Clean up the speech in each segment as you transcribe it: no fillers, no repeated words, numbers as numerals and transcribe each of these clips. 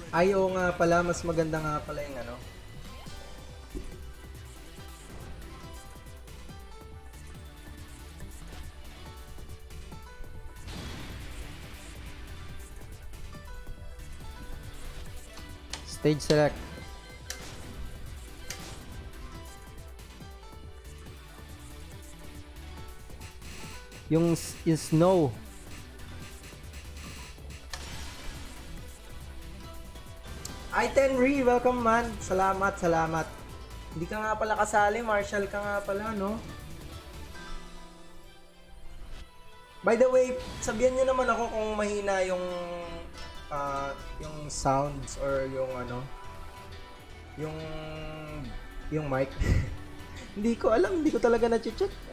Ay, oo nga pala, mas maganda nga pala yung ano. Stage select. Yung snow. Ay, Tenry, welcome man. Salamat, salamat. Hindi ka nga pala kasali, Marshall ka nga pala, no? By the way, sabihan nyo naman ako kung mahina yung sounds or yung ano, yung mic. Hindi ko alam, hindi ko talaga na-check.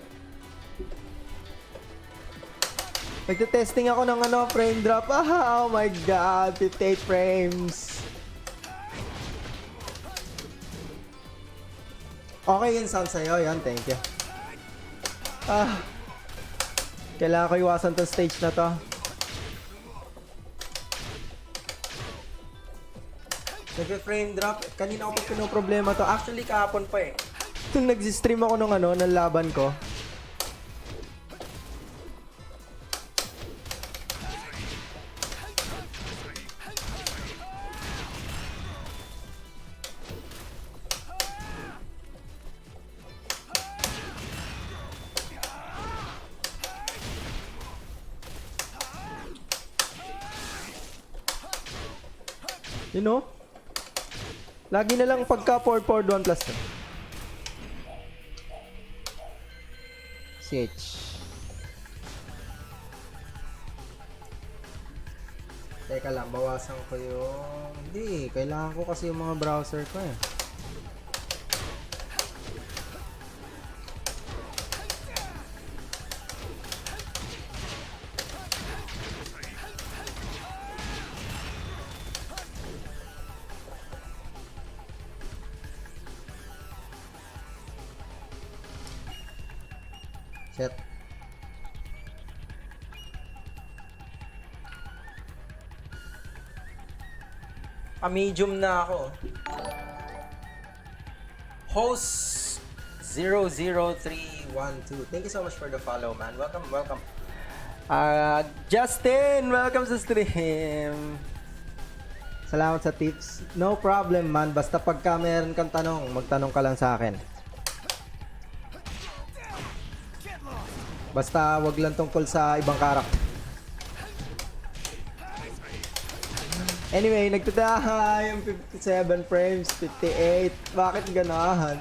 Nagte-testing ako ng ano, frame drop. Oh my god, 58 frames. Okay yung sound sa'yo, yan, thank you. Kailangan ko iwasan tong stage na to. Nag-frame drop, kanina ako pinoproblema to. Actually, kahapon pa eh. Nung nag-stream ako ng ano, ng laban ko. You know? Lagi na lang pagka 4-4-1 plus 2. CH. Teka lang, bawasan ko yung... Hindi, kailangan ko kasi yung mga browser ko eh. Set. Medium na ako. Host 00312. Thank you so much for the follow, man. Welcome, welcome. Justin, welcome sa stream. Salamat sa tips. No problem, man. Basta pagka meron kang tanong, magtanong ka lang sa akin. Basta wag lang tungkol sa ibang karakter. Anyway, nagtataha yung 57 frames, 58. Bakit ganahan?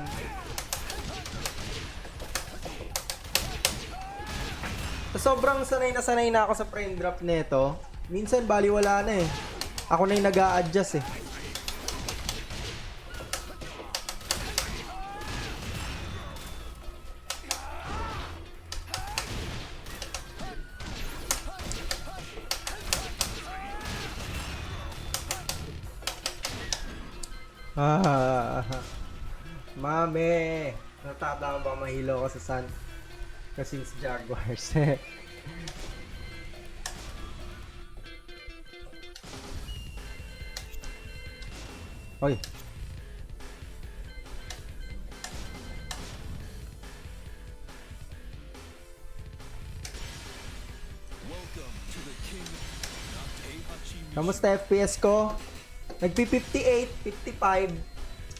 Sobrang sanay na ako sa frame drop nito. Minsan baliwala na eh. Ako na yung nag-a-adjust eh. Mame, natatawa ba mahilo ko sa Sun? Kasi sa Jaguars. Oy. Kamusta FPS ko? Nagpi-58, 55.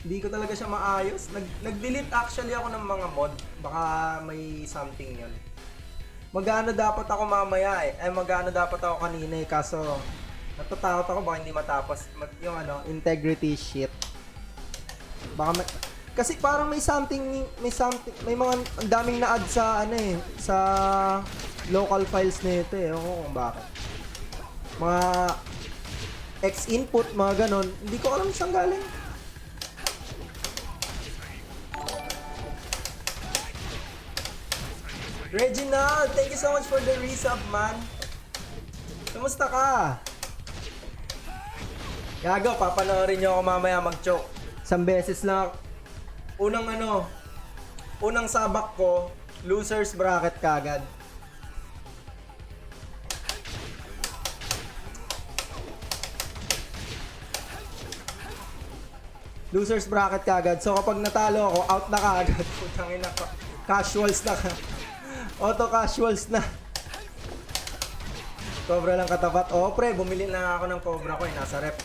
Hindi ko talaga siya maayos. Nag-delete actually ako ng mga mod. Baka may something yun. Mag-ano dapat ako mamaya eh. Mag-ano dapat ako kanina eh. Kaso, natatakot ako baka hindi matapos. Yung ano, integrity shit. Baka kasi parang may mga ang daming na-add sa ano eh. Sa local files nito eh. Oo kung bakit. Mga X-input, mga ganon. Hindi ko alam saan galing. Reginald, thank you so much for the resub, man. Kamusta ka? Gago, papanoorin nyo ako mamaya mag-choke. Isang beses lang. Unang sabak ko, Losers bracket kagad. Losers bracket kagad. So kapag natalo ako, out na kagad. Putangin na, casuals na ka. Auto casuals na. Cobra lang katapat. Oh, pre, bumili na ako ng Cobra ko eh. Nasa rep.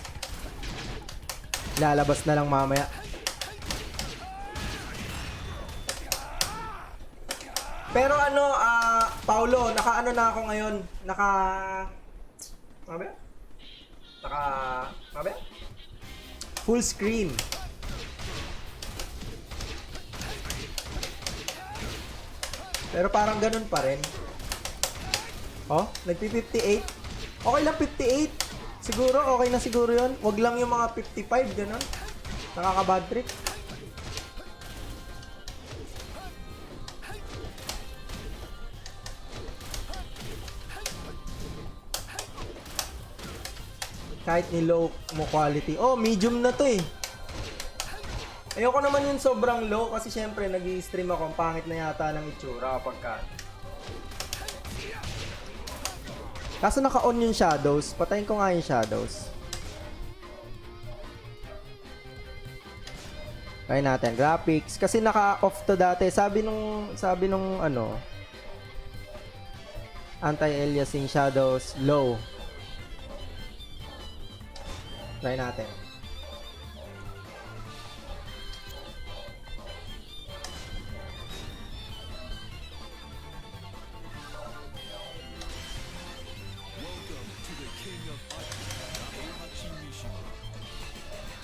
Lalabas na lang mamaya. Pero ano, Paulo, naka-ano na ako ngayon? Full screen. Pero parang ganun pa rin. Oh, nagpi-58. Okay lang 58. Siguro, okay na siguro yun. Wag lang yung mga 55, ganun. Nakaka-bad trip. Kahit ni low mo quality. Oh, medium na to eh. Ayoko naman yung sobrang low kasi syempre nag-i-stream ako. Ang pangit na yata ng itsura pagka. Kaso naka-on yung shadows. Patayin ko nga yung shadows. Try natin. Graphics. Kasi naka-off to dati. Sabi nung ano, anti-aliasing shadows, low. Try natin.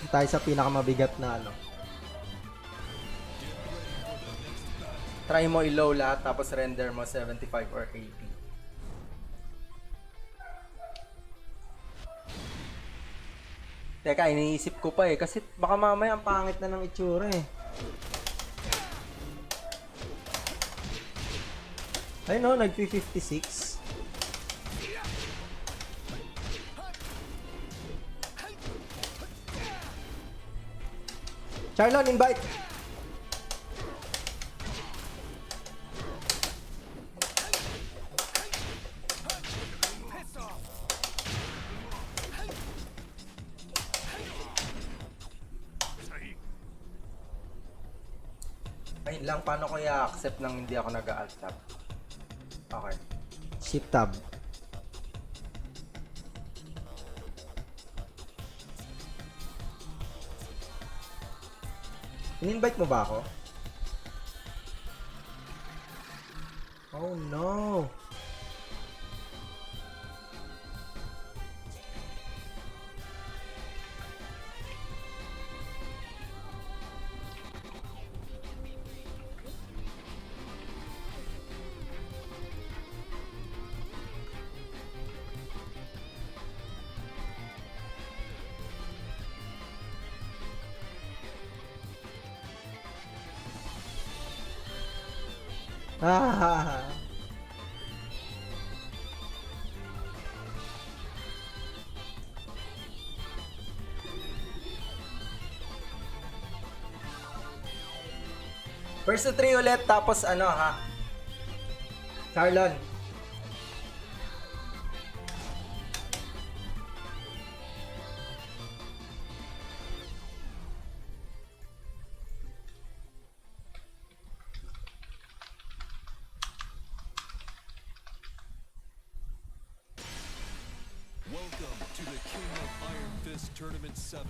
Tayo sa pinakamabigat na ano. Try mo i-low lahat tapos render mo 75 or 80. Teka, iniisip ko pa eh kasi baka mamaya ang pangit na ng itsura eh. Ayun no, nag-56. Charlon, invite! Ayun lang, paano ko i-accept nang hindi ako nag-alt tab? Okay. Shift tab. In-invite mo ba ako? Oh no! Ah. First to 3 ulit tapos ano ha? Charlon. Welcome to the King of Iron Fist Tournament 7.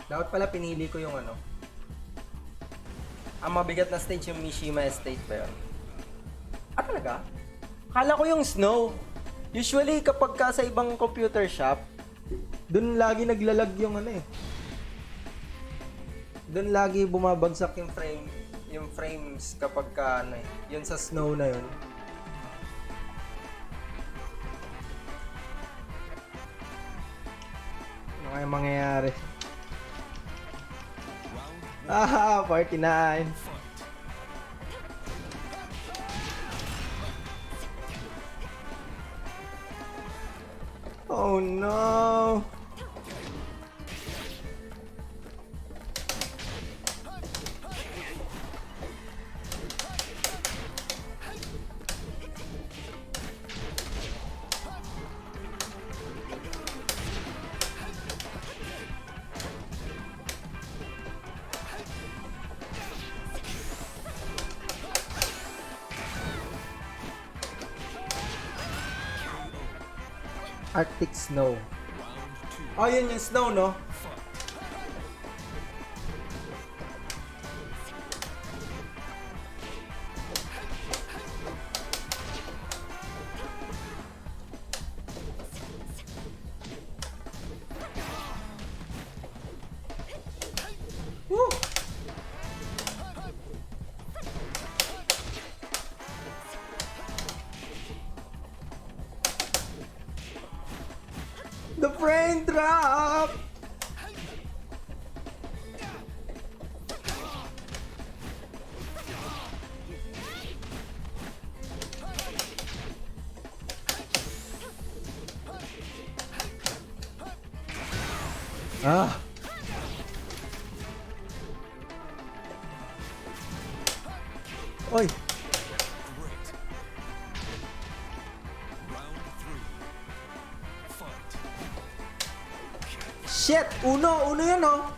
Dapat pala pinili ko yung ano. Ang mabigat na stage yung Mishima Estate ba yun? Ah, talaga? Kala ko yung Snow. Usually kapag ka sa ibang computer shop, dun lagi naglalag yung ano eh. Dun lagi bumabagsak yung frames kapag ka ano eh. Yun sa Snow na yun. Ano kaya mangyayari? Ah, 49. Oh no! Arctic Snow. Oh, yun yung snow, no? Woo! The brain drop! Ah! Oy! Great. Round 3. Fight. Shit! Uno yan, oh!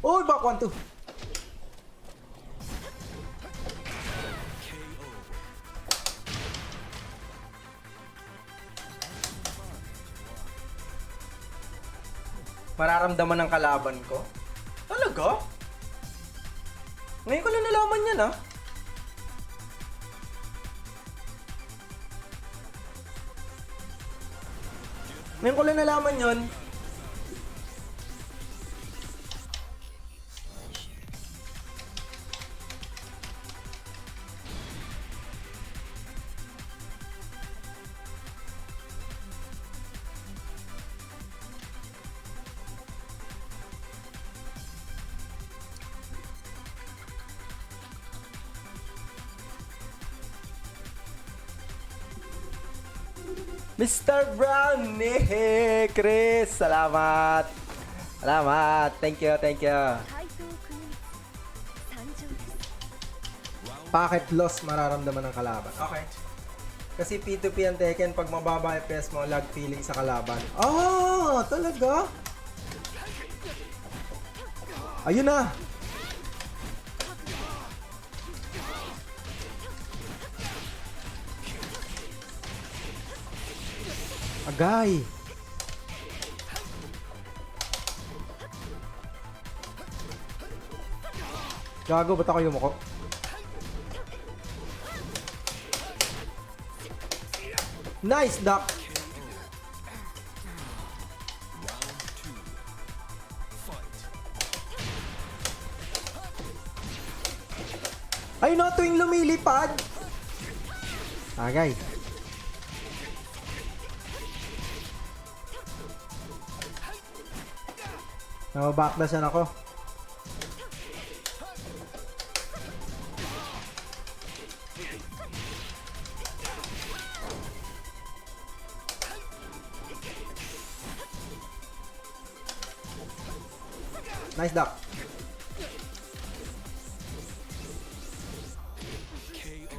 Oh, back 1-2. KO. Mararamdaman ng kalaban ko? Talaga? Ngayon ko lang nalaman yan, ah. Ngayon ko lang nalaman yun. Mr. Brownie! Chris! Salamat! Salamat! Thank you, thank you. Packet loss mararamdaman ng kalaban. Okay. Kasi P2P ang Tekken, pag mababa FPS mo, lag feeling sa kalaban. Oh! Talaga? Ayun na! Agay! Gago, ba't ako yumuko? Nice, duck! Round 2. Fight. Ay no, tuwing lumilipad! Agay. Nababackdashan ako. Nice duck. KO.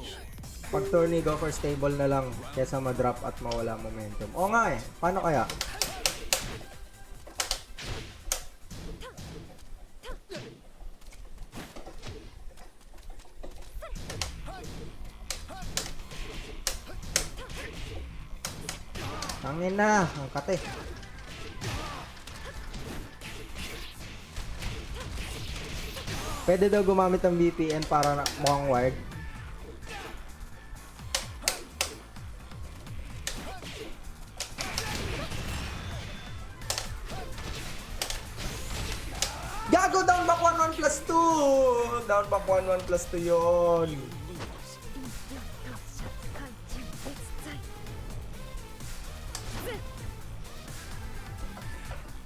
Pag tourney, go for stable na lang kesa ma-drop at mawala momentum. Oo nga eh. Paano kaya? Tangin na, ang kate. Pwede daw gumamit ng VPN para mukhang wired. Gago! Down back 1-1 plus 2! Down back 1-1 plus 2 yun.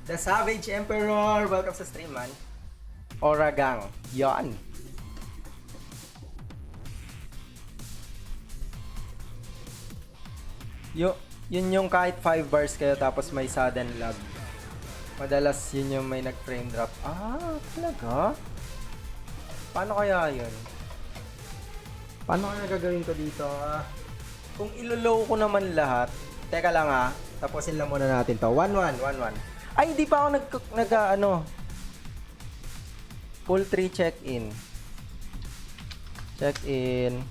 The Savage Emperor! Welcome sa stream, man. Oragang. Yan. Yun yung kahit 5 bars kayo tapos may sudden lag. Madalas yun yung may nag-frame drop. Ah, talaga? Paano kaya yun? Paano kaya gagawin ko dito? Kung ilolow ko naman lahat, teka lang tapusin lang muna natin to. 1-1, 1-1. Ay, hindi pa ako full 3 check-in. Check-in.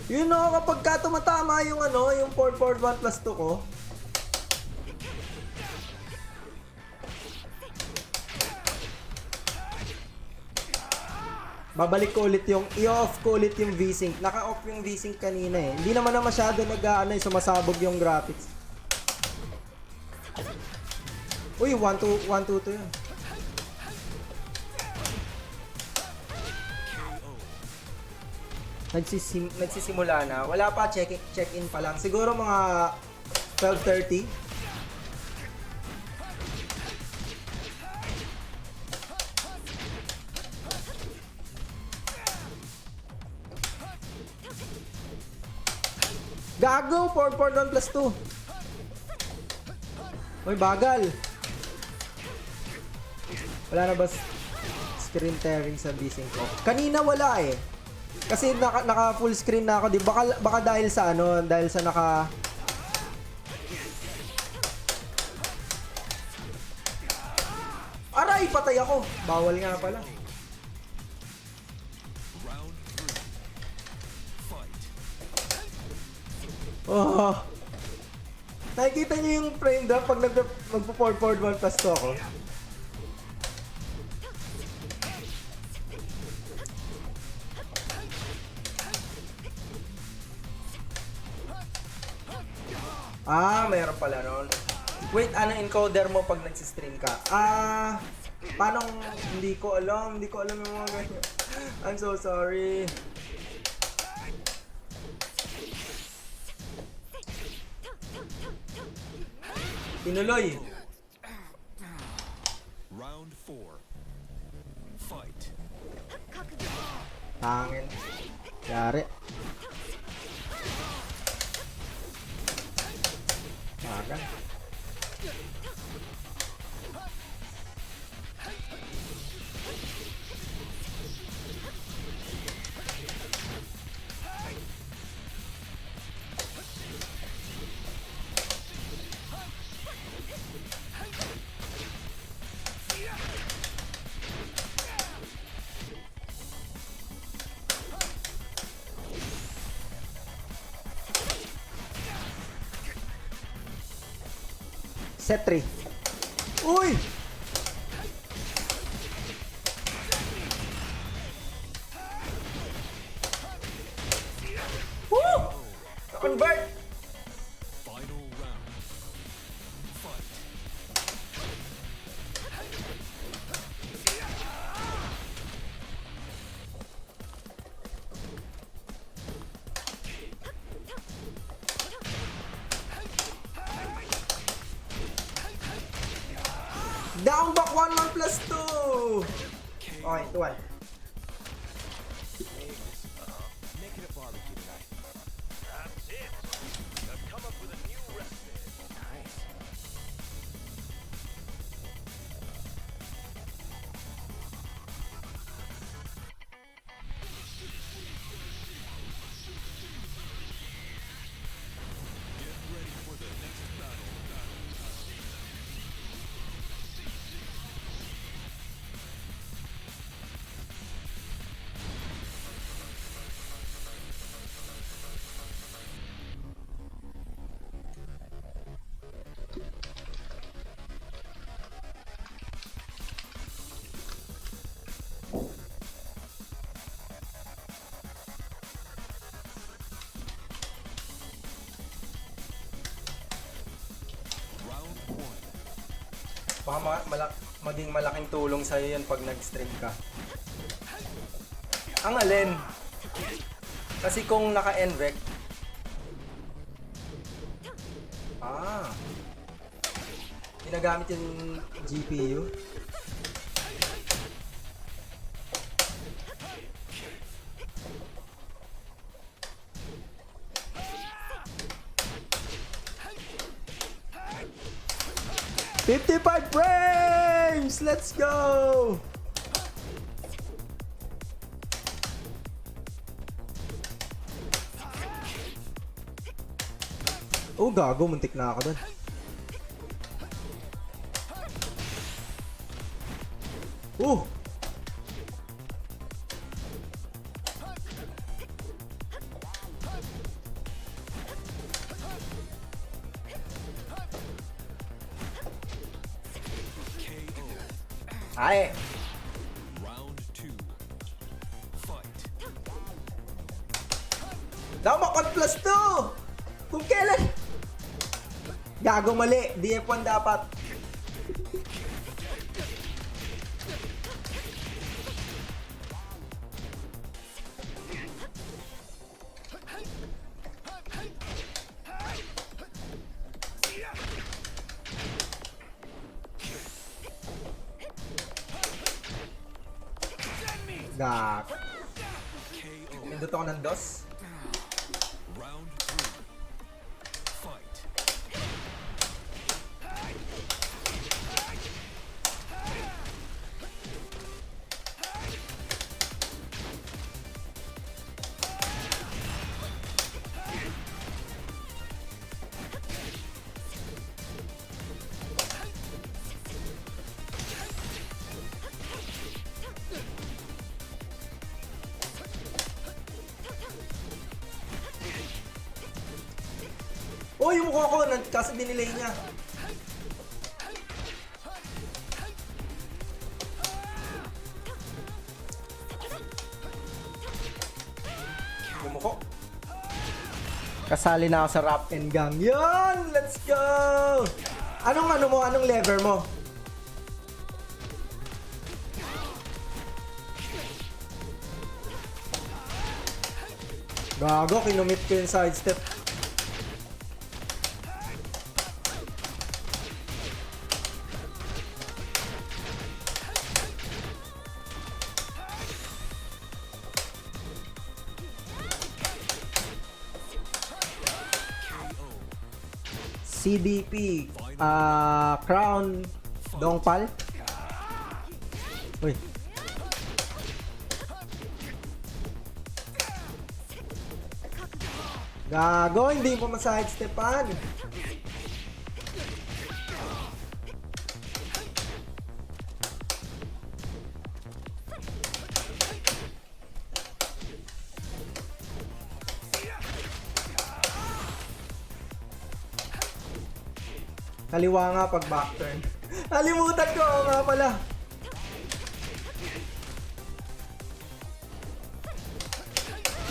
Yun kapag ka tumatama yung yung 4-4-1 plus 2 ko. Babalik ko ulit i-off ko ulit yung V-Sync. Naka-off yung V-Sync kanina eh. Hindi naman na masyado sumasabog yung graphics. Uy, 1-2 to yun. Nagsisimula na. Wala pa, check-in pa lang. Siguro mga 12:30. Gago! 4-4-1 plus 2. Uy, bagal. Wala na ba screen tearing sa V-Sync ko? Kanina wala eh. Kasi naka full screen na ako, di baka dahil sa dahil sa naka Aray, patay ako. Bawal nga pala. Oh. Nakikita niyo yung frame drop pag magpo-4-4-1 plus 2 ako. Ah, mayroon pala nun. Wait, anong encoder mo pag nagsistream ka? Paano hindi ko alam yung mga ganyan. I'm so sorry. Tinuloy. Round 4. Fight. Tangin. Yari. Magan. Set 3. Uy! Woo! Convert! Final round. Fight. Down back 1-1 plus 2! Okay, 2-1. Making a barbecue tonight. That's it. I've come up with a new recipe. Nice. Get ready for the next battle. Baka maging malaking tulong sa'yo yan pag nag-stream ka. Ang alin? Kasi kung naka-NVEC, ginagamit yung GPU. "55 frames! Let's go!" Oh, gago. Muntik na ako dun. Ay! Round 2. Fight. Damakot plus 2! Kung kailan? Gago, mali. DF1 dapat. Gak. Nindot ako ng dos. Round 3. Fight. Oh, yung mukha ko, kasi dinelay niya. Yung mukha. Kasali na ako sa rap and gang. Yan! Let's go! Anong lever mo? Gago, kinumit ko yung sidestep. CDP, Crown, Dongpal. Uy. Gago, hindi mo ma-sidestepan. Kaliwa nga pag backturn. Nalimutan ko, nga pala.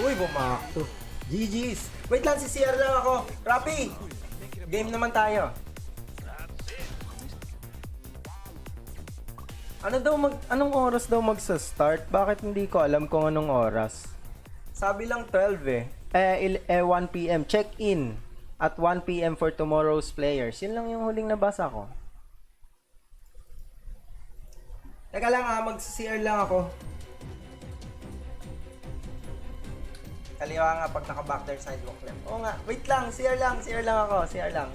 Uy, bumakto. GG's. Wait lang, si CR lang ako. Rapi, game naman tayo. Anong oras daw magsa-start? Bakit hindi ko alam kung anong oras? Sabi lang 12 eh. 1 PM. Check-in at 1 PM for tomorrow's players. Yun lang yung huling nabasa ko. Teka lang mag-CR lang ako. Kaliwa nga pag naka-backdoor sidewalk lang. Oo nga, wait lang, CR lang ako, CR lang.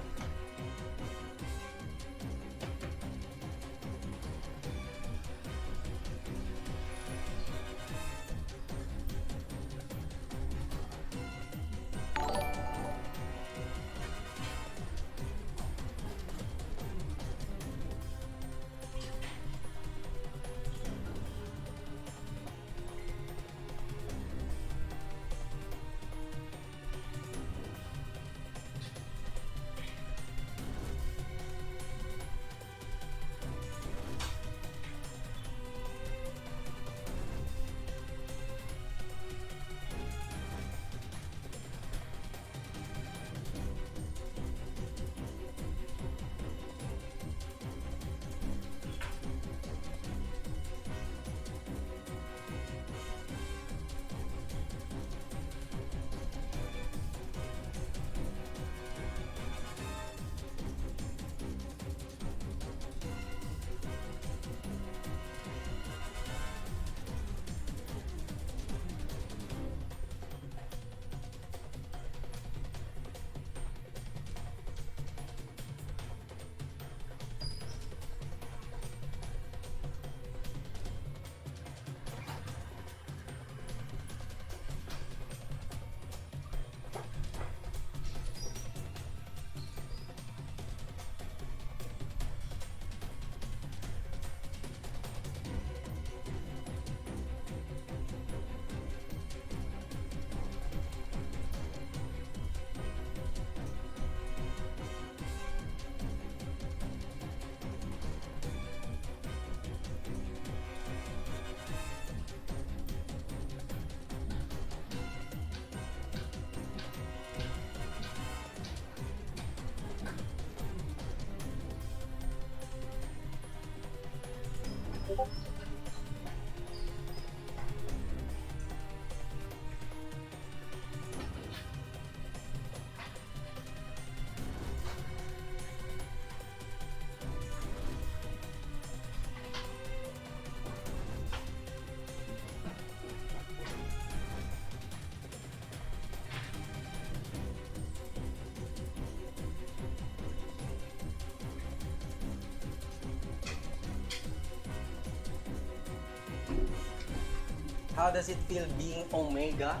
How does it feel being Omega?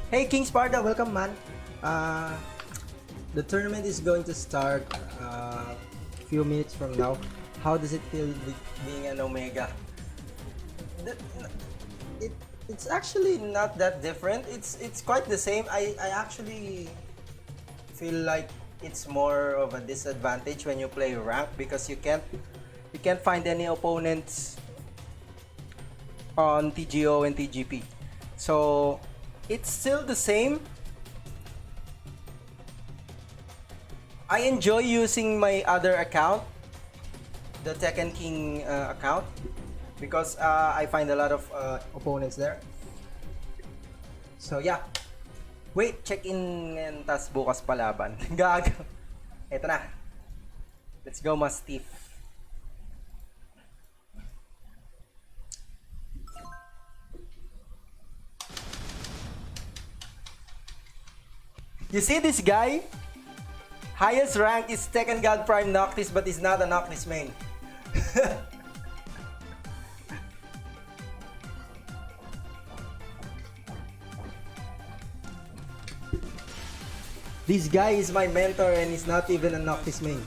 Hey, King Sparta, welcome, man. The tournament is going to start a few minutes from now. How does it feel being an Omega? The- it's actually not that different. It's quite the same. I actually feel like it's more of a disadvantage when you play rank because you can't find any opponents on TGO and TGP. So it's still the same. I enjoy using my other account, the Tekken King account, because I find a lot of opponents there. So yeah. Wait, check-in and tas bukas palaban. Gago. Eto na. Let's go, Mastiff. You see this guy? Highest rank is Tekken God Prime Noctis, but he's not a Noctis main. This guy is my mentor and he's not even a Noctis main.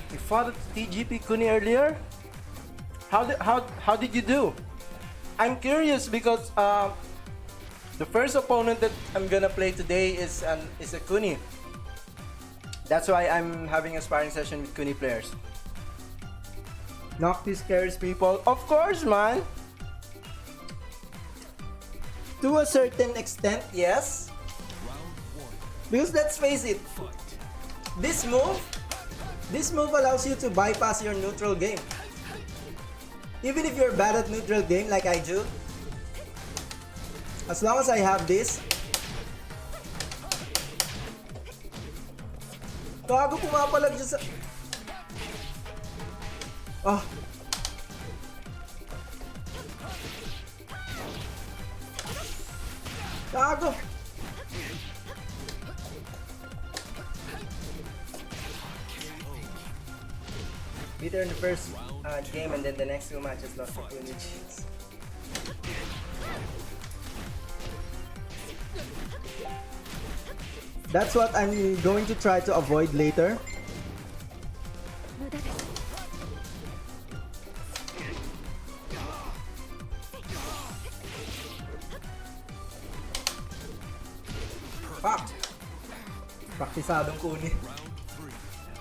You fought at TGP Kuni earlier? How did you do? I'm curious because the first opponent that I'm gonna play today is a Kuni. That's why I'm having a sparring session with Kuni players. Noctis scares people. Of course, man! To a certain extent, yes. Because let's face it, this move allows you to bypass your neutral game. Even if you're bad at neutral game like I do, as long as I have this, gago, pumapalag siya sa... Oh. Gago. Beat her in the first game and then the next two matches lost to Kuni. That's what I'm going to try to avoid later. Fuck! Praktisadong Kuni.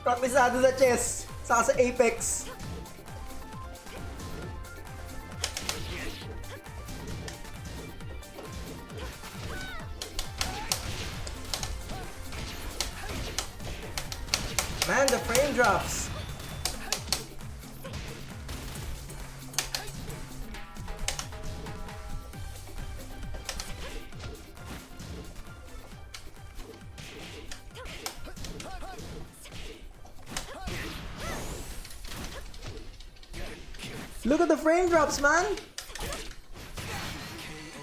Praktisado sa chess, saka sa Apex. Man, the frame drops. Look at the frame drops, man.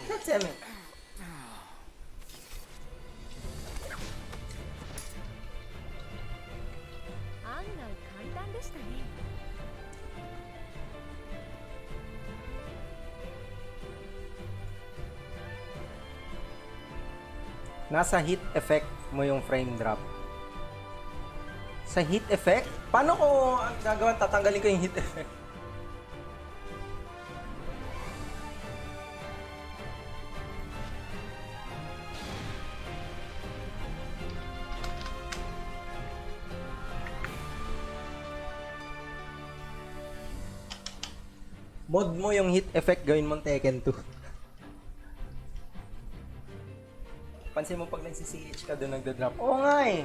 God damn it. Nasa heat effect mo yung frame drop. Sa heat effect? Paano ko ang gagawin? Tatanggalin ko yung heat effect. Mod mo yung hit effect, gawin mo Tekken 2. Pansin mo pag nagsi-CH ka doon nagda-drop. Oo nga eh.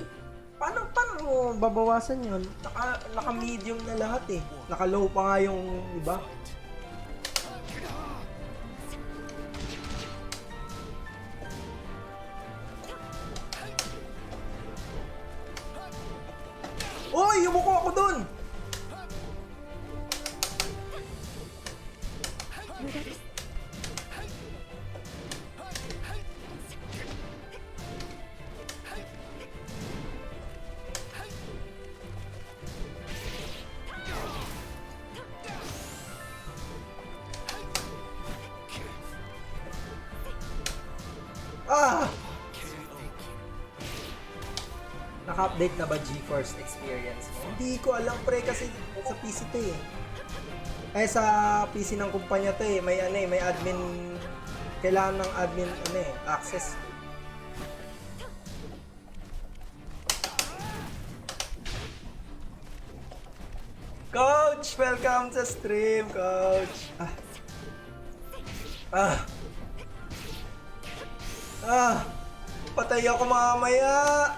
Paano mo babawasan yun? Naka-medium na lahat eh. Naka-low pa nga yung iba. Uy! Yumuko ako dun! Ah! Naka-update na ba GeForce Experience mo? Hindi ko alam pre kasi sa PC to eh. Sa PC ng kumpanya to eh. May may admin. Kailangan ng admin access. Coach! Welcome sa stream, Coach! Patay ako mamaya!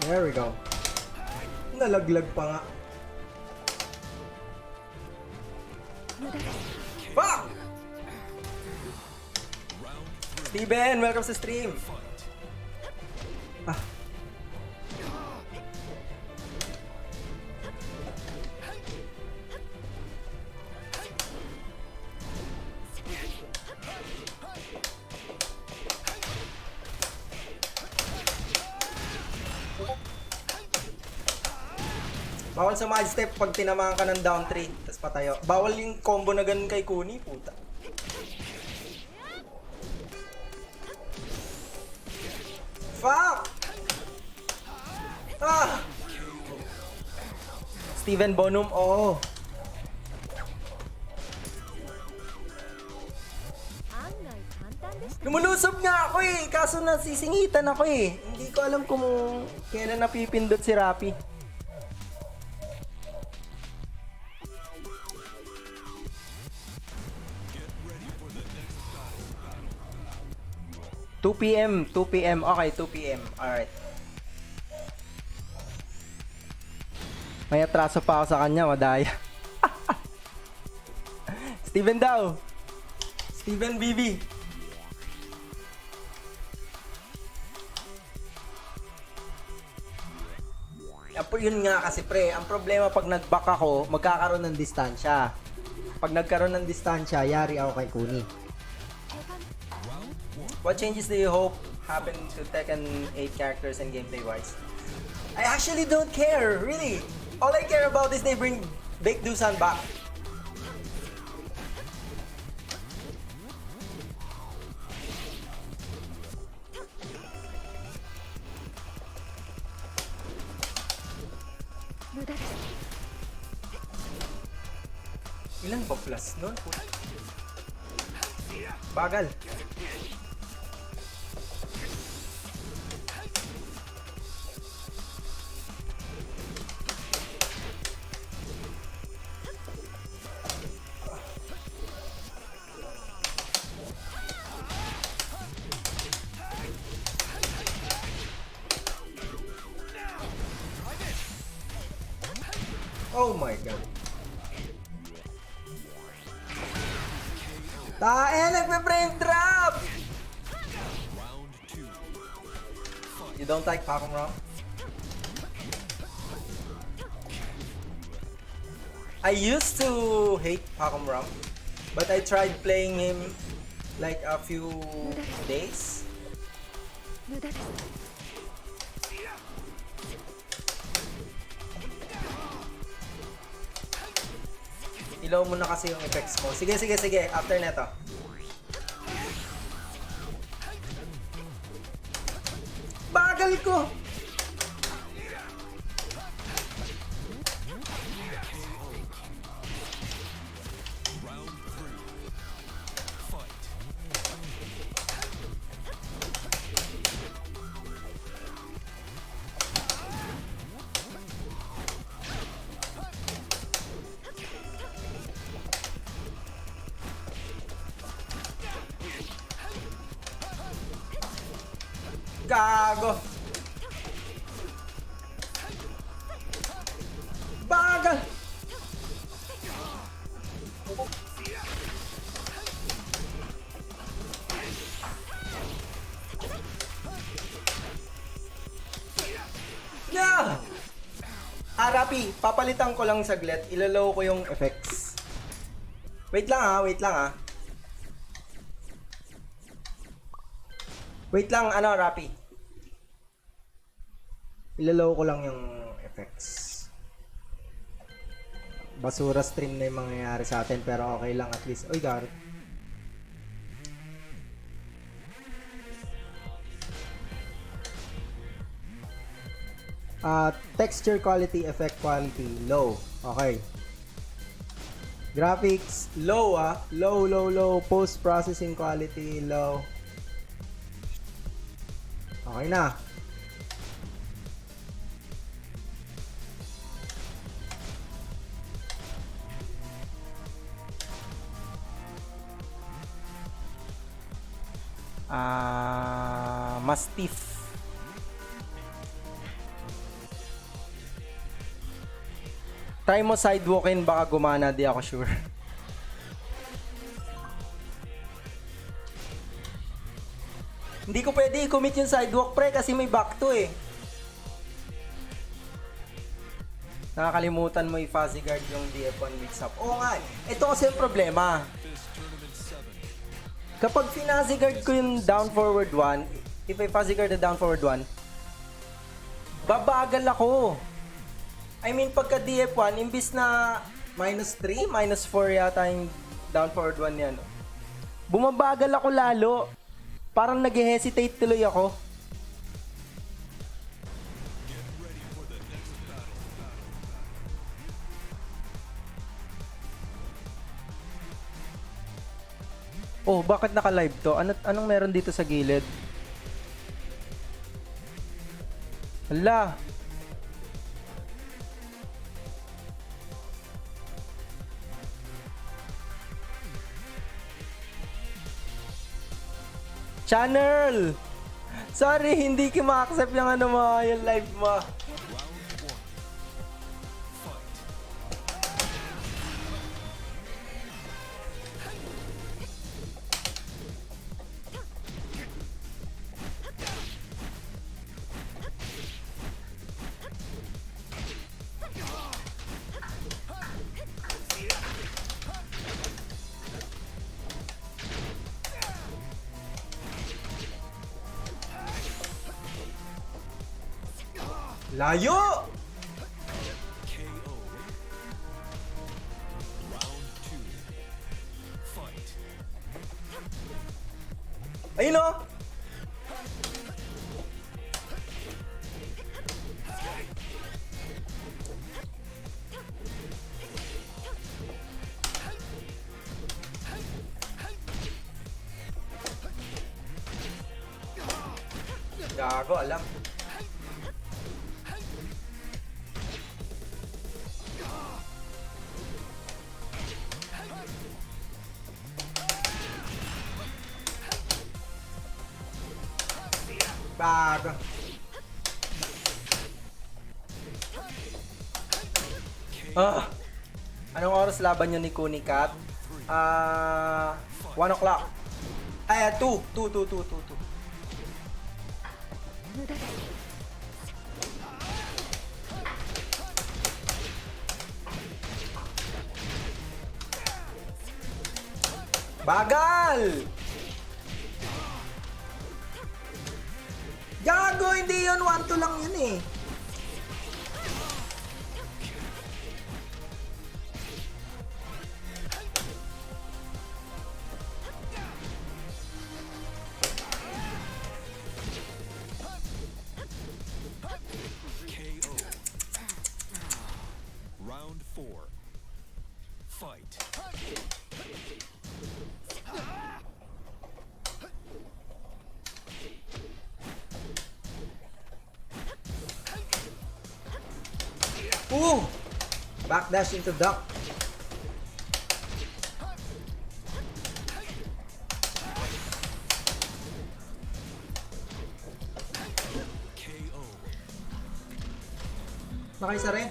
There we go. Nalaglag pa nga. Fuck! Steven, welcome sa stream. Bawal sa mag step pag tinamaan ka ng down 3 tapos patayo. Bawal yung combo na ganun kay Kuni, puta. Fuck! Steven Bonum, oh. Lumulusob nga ako eh, kaso nasisingitan ako eh. Hindi ko alam kung kailan napipindot si Rapi. 2 PM. Okay, 2 PM. Alright. May atraso pa ako sa kanya, madaya. Steven daw. Steven BB. Yun nga kasi pre, ang problema pag nag-back ako, magkakaroon ng distansya. Pag nagkaroon ng distansya, yari ako kay Kuni. What changes do you hope happen to Tekken 8 characters and gameplay wise? I actually don't care, really. All I care about is they bring Big Dusan back. Ilan ba plus nun? Bagal. Oh my god. Tae, nagpe-frame drop! You don't like Pac Rom? I used to hate Pac Rom, but I tried playing him like a few days. Ilaw mo na kasi yung effects mo. Sige. After neto. Bagal ko! Gago. Bagal. Yeah! Rapi, papalitan ko lang saglit. Ilalow ko yung effects. Wait lang wait lang Wait lang, Rapi. Ilalow ko lang yung effects. Basura stream na yung mangyayari sa atin, pero okay lang at least. Uy, Garrett. Texture quality, effect quality, low. Okay. Graphics, low low. Post-processing quality, low. Okay na. Mastiff. Try mo sidewalkin, baka gumana, di ako sure. Hindi ko pwede i-commit yung sidewalk, pre, kasi may back to eh. Nakakalimutan mo i-fuzzy guard yung DF1 mix-up. Oo nga, ito kasi yung problema. Kapag fuzzy guard ko yung down forward 1, if I fuzzy guard the down forward 1, babagal ako. I mean, pagka DF1, imbis na -3, -4 yata yung down forward 1 yan. Bumabagal ako lalo. Parang nag-hesitate tuloy ako. Oh, bakit naka-live to? Anong meron dito sa gilid? Hala. Channel! Sorry, hindi ko ma-accept yung yung live mo. Layo! KO. Round 2. Fight. Ayun o! Gago, alam. Bago. Anong oras laban nyo ni Kunikat? 1 o'clock. Ay, 2. Bagal! Gago, hindi yun. 1-2 lang yun eh. KO. Round 4. Fight. Ooh! Backdash into duck. Nakaisa rin.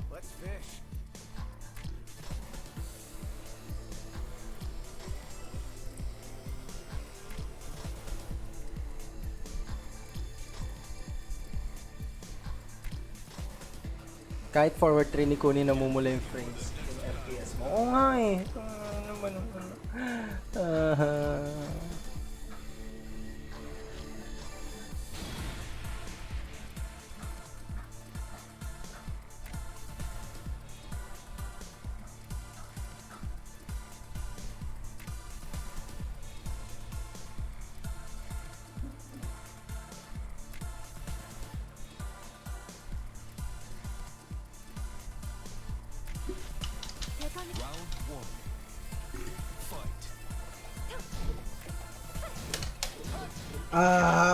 Let's fish. Kahit forward 3 ni Kuni namumula yung frames yung FPS mo. Oo nga eh. Ito naman. Round one. Fight.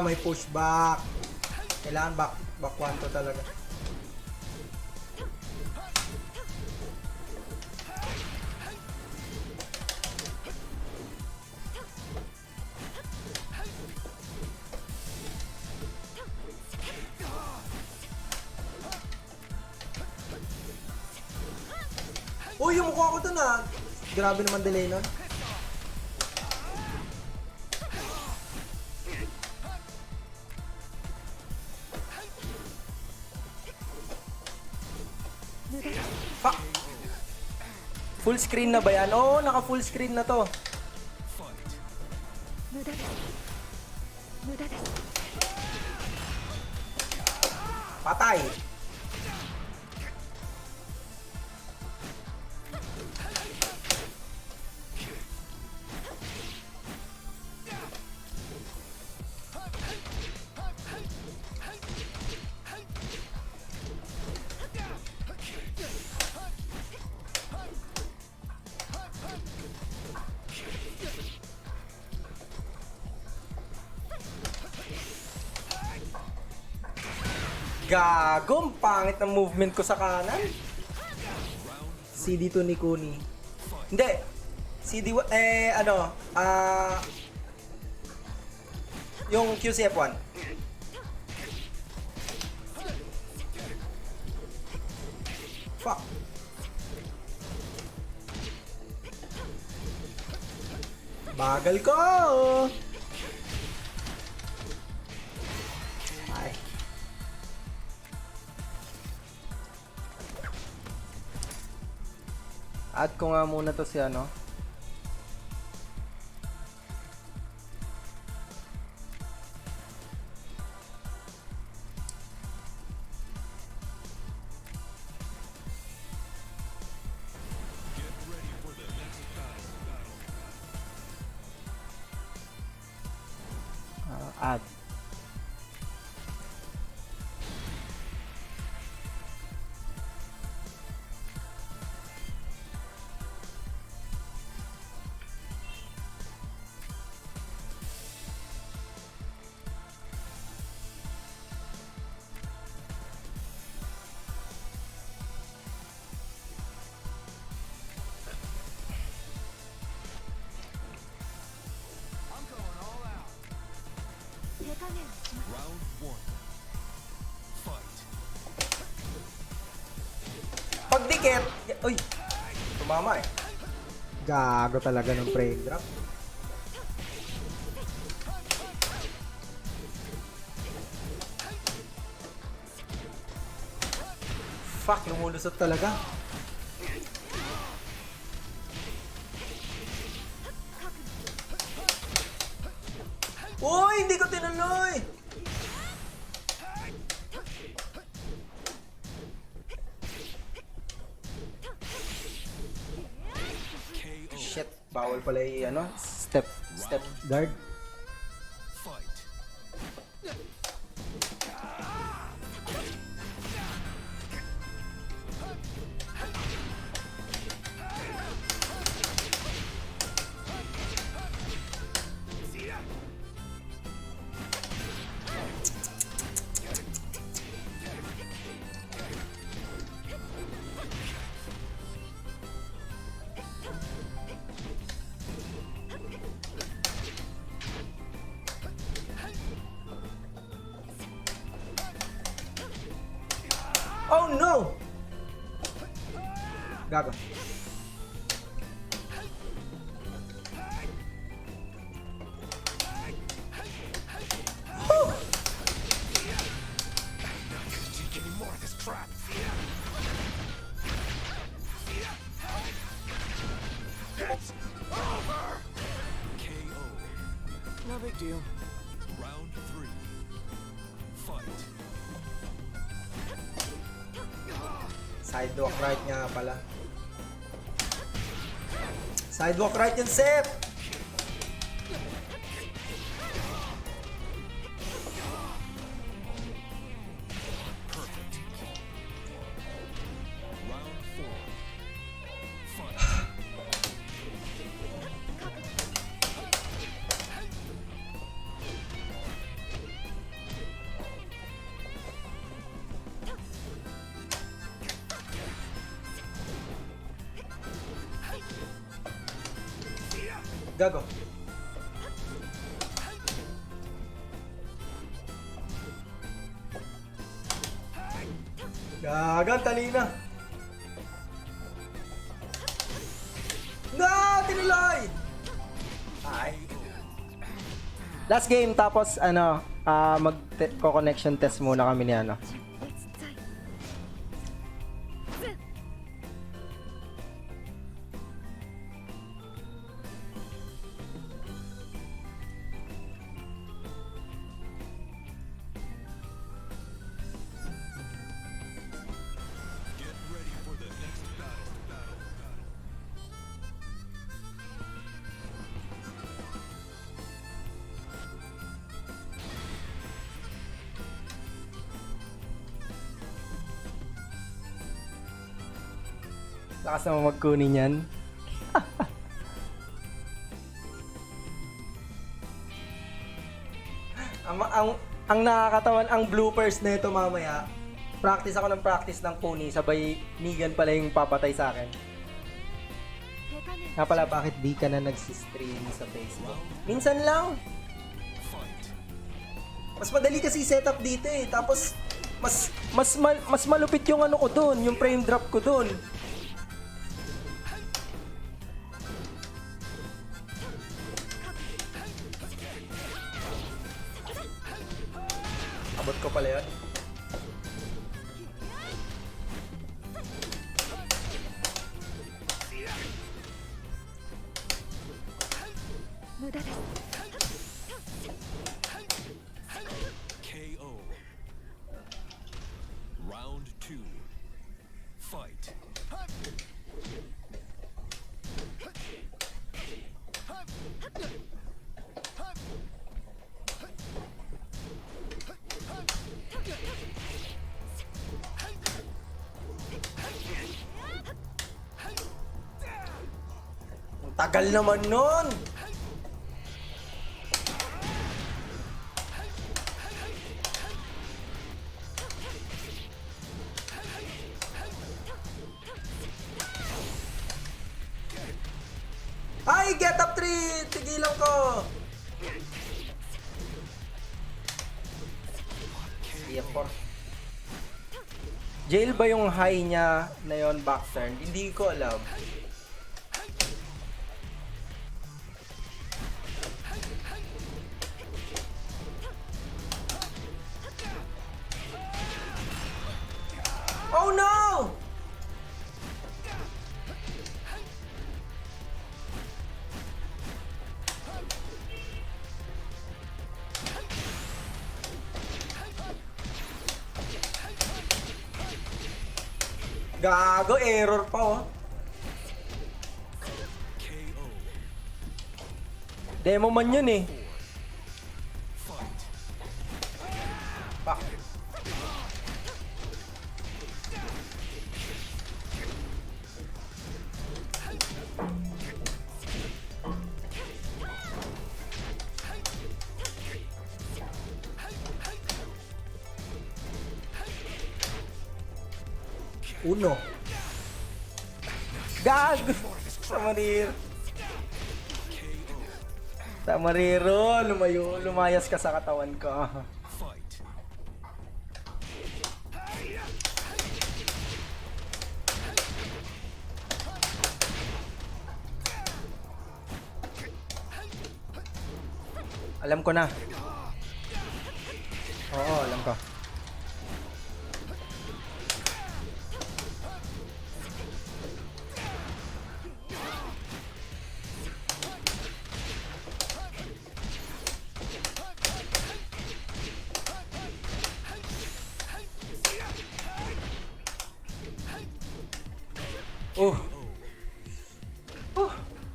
May pushback. Kailangan back one to talaga. Uy, yung mukha ko dun ah. Grabe naman delay nun. Fuck! Full screen na ba yan? Oo, naka full screen na to. Patay! Gagong pangit ng movement ko sa kanan. CD2 ni Kuni. Hindi. Yung QCF1. Fuck. Bagal ko. Ay. Add ko nga muna to si ano. Add. Round one. Fight. Pagdikit. Uy. Tumama eh. Gago talaga ng frame drop. Fuck, lumulusot talaga. Uy, hindi ko tinuloy. Shit, bawal pala yung ano, step guard. Fight. Oh no! Gago. Whew! Take any more of this crap. It's over. KO. No big deal. Round 3. Fight. Sidewalk right nga pala. Sidewalk right yung Sep! Perfect. Round 4. Fight. Gago. Gagan, talina. No! Tinuloy! Ay. Last game, tapos ano, mag-connection test muna kami ni ano. Get ready for the next battle. Lakas naman magkunin yan. ang nakakatawan, ang bloopers na ito mamaya. Practice ako ng practice ng pony, sabay Negan pala yung papatay sa akin. Nga pala, bakit di ka na nagsistream sa Facebook? Minsan lang. Mas madali kasi setup dito eh. Tapos, mas malupit yung ano ko dun, yung frame drop ko dun. Abot ko pala yun. KO. Round 2. Fight. Ang tagal naman nun! Ay! Get up 3! Tigilan ko! CF4. Jail ba yung high niya na yon back turn? Hindi ko alam. Oh no! Gago, error pa oh. KO. Demo man yun eh. Fight. Pak. Uno. Gag! Samarir. Samariro, lumayas ka sa katawan ko. Fight. Alam ko na. Oo, alam ko.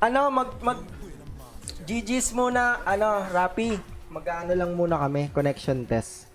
Ano, GG's muna, ano, Rappi. Mag-ano lang muna kami, connection test.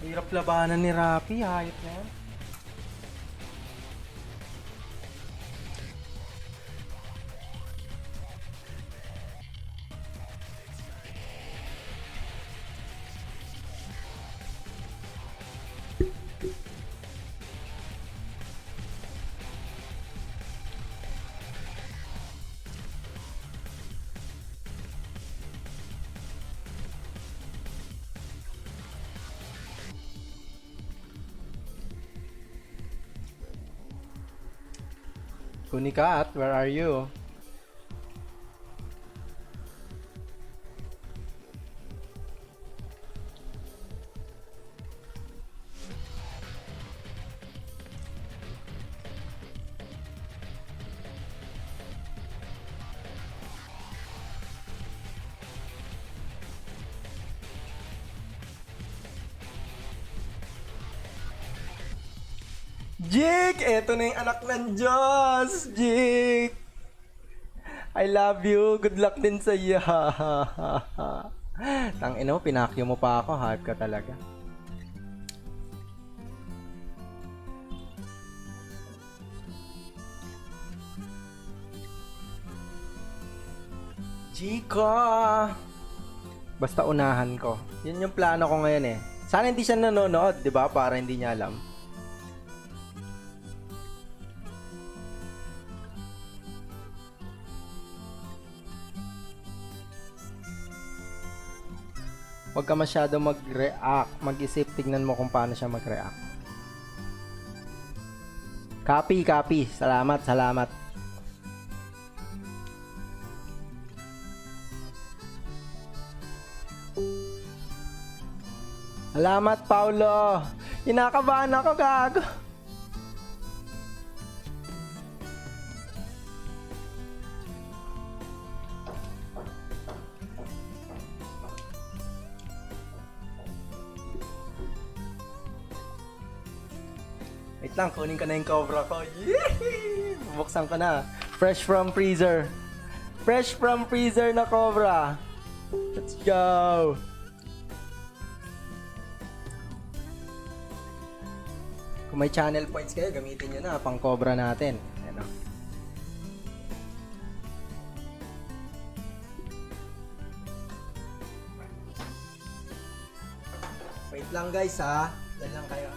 Hirap labanan ni Rappi, hayop na yan. Kunikat, where are you? Jake! Eto na yung anak ng Diyos! Jake! I love you. Good luck din sa iyo. Tangina mo, pinakyo mo pa ako. Hype ka talaga. Chica! Basta unahan ko. Yun yung plano ko ngayon eh. Sana hindi siya nanonood, di ba? Para hindi niya alam. Huwag ka masyado mag-react. Mag-isip, tignan mo kung paano siya mag-react. Copy. Salamat. Salamat, Paulo. Kinakabahan ako, gago. Wait lang, kunin ko na yung cobra ko. Yee! Bubuksan ko na. Fresh from freezer. Fresh from freezer na cobra. Let's go. Kung may channel points kayo, gamitin nyo na pang cobra natin. Ayan o. Wait lang guys ha. Yan lang kayo.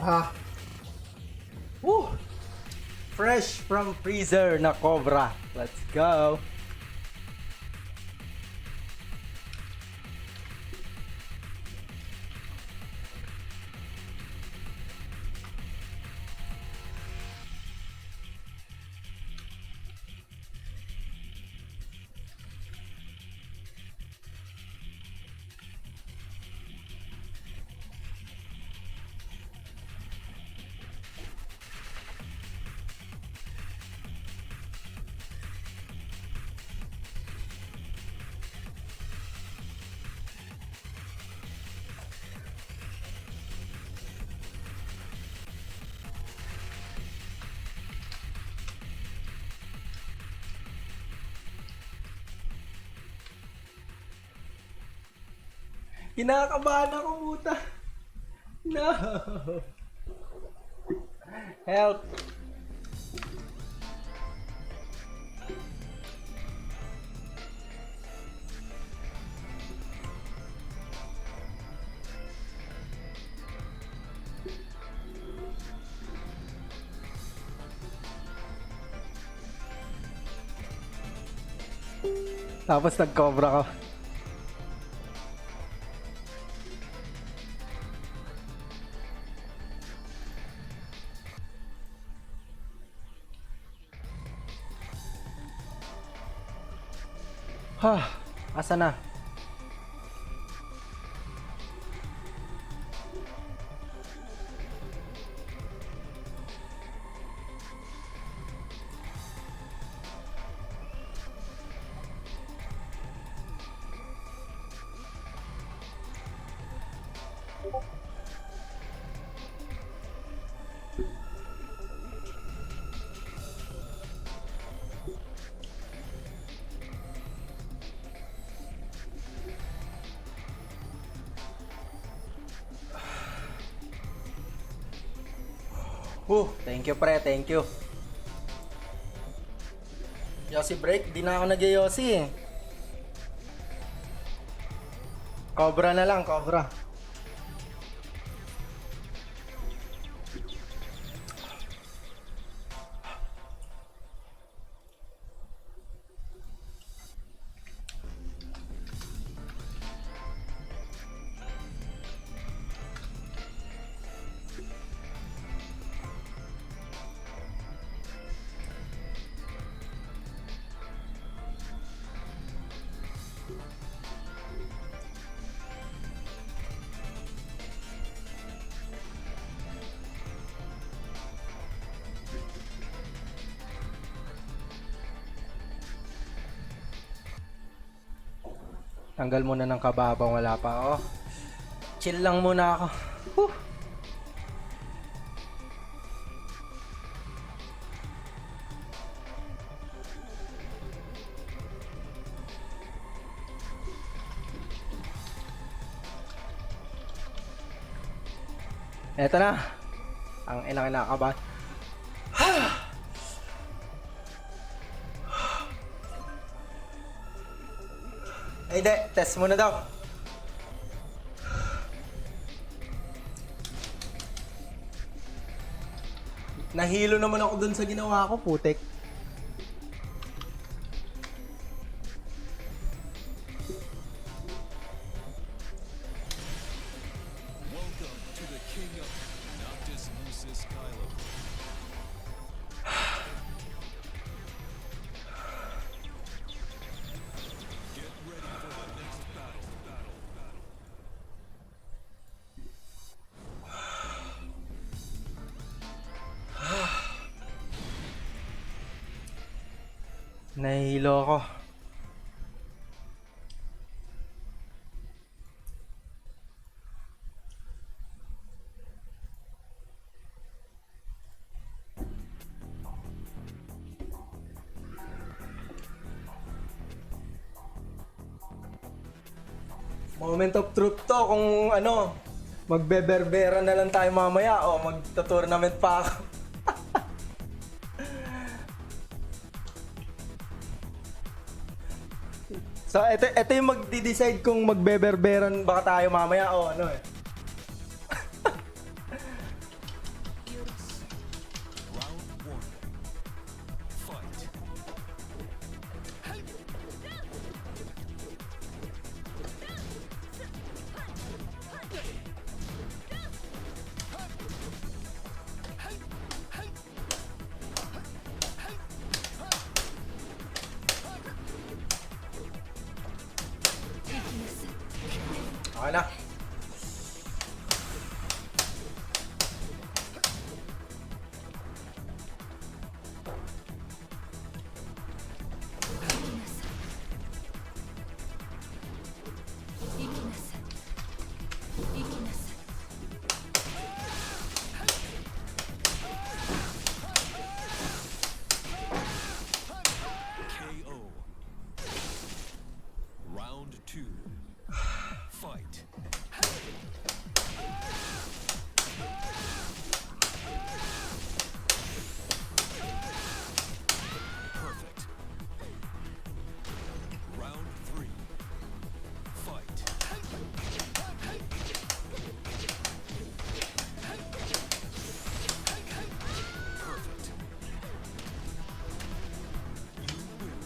Ah. Woo! Fresh from freezer na cobra. Let's go. Kinakabahan ako, puta. No. Help. Tapos nag-cobra ka. Asa na? Thank you pre, thank you. Yossi break, di na ako nag-yossi eh. Cobra na lang, cobra. Tanggal muna ng kababang wala pa ako. Chill lang muna ako. Whew. Eto na. Ang ilang kinakabahan. Ay, hindi. Test muna daw. Nahilo naman ako dun sa ginawa ko, putek. Nahihilo ako. Moment of truth to kung ano, magbeberbera na lang tayo mamaya o magta-tournament pa ako. So, ito yung magdi-decide kung magbeberberan ba tayo mamaya o ano eh. Round one. Fight. Okay na. KO. Round two. Fight. Perfect. Round three. Fight. Perfect. You win.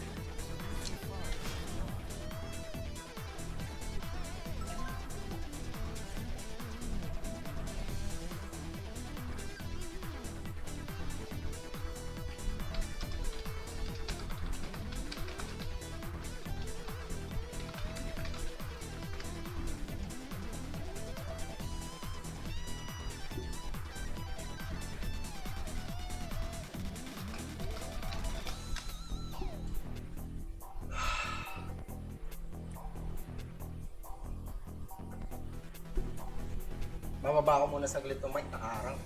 Bababa ko muna saglit ng mic, nakaharang.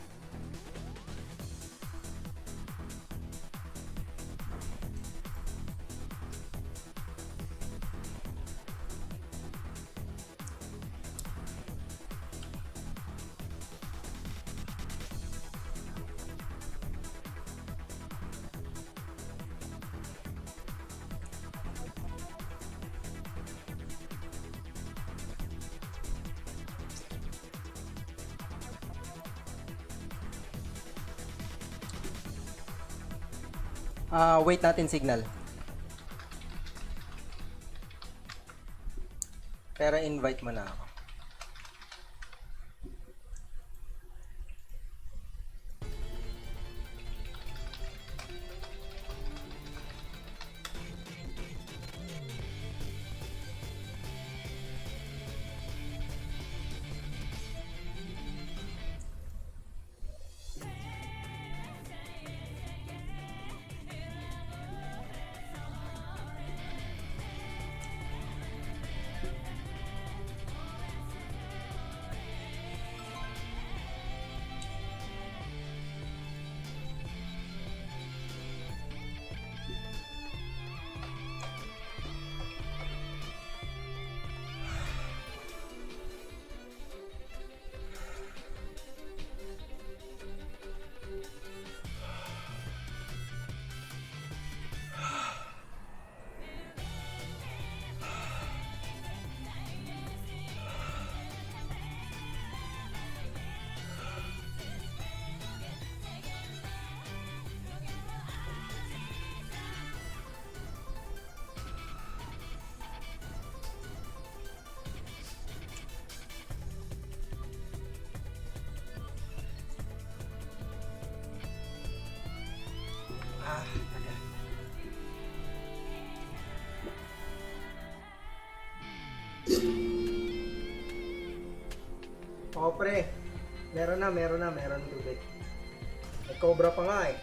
Wait natin signal. Pero invite mo na ako. Oh, pre. Meron tubig. May cobra pa nga eh.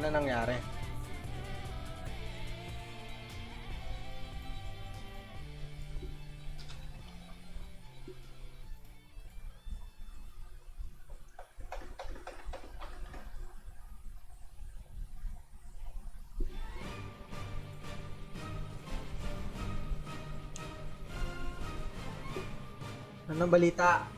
Ano nangyari? Anong balita?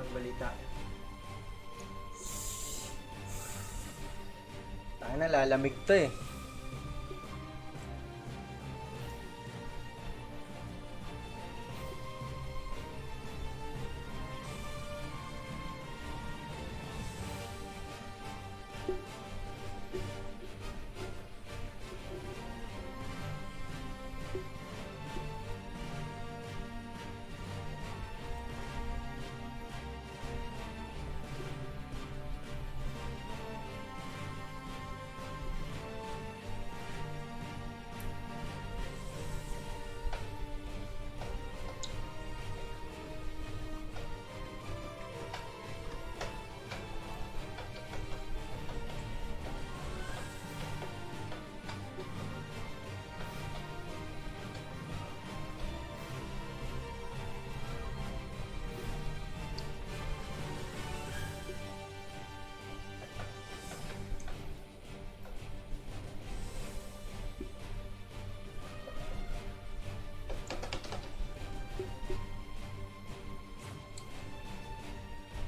Ang balita. Tayo na, lalamig to eh.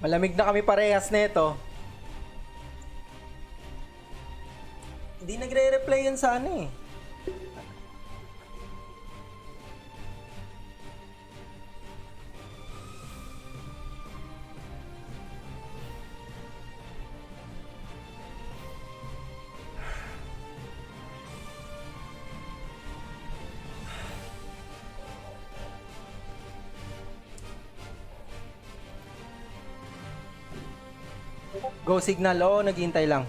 Malamig na kami parehas nito. Hindi nagre-reply yan sa ano eh. Go signal, oh, naghihintay lang.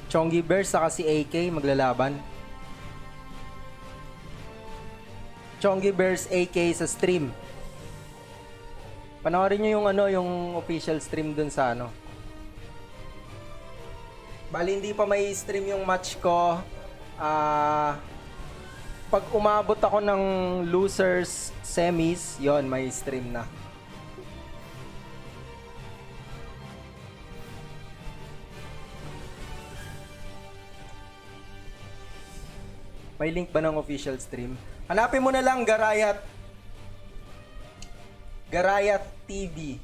Chongi Bears saka si AK maglalaban. Chongi Bears AK sa stream. Panoorin niyo yung ano, yung official stream dun sa ano. Bali hindi pa may stream yung match ko. Pag umabot ako ng losers semis, yon may stream na. May link ba ng official stream? Hanapin mo na lang Garayat TV.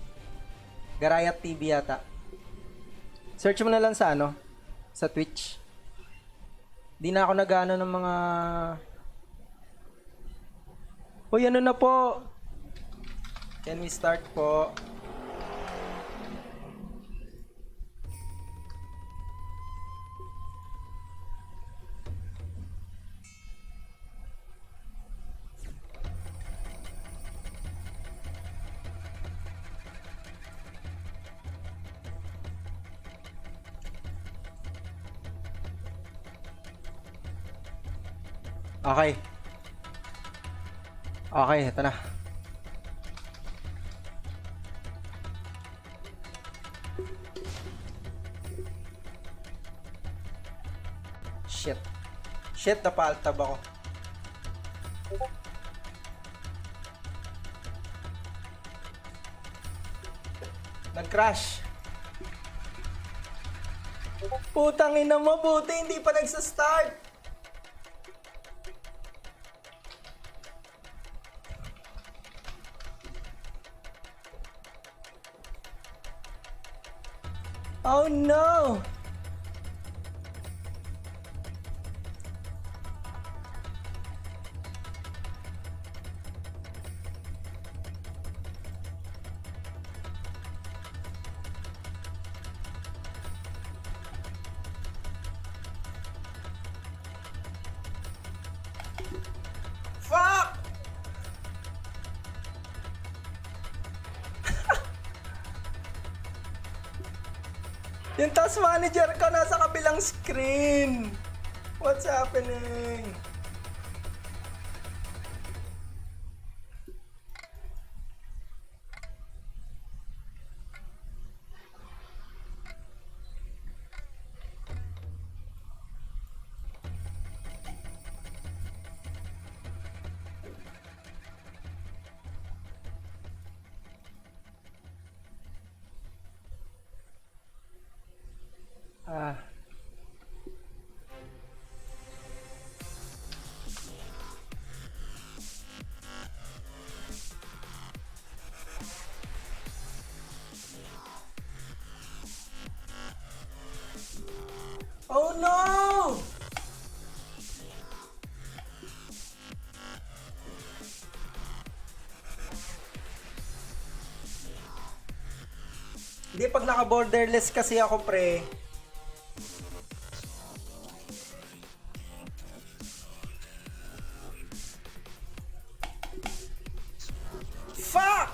Garayat TV yata. Search mo na lang sa ano, sa Twitch. Di na ako nag-ano ng mga... Uy, ano na po? Can we start po? Okay. Okay, ito na. Shit, napaaltab ako. Nag-crash. Putang ina mo, buti hindi pa nagsa-start. Oh no! Fuck! Yung task manager ko nasa kabilang screen. What's happening? Ah. Oh no! Hindi, pag naka-borderless kasi ako, pre. Fuck!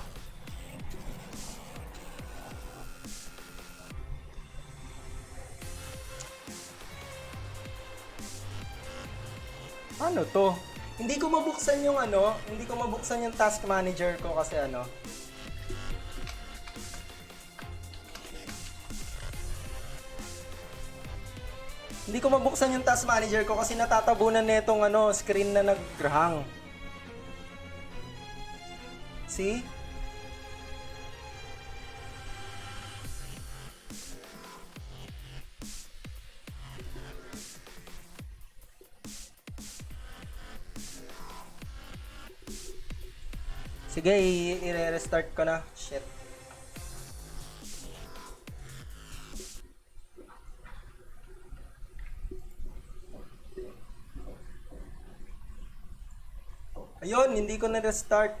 Ano to? Hindi ko mabuksan yung hindi ko mabuksan yung task manager ko kasi Hindi ko mabuksan yung task manager ko kasi natatabunan nitong screen na nagrahang. See? Sige, i-restart ko na. Shit. Ayun, hindi ko na-restart.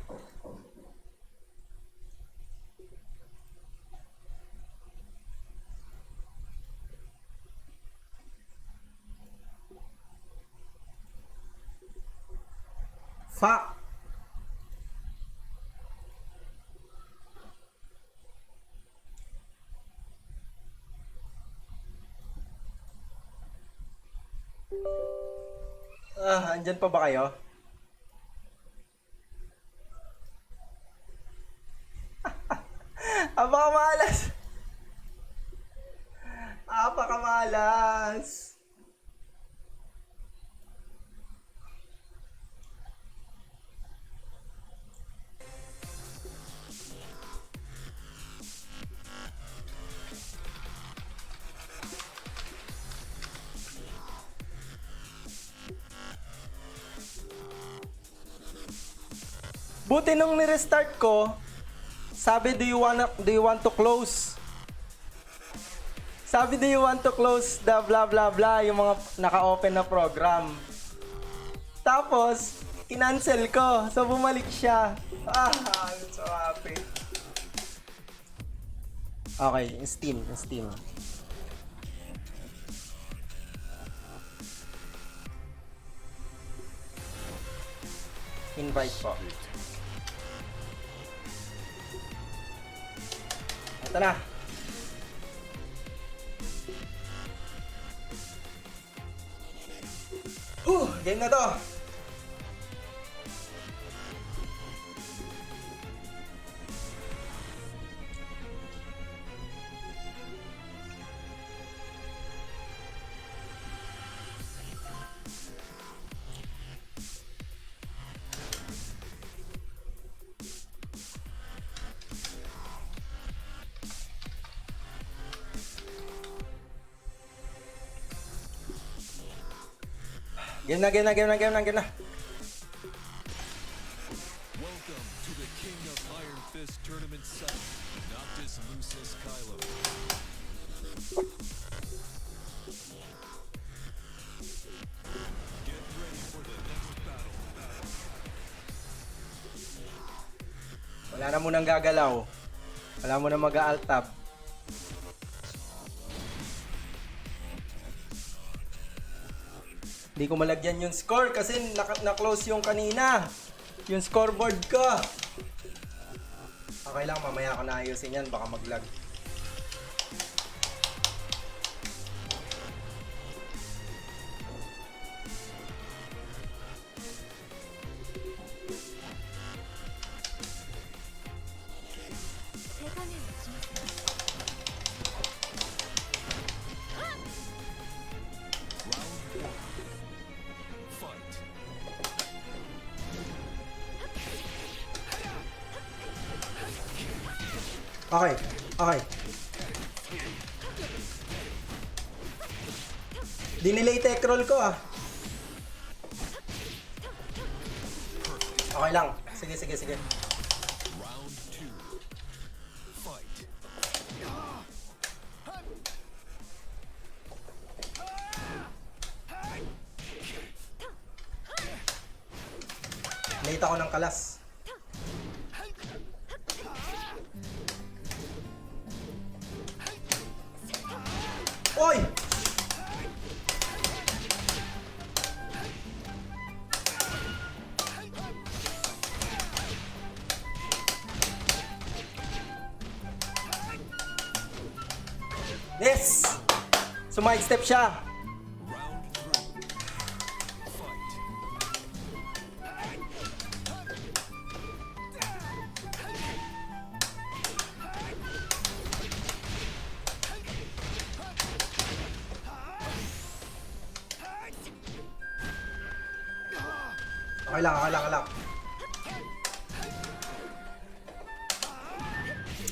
Fuck! Andyan pa ba kayo? Apakamalas! Apakamalas! Buti nung ni-restart ko, sabi, do you want to close? Sabi, do you want to close the blah blah blah, yung mga naka-open na program. Tapos, kinancel ko. So, bumalik siya. I'm so happy. Okay, Steam. Invite po. Ito na. Game na to. Game na. Welcome to the King of Iron Fist Tournament 7, Noctis Lucis Kylo. Get ready for the next battle. Wala na munang gagalaw. Wala mo na mag-alt tab. Hindi ko malagyan yung score kasi na-close yung kanina. Yung scoreboard ko. Okay lang, mamaya ko na ayusin yan. Baka mag-lag. Fight. Okay. Dinelay tech roll ko ah. Okay lang. Sige. Round 2. Fight. Late ako ng kalas. Oy! Yes! Sumide step siya. Round 3. Fight. Okay lang.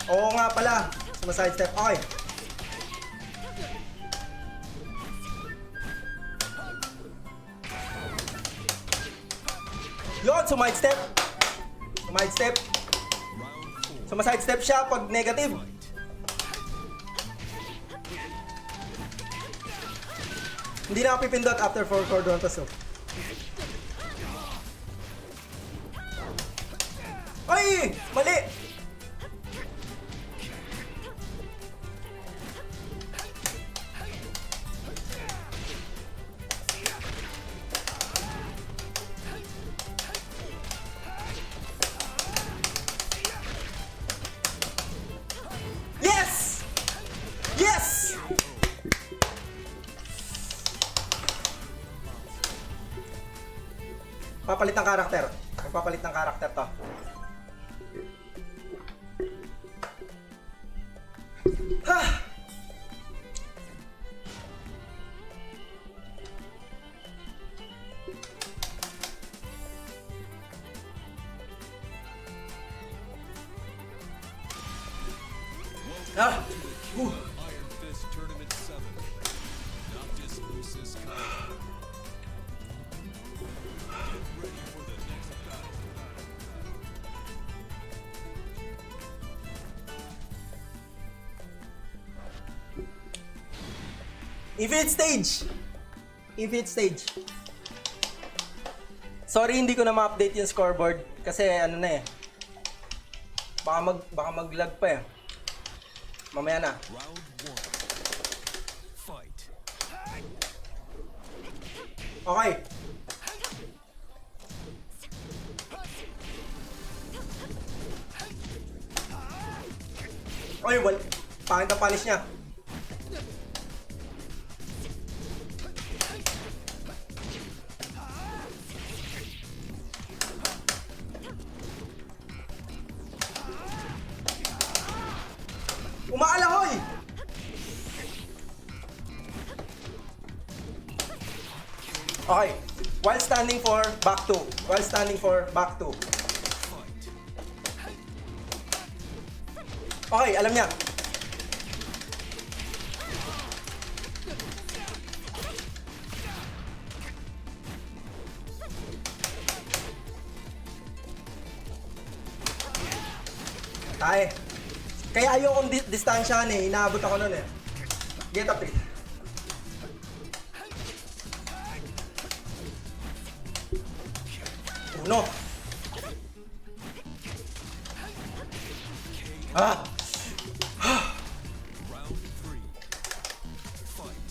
Oo nga pala. Sumaside step. Okay. Yun, sumide step. Round 4. Sumaside step siya pag negative. Hindi na ako pipindot after 4 cordon pass off. Ay! Mali! Yes! Yes! Papalit ng karakter. Magpapalit ng karakter to. Ha! Ah! Iron Fist Tournament 7, Noctis Lucis Kylo. Get ready for the next battle. Infinite stage. Sorry, hindi ko na ma-update yung scoreboard kasi ano na eh. Baka mag-lag pa eh. Mamaya na. Round 1. Fight. Okay. Oy, pangit ang punish niya. Umaalahoy! Okay. While standing for back 2. Fight. Okay, alam niya. Tae. Kaya ayokong distansyahan eh. Inaabot ako nun eh. Get up 3. Uno. Ah! Round 3. Fight.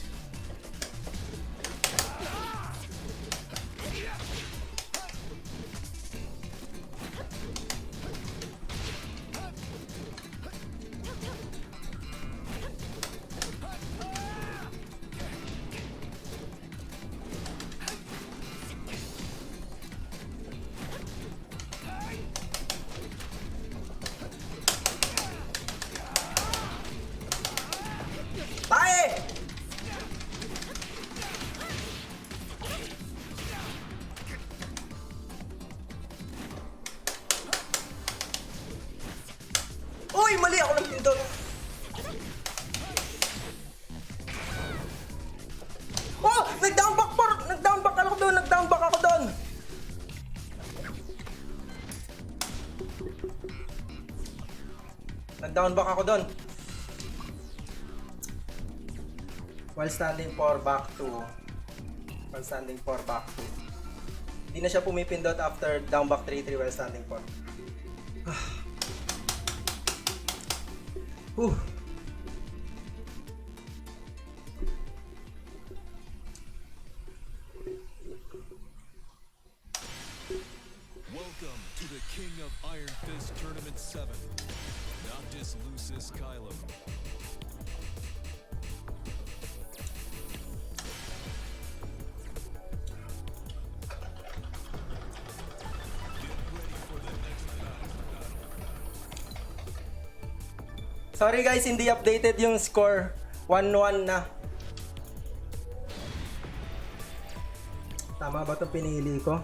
Tae! Uy! Mali ako ng pindot! Oh! Nag-down back ako doon! Nag-down back ako doon! While standing for back 2. Hindi na siya pumipindot after down back 3-3 while standing for. Welcome to the King of Iron Fist Tournament 7. Noctis Lucis Kylo. Sorry guys, hindi updated yung score. 1-1 na. Tama ba itong pinili ko?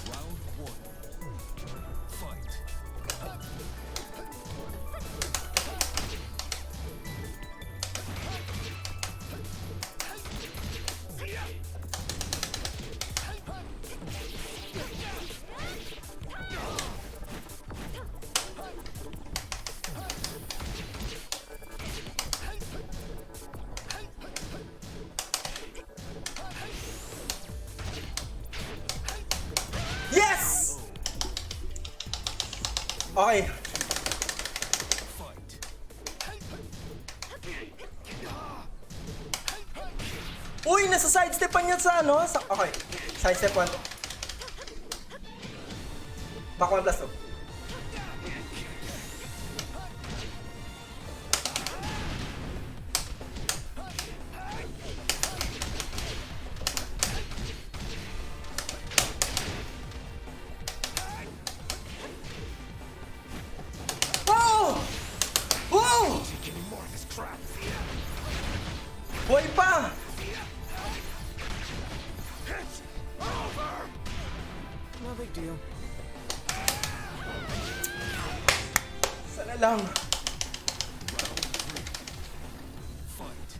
Round 1. Fight. Yes! Okay. Fight. Uy, nasa sidestepan niya sa ano? Okay. Sidestep 1. Back 1 plus 2. Buhay pa! No big deal. Sana lang. Fight.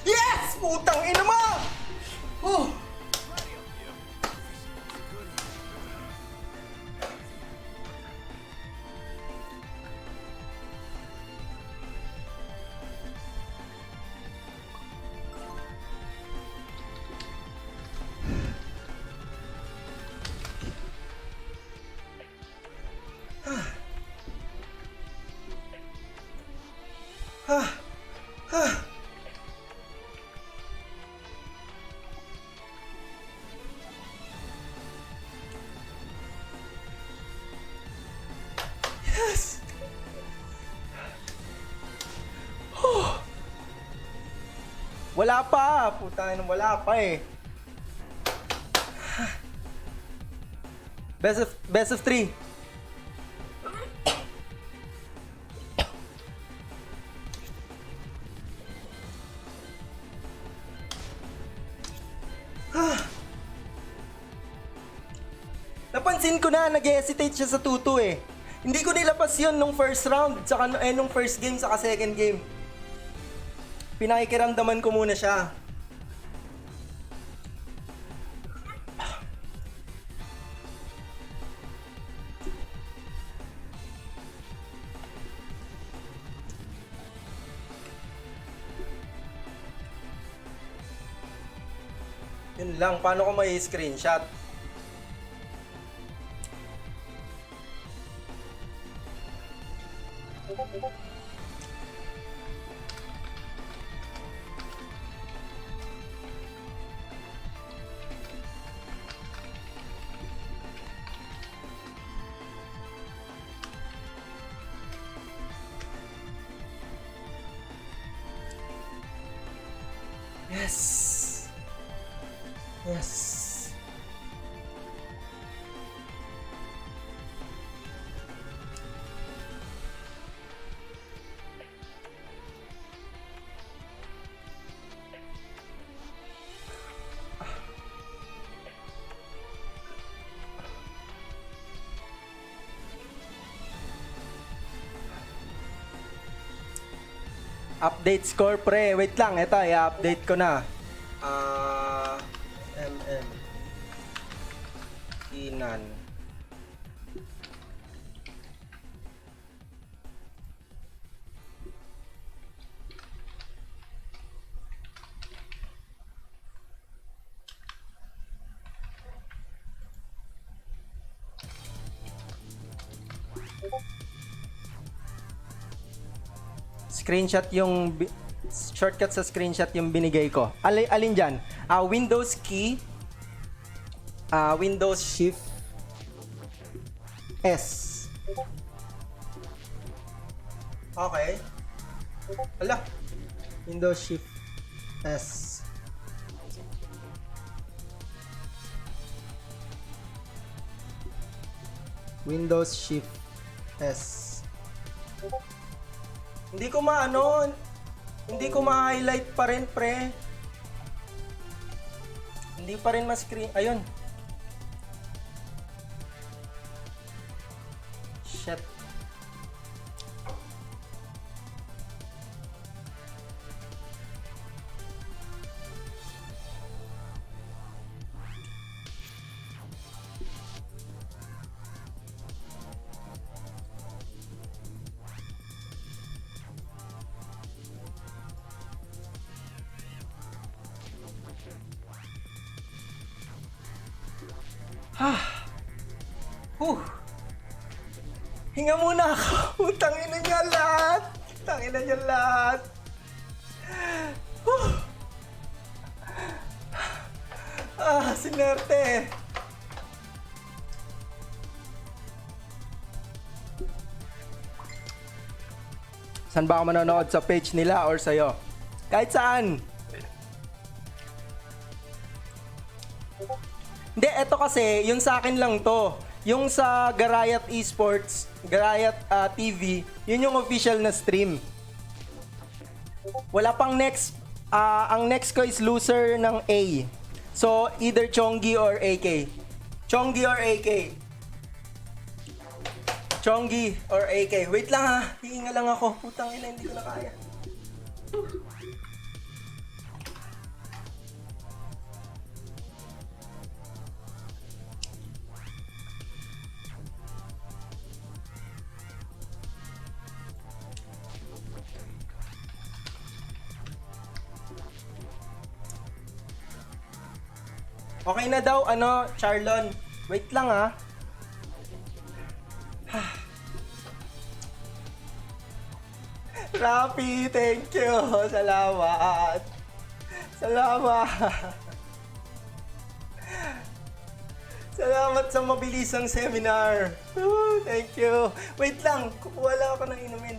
Yes! Putang ina mo! Oh! Yes! Oh. Wala pa! Putangin, wala pa eh. Best of 3. Napansin ko na nag-hesitate siya sa 2-2 eh. Hindi ko nilapas yun nung first round, saka nung first game, saka second game. Pinakikiramdaman ko muna siya. Yun lang, paano ko may screenshot? Yes. Yes. Update score pre. Wait lang, ito i-update ko na. Keenan. Screenshot yung shortcut sa screenshot yung binigay ko. Alin dyan? Windows key, Windows Shift S. Okay. Ala. Windows Shift S. Windows Shift S. Hindi ko hindi ko ma-highlight pa rin, pre. Hindi pa rin ma-screen. Ayun. Shit. Hinga muna ako. Tangina niya lahat. Tangina niya lahat. Sinerte. Saan ba ako manonood? Sa page nila or sa'yo? Kahit saan. Hindi, eto kasi, yung sa akin lang to. Yung sa Garayat Esports, Garayat TV, yun yung official na stream. Wala pang next. Ang next ko is loser ng A. So, either Chonggi or AK. Chonggi or AK. Chonggi or AK. Wait lang ha. Hihinga lang ako. Putang ina, hindi ko na kaya. Okay na daw, Charlon. Wait lang ha. Rapi, thank you. Salamat. Salamat. Salamat sa mabilisang seminar. Thank you. Wait lang, kukuha lang ako ng inumin.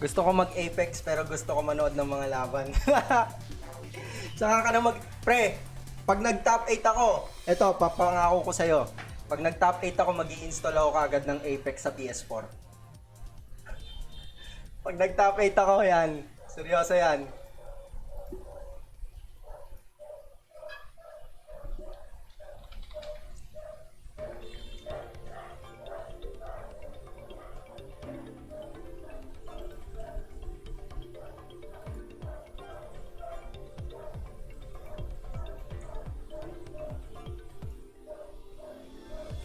Gusto ko mag-Apex pero gusto ko manood ng mga laban. Saka ka na Pre, pag nag-top 8 ako, eto, papangako ko sa'yo. Pag nag-top 8 ako, mag-i-install ako kagad ng Apex sa PS4. Pag nag-top 8 ako, yan. Seryoso yan.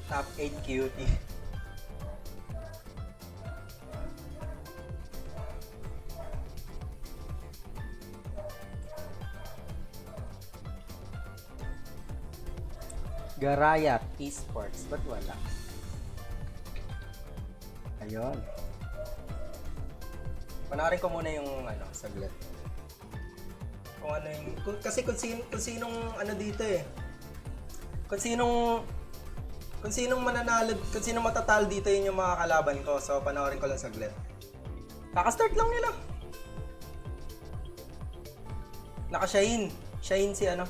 Top 8 cutie. Garayat Esports, ba't wala? Ayun. Panoorin ko muna yung saglit. Kung ano yung kasi kung sinong ano dito eh. Kung sinong mananalo, kung sinong matatalo dito yun yung mga kalaban ko. So panoorin ko lang saglit. Kaka-start lang nila. Naka-Shine. Shine si ano.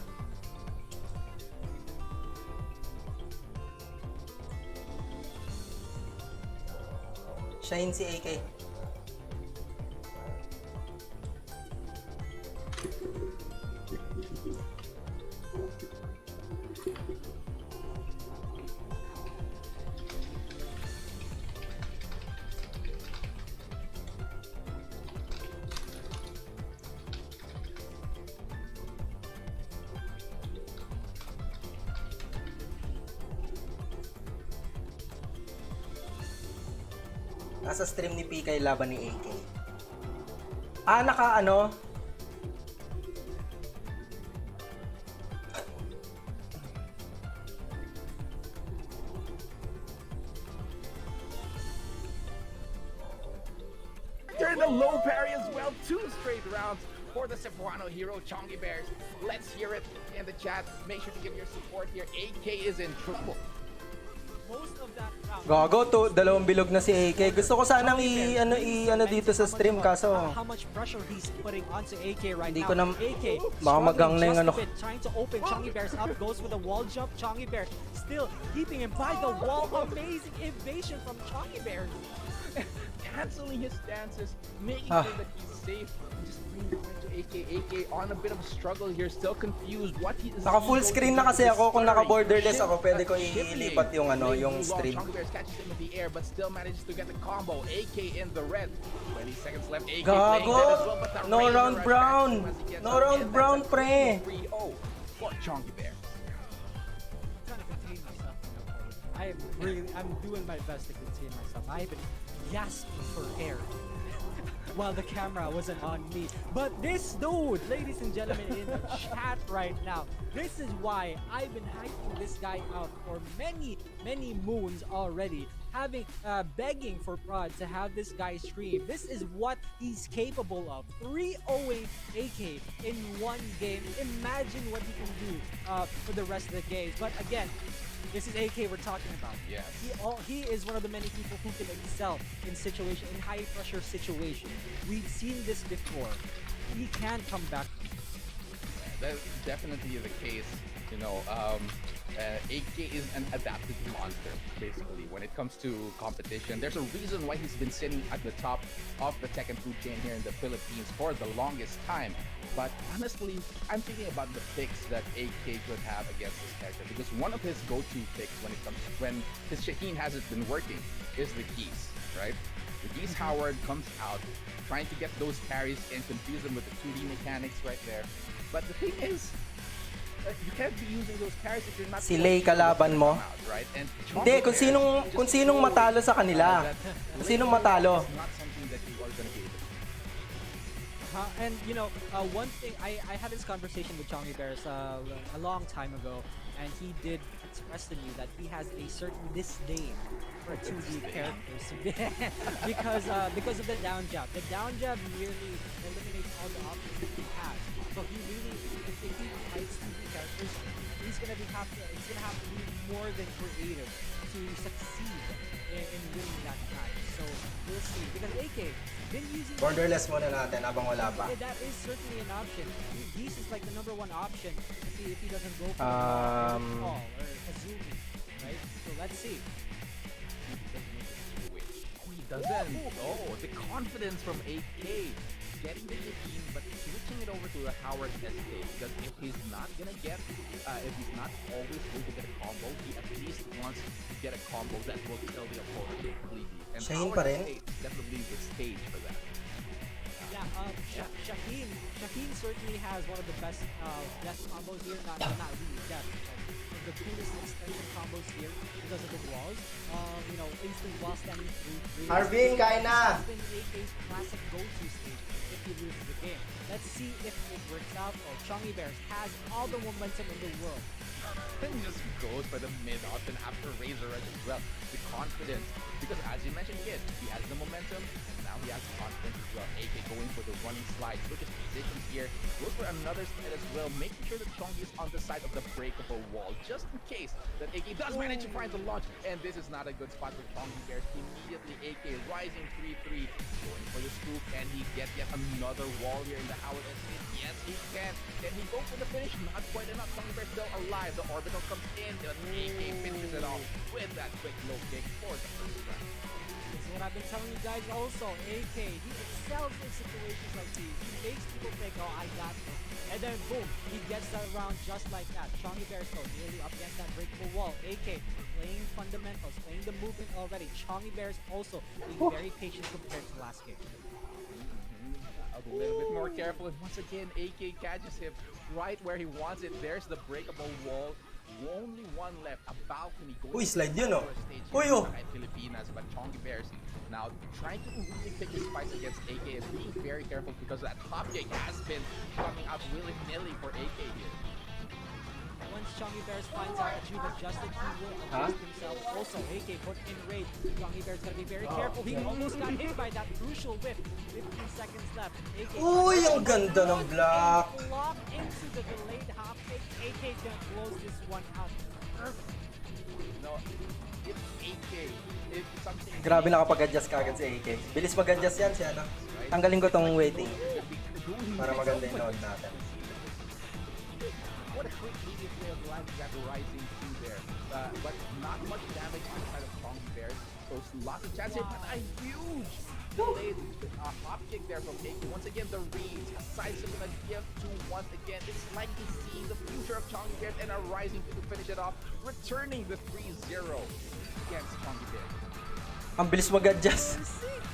Shine si AK. Nasa stream ni PK laban ni AK. Naka ano? Turn the low parry as well. 2 straight rounds for the Cebuano hero, Chongy Bears. Let's hear it in the chat. Make sure to give your support here. AK is in trouble. Most of that round. Gago to, dalawang bilog na si AK. Gusto ko sanang i-ano dito sa stream kaso How much pressure he's putting onto AK right Hindi now. ko na- AK baka magang na yung struggling ano. just a bit, trying to open Chongy Bears up, goes with a wall jump. Chongy Bears still keeping him by the wall. Amazing evasion from Chongy Bears. Canceling his stances, making sure that he's safe. Just bring it to AK. AK on a bit of a struggle here, still confused. What he is Naka full screen na kasi ako. Kung naka borderless ako, pwede ko ilipat yung yung stream. Chonky Bears catches him in the air, but still manages to get the combo. AK in the red. 20 seconds left. AK playing Gago! dead as well, but the No Razor round rush brown! back to him as he gets No up round again. brown, That's a pre! 3-0 for Chonky Bears. Trying to contain myself. I'm doing my best to contain myself. I've been gasping for air while the camera wasn't on me. But this dude, ladies and gentlemen, in the chat right now, this is why I've been hyping this guy out for many moons already. begging for Prod to have this guy stream. This is what he's capable of. 3-0ing AK in one game. Imagine what he can do for the rest of the games. But again, this is AK we're talking about. Yes. He is one of the many people who can excel in high pressure situations. We've seen this before. He can come back. That's definitely the case. You know, AK is an adaptive monster, basically, when it comes to competition. There's a reason why he's been sitting at the top of the Tekken food chain here in the Philippines for the longest time. But honestly, I'm thinking about the picks that AK could have against this character, because one of his go-to picks when his Shaheen hasn't been working is the Geese, right? The Geese Howard comes out trying to get those parries and confuse them with the 2D mechanics right there. But the thing is, you can't be using those parries if you're not Si Lei kalaban mo? right? And Hindi, kung sinong matalo sa kanila. Kung sinong matalo. It's not something that you are gonna be able to. And you know, one thing I had this conversation with Chongy Bears a long time ago, and he did express to me that he has a certain disdain for 2D characters because of the down jab. The down jab really eliminates all the options that he has. So he really, if he fights 2D characters, he's gonna have to be more than creative to succeed in winning that match. So we'll see. Because AK been using Borderless muna natin habang wala pa. that is certainly an option. Geese is like the number one option if he doesn't go for Paul or Azumi, right? So let's see. He doesn't. Oh, the confidence from AK. Getting the Shaheen, but switching it over to the Howard SK, because if he's not gonna get, if he's not always going to get a combo, he at least wants to get a combo that will kill the opponent completely. And Shaheen Howard pa rin? SK definitely the stage for that. Shaheen certainly has one of the best combos here. Not really best. The coolest extension combos here because of the walls. You know, instant wall standing through. Arvin, kain na! It's been AK's classic go-to stage if he loses the game. Let's see if it works out. Chongy Bears has all the momentum in the world. And just goes for the mid option after Razor Edge as well. The confidence, because as you mentioned, Kid, he has the momentum, and now he has confidence as well. AK going for the running slide, switches positions here, goes for another slide as well, making sure that Chongy is on the side of the breakable wall, just in case that AK does manage to find the launch. And this is not a good spot for Chongy Bears. Immediately, AK rising 3-3, going for the scoop, and he gets yet another wall here in the Howard SK. Yes, he can. Can he go for the finish? Not quite enough. Chongy Bears still alive. The orbital comes in, and AK finishes it off with that quick low kick for the first round. This is what I've been telling you guys also. AK, he excels in situations like these. He makes people think, oh, I got this. And then boom, he gets that round just like that. Chongy Bears though, nearly up against that breakable wall. AK playing fundamentals, playing the movement already. Chongy Bears also being very patient compared to last game. A little bit more careful, and once again, AK catches him right where he wants it. There's the breakable wall. Only one left, a balcony. Uy, slide yun, oh. Uy, Uy, oh. Pilipinas, but Chongy Bears now trying to really pick his fights against AK and being very careful because that top kick has been coming out willy-nilly for AK here. Once Chongy Bears finds out that you've adjusted, he will adjust himself. Also, AK put in rage. Chongy Bears gotta be very careful. He almost got hit by that crucial whip. 15 seconds left. AK Uy, ang ganda ng block. Block into the delayed hop kick. AK gonna close this one out. Perfect. No, it's AK. It's something. Grabe nakapag-adjust kagad si AK. Bilis mag-adjust yan siya, no? Tanggalin ko tong waiting para maganda yung load natin. What a quick media play of Live Jab rising through there. But not much damage outside of Chongy Bears. So lots of chance here, but a huge delayed hop kick there from AK. Once again, the reads, aside from a gift to once again. It's like to see the future of Chongy Bears and are rising to finish it off, returning the 3-0 against Chongy Bears. Ang bilis mag-adjust. Receipt.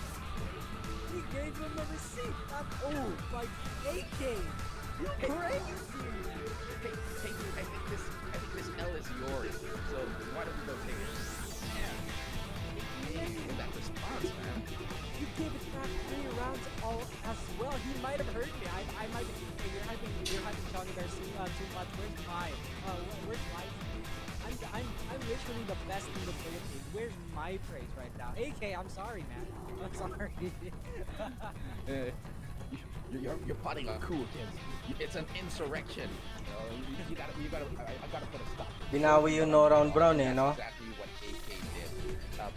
He gave him a receipt. Not by AK. You're crazy. I think this L is yours. So why don't we go take it? Yeah. That response, man. You gave it back 3 rounds all as well. He might have heard me. I might have, you're hyping Chongy Bears too much. Where's my where's my I'm literally the best in the Philippines. Where's my praise right now? AK, I'm sorry, man. I'm sorry. You're putting a coup, kids. It's an insurrection. You gotta. I gotta put a stop. Binawi yung no round brown eh, no? That's exactly what AK did.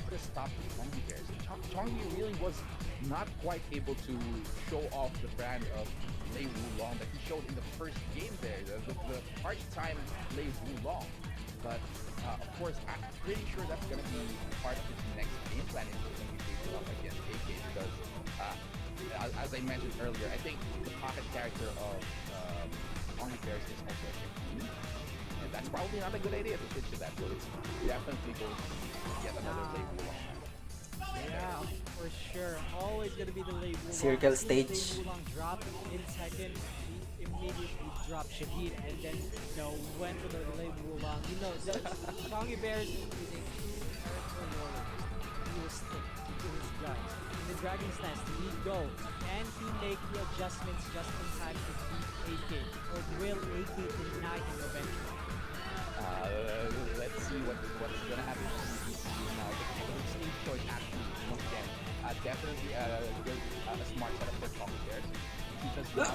Put a stop to Chongi Bears. Chongi really was not quite able to show off the brand of Lei Wulong that he showed in the first game there. The part-time Lei Wulong. But of course, I'm pretty sure that's gonna be part of his next game plan if he's going to be facing off against AK because. As I mentioned earlier, I think the pocket character of Chongi Bears is also a Shakeen. And that's probably not a good idea to switch to that, so it's definitely going to get another Lei Wulong. Yeah, for sure. Always gonna be the Lei Wulong. Circle As stage. Lei Wulong dropped in second, he immediately dropped Shahid and then went for the Lei Wulong. The Chongi Bears is a true character warrior. He will stick to his guns. In the Dragon's Nest, he go. Can he make the adjustments just in time to beat AK? Or will AK deny him eventually? Let's see what's gonna happen now. The stage choice actually, once again, definitely a smart setup for Chongi Bears. He does not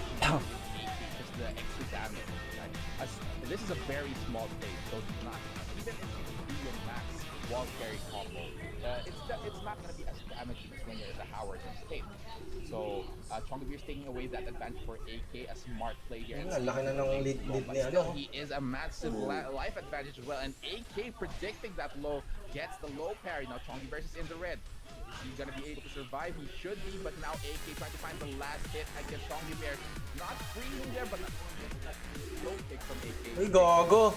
just the extra damage. Right? This is a very small stage, so it's not even if you do your max wall carry combo, it's not gonna be as damaging as when you're in the Howard state. So Chongi Bears taking away that advantage for AK, a smart play here. Ang laki na ng lead But ni still, ano. he is a massive life advantage as well. And AK predicting that low gets the low parry. Now Chongi Bears is in the red. Is he gonna be able to survive? He should be, but now AK trying to find the last hit against Chongi Bears. Not freezing there, but a low kick from AK. Uy, gago.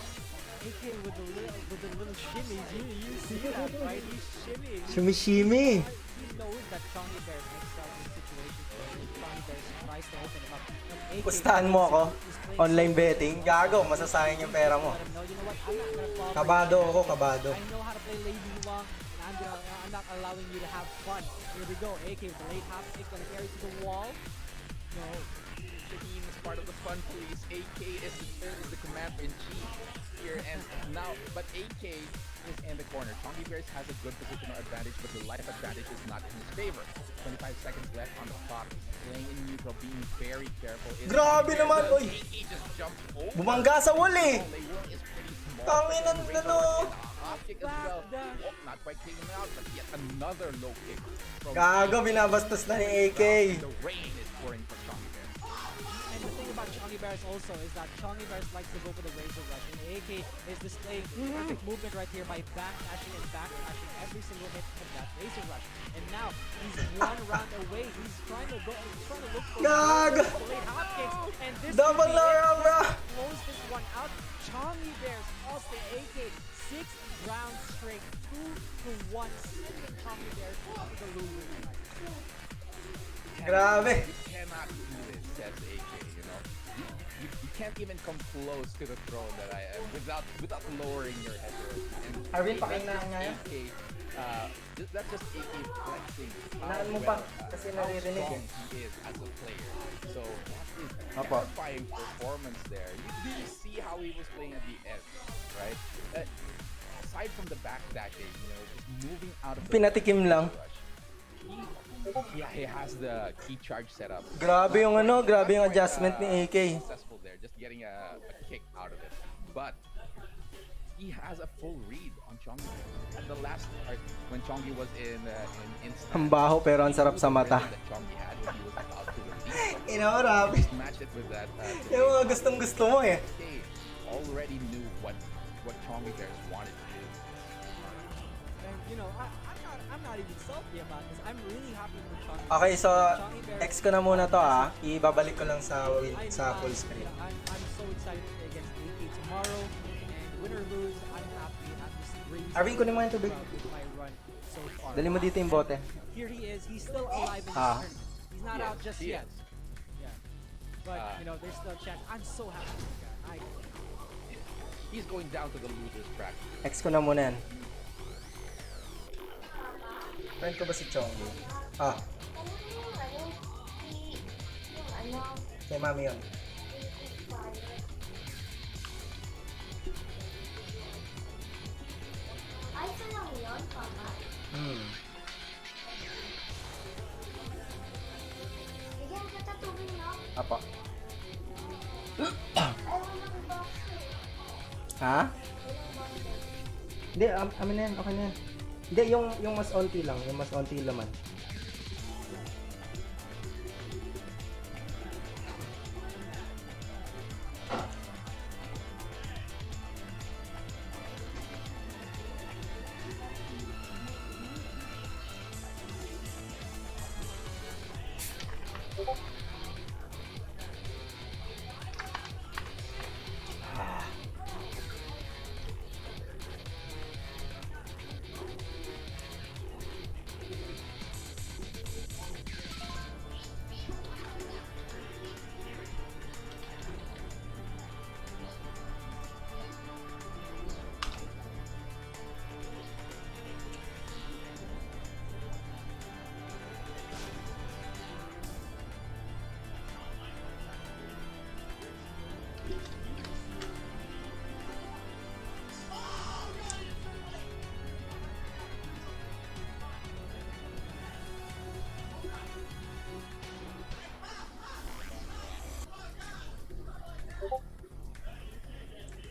AK with the little shimmies, you see that, right? He's shimmying. Shimi-shimi. He knows that Chongi Bears excels in situations where Chongi Bears tries to open him up. But AK Pustahan mo ako. is playing Online so betting. Gago, masasayang yung pera mo. let him know, you know what, I'm not gonna fall for Kabado it. ako, kabado. I know how to play Lei Wulong, and I'm not allowing you to have fun. Here we go, AK with the late half kick, gonna carry to the wall. No. Shaheen is part of the fun, please. AK is the commander-in-chief here, and now, but AK is in the corner. Chongi Bears has a good positional advantage, but the life advantage is not in his favor. 25 seconds left on the clock. Playing in neutral, being very careful. Grabe naman, oy. AK just jumped over. Bumangga sa wall eh. Lei Wulong is pretty small. Tangin na Razor ano. Off kick as well. Oh, not quite taking him out, but yet another low kick. from Gago, binabastos na ni AK. The rain is pouring for Chongi Bears. And the thing about Chongi Bears also is that Chongi Bears likes to go for the Razor Rush, and AK is displaying perfect movement right here by backdashing and backdashing every single hit of that Razor Rush. And now he's one round away. He's trying to look for Gago. late hop kicks, and this Double could be it. round, bro. Close this one out. Chongi Bears also AK 6 rounds straight, 2-1, sending Chongi Bears to the losing side. Grabe. You cannot do this, says AK, you know. You can't even come close to the throne that I am without lowering your head. And Arvin, that's pakinggan nga yan. AK, that's just AK flexing how Hinaan mo well, pa, kasi how naririnig strong eh. he is as a player. So that is Apo. terrifying performance there. You see how he was playing at the end, right? Aside from the backdashing, you know, just moving out of the Pinatikim lang. rush, yeah, he has the key charge set up. Grabe yung ano, grabe yung Not quite, adjustment ni AK. Successful there, just getting a kick out of it. But he has a full read on Chongi. At the last part, when Chongi was in stand, Ang baho pero ang sarap sa mata. that Chongi had when he was about to release. Inaurabi. Just matched it with that. Yung mga gustong gusto mo eh. They already knew what Chongi Bears wanted to do. And you know, I'm not even salty about this. I'm really happy for Chongi. Okay, so Chongi Bears- X ko na muna to ah. Ibabalik ko lang sa full screen. I'm so excited to play against AK tomorrow, and win or lose, I'm happy. I'm just really Arvin, kunin mo yung tubig. proud with my run so far. Dali mo dito yung bote. Here he is. He's still alive in this Ah. tournament. He's not Yes, out just he yet. is. Yeah, but you know, there's still a chance. I'm so happy for this guy. He's going down to the losers bracket. X ko na muna yan. Friend ko ba si Chongi? Ah, kay mami yun. Hmm. Bigyan kita tubig, no? Apa. Ay, walang box. Ha? Hindi, amin na yan. Okay na yan. Hindi, yung mas onti lang. Yung mas onti laman.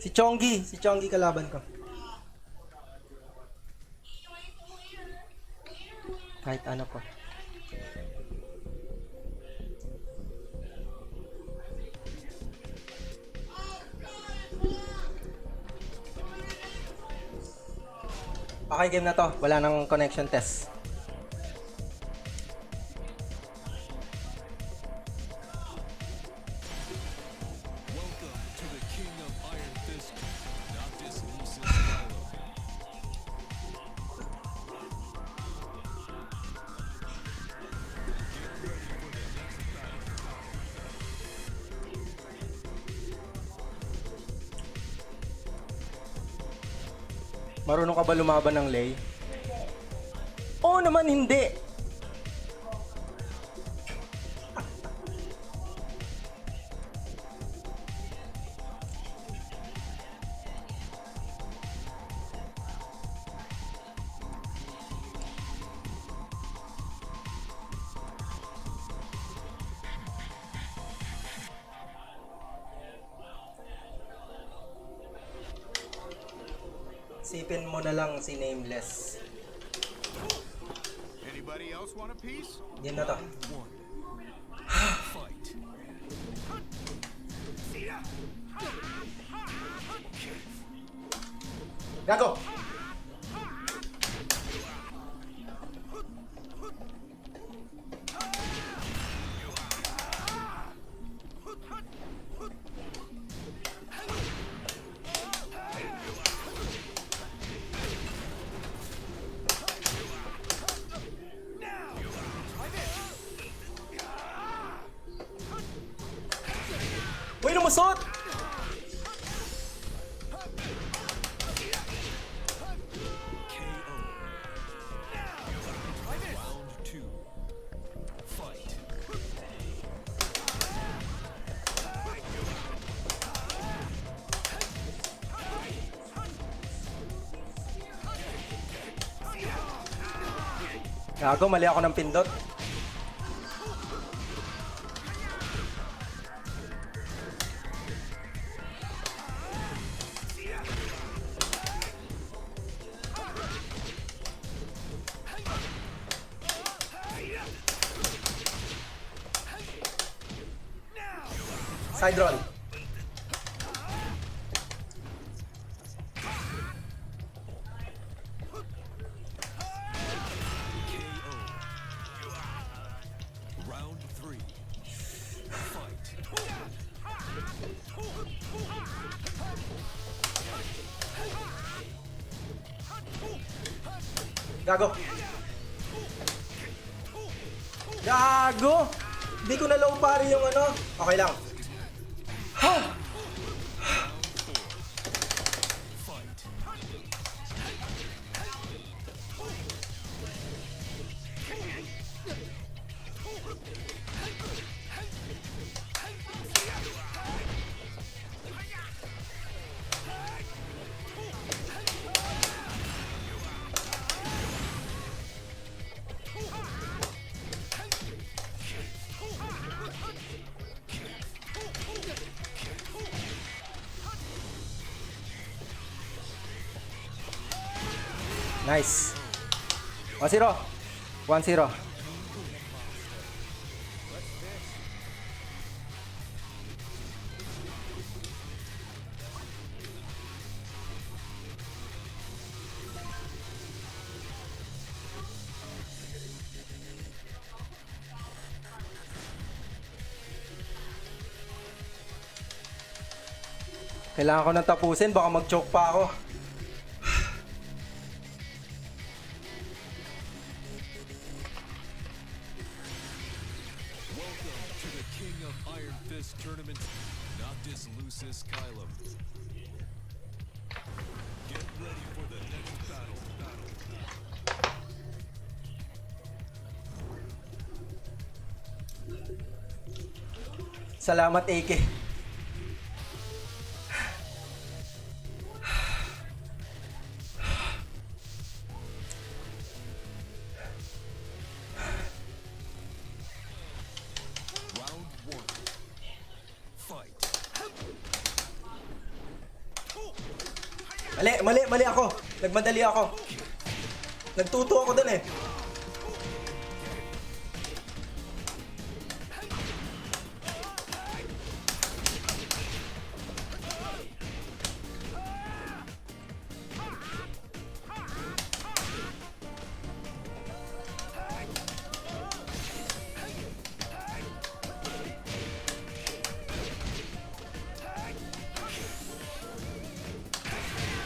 Si Chonggi kalaban ko. Kahit ano po. Okay, game na to. Wala nang connection test. Welcome to the King of Iron Fist, Noctis Lucis Valo. Marunong ka ba lumaban ng lay? Oo naman hindi. Sipin mo na lang si Nameless. Anybody else want a piece? Yan na to. One. Fight. Gago! Uy, lumusot! KO. Round 2. Fight. Gago, mali ako ng pindot. Side roll. KO. Round 3. Fight. Gago. Gago! Hindi ko na low pari yung ano. Okay lang. Fight. Nice. 1-0. 1-0. Kailangan ko nang tapusin, baka mag-choke pa ako. Welcome to the King of Iron Fist tournament, Noctis Lucis Kylum. Get ready for the next battle. Salamat, AK. Round 1. Fight. Mali ako. Nagmadali ako. Nagtuto ako dun eh.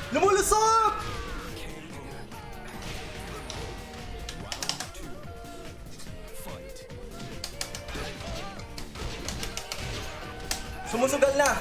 Lumulusog! Fight. Sumusugal na.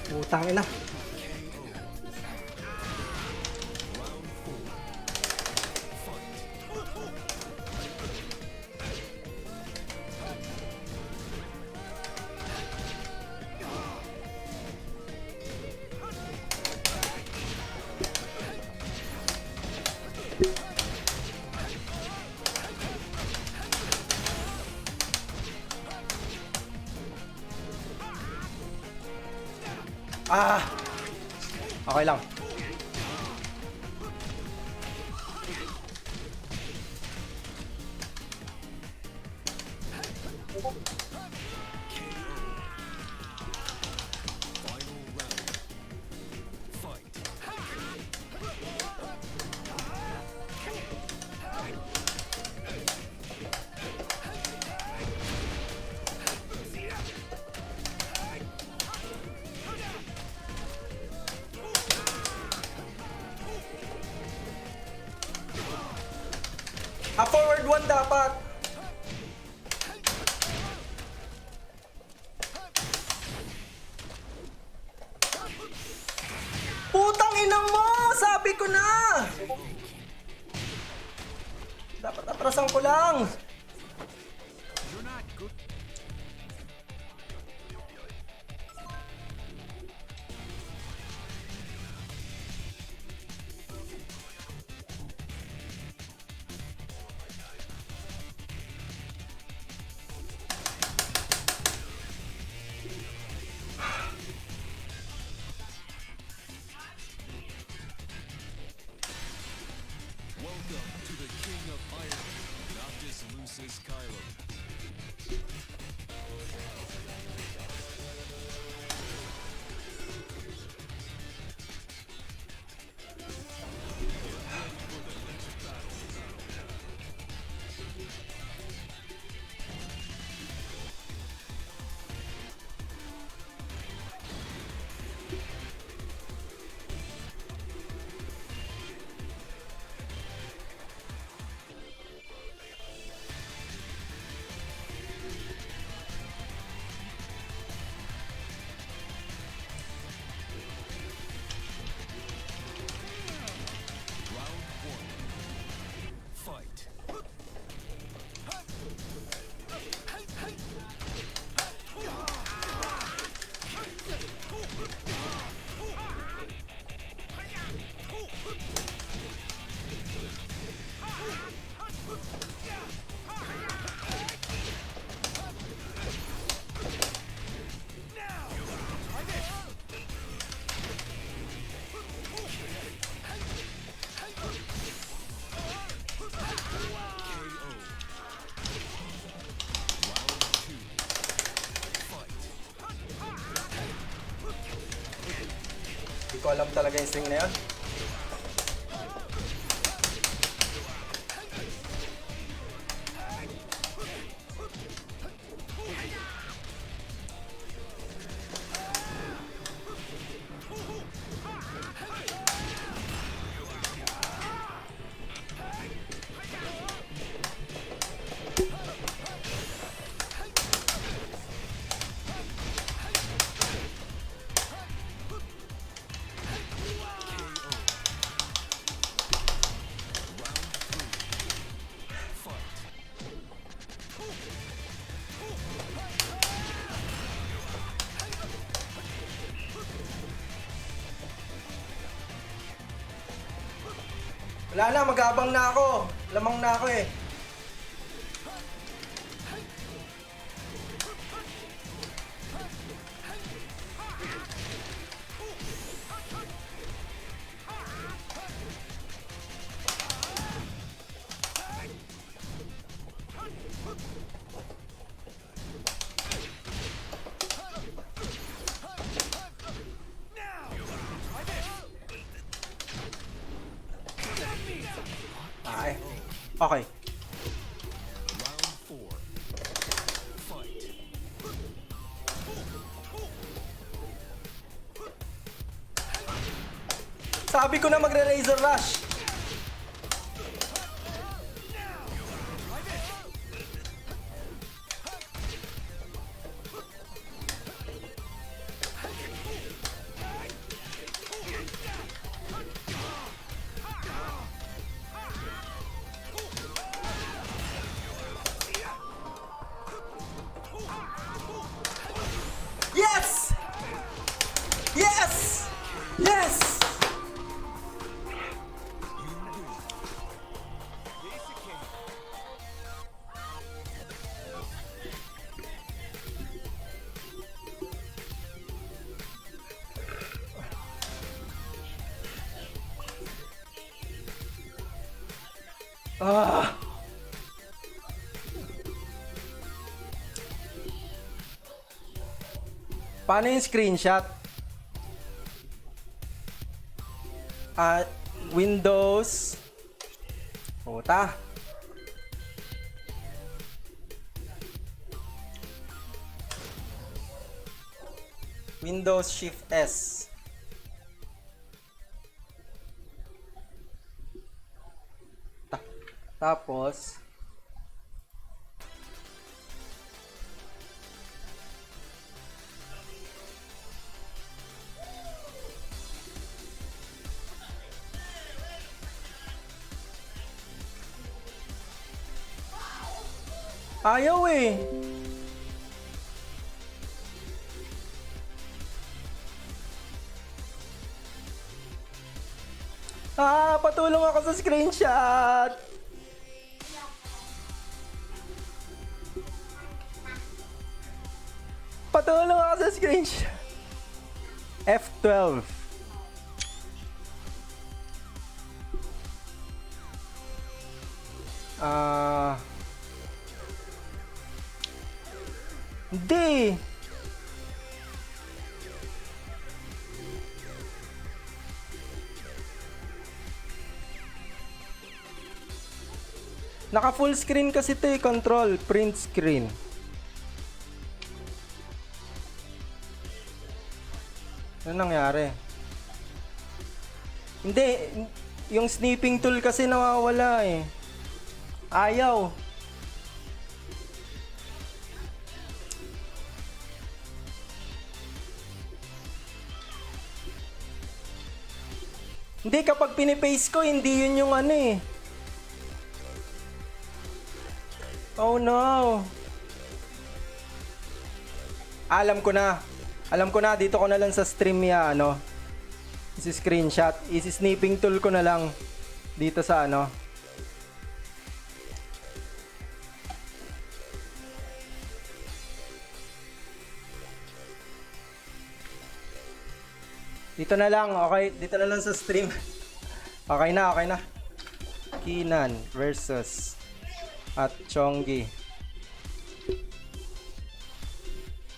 Putang ina. Okay lang. Final round. Fight. Forward 1 dapat. Putang ina mo! Sabi ko na! Dapat atrasan ko lang. Welcome to the King of Iron, Noctis Lucis. ko alam talaga yung string na yun. Wala na, mag-abang na ako. Lamang na ako eh. Ay. Okay. Round 4. Fight. Sabi ko na magre-razor rush. Yes! Yes! Yes! Ah! Paano yung screenshot? Windows. Puta. Windows Shift S. Tapos ayaw eh. Patulong ako sa screenshot. Patulong ako sa screenshot. F12. Hindi. Naka full screen kasi ito eh, control, print screen. Ano nangyari? Hindi, yung snipping tool kasi nawawala eh. Ayaw. Hindi, kapag pinipaste ko, hindi yun yung ano eh. Oh no. Alam ko na. Alam ko na, dito ko na lang sa stream ya, ano. Isi-screenshot. Isi-snipping tool ko na lang dito sa ano. Dito na lang, okay? Dito na lang sa stream. Okay na, okay na. Keenan versus at Chongi.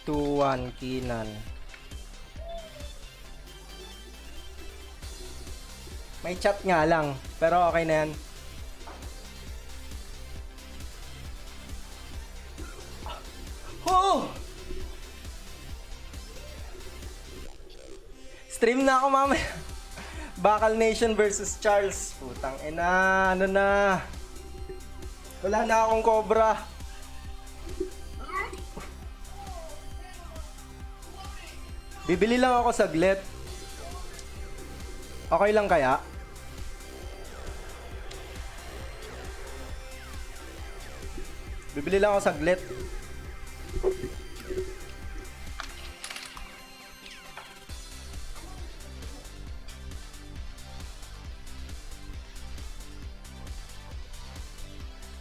2-1 Keenan. May chat nga lang. Pero okay na yan. Oh! Stream na ako mamaya. Bakal Nation versus Charles. Putang ina, ano na. Wala na akong cobra. Bibili lang ako saglit. Okay lang kaya? Bibili lang ako saglit.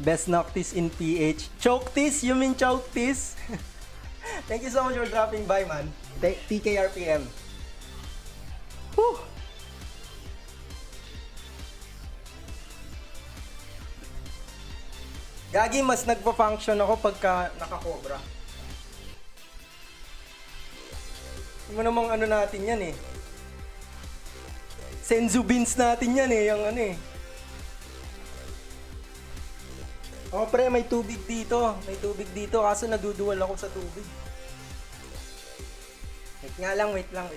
Best Noctis in PH. Choktis? You mean Choktis? Thank you so much for dropping by, man. TKRPM. Whew. Gagi, mas nagpa-function ako pagka nakakobra. Ano namang ano natin yan eh. Senzu beans natin yan eh, yung ano eh. Oh pre, may tubig dito. May tubig dito kaso naduduwal ako sa tubig. Wait nga lang, wait lang.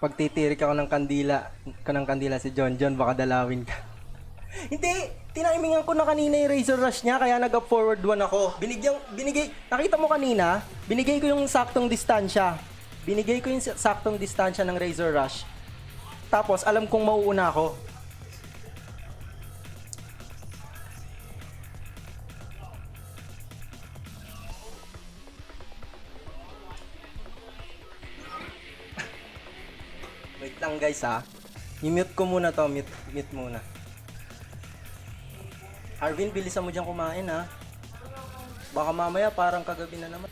Pag titirik ako ng kandila si John, baka dalawin ka. Hindi! Tinimingan ko na kanina yung Razor Rush niya, kaya nag-up forward 1 ako. Nakita mo kanina, binigay ko yung saktong distansya. Binigay ko yung saktong distansya ng Razor Rush. Tapos, alam kong mauuna ako. Wait lang guys ha. I-mute ko muna to. Mute muna. Arvin, bilisan mo dyan kumain ha. Baka mamaya parang kagabi na naman.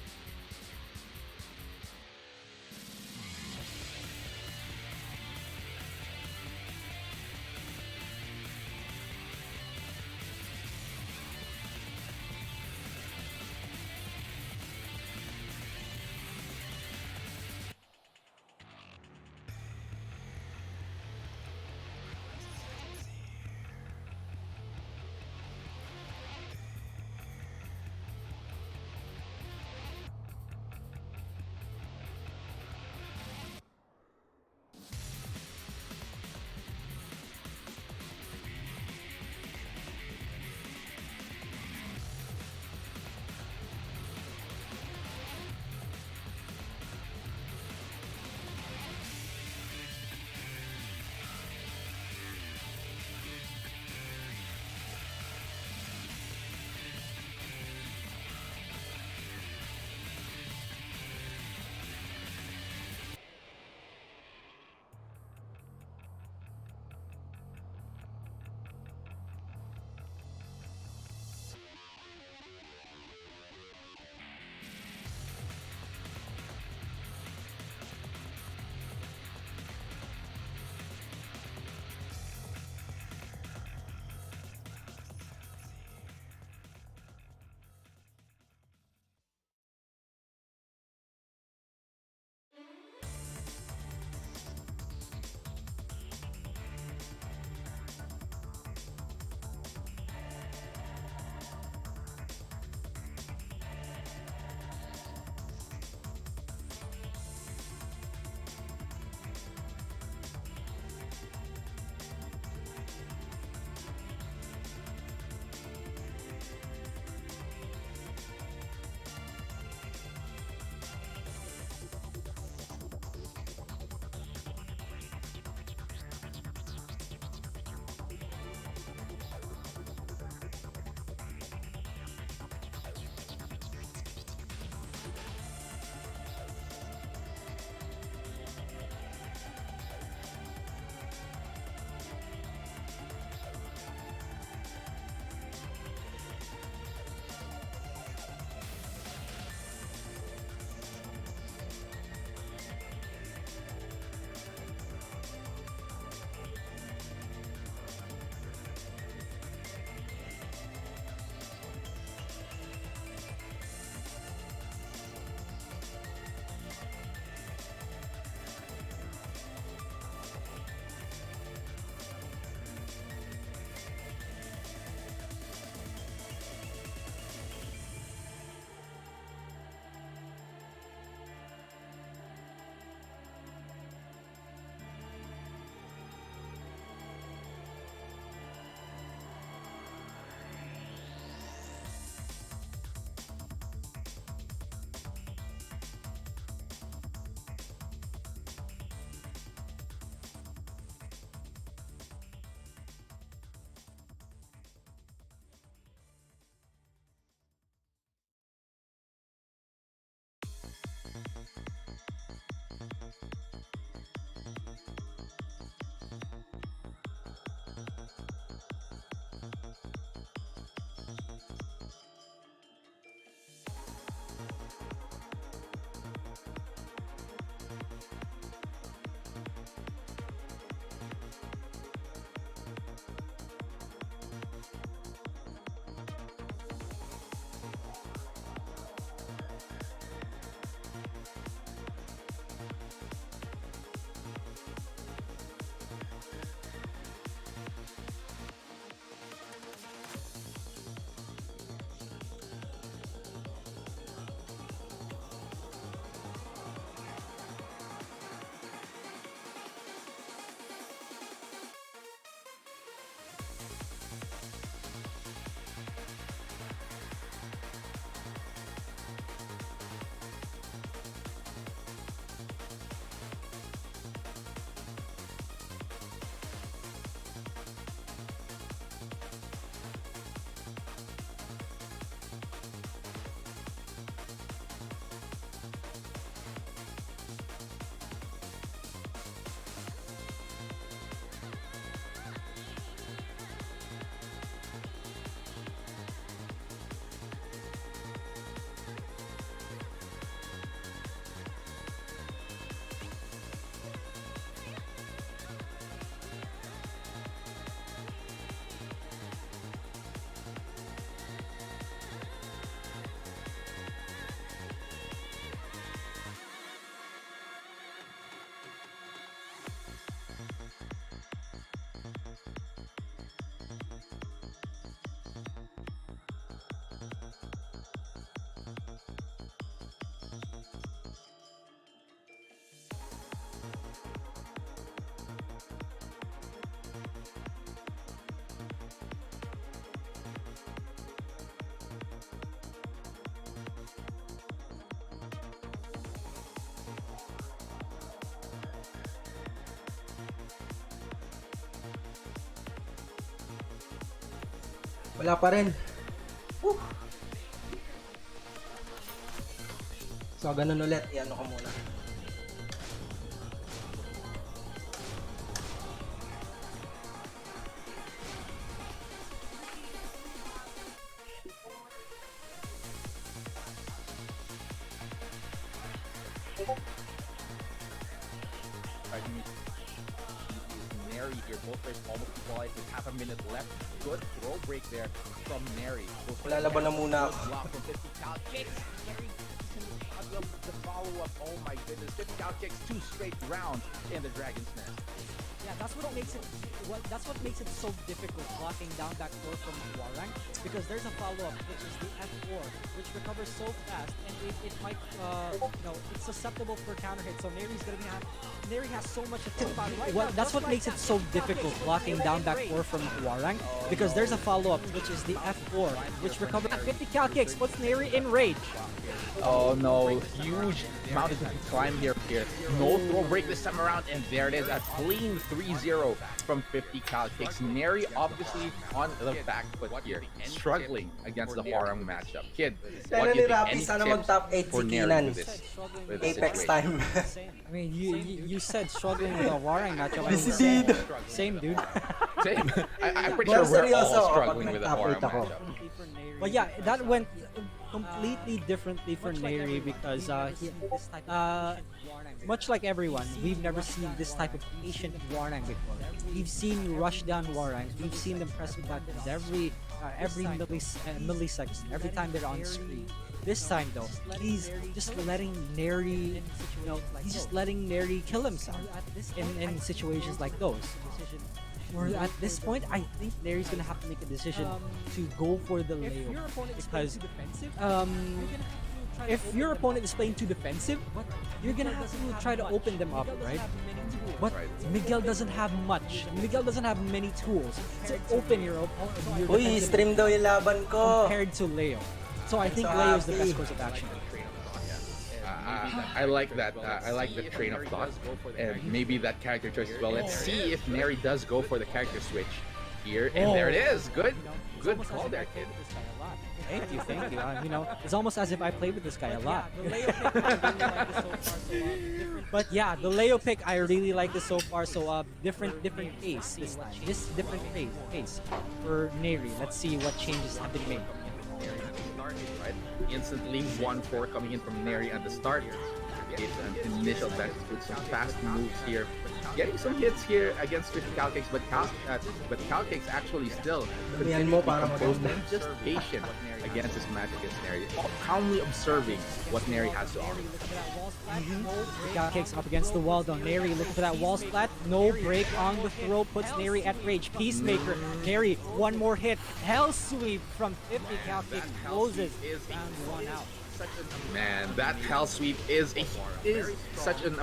Wala pa rin. Woo! So, ganun ulit. Iano ko muna. Neri here, both players almost equalized with half a minute left. Good throw break there from Neri. Lalaban na muna ako. Block from 50 cal kicks. Neri the follow-up. Oh my goodness, 50 cal kicks, 2 straight rounds in the Dragon's Nest. Yeah, that's what makes it. That's what makes it so difficult blocking down that core from Warang, because there's a follow-up, which is the F4, which recovers so fast, and it might, it's susceptible for counter hit. So Neri has so much to think about right now. That's what makes it so difficult blocking down that core from Warang, because there's a follow-up, which is the F4, which recovers 50 cal kicks, puts Neri in rage. Oh no, huge mountain to climb here. No throw break this time around, and there it is, a clean 3-0 from 50 cal kicks. Neri obviously on the back foot here, struggling against the Huarang matchup. Kid, what do you think? Any Sana tips mag-top 8 for si Neri Keenan. with this Apex situation? time. I mean, you said struggling with a Warang matchup. This is it. Same, dude. Same. I'm pretty Pero sure we're seryoso, all kapag struggling with the nag-top Huarang 8 ako. matchup. But yeah, that went completely differently for Neri, because much like everyone, we've never seen this type of patient Warang before. We've seen rush down Warangs. We've seen them press buttons every millisecond, every time they're on screen. This time though, he's just letting Neri, he's just letting Neri kill himself in situations like those. Or at this point, I think Neri's gonna have to make a decision to go for the Leo, because if your opponent is playing too defensive, you're gonna have to try to open them up, right? But Miguel doesn't have much. Miguel doesn't have many tools to open your Uy, defensive stream daw yung laban ko. compared to Leo. So I think So Leo is the happy. best course of action. I like that. I like the train of thought, and maybe that character choice as well. Let's see if Neri does go for the character switch here, and there it is. Good call there, kid. Thank you. It's almost as if I played with this guy a lot. But yeah, the Leo pick, I really like this so far. So different pace this time. This different pace for Neri. Let's see what changes have been made. Right? Instantly 1-4 coming in from Neri at the start. It's an initial advantage with some fast moves here. Getting some hits here against 50 cal kicks, but cal kicks actually still Sabihan continue mo to be para composed maganda. and just patient against his match against Neri. Calmly observing what Neri has to offer. Cal kicks up against the wall though. Neri looking for that wall splat. No break on the throw puts Neri at rage. Peacemaker. Neri, one more hit. Hell sweep from 50 cal kick closes round 1 out. Man, that hell sweep is such an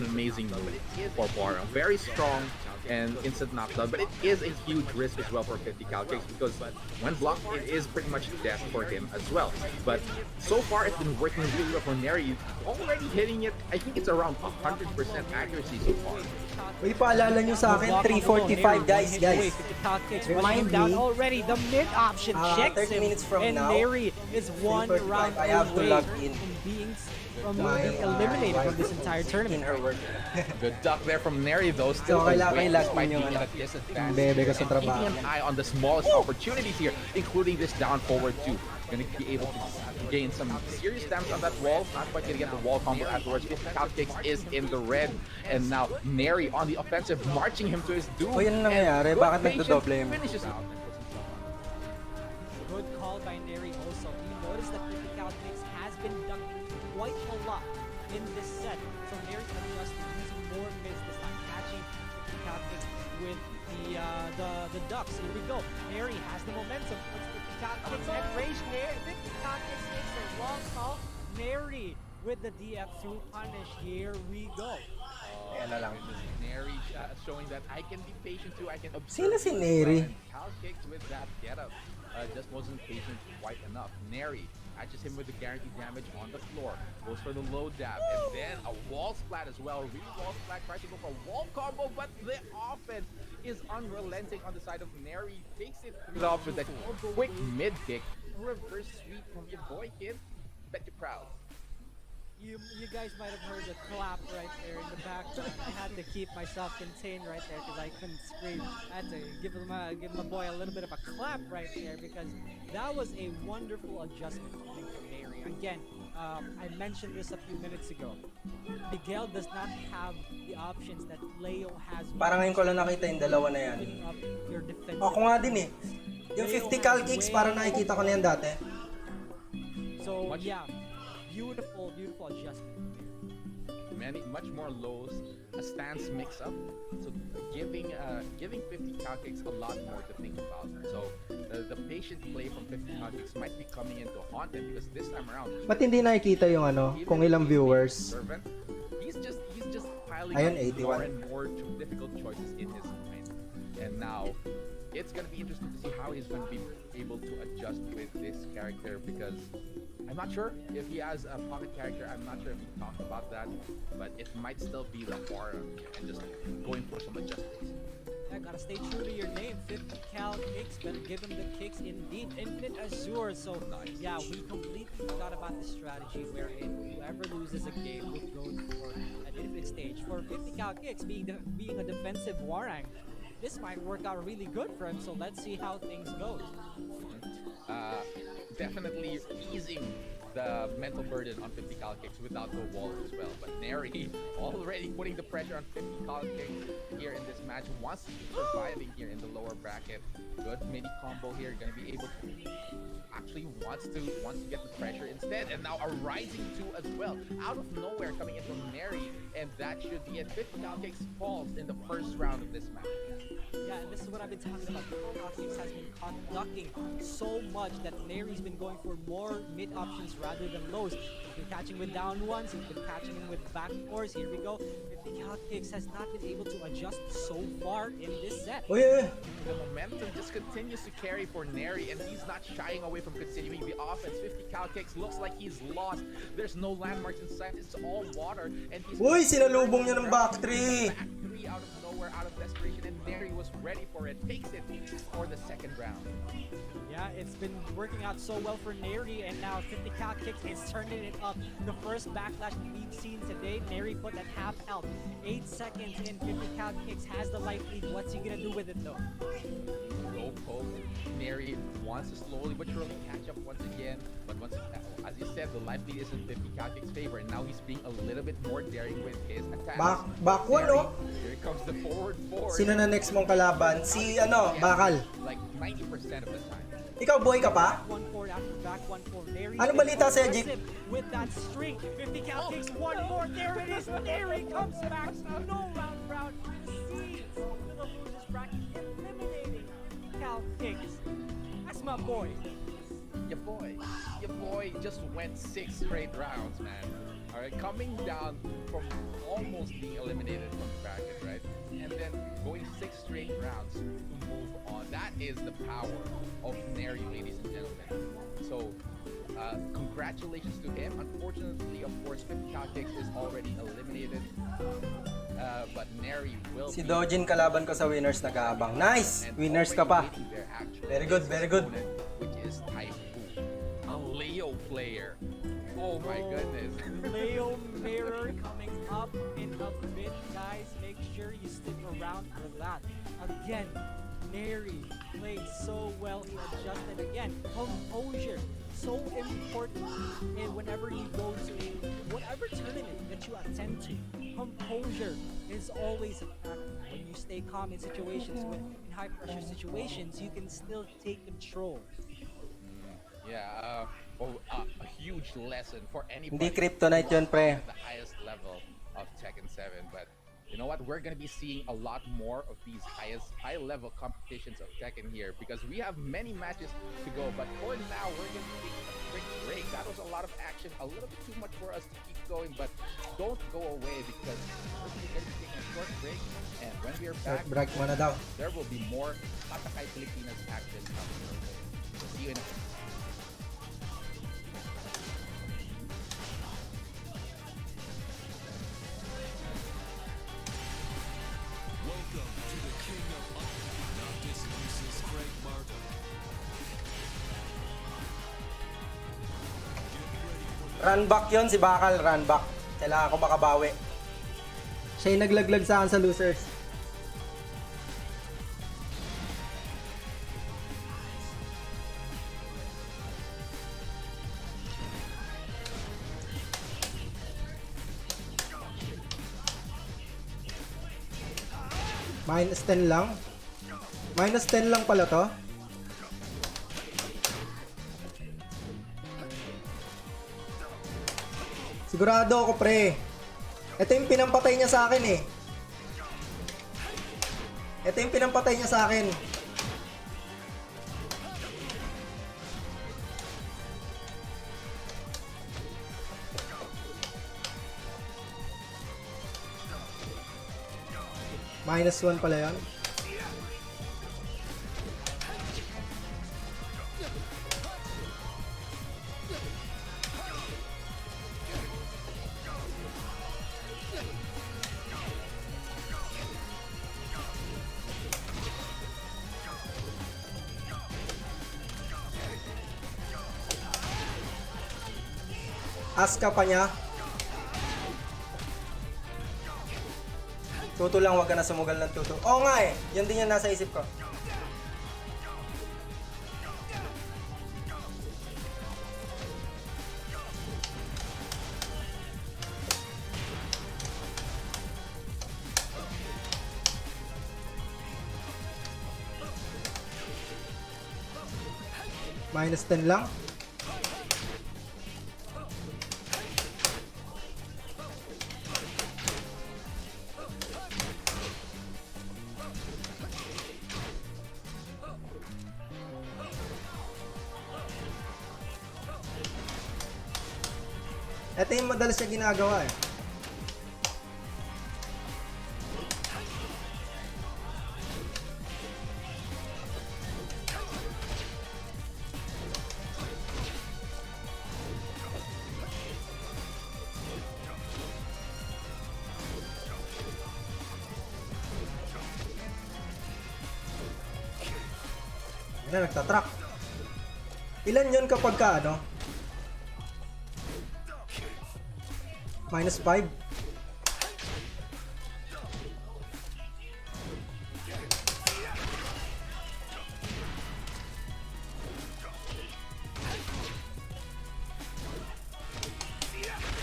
amazing move for Huarang. Very strong and instant knockdown, but it is a huge risk as well for 50 cal kicks, because when blocked, it is pretty much death for him as well. But so far, it's been working really well for Neri. Already hitting it, I think it's around 100% accuracy so far. Uy, paalala nyo sa akin, 345 guys. Remind Remind me, already. The mid option checks 30 him, minutes from and now, Neri is one 345, round I have to away log in. from My, being eliminated wife from this entire in tournament. her work. Good duck there from Neri, though. Still So, kailangan away i-log despite in yung being ano, at a disadvantage. bebe ko sa And trabaho. keeping an eye on the smallest opportunities here, including this down forward too. Going to be able to gain some serious damage on that wall. Not quite going to get the wall combo afterwards. 50 cal kicks is in the red. And now Neri on the offensive, marching him to his doom. O, yan ang And nangyayari. good Bakit patience nagdodoble yun? finishes out. Good call by Neri also. We noticed that 50 cal kicks has been dunking quite a lot in this set. So Neri's adjusting, using more mids this time, catching 50 cal kicks with the ducks. Here we go. Neri has the momentum. Puts 50 cal kicks at range. 50 cal kicks takes a long call. Neri with the DF2 punish. Here we go. Ayan na lang. Neri showing that I can be patient too. I can observe. Sino si Neri? Cal kicks with that getup just wasn't patient quite enough. Neri catches him with the guaranteed damage on the floor. Goes for the low dab, and then a wall splat as well. Wall splat tries to go for a wall combo, but the offense is unrelenting on the side of Neri. Takes it off with that quick mid kick. Reverse sweep from your boy, kid. Bet you're proud. You guys might have heard a clap right there in the background. I had to keep myself contained right there because I couldn't scream. I had to give my boy a little bit of a clap right there because that was a wonderful adjustment coming from Neri. Again, I mentioned this a few minutes ago. Miguel does not have the options that Leo has. Parang ngayon ko lang nakita yung dalawa na yan. Opening up your defensive Ako nga din eh. Yung 50 cal kicks, parang nakikita ko na yan dati. So yeah, beautiful adjustment. Much more lows, a stance mix up, so giving 50 cal kicks a lot more to think about. So the patient play from 50 cal kicks might be coming into haunt him because this time around. Ba't hindi nakikita yung ano, kung ilang viewers? He's just piling Ayun, up 81. more and more difficult choices in his mind, and now it's gonna be interesting to see how he's gonna be able to adjust with this character because I'm not sure if he has a pocket character. I'm not sure if he talked about that, but it might still be the aura and just going for some adjustments. Yeah, gotta stay true to your name. 50 cal kicks, better give him the kicks indeed. Infinite Azure. So yeah, we completely forgot about the strategy wherein whoever loses a game would go for an infinite stage. For 50 cal kicks being a defensive Warang, this might work out really good for him. So let's see how things go. Definitely easing the mental burden on 50 cal kicks without the wall as well. But Neri already putting the pressure on 50 cal kicks here in this match. Wants to keep surviving here in the lower bracket. Good midi combo here, gonna be able to actually wants to get the pressure instead, and now a rising 2 as well out of nowhere coming in from Neri, and that should be it. 50 cal kicks falls in the first round of this match. Yeah, and this is what I've been talking about. Tatakai has been conducting so much that Neri's been going for more mid options rather than lows. He's been catching with down ones, he's been catching him with back fours. Here we go. 50 cal kicks has not been able to adjust so far in this set. Oh yeah. The momentum just continues to carry for Neri, and he's not shying away from continuing the offense. 50 cal kicks looks like he's lost. There's no landmarks in sight. It's all water, and he's Uy, sinalubong niya ng back 3. back 3 out of nowhere, out of desperation, and Neri was ready for it. Takes it for the second round. Yeah, it's been working out so well for Neri, and now 50 cal kicks is turning it up. The first backlash we've seen today, Neri put at half health. 8 seconds in, 50 cal kicks has the life lead. What's he gonna do with it though? Go poke. Neri wants to slowly but surely catch up once again, but as you said, the life lead is in 50 cal kicks' favor, and now he's being a little bit more daring with his attacks. Back one, Neri, oh. Here comes the forward four. Sino na next mong kalaban? Si Bakal. Like 90% of the time. Ikaw, boy ka pa? 1-4 after back 1-4. Neri Ano balita sa Egypt? with that streak. 50 cal kicks 1-4. There it is. Neri comes back. No round. Proceeds to the losers bracket, eliminating cal kicks. That's my boy. Your boy just went 6 straight rounds, man. All right, coming down from almost being eliminated from the bracket, right? And then going 6 straight rounds to move on. That is the power of Neri, ladies and gentlemen. So, congratulations to him. Unfortunately, of course, 50 cal kicks is already eliminated. But Neri will Si be Dojin kalaban ko sa winners nag-aabang. Nice! Winners ka pa. Very good, very good. Which is Typhoon, a Leo player. Oh my goodness. Leo Mirror coming up in a bit, guys. Make sure you stick around for that. Again, Neri played so well. He adjusted again. Composure, so important. And whenever you go to whatever tournament that you attend to, composure is always a factor. When you stay calm in situations, in high pressure situations, you can still take control. Yeah, a huge lesson for anybody. Hindi kryptonite yun, pre. At the highest level of Tekken 7, but you know what? We're gonna be seeing a lot more of these high-level competitions of Tekken here because we have many matches to go. But for now, we're gonna be taking a quick break. That was a lot of action, a little bit too much for us to keep going. But don't go away because we're gonna be taking a short break, and when we are back, Break mo na daw. there will be more Tatakai Pilipinas action coming. See you in a minute. Welcome to the King of Run back yun, si Bakal, run back. Kailangan ko makabawi. Siya yung naglaglag sa akin sa losers. Minus 10 lang. Minus 10 lang pala to. Sigurado ako, pre. Ito yung pinampatay niya sa akin eh. Ito yung pinampatay niya sa akin. Minus 1 pala yan. Aska pa niya. Tuto lang, wag ka na sumugal ng tuto. Oo nga eh, yan din yung nasa isip ko. Minus 10 lang. Ito yung madalas siya ginagawa eh. Yan, nagtatrack. Ilan yun kapag ka ano? Minus 5.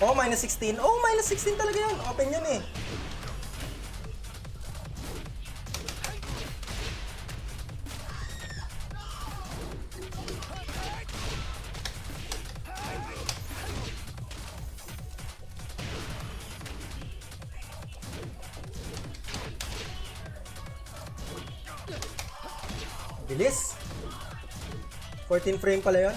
Oh, minus 16. Oh, minus 16 talaga yun. Open yun eh. Bilis. 14 frame pala yun.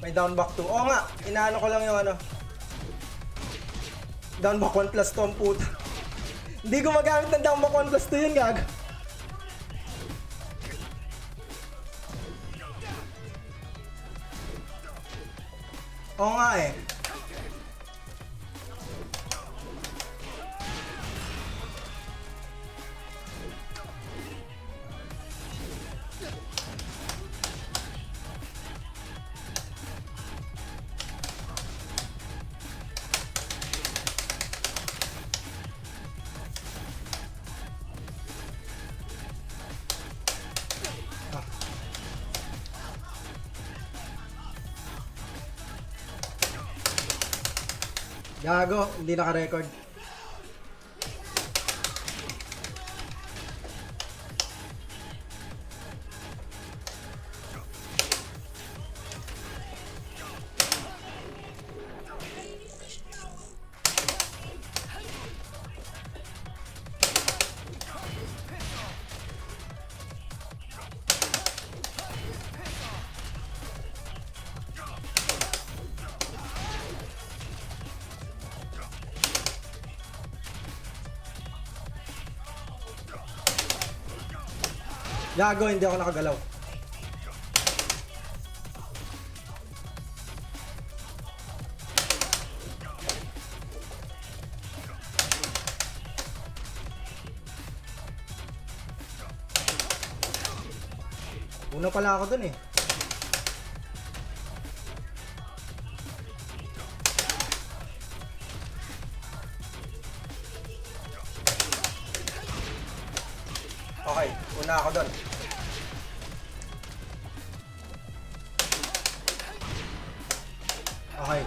May down back 2. Oo nga, inaano ko lang yung ano. Down back 1 plus 2 ang puta. Hindi ko magamit ng down back 1 plus 2 yun, gag. Oo nga eh. Gago, hindi naka-record. Gago, hindi ako nakagalaw. Una pala ako dun eh. Okay, una ako dun. Okay.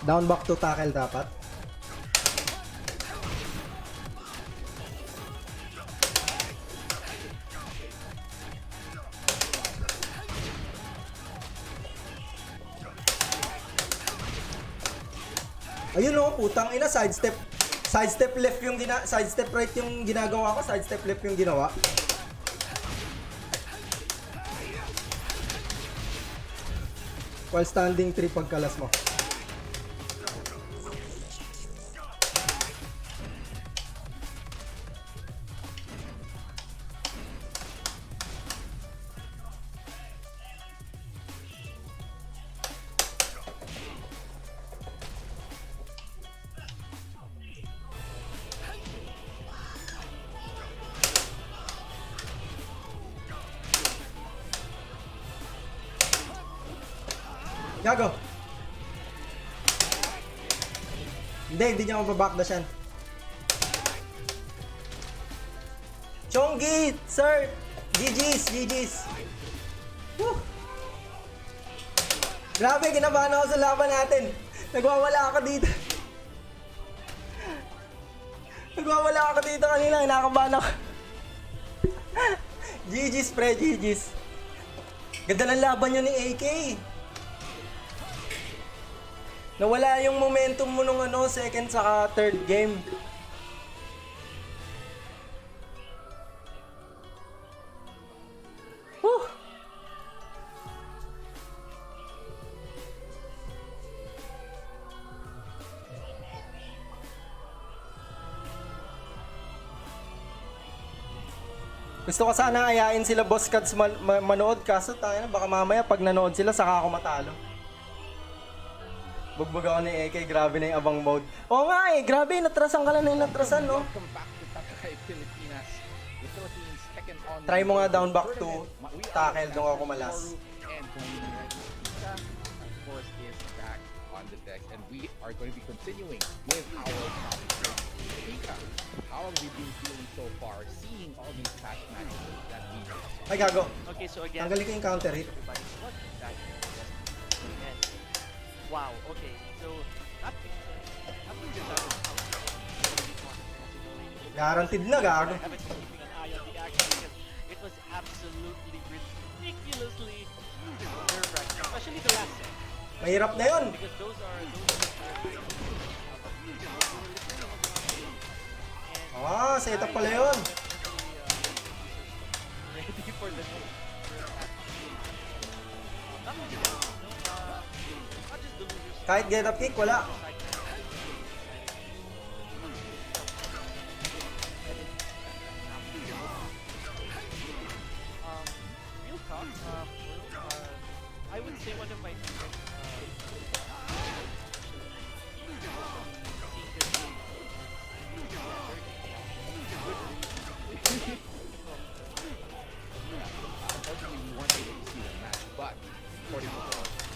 Down back to tackle dapat. Ayun oh, putang ina, sidestep. Sidestep left yung sidestep right yung ginagawa ko, sidestep left yung ginawa. While standing 3 pagkalas mo. Gago. Hindi niya ako babackdash yan. Chonggi, sir. GG's. Woo. Grabe, kinabahan ako sa laban natin. Nagwawala ako dito. Kanina, kinakabahan ako. GG's, pre, GG's. Ganda ng laban nyo ni AK. Nawala yung momentum mo nung second saka third game. Whew. Gusto ko sana ayain sila Boss Cads manood, kaso tayo na baka mamaya pag nanood sila saka ako matalo. Bugbog ako ni AK, grabe na yung abang mode. Oo nga eh, grabe, natrasan ka lang na yung natrasan, no? Welcome back to Tatakai, Pilipinas. The Philippines second on. Try mo nga down back to tackle, doon ako malas. And of course is back on the deck, and we are going to be continuing with our topic. How have we been feeling so far, seeing all these past matches that we have? Ay, gago. Okay, so again, Tanggalin ko yung counter hit. everybody, what that is. And wow, okay, so that after the Guaranteed na, gago. I haven't been keeping an eye on the action because it was absolutely ridiculously nerve-wracking, especially the last set. Mahirap na yun. Because those are Ah, setup pala yun. ready for the next. Not just the losers. Kahit get up kick, wala. Real talk, I would say one of my favorite Unfortunately, we weren't able to see the match, but according to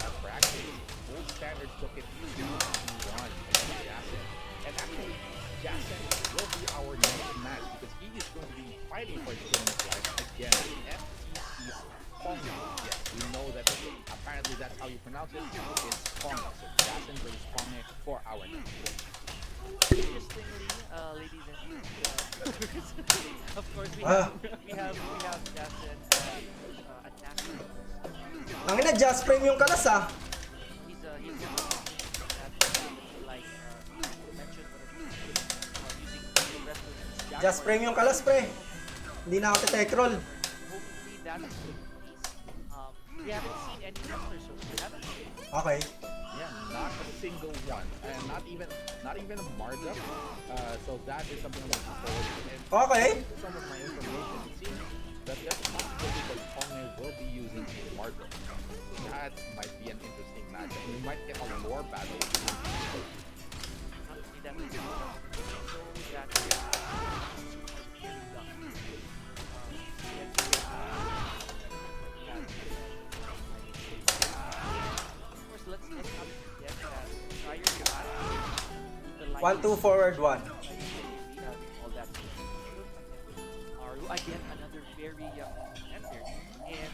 the bracket, Gold Standard took it 2-1 against Jason. And actually, Jason will be our next match because he is going to be fighting for his tournament life against FTC's Ponga. Yes, we know that apparently that's how you pronounce it. It's Ponga. So Jason brings Ponga for our next match. Interestingly, ladies and of course we have Jason attacking. Ang ina, just frame yung kalas ah. He's like mentioned using wrestlers. Just frame yung kalas, pre. Hindi na ako tech roll. Hopefully that's the case. We haven't seen any wrestlers so we haven't. Okay. Yeah, not a single one, and not even a Marduk. So that is something I'm looking forward to. And Okay. some of my information, it seems that there's a possibility that Ponge will be using a Marco. That might be an interesting matchup. We might get a lore battle. Honestly, that would be so that of course, let's not forget that prior to that, the 1-2 forward 1. all that. Maru again, another very young contender, and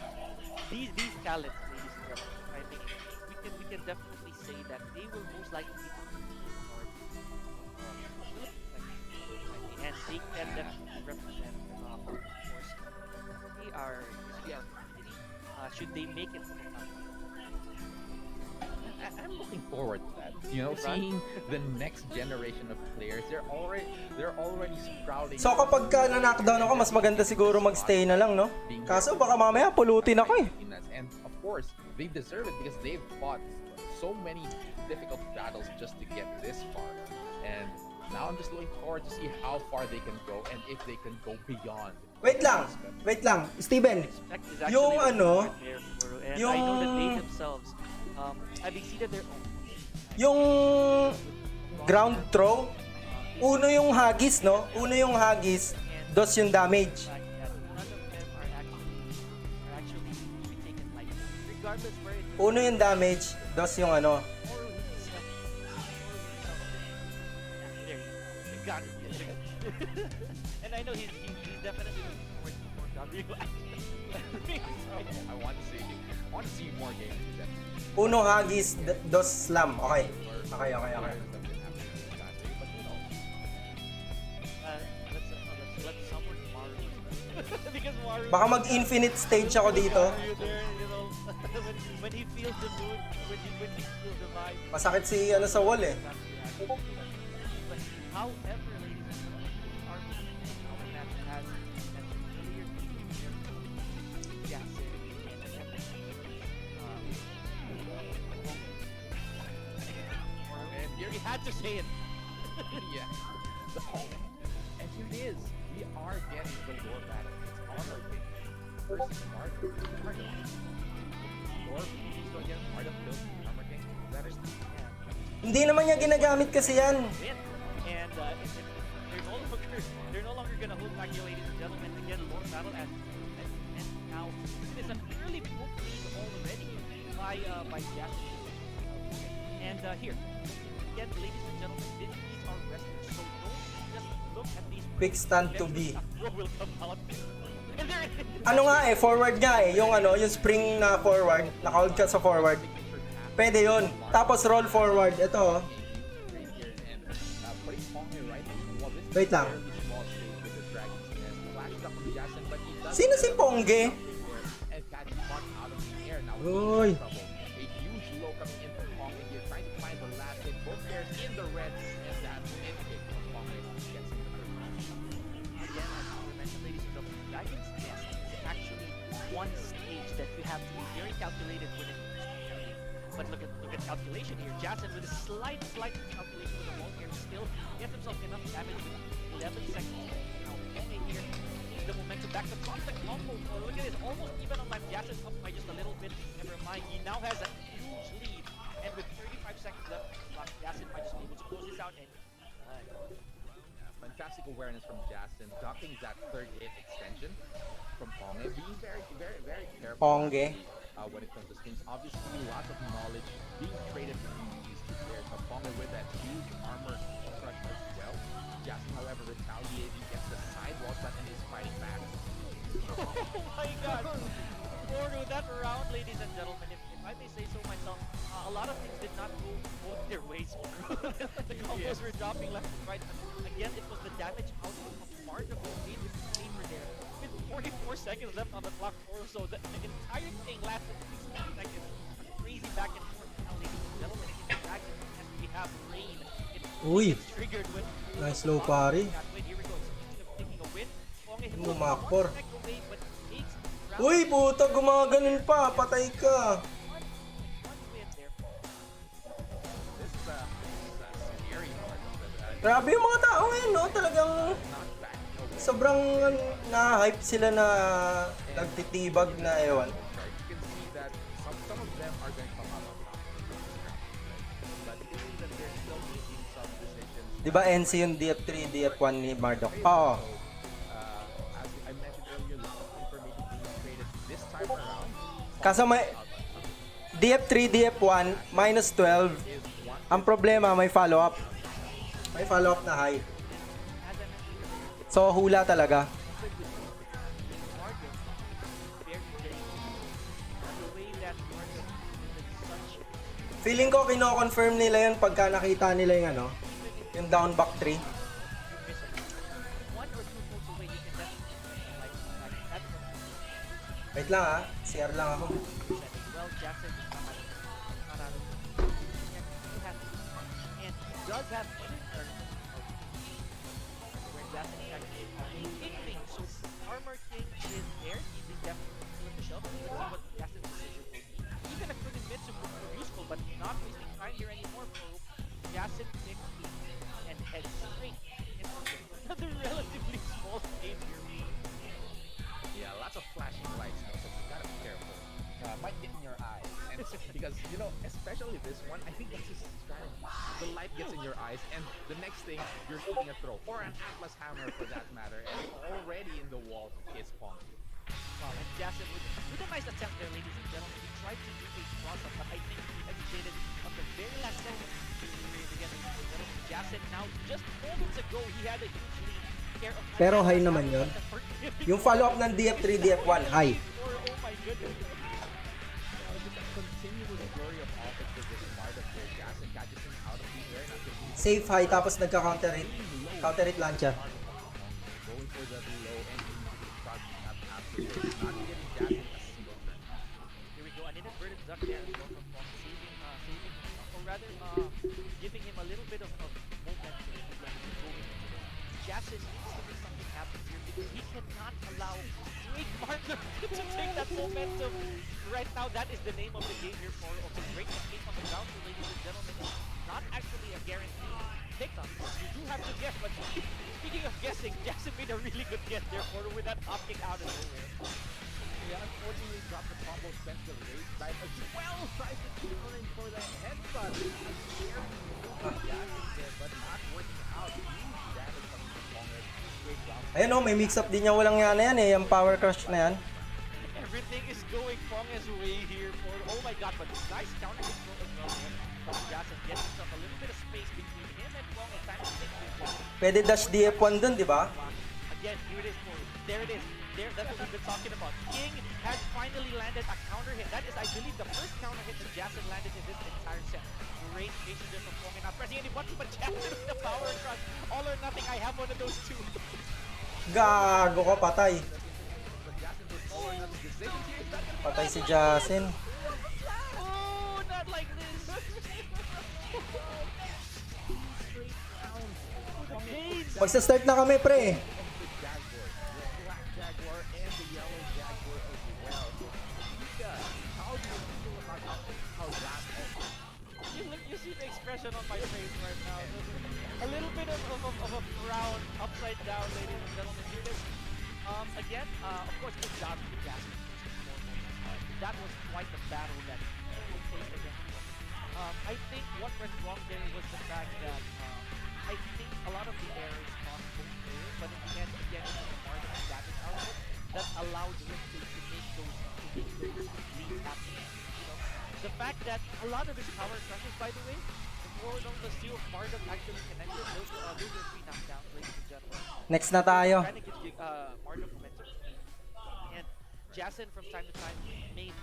these talents, ladies and gentlemen, I think we can definitely say that they will most likely be the and they can definitely represent, of course, they are should they make it to the top. I'm looking forward to that. You know, seeing the next generation of players, they're already sprouting. So kapag ka na-knockdown ako, mas maganda siguro magstay na lang, no? Kaso baka mamaya pulutin ako eh. And of course, they deserve it because they've fought so many difficult battles just to get this far. And now I'm just looking forward to see how far they can go and if they can go beyond. Wait lang, Steven. Respect is actually Yung very ano, important there for- and yung- I know that they themselves have exceeded their own. Yung ground throw, uno yung hagis, no? Uno yung hagis, dos yung damage. Fact that none of them are actually to be taken lightly. Regardless where it Uno yung damage, dos yung ano. or himself. There you got it. And I know he's definitely looking forward to more W. I want to see more games with them. Uno hagis, dos slam. Okay. Okay. But who knows? Let's summon Maru. Because Maru Baka mag-infinite stage ako dito. Maru there, you know, when he feels the mood, when he feels the vibe. Masakit si ano sa wall eh. But however, ladies and gentlemen, our match has an clear yes, And here we had to say it. yeah, the home. And here it is. We are getting the lore battle. It's Honor King versus Marco. Lore still against Art of Phil, Honor King. That is Hindi naman niya ginagamit kasi yan. Win. And they're no longer gonna hold back here, ladies and gentlemen. Again, lore battle and now it is an early book lead already by Jack. And here, again, ladies and gentlemen, these are wrestlers, so don't just look at these. Quick stand to be. A throw will come out. And there it is. Ano nga eh, forward nga eh. Yung ano, yung spring na forward. Naka-hold ka sa forward. Pwede yun. Tapos roll forward. Ito oh. Wait lang. Sino si Pongge? Uy. A huge low coming in from Ponge here, trying to find the last hit. Both players in the red, and that mid kick from Ponge gets into the third round. Again, as we mentioned, ladies and gentlemen, Dragon's Nest is actually one stage that you have to be very calculated when it comes to carrying. But look at calculation here. Jason with a slight calculation with the wall here still gets himself enough damage with 11 seconds. Now Ponge here needs the momentum back. The combo, oh, look at this, almost even on time. Jason up by just a little bit. Never mind, he now has a huge lead. And with 35 seconds left, Jason might just be able to close this out. And Fantastic awareness from Justin, ducking that third hit extension from Ponge, being very, very, very careful Ponge. when it comes to skins. Obviously, lots of knowledge being traded between these two players. But Ponge with that huge armor crush as well. Justin, however, retaliating, gets the sidewalk button and is fighting back. oh my god! Forgo, that round, ladies and gentlemen, if I may say so myself, a lot of things did not go both their ways. The combos were dropping left and right. Again, it was the damage output of part of the lead with the saber there. With 44 seconds left on the clock, so the entire thing lasted 60 seconds. Crazy back and forth. Now, ladies and gentlemen, it's back and we have rain. Uy. It's triggered when Nice low parry. Wait, here we go. Speaking of taking a win, Ponge will Lumakpor. back away, but takes round Uy, puta, gumaganon pa. Patay ka. one win there. This is a scary part of the Grabe yung mga tao ngayon, no? Talagang knockback. No, sa sobrang na-hype sila na nagtitibag na ewan. Right? You can see that some of them are going to come out of it. But you can see that they're still making some decisions. Di ba NC yung DF3, DF1 ni Marduk? Oo. As I mentioned earlier, a lot of information being created this time around. Kaso may DF3, DF1, minus 12. Ang problema, may follow-up. May follow-up na high. So, hula talaga. Feeling ko kino-confirm nila yun pagka nakita nila yung ano, yung down back 3. Wait lang ha, CR lang ako. Well, Jackson is not out of and he does have where Jackson is actually King King. So Armor King is there. He's definitely with the shelf. Let's see what Jackson's decision will be. Even a Kunimitsu would be useful, but not wasting time here anymore for Jackson picks and heads straight into another relatively small stage here. Yeah, lots of flashing lights, so you gotta be careful. Might get in your eyes. And because, you know, especially this one, I think that's his strategy. The light gets in your eyes, and the next thing, you're shooting a throw, or an Atlas Hammer for that matter, and already in the wall is Pong. Wow, and Jackson with a nice attempt there, ladies and gentlemen. He tried to do a cross-up, but I think he hesitated on the very last second to raise again, ladies and gentlemen. Jackson now, just moments ago, he had a huge lead. Pero high naman yun. Yung follow-up ng DF3, DF1, high. Oh my goodness. Continuous flurry of offense with this Marduk where Jackson catches him out of the air. Not just Safe high tapos nagka-counter hit. Counter hit launcher. going for the low and shot at absolutely not getting Jackson a single turn. Here we go, an inadvertent duck there as well from Pong, saving, or rather, giving him a little bit of momentum going into this. Jackson needs to make something happen here because he cannot allow Drake Martin to take that momentum. Right now, that is the name of the game here for okay, great escape on the ground, so ladies and gentlemen. Not actually a guaranteed pickup. You do have to guess, but speaking of guessing, Jackson made a really good guess there for with that opting out of nowhere. Yeah, unfortunately dropped the combo, spent the race dive as well, tries to turn for the headbutt. Jackson there, but not working out. Huge damage from the Pongers. Straight down. Ayun o, may mix-up din niya walang yana yan eh, yung power crush na yan. Everything is going Pong's way here for oh my god, but nice counter control as well here from Jackson. Gets himself a little bit of space between him and Pong and time to take this. Pwede dash DF1 dun, di ba? Again, here it is, Paul. There it is. There, that's what we've been talking about. King has finally landed a counter hit. That is, I believe, the first counter hit that Jackson landed in this entire set. Great patience there from Pong and not pressing any buttons, but Jackson with the power crush. All or nothing, I have one of those two. Gago ka, patay. Patay si Jason. Oh, not like this. Magsa-start na kami, pre. You see the expression on my face right now. A little bit of a frown upside down, ladies and gentlemen. Here it is. Again, of course, good job to Jackson. That was quite the battle that he faced against him. I think what went wrong there was the fact that I think a lot of the errors cost both players, but in the end, again, it was the margin of damage output that allowed him to make those leads happen. You know, the fact that a lot of his power crushes, by the way, before the steel of Marduk actually connected, those were 3 knockdowns, ladies and gentlemen. Next na tayo. Trying to give Marduk momentum. And Jason from time to time made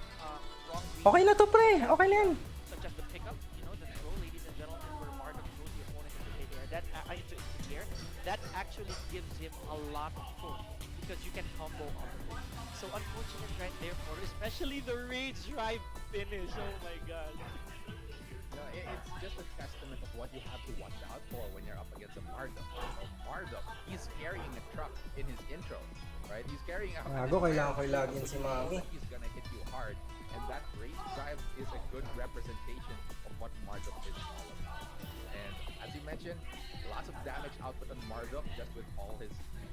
wrong reads. Okay na to, pre. Okay na yan. Such as the pickup, you know, the throw, ladies and gentlemen, where Marduk throws the opponent into the air. Into the air. That actually gives him a lot of pull because you can combo off of it. So unfortunate right there for especially the rage drive finish. Oh my god. You know, it's just a testament of what you have to watch out for when you're up against a Marduk. Marduk, he's carrying a truck in his intro, right? He's carrying a Gago, kailangan ko ilagin si Mami. He's gonna hit you hard, and that rage drive is a good representation of what Marduk is all about. And as you mentioned, lots of damage output on Marduk just with all his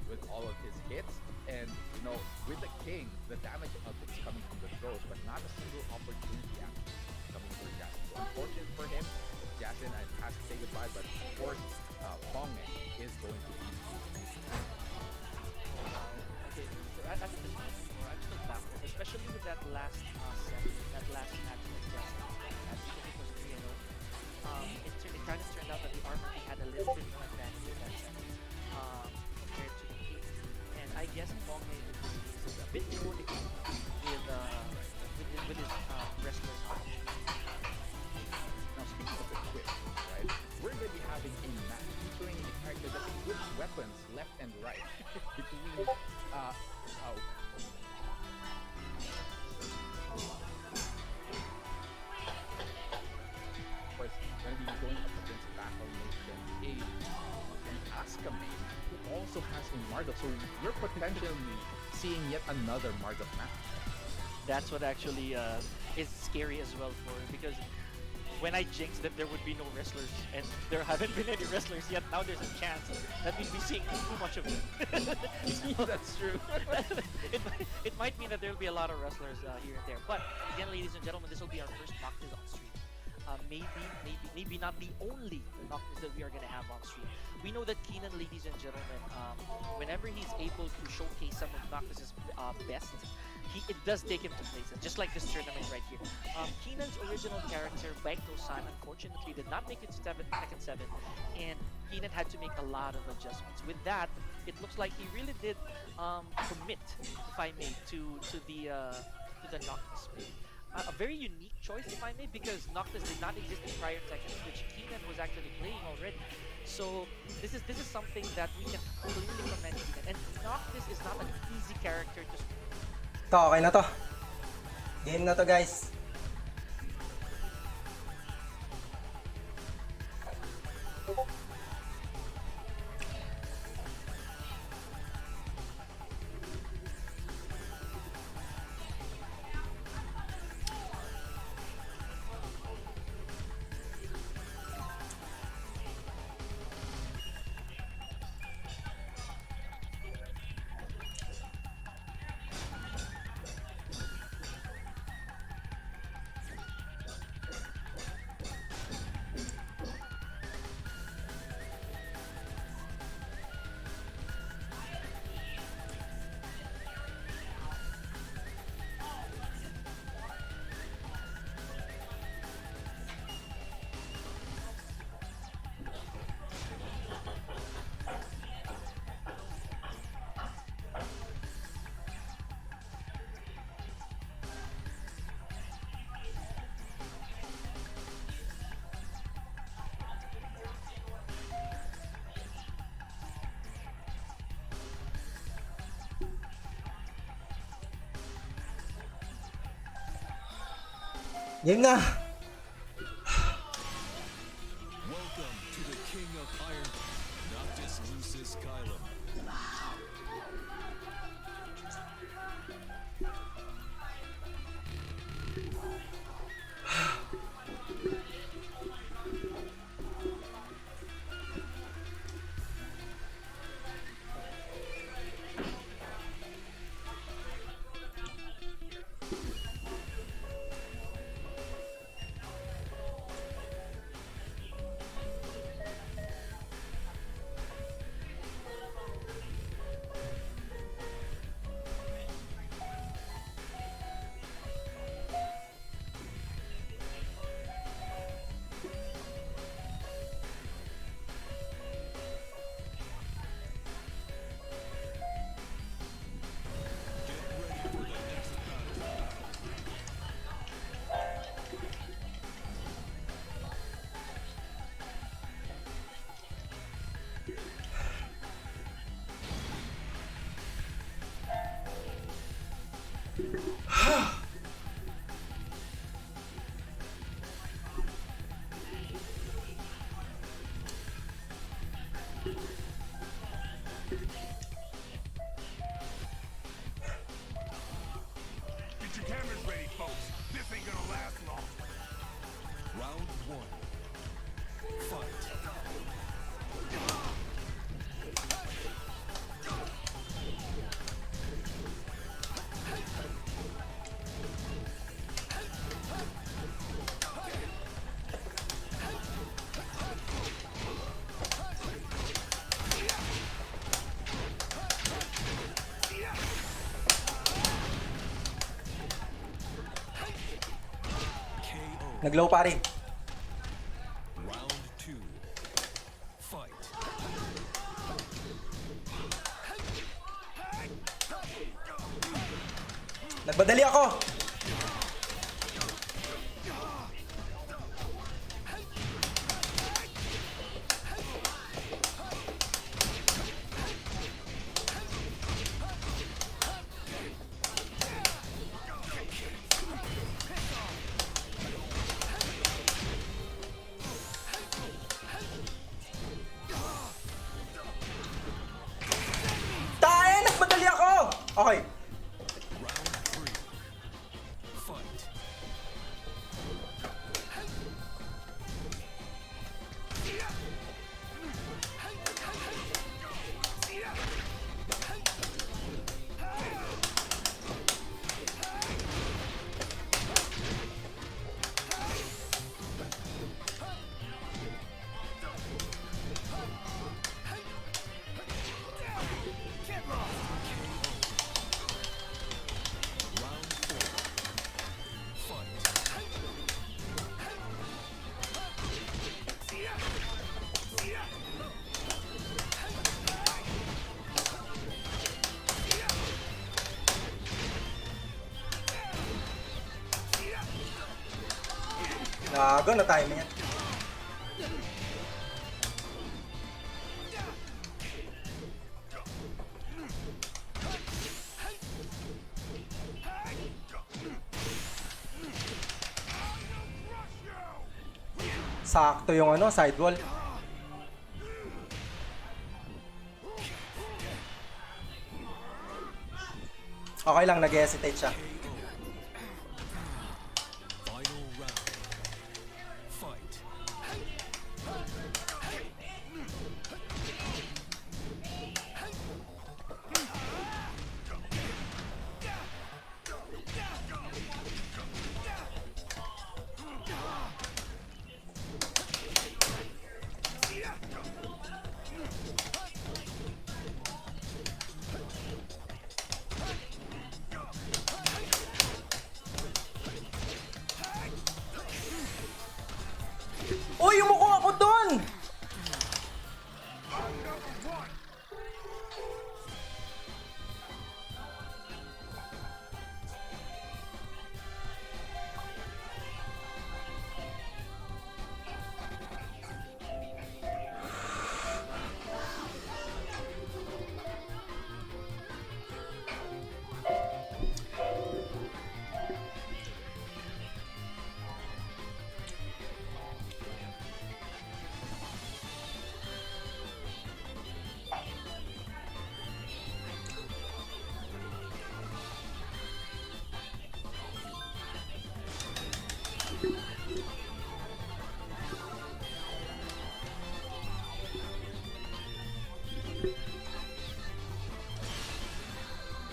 with all of his hits. And with the king, the damage output is coming from the throws, but not a single opportunity actually coming for Jason. So unfortunate for him, Jason has to say goodbye, but of course, Ponge is going to be. Okay, so I think this one before, I'm still baffled, especially with that last set, that last match with Justin. As even it was 3-0, it kind of turned out that the Armory had a little bit more advantage in that set compared to the King. And I guess Ponge is a bit more equipped with his wrestler knowledge. Now, speaking of equipped, right, we're going to be having a match featuring a character that flips weapons left and right between of course, going to be going up against Battle Nation, an Asuka main who also has a Marduk. So we're potentially seeing yet another Marduk match. That's what actually is scary as well for him, because when I jinxed that there would be no wrestlers, and there haven't been any wrestlers yet, now there's a chance that we'd be seeing too much of them. That's true. it might mean that there'll be a lot of wrestlers here and there. But again, ladies and gentlemen, this will be our first Noctis on stream. Maybe not the only Noctis that we are going to have on stream. We know that Keenan, ladies and gentlemen, whenever he's able to showcase some of Noctis' best, it does take him to places, just like this tournament right here. Keenan's original character, Baito-san, unfortunately did not make it to Tekken 7, and Keenan had to make a lot of adjustments. With that, it looks like he really did commit, if I may, to the Noctis play. A very unique choice, if I may, because Noctis did not exist in prior Tekken, which Keenan was actually playing already. So this is something that we can clearly commend Keenan. And Noctis is not an easy character to. Okay na to. Game na to, guys. Game na! Welcome to the King of Iron, Noctis Lucis Kylum. Naglow pare. Round 2. Fight. Nagmadali ako. Tae, nagmadali ako. Okay. Round 3. Fight. Round 4. Fight. Gago, na-time yan. Sakto yung ano, sidewall. Okay lang, nag-hesitate siya. Final round. Fight. Uy, umuko ako doon!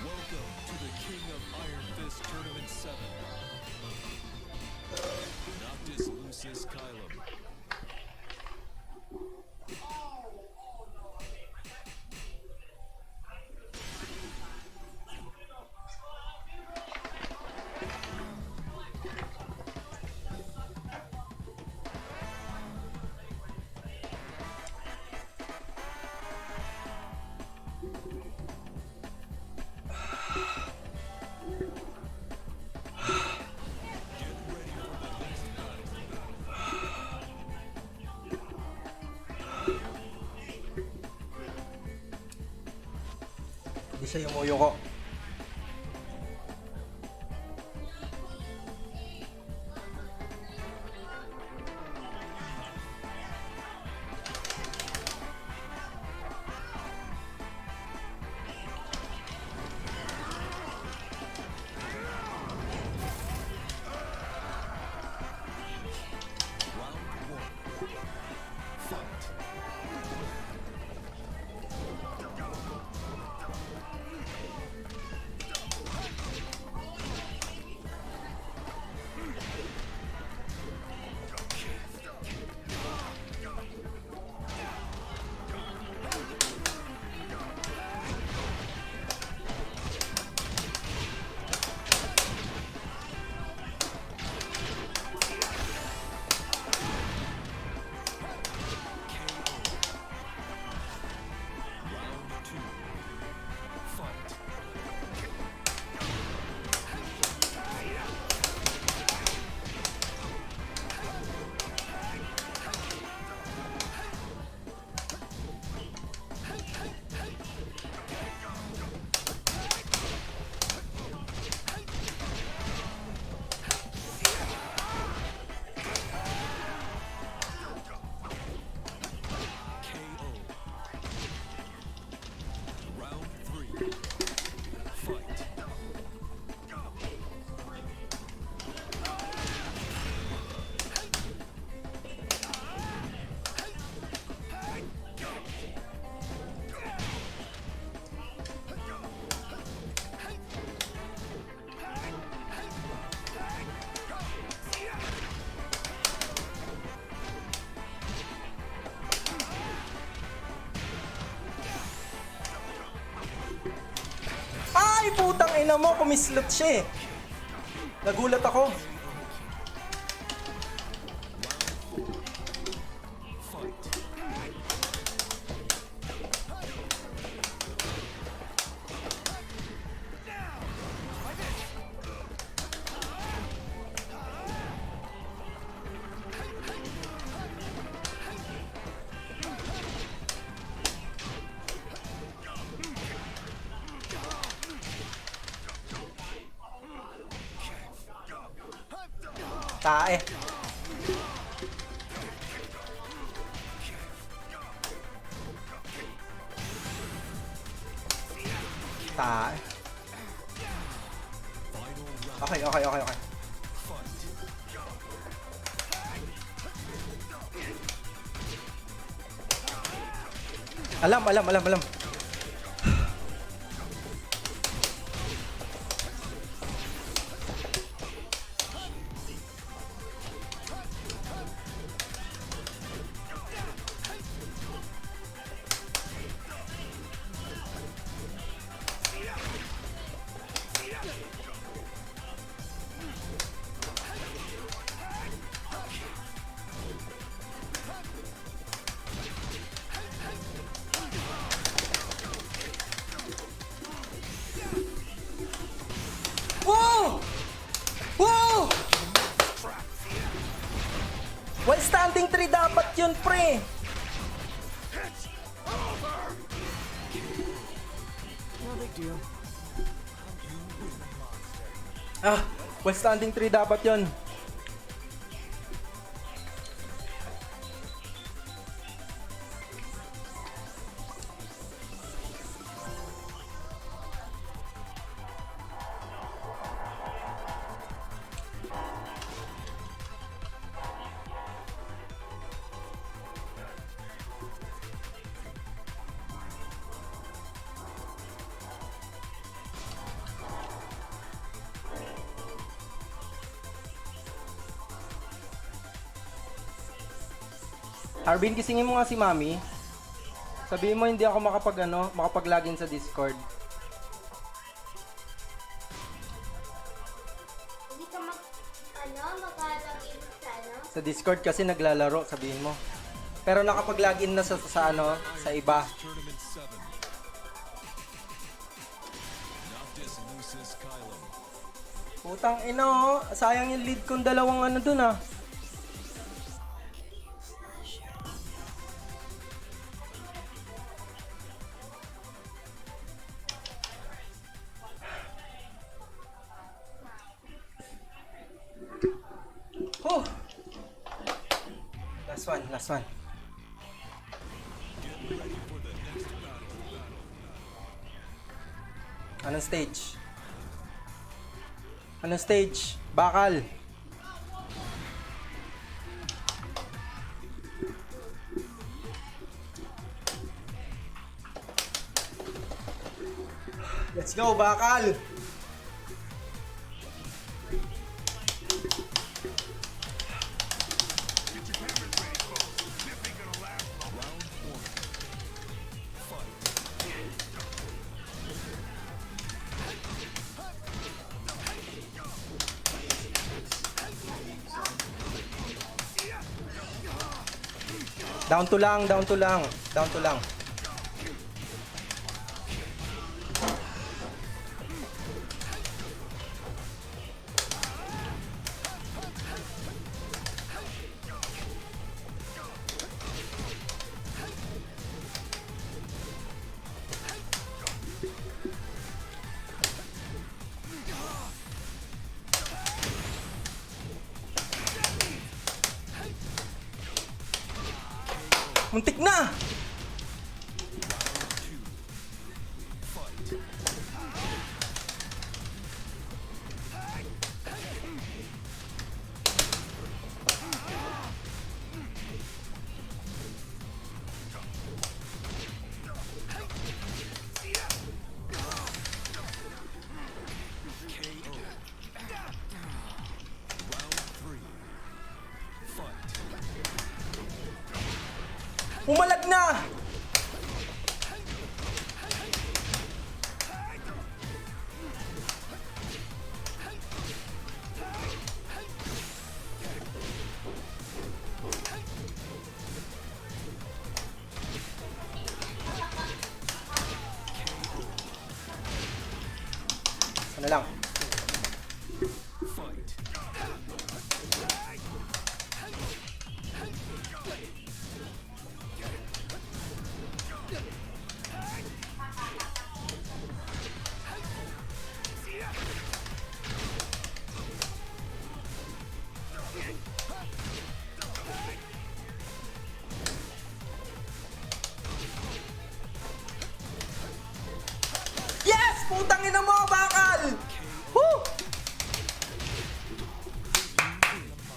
Welcome to the King of Iron Fist Tournament 7. Noctis Lucis Kylum. Hindi siya yumuyo ko. Round 1. Fight. tinan mo, kumislot siya eh. Nagulat ako. Tae. Tae. Okay. Alam. Wow! While standing 3 dapat yun, pre. No big deal. While standing 3 dapat yun. Arvin, gisingin mo nga si Mami. Sabihin mo hindi ako makapag-login sa Discord. Hindi ka mag-login Sa Discord kasi naglalaro, sabihin mo. Pero nakapag-login na sa iba. Tournament 7. Noctis Lucis Kylo. Putang ina, sayang yung lead kong dalawang dun ah. Oh. Last one. Anong stage? Bakal. Let's go, bakal. Down to lang. Muntik na! Umalag na! Ano lang. Fight. Yes! Putang ina mo, bakal! Woo!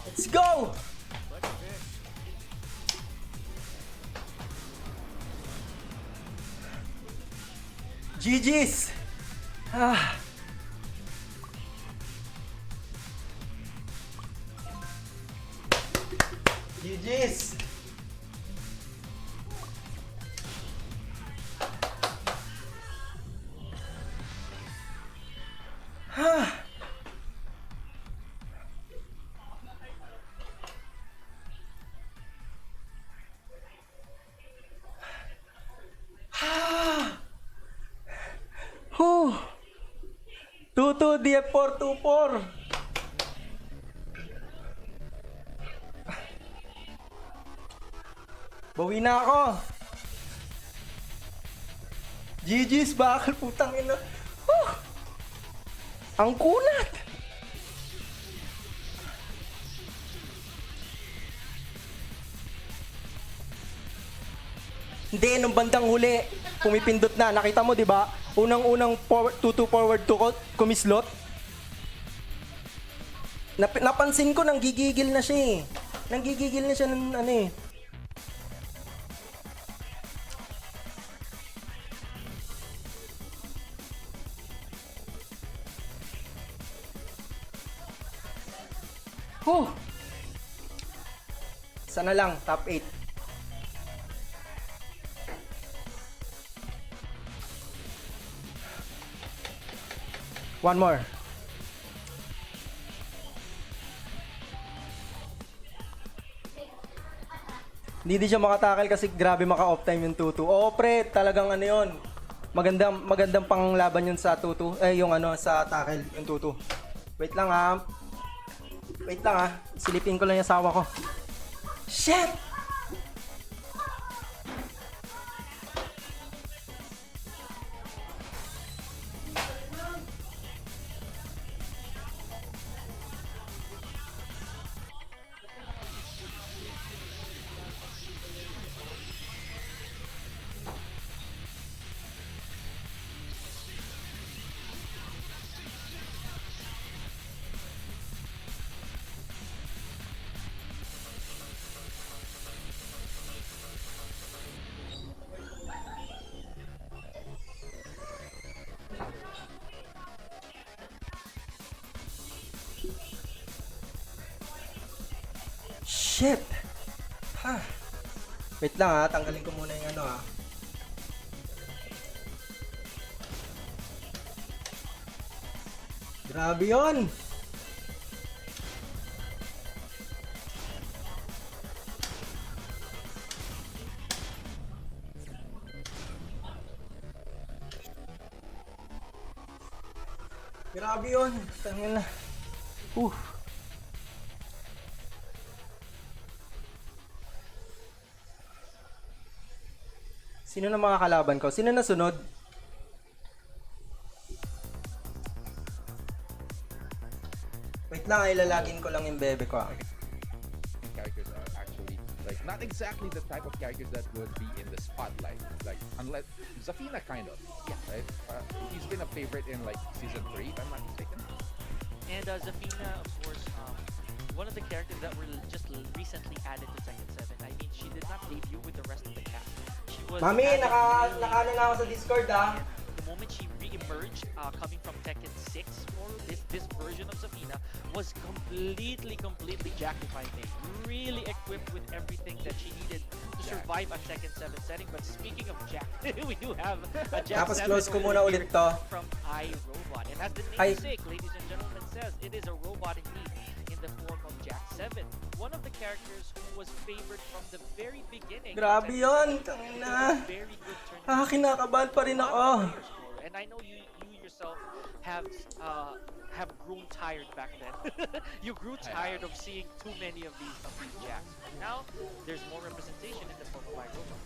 Let's go! GG's! Ah. GG's! Huh. 2-2 DF4 2-4. Bawi na ako. GG's, bakal, putang ina. Huh. Ang kunat. Hindi, nung bandang huli, pumipindot na. Nakita mo, di ba? Unang-unang 2-2 forward to kumislot. Napansin ko, nanggigigil na siya eh. Nanggigigil na siya ng ano eh. Huh. Sana lang, top 8. One more. Hindi siya makatakal kasi grabe maka-off time yung 2-2. Oo pre, talagang ano yun. Magandang panglaban yun sa 2-2. Yung ano, sa tackle, yung 2-2. Wait lang ha. Silipin ko lang yung asawa ko. Shit! Shit! Ha. Wait lang ha, tanggalin ko muna yung ano ha. Grabe yun! Grabe yun! Tangin na. Sino na mga kalaban ko? Sino na sunod? Wait lang, ilalagin ko lang yung bebe ko. Characters are actually like not exactly the type of characters that would be in the spotlight. Like unless Zafina kind of, yeah, right? He's been a favorite in like season 3, if I'm not mistaken. And Zafina, of course, one of the characters that were just recently added to Tekken 7. I mean, she did not debut with the rest of the cast. She was Mami, added naka na ako sa Discord ah. the moment she re-emerged, coming from Tekken 6, or this version of Zafina was completely Jackify thing. Really equipped with everything that she needed to survive a Tekken 7 setting. But speaking of Jack, we do have a Jack Tapos 7 close ko muna ulit to. from iRobot. And as the namesake, ladies and gentlemen, says, it is a robot indeed in the form of Jack 7. One of the characters who was favored from the very beginning. Grabe yun! Tangina! Very good turn. Kinakabahan pa rin ako. And I know you yourself have grown tired back then. You grew tired of seeing too many of these jacks. Now there's more representation in the form of iRobot.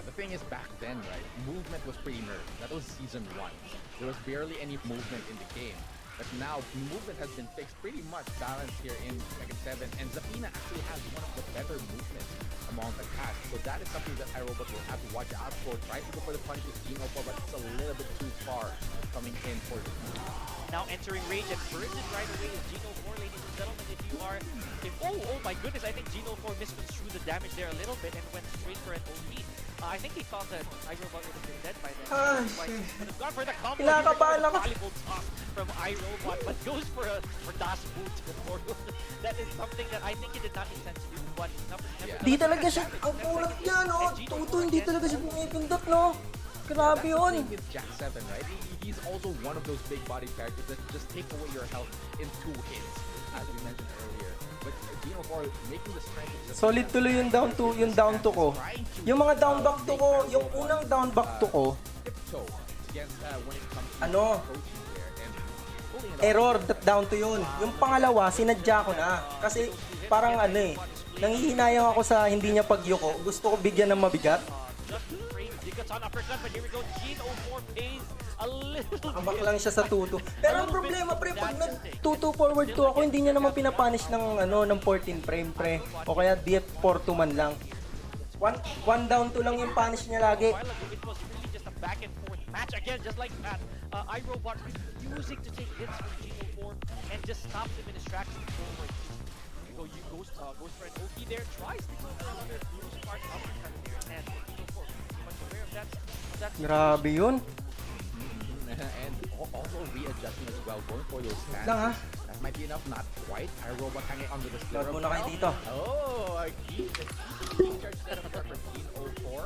The thing is, back then, right, movement was pretty nerfed. That was season 1. There was barely any movement in the game. But now, movement has been fixed, pretty much balanced here in Tekken 7, and Zafina actually has one of the better movements among the cast. So that is something that iRobot will have to watch out for. Try to go for the punish with Geno 4, but it's a little bit too far coming in for Zafina. Now entering range and burns it right away is Geno 4, ladies and gentlemen. If you are, oh my goodness, I think Geno 4 misconstrued the damage there a little bit and went straight for an OP. I think he thought that iRobot would have been dead by then. Would have gone for the combo. Kinakabahan ako. Valuable toss from iRobot, but goes for Das Boot before. That is something that I think he did not intend to do. But Di talaga siya, ang kulat niya, no? Tuto, hindi talaga siya pumipindot, no? Grabe yun. With Jack 7, right? He's also one of those big body characters that just take away your health in 2 hits, as we mentioned earlier. But Geno 4 making the strength of Solid tuloy yung down to ko. Yung mga down back to ko, yung unang down back to ko, tiptoe against when it comes to ano, approaching there and pulling it off. error, down to yun. Yung pangalawa, sinadya ko na. Kasi parang ano eh, nanghihinayang ako sa hindi niya pagyuko. Gusto ko bigyan ng mabigat. just frames Dickens on uppercut, but here we go. Geno 4 pays a little Ambak lang siya sa tuto. Pero ang problema, pre, pag nag-tuto forward to ako, hindi niya naman pinapunish ng, ng 14 frame, pre. O kaya DF4 to man lang. One down to lang yung punish niya lagi. While ago, it was really just a back and forth match again, just like that. iRobot refusing to take hits from Geno 4 and just stops him in his tracks and forward. Goes for an OP there, tries to go for another blue spark uppercut there, and Geno 4 pretty much aware of that. Grabe yun. And also readjusting as well, going for those stands. Lang, ha? That might be enough, not quite. iRobot hanging under the Load stirrup. muna kayo dito. Oh, a key charge setup there for Geno 4,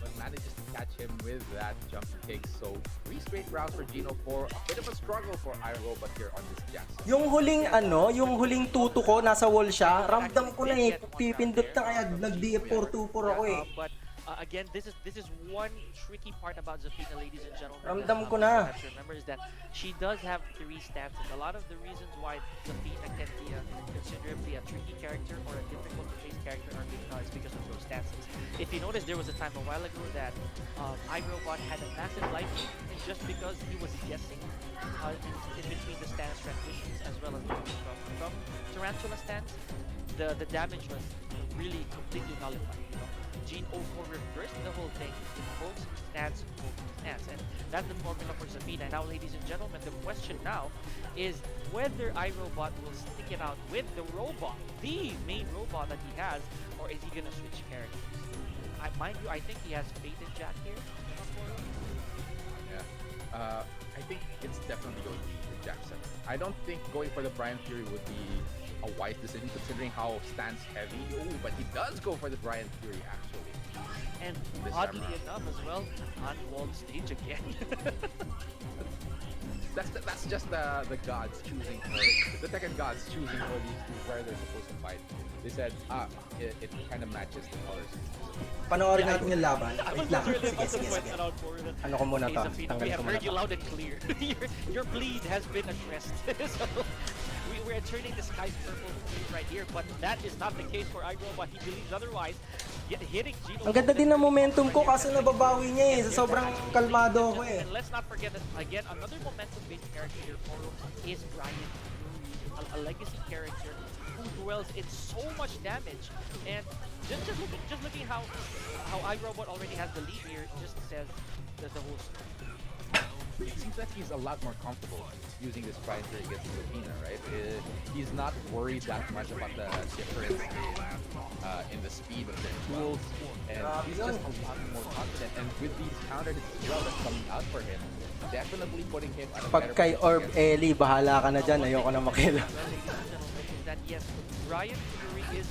but manages to catch him with that jump kick. So 3 straight rounds for Geno 4. A bit of a struggle for iRobot here on this Jackson. Yung huling tuto ko, nasa wall siya, ramdam ko na eh, pipindot na kaya nag-DF4-2-4 ako eh. But again, this is one tricky part about Zafina, ladies and gentlemen. Ramdam ko na. Have to remember is that she does have 3 stances. A lot of the reasons why Zafina can be considerably a tricky character or a difficult to face character are because of those stances. If you notice, there was a time a while ago that iRobot had a massive life gain just because he was guessing in between the stance transitions as well as from Tarantula stance. The damage was really completely nullified. Geno 4 reversed the whole thing. Holds stance, and that's the formula for Zafina. Now, ladies and gentlemen, the question now is whether iRobot will stick it out with the robot, the main robot that he has, or is he gonna switch characters? Mind you, I think he has faith in Jack here. Yeah. I think it's definitely going to be the Jack 7. I don't think going for the Brian Fury would be a wise decision considering how stance heavy. Oh, but he does go for the Brian Fury actually. And This oddly time enough as well, unwalled stage again. That's just the gods choosing, the Tekken gods choosing all these two where they're supposed to fight. They said, it kind of matches the colors. Panoorin natin yung laban. I was Wait lang. literally about to Sige. point that out for you. Ano ko muna to? Zafina, we Tanggalin have ko muna heard you to. loud and clear. your bleed has been addressed. So we're turning the skies purple right here, but that is not the case for iRobot. He believes otherwise. Hitting Geno. Ang ganda din ng momentum ko kaso nababawi niya eh. Sa sobrang kalmado ako eh. And let's not forget that again, another momentum-based character here for is Brian Fury, a legacy character who dwells in so much damage. And just looking how iRobot already has the lead here, just says there's the whole story. It seems like he's a lot more comfortable using this Brian Fury against Zafina, right? He's not worried that much about the difference in the speed of their tools, and he's just a lot more confident. And with these counter hits as well that's coming out for him, definitely putting him at a Pag better kay Orb position. Ellie, bahala ka na dyan. Ayoko na makila. That yes, Brian Fury is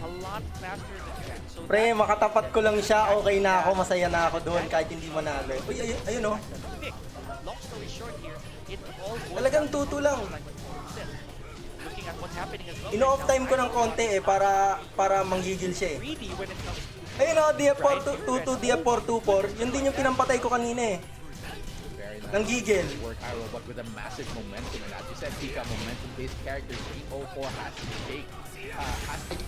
a lot faster than Jack. So Pre, makatapat ko lang siya. Okay na ako. Masaya na ako doon kahit hindi manalo. Uy, ayun oh. long story short here, it all boils Talagang down to tuto lang. like what you said. Looking at what's happening as well. Ino-off time ko ng konti eh para manggigil siya eh. Greedy when it comes to Ayun oh, DF4-2-2, DF4-2-4. Yun din yung pinampatay ko kanina eh. Very Nanggigil. Work iRobot with a massive momentum, and as you said, Pika, momentum-based character, G04 has to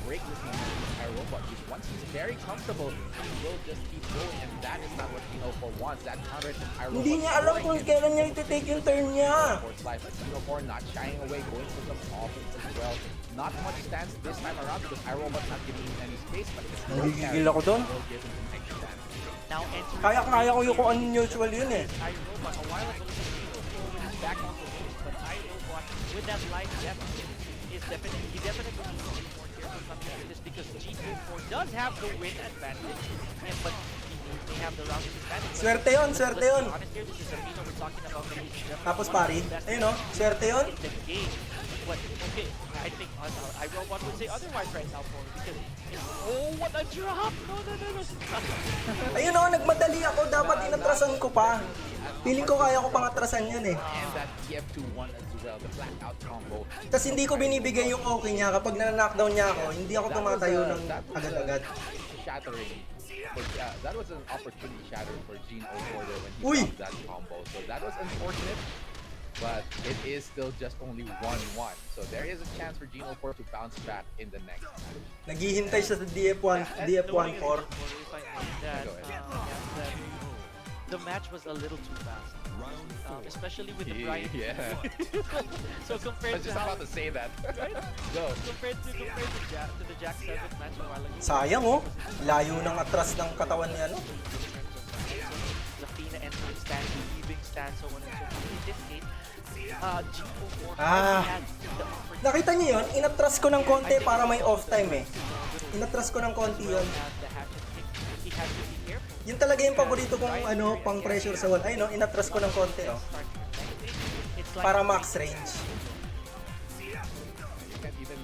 break this momentum with iRobot. Because once he's very comfortable, he will just keep going, and that is not what G04 wants. That counter from iRobot. Hindi niya alam kung kailan niya iti-take yung turn niya. G04 not shying away, going for some offense as well. Not much stance this time around because iRobot's not giving him any space, but it's still Nagigigil ako doon. will give him some extra stance. Now entering Kaya ko yung kung unusual yun eh. iRobot a while ago is back on the ropes, but iRobot with that life deficit is definitely needs to be more careful coming into this because G4 does have the win advantage, but they have the round advantage. Swerte yun, swerte yun. Honest here, this is Amino we're talking about. Tapos pari, ayun o, swerte yun. In the game. But okay, I think iRobot would say otherwise right now for because oh what a drop! No. Ayun o, nagmadali ako. Dapat inatrasan ko pa. Feeling ko kaya ko pang atrasan yun eh. And that TF2-1 as well, the blackout combo. Tapos hindi ko binibigay yung okay niya. Kapag na-knockdown niya ako, hindi ako tumatayo ng agad-agad. Shattering. That was an opportunity shatter for Gene O'Porter when he Uy! dropped that combo. So that was unfortunate, but it is still just only 1-1. So there is a chance for Gene O'Porter to bounce back in the next match. Naghihintay siya sa DF1, DF1-4. The match was a little too fast, especially with the Brian. Yeah. So compared I was to just how, about to say that. right? Go. Compared to the Jack 7 match a while ago. Sayang oh. Layo ng atras ng katawan niya no. Zafina entering stance, leaving stance, so on and so forth. In this case, G4 Ah. had the opportunity. Nakita niyo yun? Inatras ko ng konti para may off time eh. Inatras ko ng konti yun. He has to be careful. Yun talaga yung paborito kong ano, pang pressure sa wall. Ay no, inatras ko ng konti oh. It's like Para max range. You can't even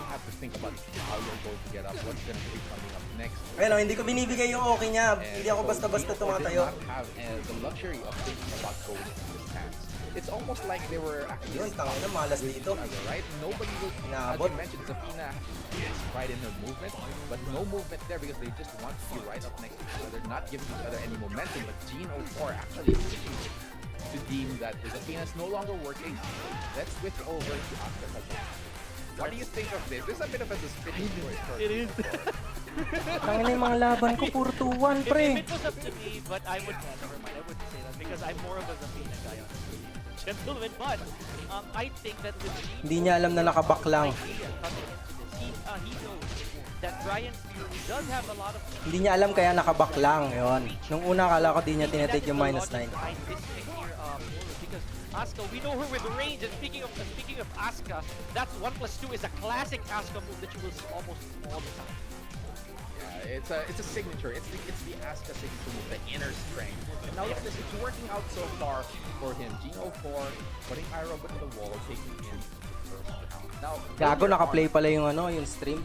have to think about how you're going to get up, what's going to be coming up next. Ayun oh, hindi ko binibigay yung okay niya. Hindi ako basta-basta tumatayo. Did not have the luxury of thinking about going to the stance. It's almost like they were actually Yun, tangin na, malas dito. right? Nobody will, as Inaabot. you mentioned, Zafina is right in her movement, but no movement there because they just want to be right up next to each other, not giving each other any momentum. But Gene 04 actually seems to deem that Zafina is no longer working. Let's switch over to Asuka Kazan. What do you think of this? This is a bit of a suspicious choice. It is. Tangin na yung mga laban ko, puro 2-1 pre. If it was up to me, but I would never mind. I wouldn't say that because I'm more of a Zafina guy, honestly. Gentlemen, but I think that with Gene, Hindi niya alam na nakaback lang. idea coming into this, he knows that Brian Fury does have a lot of. Hindi niya alam kaya nakaback lang. Yun. Nung una akala ko di niya tinetake yung That's the -9. logic behind this pick here, because Asuka, we know her with range, and speaking of Asuka, that's 1+2 is a classic Asuka move that you will see almost all the time. It's a signature. It's the Asuka signature move, the inner strength. And now look at this, it's working out so far for him. Gene 04 putting iRobot to the wall, taking in first round. Now, Gago, naka-play pala yung ano, yung stream.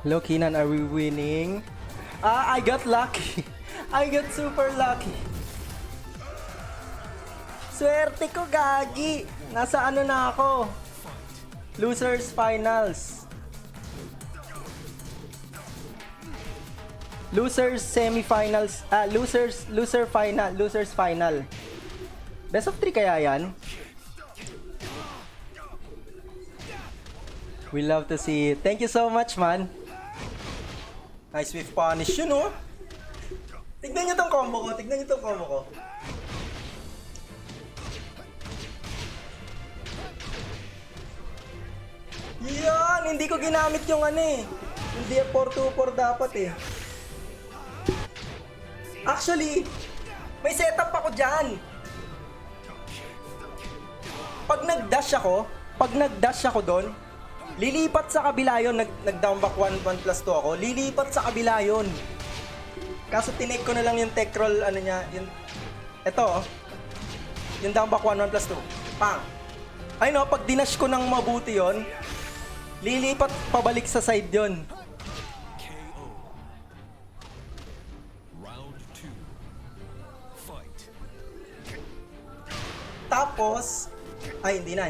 Hello, Keenan, are we winning? I got lucky. I got super lucky. Swerte ko, gagi. Nasa ano na ako? Losers finals. Losers semifinals. Loser final. Losers final. Best of 3 kaya yan? We love to see it. Thank you so much, man. Nice swift punish yun, oh. Tignan nyo tong combo ko. Tignan nyo tong combo ko. Yan! Hindi ko ginamit yung ano eh. Hindi 4-2-4 dapat eh. Actually, may setup ako dyan. Pag nag-dash ako doon, lilipat sa kabila yun. Nag-down back 1+2 ako. Lilipat sa kabila yun. Kaso tinake ko na lang yung tech roll, ano niya, yung... Ito, yung down back 1+2. Pang! Ay no, pag dinash ko ng mabuti yon, lilipat pabalik sa side yon. KO. Round 2. Fight. Tapos, ay hindi na.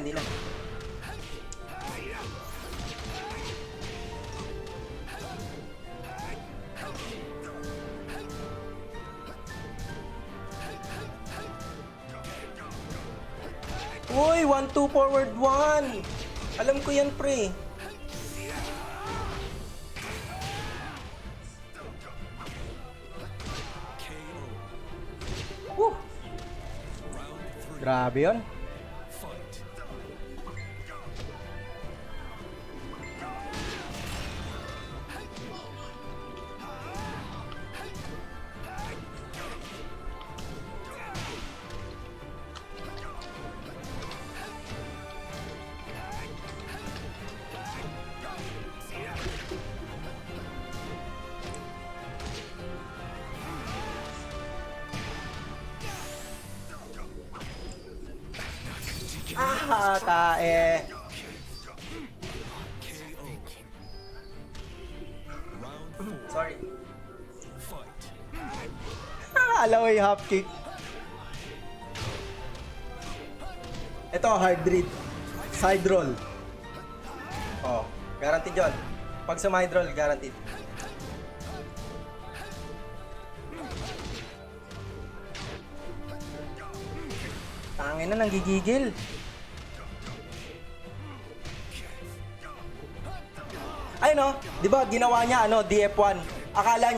Uy, 1-2 forward 1. Alam ko yan, pre. Woo! Grabe yun. Tae. Sorry. Alaway half kick. Ito, hard read. Side roll. Oh, guaranteed yun. Pag sa side roll, guaranteed. Tangin na, nanggigigil. Ay no, 'di ba ginawa niya DF1. Akala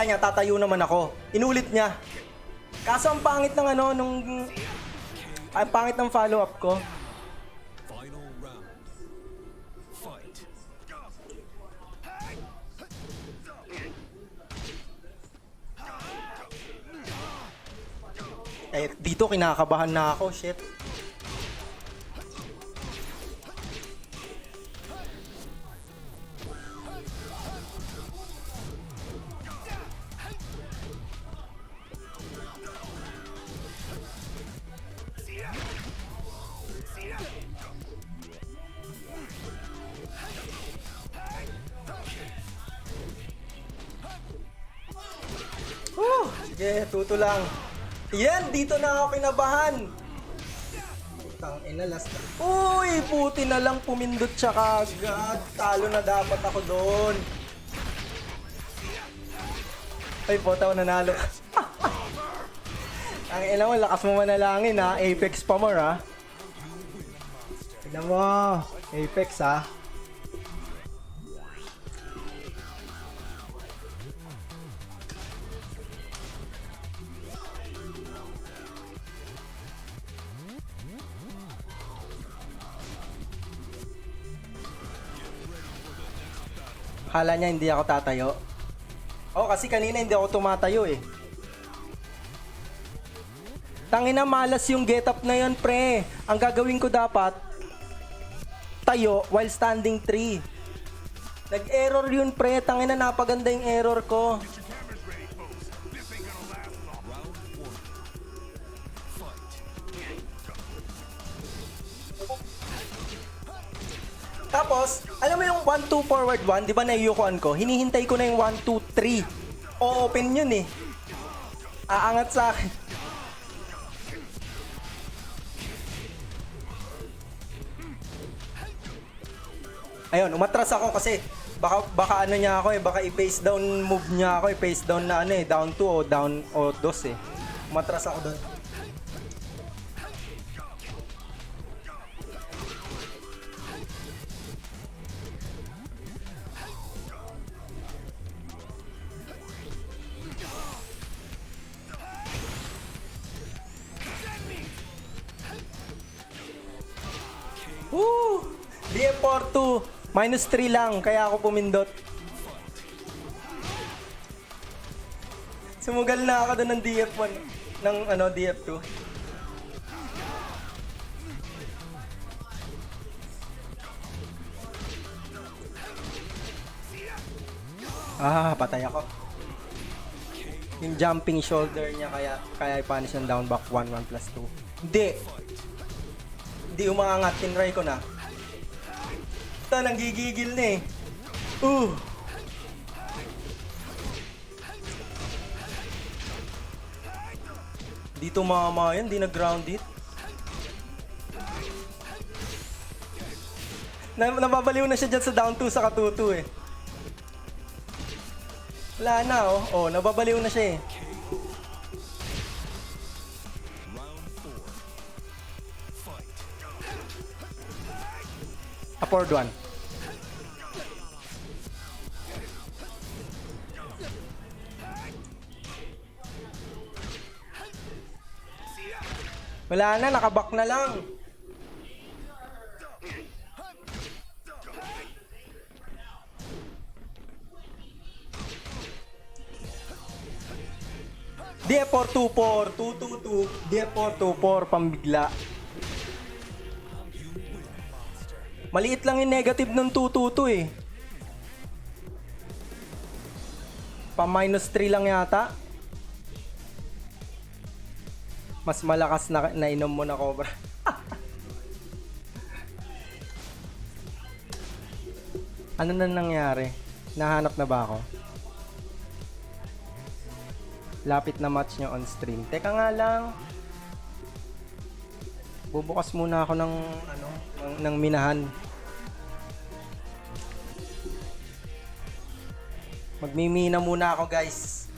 niya tatayo naman ako. Inulit niya. Kaso ang pangit ng ang pangit ng follow-up ko. Final round. Fight. Dito kinakabahan na ako, shit. Sige, tuto lang. Yan, dito na ako kinabahan. Tangina, last na. Uy, puti na lang pumindot siya kagad. Talo na dapat ako doon. Ay, puta, nanalo. Ang ina mo, lakas mo manalangin ha. Apex pa more ha. Tignan mo. Apex ha. Akala niya hindi ako tatayo. Oh, kasi kanina hindi ako tumatayo eh. Tangina, malas yung getup na yun, pre. Ang gagawin ko dapat, tayo while standing 3. Nag-error yun, pre. Tangina, napaganda yung error ko. Tapos, alam mo yung 1-2 forward 1, di ba naiyukuan ko? Hinihintay ko na yung 1-2-3. O-open yun eh. Aangat sa akin. Ayun, umatras ako kasi baka ano niya ako eh, baka i-face down move niya ako, i-face down na down 2 o down o 2 eh. Umatras ako doon. Woo! DF42 -3 lang kaya ako pumindot. Sumugal na ako doon ng DF1 ng DF2. Patay ako. Yung jumping shoulder niya kaya i-punish yung down back 1-1+2. Hindi umaangat, tinry ko na. Ito, nanggigigil na eh. Dito mama yan, di nag-ground it. Nababaliw na siya dyan sa down 2 sa katutu eh. Wala na oh. Oh, nababaliw na siya eh. Upward one. Wala na, nakabak na lang. D4 2-4, 2-2-2, D4 2-4, pambigla. Maliit lang yung negative ng 2-2-2 eh. Pa-3 lang yata. Mas malakas na nainom mo na Cobra. Ano na nangyari? Nahanap na ba ako? Lapit na match nyo on stream. Teka nga lang. Bubukas muna ako ng minahan. Magmimina muna ako, guys.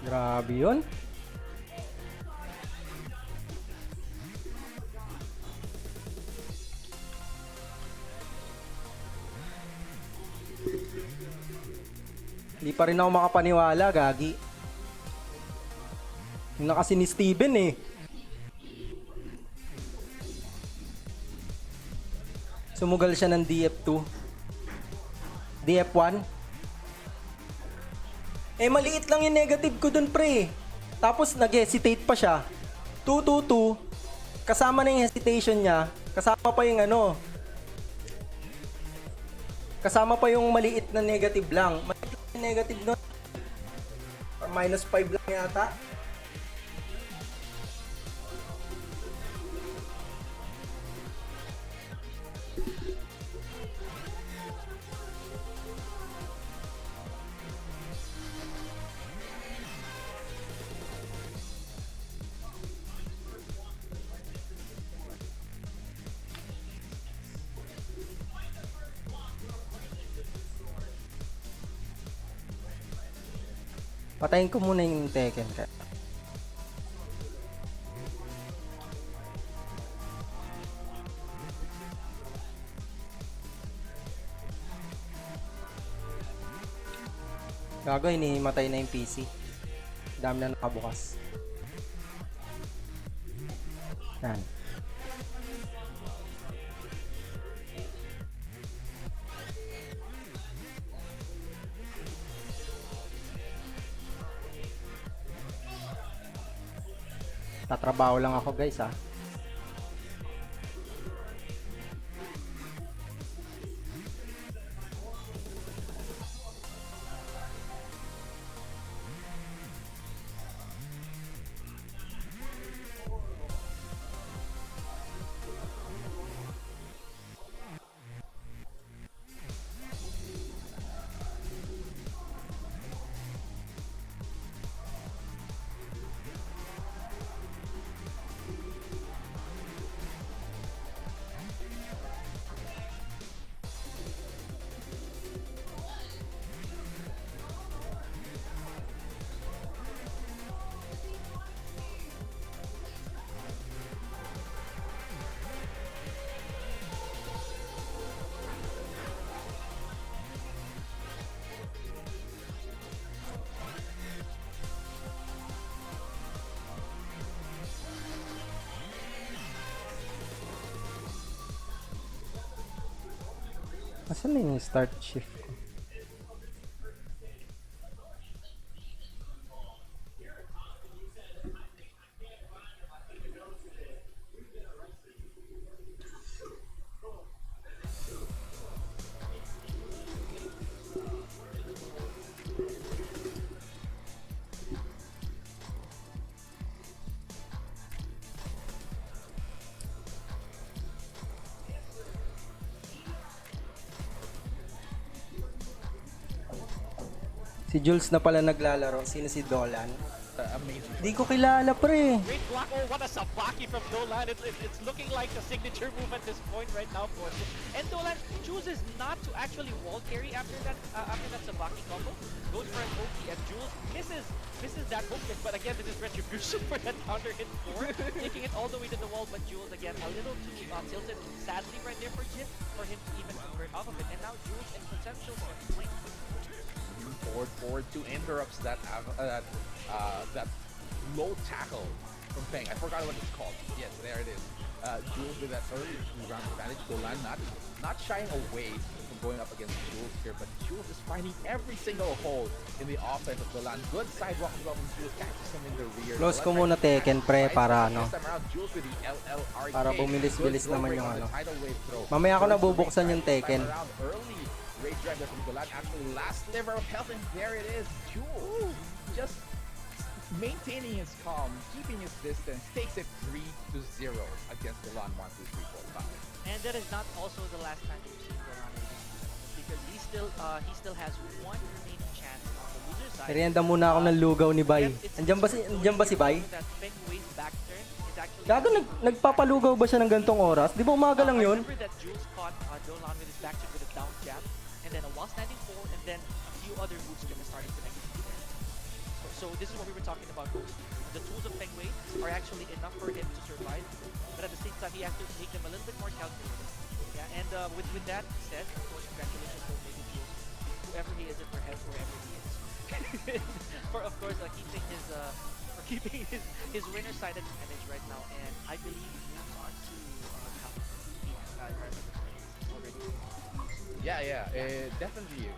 Grabe yun. Hindi pa rin ako makapaniwala, gagi. Yung na kasi ni Steven eh. Sumugal siya ng DF2. DF1. Eh, maliit lang yung negative ko dun, pre. Tapos, nag-hesitate pa siya. 2-2-2. Kasama na yung hesitation niya. Kasama pa yung kasama pa yung maliit na negative lang. Maliit lang yung negative nun. Or -5 lang yata. Patayin ko muna yung Tekken ka. Gago, hinihimatay na yung PC. Dami na nakabukas. Yan. Tatrabaho lang ako, guys, ha. Asan na yung start shift ko? Si Jules na pala naglalaro. Sino si Dolan? amazing. Di ko kilala, pre. Great block. Oh, what a sabaki from Dolan. It's looking like a signature move at this point right now for him. And Dolan chooses not to actually wall carry after that sabaki combo. Goes for an OP and Jules misses that hook hit. But again, this is retribution for that counter hit 4. Taking it all the way to the wall, but Jules again a little too tilted. Sadly right there for Jit for him to even convert off of it. And now Jules in potential point. Forward 2 interrupts that that low tackle from Feng. I forgot what it's called. Yes, there it is. Jules with that early round advantage. Dolan not shying away from going up against Jules here, but Jules is finding every single hole in the offense of Dolan. Good sidewalk as well from Jules, catches him in the rear. Close ko muna Tekken, pre, para ano. This time around, Jules with the LLRK. Para bumilis-bilis Good naman throw yung break on ano. the tidal wave throw. Mamaya ko First nabubuksan rate yung drive, this Tekken. time around, early rage drive there from Dolan. Actually, last sliver of health, and there it is. Jules just maintaining his calm, keeping his distance, takes it 3-0 against Dolan 1, 2, 3, 4, 5. And that is not also the last time we've seen Dolan because he still has one remaining chance on the loser side. Merienda muna ako ng lugaw ni Bay. Andiyan ba si Bay? That Feng Wei's back turn is actually Gago, nagpapalugaw ba siya ng gantong oras? Di ba umaga lang I yun? remember that Jules caught Dolan with his back check with a down jab, and then a while standing 4, and then a few other moves kind of starting to execute there. So this is what we were talking about. The tools of Feng Wei are actually enough for him to survive, but at the same time he has to make them a little bit more calculated. Yeah, and with that said, of course, congratulations to Omega Jules, whoever he is, and wherever he is, for of course keeping his winner side advantage right now, and I believe he moves on to already. Yeah, definitely.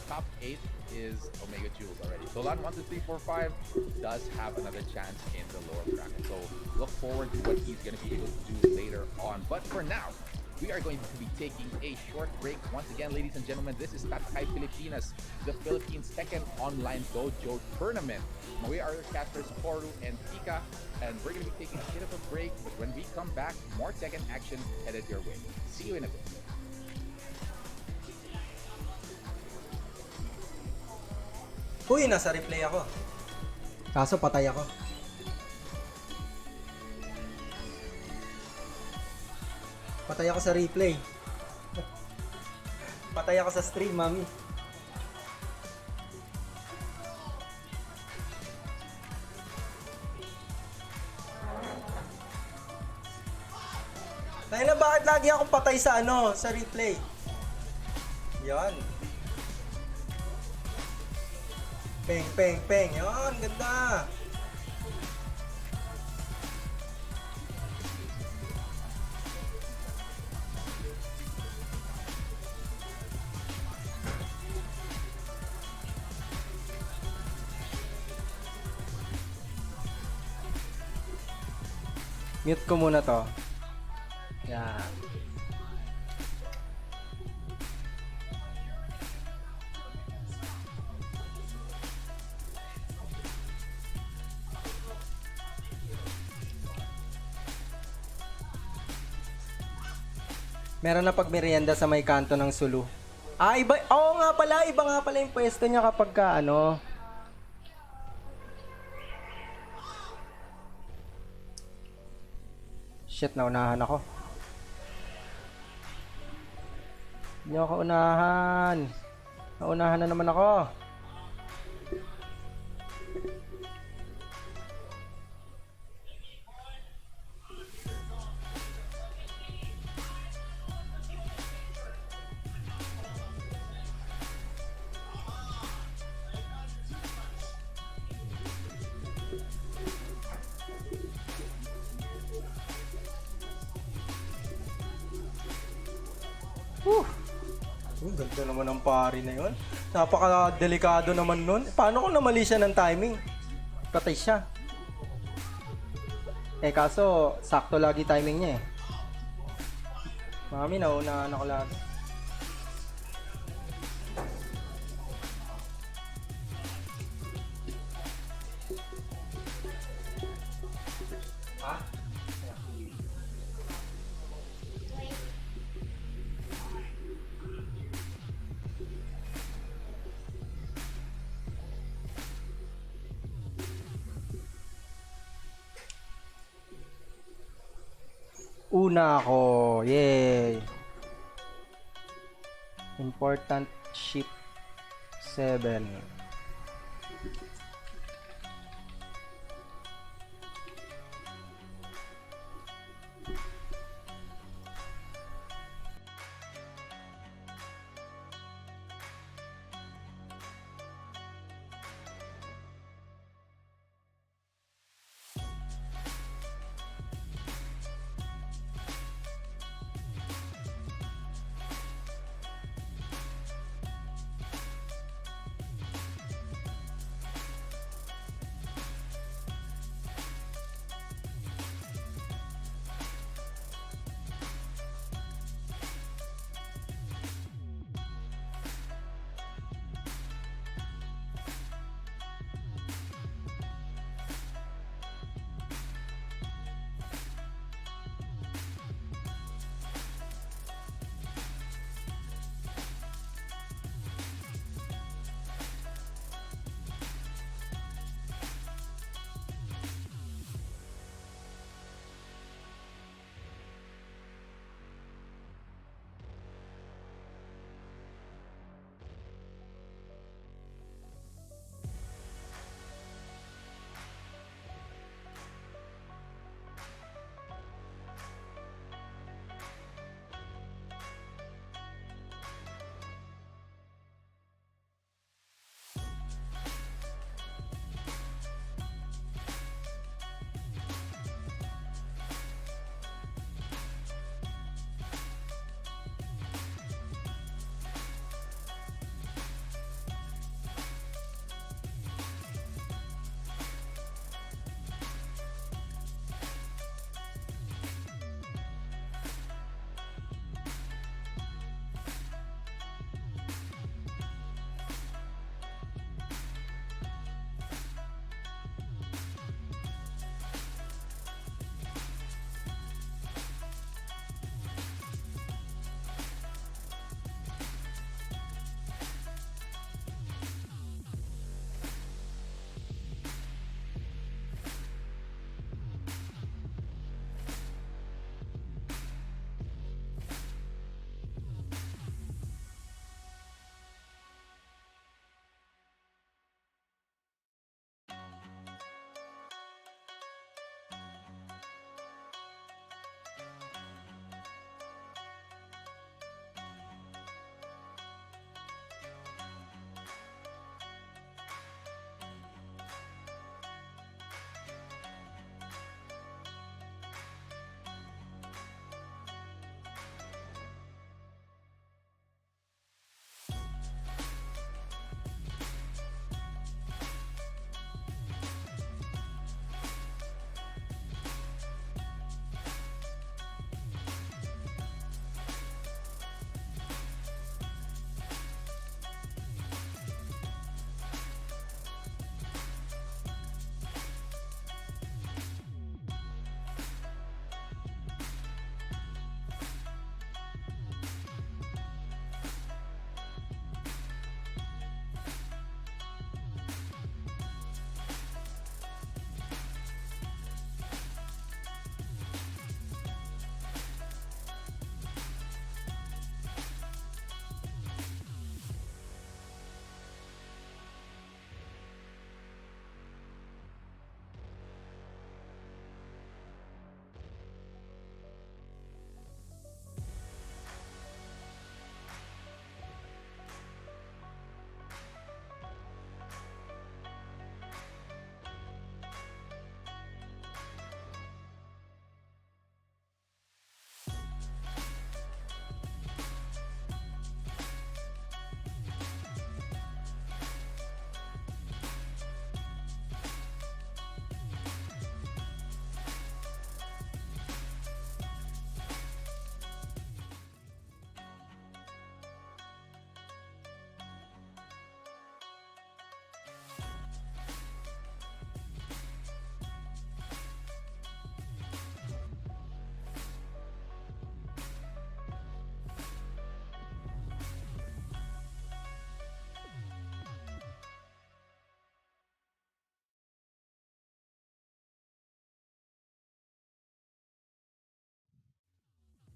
Top 8 is Omega Jules already. Dolan 1, 2, 3, 4, 5 does have another chance in the lower bracket. So look forward to what he's going to be able to do later on. But for now, we are going to be taking a short break. Once again, ladies and gentlemen, this is Tatakai Pilipinas, the Philippines Tekken Online Dojo Tournament. We are your casters, Koru and Pika, and we're going to be taking a bit of a break. But when we come back, more Tekken action headed your way. See you in a bit. Uy, nasa replay ako. Kaso patay ako. Patay ako sa replay. Patay ako sa stream, mami. Tayo na, bakit lagi akong patay sa sa replay? Yan. Peng. Yan, ganda. Mute ko muna to. Yan. Meron na pagmerienda sa may kanto ng Sulu. Iba. Oo nga pala, iba nga pala yung pwesto niya kapag ka Shit, naunahan ako. Hindi ako unahan. Naunahan na naman ako. Ang ganda naman ng pari na yun. Napaka-delikado naman nun. Paano kung namali siya ng timing? Patay siya. Kaso, sakto lagi timing niya eh. Mami, naunahan ako lahat. Ha? Una ako. Yay! Important ship 7.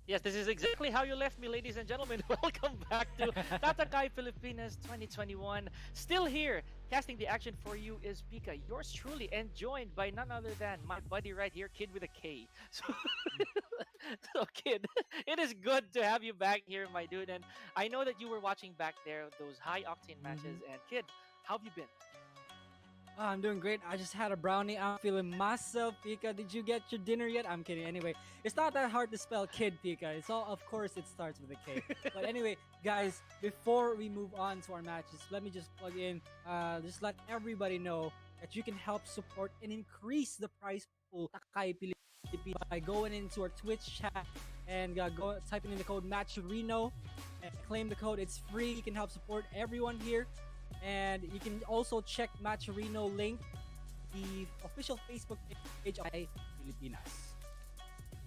Yes, this is exactly how you left me, ladies and gentlemen. Welcome back to Tatakai Pilipinas 2021. Still here, casting the action for you is Pika, yours truly, and joined by none other than my buddy right here, Kid with a K. So, so Kid, it is good to have you back here, my dude. And I know that you were watching back there those high octane matches. And Kid, how have you been? I'm doing great. I just had a brownie. I'm feeling myself, Pika. Did you get your dinner yet? I'm kidding. Anyway, it's not that hard to spell kid, Pika. It's all, of course, it starts with a K. But anyway, guys, before we move on to our matches, let me just plug in, just let everybody know that you can help support and increase the prize pool Takai Pilipinas by going into our Twitch chat and go typing in the code MATCHRENO and claim the code. It's free. You can help support everyone here. And you can also check Matcherino link, the official Facebook page of Pilipinas.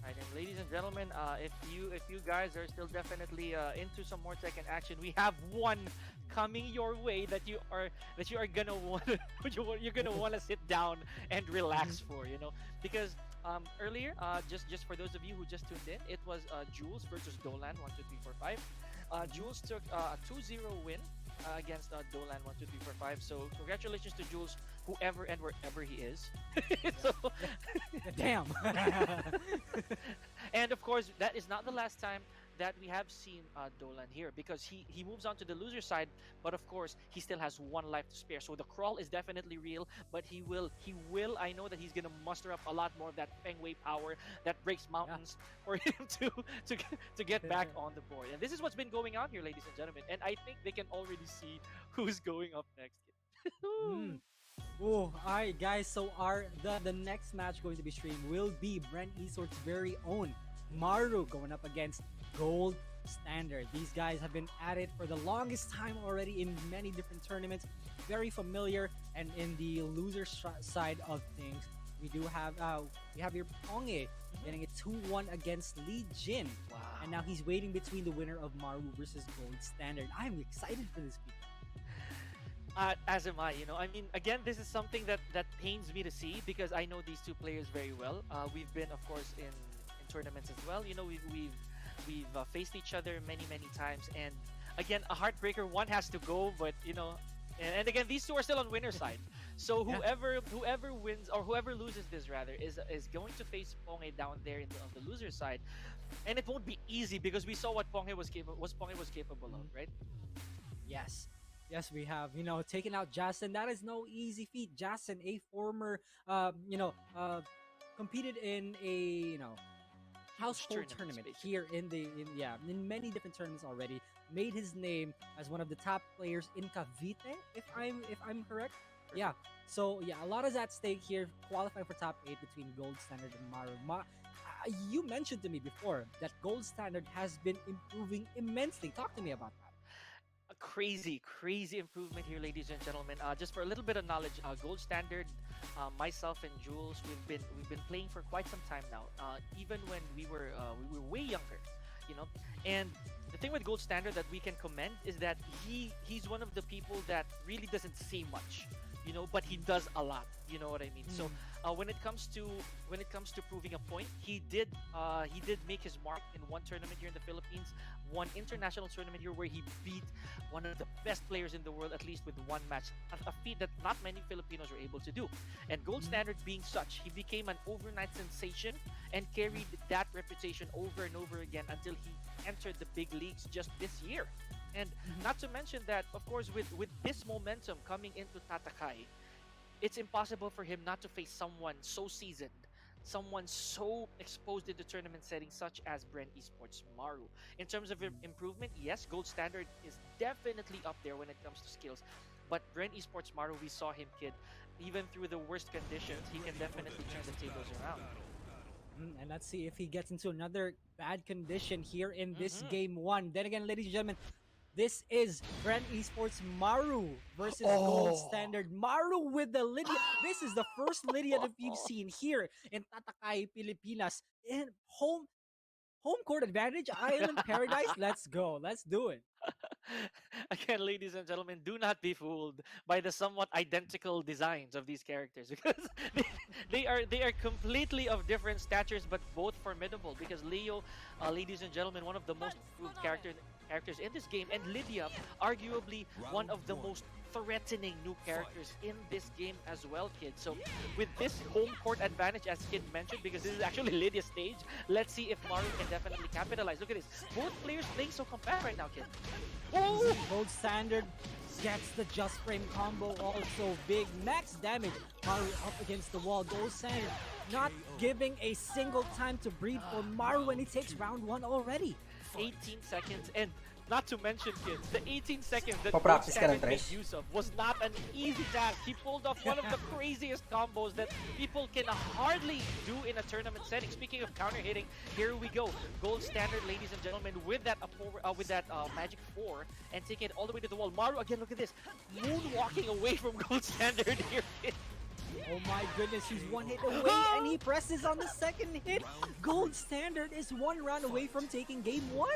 Right, and ladies and gentlemen, if you guys are still definitely into some more Tekken action, we have one coming your way that you are gonna want you're gonna want to sit down and relax for, because earlier, just for those of you who just tuned in, it was Jules versus Dolan 1 2 3 4 5. Jules took a 2-0 win against Dolan 1 2 3 4 5. So congratulations to Jules, whoever and wherever he is. So, Damn. and of course, that is not the last time that we have seen Dolan here, because he moves on to the loser side, but of course he still has one life to spare. So the crawl is definitely real, but he will I know that he's gonna muster up a lot more of that Feng Wei power that breaks mountains for him to get back on the board. And this is what's been going on here, ladies and gentlemen. And I think they can already see who's going up next. Oh, alright guys, so the next match going to be streamed will be Brent Esports' very own Maru going up against Gold Standard. These guys have been at it for the longest time already in many different tournaments, very familiar. And in the loser side of things, we have here Ponge getting a 2-1 against Lee Jin. Wow. And now he's waiting between the winner of Maru versus Gold Standard. I'm excited for this, people. As am I. I mean, again, this is something that pains me to see, because I know these two players very well. We've been, of course, in tournaments as well. We've faced each other many times, and again, a heartbreaker. One has to go, but and again, these two are still on winner side. So whoever wins or whoever loses this rather is going to face Ponge down there on the loser side, and it won't be easy, because we saw what Ponge was capable of, right? Yes, we have, taken out Jason. That is no easy feat. Jason, a former, competed in a, household tournament here in many different tournaments already. Made his name as one of the top players in Cavite, if I'm correct. Yeah. So a lot is at stake here. Qualifying for top 8 between Gold Standard and Maru. You mentioned to me before that Gold Standard has been improving immensely. Talk to me about that. A crazy improvement here, ladies and gentlemen. Just for a little bit of knowledge, Gold Standard, myself and Jules, we've been playing for quite some time now. Even when we were way younger, And the thing with Gold Standard that we can commend is that he's one of the people that really doesn't say much, but he does a lot. You know what I mean? So when it comes to proving a point, he did make his mark in one tournament here in the Philippines, one international tournament here where he beat one of the best players in the world, at least with one match, a feat that not many Filipinos were able to do. And Gold Standard being such, he became an overnight sensation and carried that reputation over and over again until he entered the big leagues just this year. And not to mention that, of course, with this momentum coming into Tatakai, it's impossible for him not to face someone so seasoned, someone so exposed in the tournament setting, such as Brent Esports Maru. In terms of improvement, yes, Gold Standard is definitely up there when it comes to skills. But Brent Esports Maru, we saw him, Kid, even through the worst conditions, he can definitely turn the tables around. And let's see if he gets into another bad condition here in this game 1. Then again, ladies and gentlemen, this is Brent Esports Maru versus Gold Standard. Maru with the Lydia. This is the first Lydia that we've seen here in Tatakai, Pilipinas. In home court advantage, island paradise. Let's go. Let's do it. Again, ladies and gentlemen, do not be fooled by the somewhat identical designs of these characters, because they are completely of different statures, but both formidable. Because Leo, ladies and gentlemen, one of the most improved characters in this game, and Lydia, arguably one of the most threatening new characters in this game as well, kid. So with this home court advantage, as Kid mentioned, because this is actually Lydia's stage, let's see if Maru can definitely capitalize. Look at this. Both players playing so compact right now, kid. Oh! Gold Standard gets the just frame combo also big. Max damage. Maru up against the wall. Gold Standard not giving a single time to breathe for Maru when he takes round 1 already. 18 seconds, and not to mention, kids, the 18 seconds that Gold Pa-practice ka Standard ng made tres. use of was not an easy task. He pulled off one of the craziest combos that people can hardly do in a tournament setting. Speaking of counter hitting, here we go. Gold Standard, ladies and gentlemen, with that Magic 4 and taking it all the way to the wall. Maru again, look at this, moonwalking away from Gold Standard here. Oh my goodness, he's one hit away and he presses on the second hit. Gold Standard is one round away from taking game 1.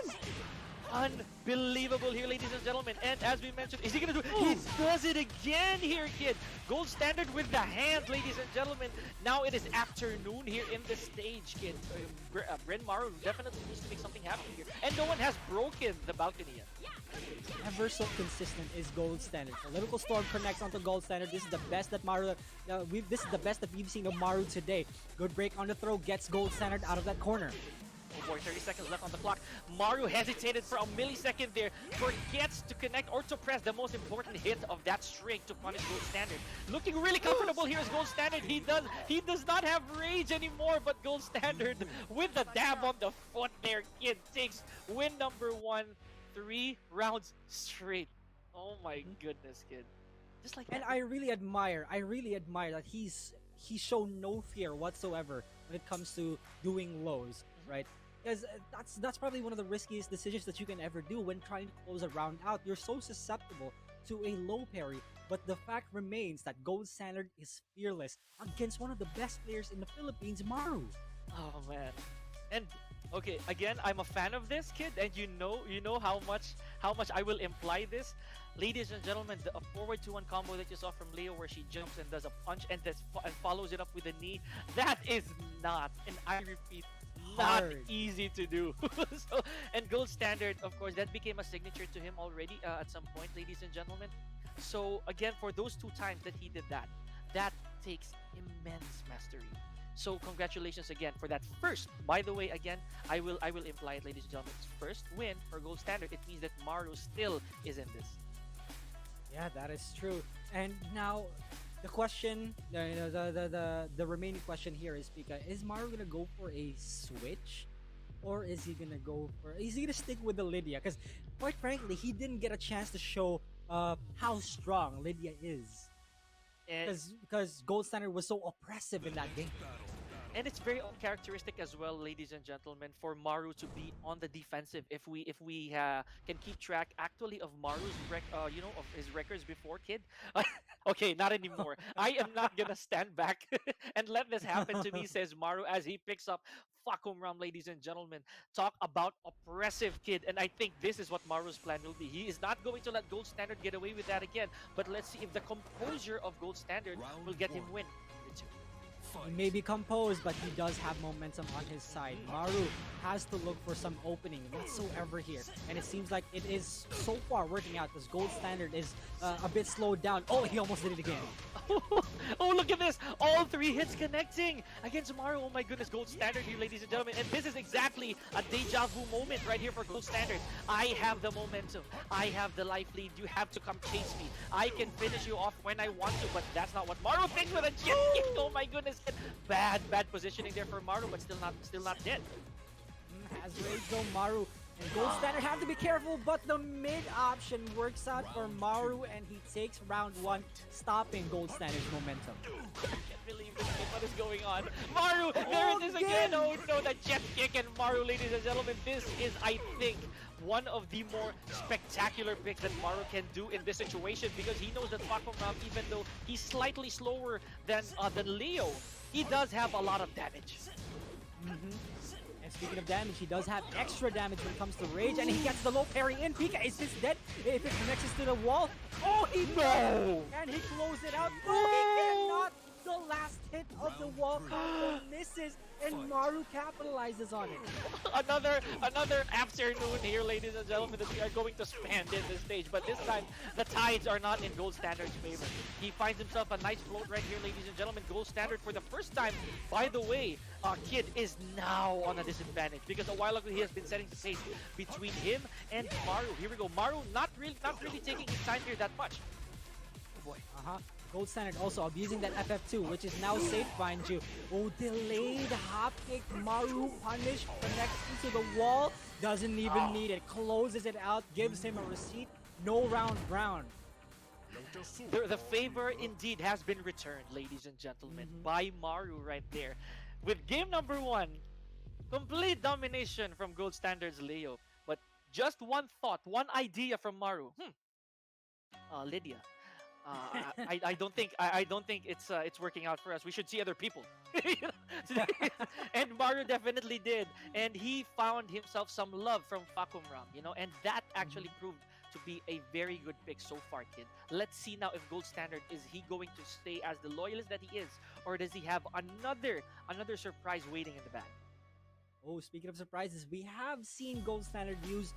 Unbelievable here, ladies and gentlemen. And as we mentioned, is he gonna do it? He does it again here, kid. Gold Standard with the hands, ladies and gentlemen. Now it is afternoon here in the stage, kid. Bryn Maru definitely needs to make something happen here. And no one has broken the balcony yet. Ever so consistent is Gold Standard. Political Storm connects onto Gold Standard. This is the best that this is the best that we've seen of Maru today. Good break on the throw, gets Gold Standard out of that corner. Oh boy, 30 seconds left on the clock. Maru hesitated for a millisecond there, forgets to connect or to press the most important hit of that string to punish Gold Standard. Looking really comfortable here is Gold Standard. He does not have rage anymore, but Gold Standard with the dab on the foot there, kid, takes win number 1, 3 rounds straight. Oh my goodness, kid. Just like that. And I really admire that he's shown no fear whatsoever when it comes to doing lows, right? Because that's probably one of the riskiest decisions that you can ever do when trying to close a round out. You're so susceptible to a low parry, but the fact remains that Gold Standard is fearless against one of the best players in the Philippines, Maru. Oh man. And okay, again, I'm a fan of this, kid, and you know how much I will imply this. Ladies and gentlemen, a forward 2-1 combo that you saw from Leo where she jumps and does a punch and follows it up with a knee, that is not, and I repeat, not Hard. easy to do. And Gold Standard, of course, that became a signature to him already at some point, ladies and gentlemen. So again, for those 2 times that he did that takes immense mastery. So congratulations again for that first. By the way, again, I will imply it, ladies and gentlemen, first win for Gold Standard. It means that Maru still is in this. Yeah, that is true. And now, the question, the remaining question here is, Pika, is Maru gonna go for a switch, or is he gonna stick with the Lydia? Because quite frankly, he didn't get a chance to show how strong Lydia is. And Because Gold Standard was so oppressive in that game. And it's very uncharacteristic as well, ladies and gentlemen, for Maru to be on the defensive. If we can keep track actually of Maru's of his records before, kid. Okay, not anymore. I am not gonna stand back and let this happen to me, says Maru as he picks up Fakum Ram, ladies and gentlemen. Talk about oppressive, kid. And I think this is what Maru's plan will be. He is not going to let Gold Standard get away with that again. But let's see if the composure of Gold Standard will get him win. He may be composed, but he does have momentum on his side. Maru has to look for some opening whatsoever here. And it seems like it is so far working out because Gold Standard is a bit slowed down. Oh, he almost did it again. Oh, look at this! All 3 hits connecting against Maru. Oh my goodness, Gold Standard here, ladies and gentlemen. And this is exactly a deja vu moment right here for Gold Standard. I have the momentum. I have the life lead. You have to come chase me. I can finish you off when I want to, but that's not what Maru thinks with a jet kick. Oh my goodness. Bad positioning there for Maru, but still not dead. Has rage though, Maru. And Gold Standard have to be careful, but the mid option works out for Maru and he takes round 1, stopping Gold Standard's momentum. I can't believe this kid. What is going on? Maru, there it is again. Oh no, the jet kick and Maru, ladies and gentlemen. This is, I think, one of the more spectacular picks that Maru can do in this situation because he knows that Fakum Ram, even though he's slightly slower than Leo, he does have a lot of damage. And speaking of damage, he does have extra damage when it comes to rage, and he gets the low parry in. Pika, is this dead? If it connects to the wall, oh, he No! Can he close it out? No, he cannot. The last hit of the wall combo misses, and Maru capitalizes on it. Another afternoon here, ladies and gentlemen, that we are going to spend in this stage. But this time, the tides are not in Gold Standard's favor. He finds himself a nice float right here, ladies and gentlemen. Gold Standard for the first time. By the way, Kid is now on a disadvantage because a while ago he has been setting the pace between him and Maru. Here we go. Maru not really taking his time here that much. Oh boy. Gold Standard also abusing that FF2, which is now safe, mind you. Oh, delayed hop kick. Maru punish, connects into the wall. Doesn't even need it. Closes it out, gives him a receipt. No round round. The favor indeed has been returned, ladies and gentlemen, by Maru right there. With game number 1, complete domination from Gold Standard's Leo. But just one thought, one idea from Maru. Lydia. I don't think it's working out for us. We should see other people. And Maru definitely did, and he found himself some love from Fakumram, and that actually proved to be a very good pick so far, Kid. Let's see now if Gold Standard, is he going to stay as the loyalist that he is, or does he have another surprise waiting in the bag? Oh, speaking of surprises, we have seen Gold Standard use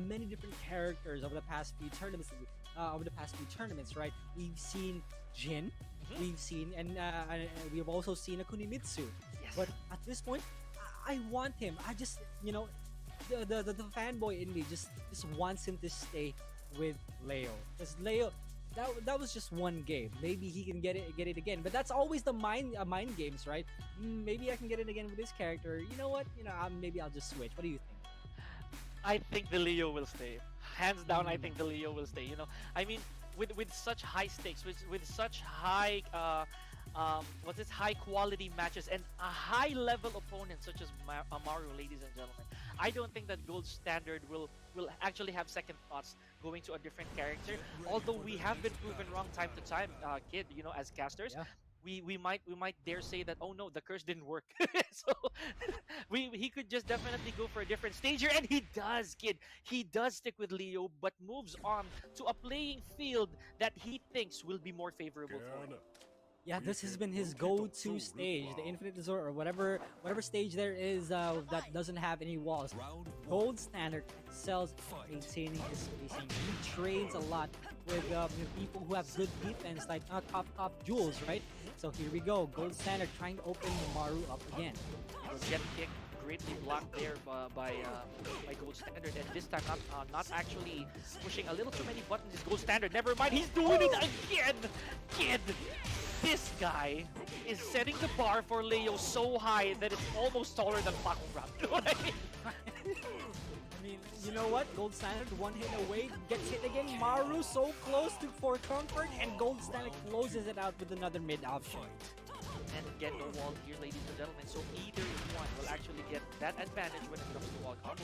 many different characters over the past few tournaments. Right? We've seen Jin, we've seen, and we have also seen a Kunimitsu. Yes. But at this point, I want him. I just, the fanboy in me just wants him to stay with Leo, because Leo. That was just one game. Maybe he can get it again. But that's always the mind games, right? Maybe I can get it again with this character. You know what? Maybe I'll just switch. What do you think? I think the Leo will stay. Hands down, I think the Leo will stay. I mean, with such high stakes, with such high high quality matches and a high level opponent such as Maru, ladies and gentlemen, I don't think that Gold Standard will actually have second thoughts going to a different character. Although we have been proven wrong time to time, Kid, as casters. Yeah. We might dare say that, oh no, the curse didn't work. So he could just definitely go for a different stage here, and he does, Kid. He does stick with Leo, but moves on to a playing field that he thinks will be more favorable for him. Yeah, this has been his go-to stage, the Infinite Resort, or whatever stage there is that doesn't have any walls. Gold Standard excels at maintaining his spacing. He trades a lot with people who have good defense, like top Jules, right? So here we go, Gold Standard trying to open Maru up again. Get kicked, greatly blocked there by Gold Standard, and this time not actually pushing a little too many buttons. Is Gold Standard? Never mind, he's doing it again, Kid. This guy is setting the bar for Leo so high that it's almost taller than Fakumram. I mean, you know what? Gold Standard, one hit away, gets hit again. Maru so close for comfort, and Gold Standard closes it out with another mid option. And get the wall here, ladies and gentlemen. So either one will actually get that advantage when it comes to wall combo.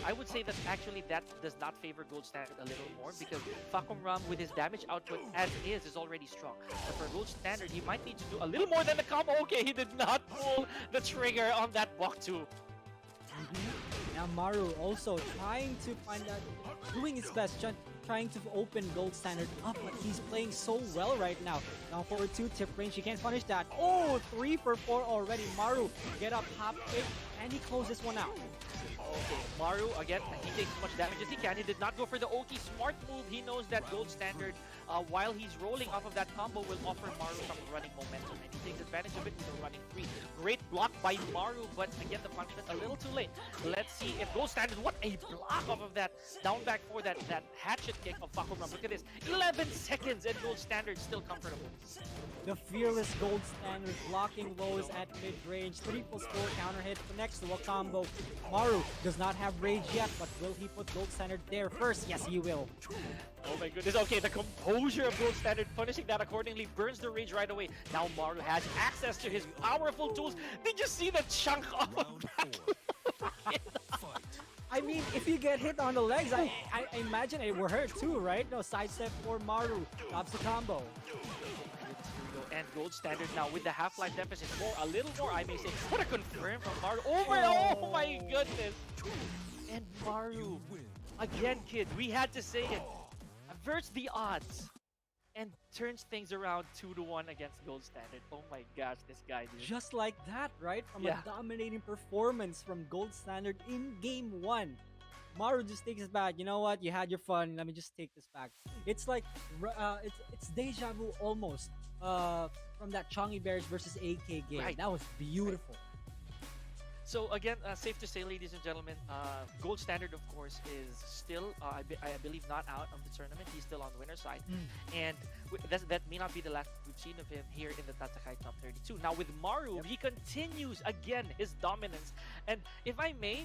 I would say that actually that does not favor Gold Standard a little more, because Fakumram with his damage output as is already strong. But for Gold Standard, he might need to do a little more than the combo. Okay, he did not pull the trigger on that walk too. Now Maru also trying to find out, doing his best, trying to open Gold Standard up, but he's playing so well right now. Now forward 2 tip range, he can't punish that. Oh, 3 for 4 already. Maru, get up, hop kick, and he closes one out. Okay, Maru, again, he takes as much damage as he can. He did not go for the Oki. Smart move. He knows that Gold Standard, while he's rolling off of that combo, will offer Maru some running momentum, and he takes advantage of it with a running 3. Great block by Maru, but again, the punishment a little too late. Let's see if Gold Standard, what a block off of that down back for that hatchet kick of Fakumram. Look at this, 11 seconds, and Gold Standard still comfortable. The fearless Gold Standard blocking lows at mid-range. 3+4 counter hit connects to a combo. Maru does not have rage yet, but will he put Gold Standard there first? Yes, he will. Oh my goodness. Okay, the composure of Gold Standard, punishing that accordingly, burns the rage right away. Now Maru has access to his powerful tools. Did you see the chunk off of that? I mean, if you get hit on the legs, I imagine it will hurt too, right? No, sidestep for Maru. Stops the combo. And Gold Standard now with the half-life deficit, a little more, I may say. What a confirm from Maru. Oh my goodness. And Maru, again, Kid, we had to say it. Averts the odds and turns things around 2-1 against Gold Standard. Oh my gosh, this guy, dude. Just like that, right? From Yeah. a dominating performance from Gold Standard in Game 1. Maru just takes it back. You know what? You had your fun. Let me just take this back. It's like it's deja vu almost from that Changi Bears versus AK game. Right. That was beautiful. So again, safe to say, ladies and gentlemen, Gold Standard, of course, is still, I believe, not out of the tournament. He's still on winner side, and that may not be the last we've seen of him here in the Tatakai Top 32. Now with Maru, he continues again his dominance, and if I may,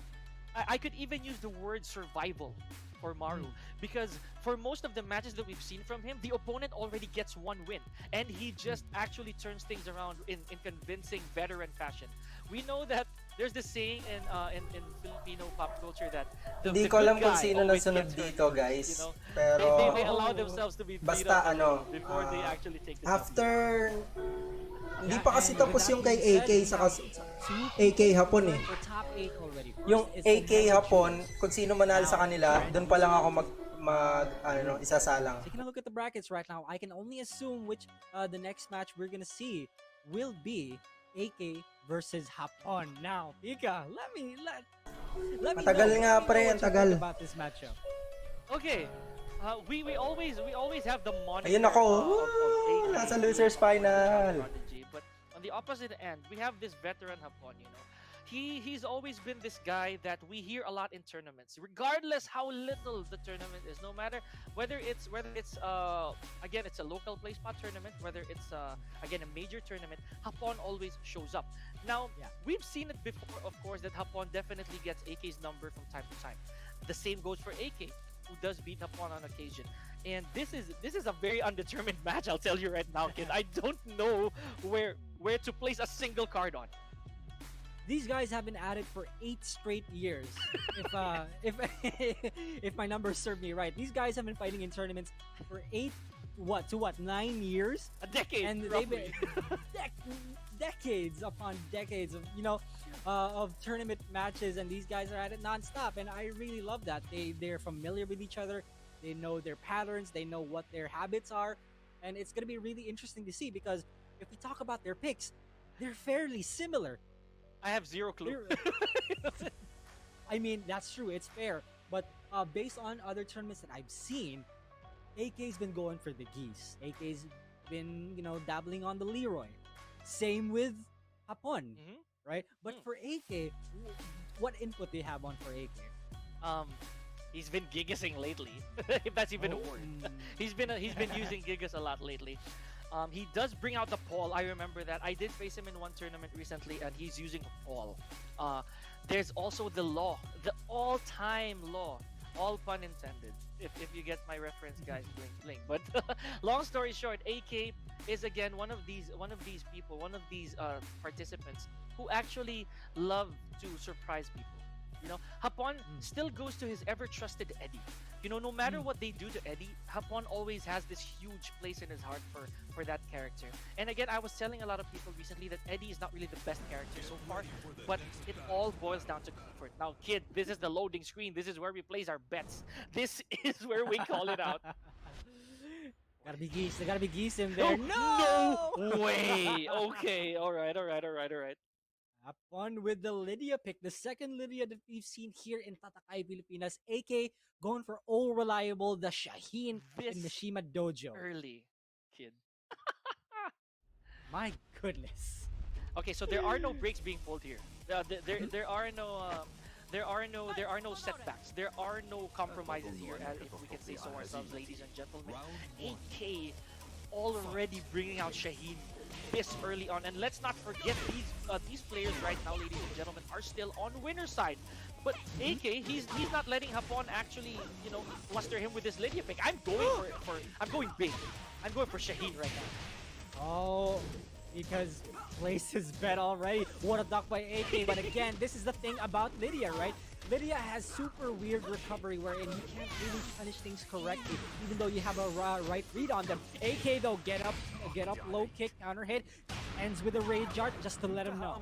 I could even use the word survival for Maru, because for most of the matches that we've seen from him, the opponent already gets one win, and he just actually turns things around in convincing veteran fashion. We know that there's this saying in Filipino pop culture that Hindi the ko good alam kung guy sino always nasunod gets hurt, dito, guys. you know? Pero They allow themselves to be beat basta up ano, before they actually take the after hindi Yeah, pa kasi and with tapos that yung kay being AK said, sa two AK Hapon eh. for top 8 already. First Yung is AK Omega Hapon, Juniors. kung sino manalo sa kanila, doon pa lang ako isasalang. Taking a look at the brackets right now, I can only assume which the next match we're gonna see will be AK versus Hapon. Now, Ika, let me Matagal know. nga, Let me pre, know ang what you tagal. think about this matchup. Okay. We always have the moniker Ayun ako, of AK nasa losers final. prodigy, but on the opposite end, we have this veteran Hapon, you know. He's always been this guy that we hear a lot in tournaments, regardless how little the tournament is. No matter whether it's again it's a local play spot tournament, whether it's again a major tournament, Hapon always shows up. Now we've seen it before, of course, that Hapon definitely gets AK's number from time to time. The same goes for AK, who does beat Hapon on occasion. And this is a very undetermined match, I'll tell you right now, kid. I don't know where to place a single card on. These guys have been at it for 8 straight years. if if my numbers serve me right, these guys have been fighting in tournaments for 9 years? A decade, And they've roughly. been decades upon decades of of tournament matches, and these guys are at it nonstop. And I really love that they're familiar with each other. They know their patterns. They know what their habits are, and it's gonna be really interesting to see, because if we talk about their picks, they're fairly similar. I have zero clue. I mean, that's true. It's fair. But based on other tournaments that I've seen, AK's been going for the geese. AK's been, dabbling on the Leroy. Same with Hapon, right? But for AK, what input do you have on for AK? He's been gigasing lately, if that's even a word. He's been using gigas a lot lately. He does bring out the Paul. I remember that. I did face him in one tournament recently, and he's using a Paul. There's also the law, the all-time law. All pun intended. If you get my reference, guys, blink blink. But long story short, AK is again one of these people, one of these participants who actually love to surprise people. Hapon still goes to his ever-trusted Eddie. No matter what they do to Eddie, Hapon always has this huge place in his heart for that character. And again, I was telling a lot of people recently that Eddie is not really the best character so far, but it all boils down to comfort. Now, kid, this is the loading screen. This is where we place our bets. This is where we call it out. Gotta be geese. There gotta be geese in there. No way. Okay. All right. Hapon with the Lydia pick, the second Lydia that we've seen here in Tatakai, Pilipinas. AK going for all reliable, the Shaheen in the Shima Dojo. Early, kid. My goodness. Okay, so there are no breaks being pulled here. There are no setbacks. There are no compromises here, if we can say so ourselves, ladies and gentlemen. AK already bringing out Shaheen this early on, and let's not forget these players right now, ladies and gentlemen, are still on winner's side. But AK, he's not letting Hapon actually, fluster him with this Lydia pick. I'm going big. I'm going for Shaheen right now. Oh, because place his bet already. What a duck by AK. But again, this is the thing about Lydia, right? Lydia has super weird recovery wherein you can't really punish things correctly, even though you have a right read on them. AK though, get up, low kick, counter hit, ends with a rage art just to let him know.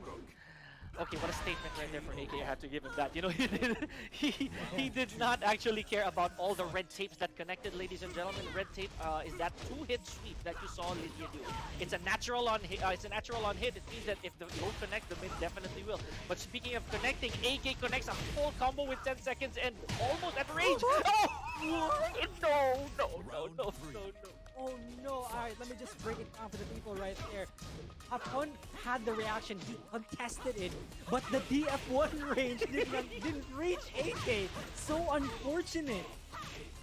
Okay, what a statement right there for AK. I have to give him that. You know, he did not actually care about all the red tapes that connected, ladies and gentlemen. Red tape is that 2-hit sweep that you saw Lydia do. It's a natural on hit. It's a natural on hit. It means that if the low connect, the mid definitely will. But speaking of connecting, AK connects a full combo with 10 seconds and almost at range. Oh! No. Oh no, alright, let me just break it down for the people right there. Hapon had the reaction, he contested it, but the DF1 range didn't reach AK. So unfortunate.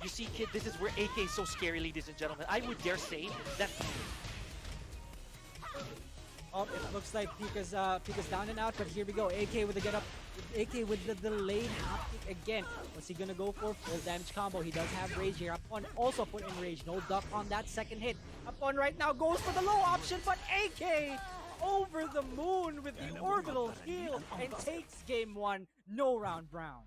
You see, kid, this is where AK is so scary, ladies and gentlemen. I would dare say that... Oh, it looks like Pika's down and out, but here we go. AK with the get up. AK with the delayed haptic again. What's he gonna go for? Full damage combo. He does have rage here. Upon also put in rage. No duck on that second hit. Upon right now goes for the low option, but AK over the moon with the orbital heal and takes game 1. No round brown.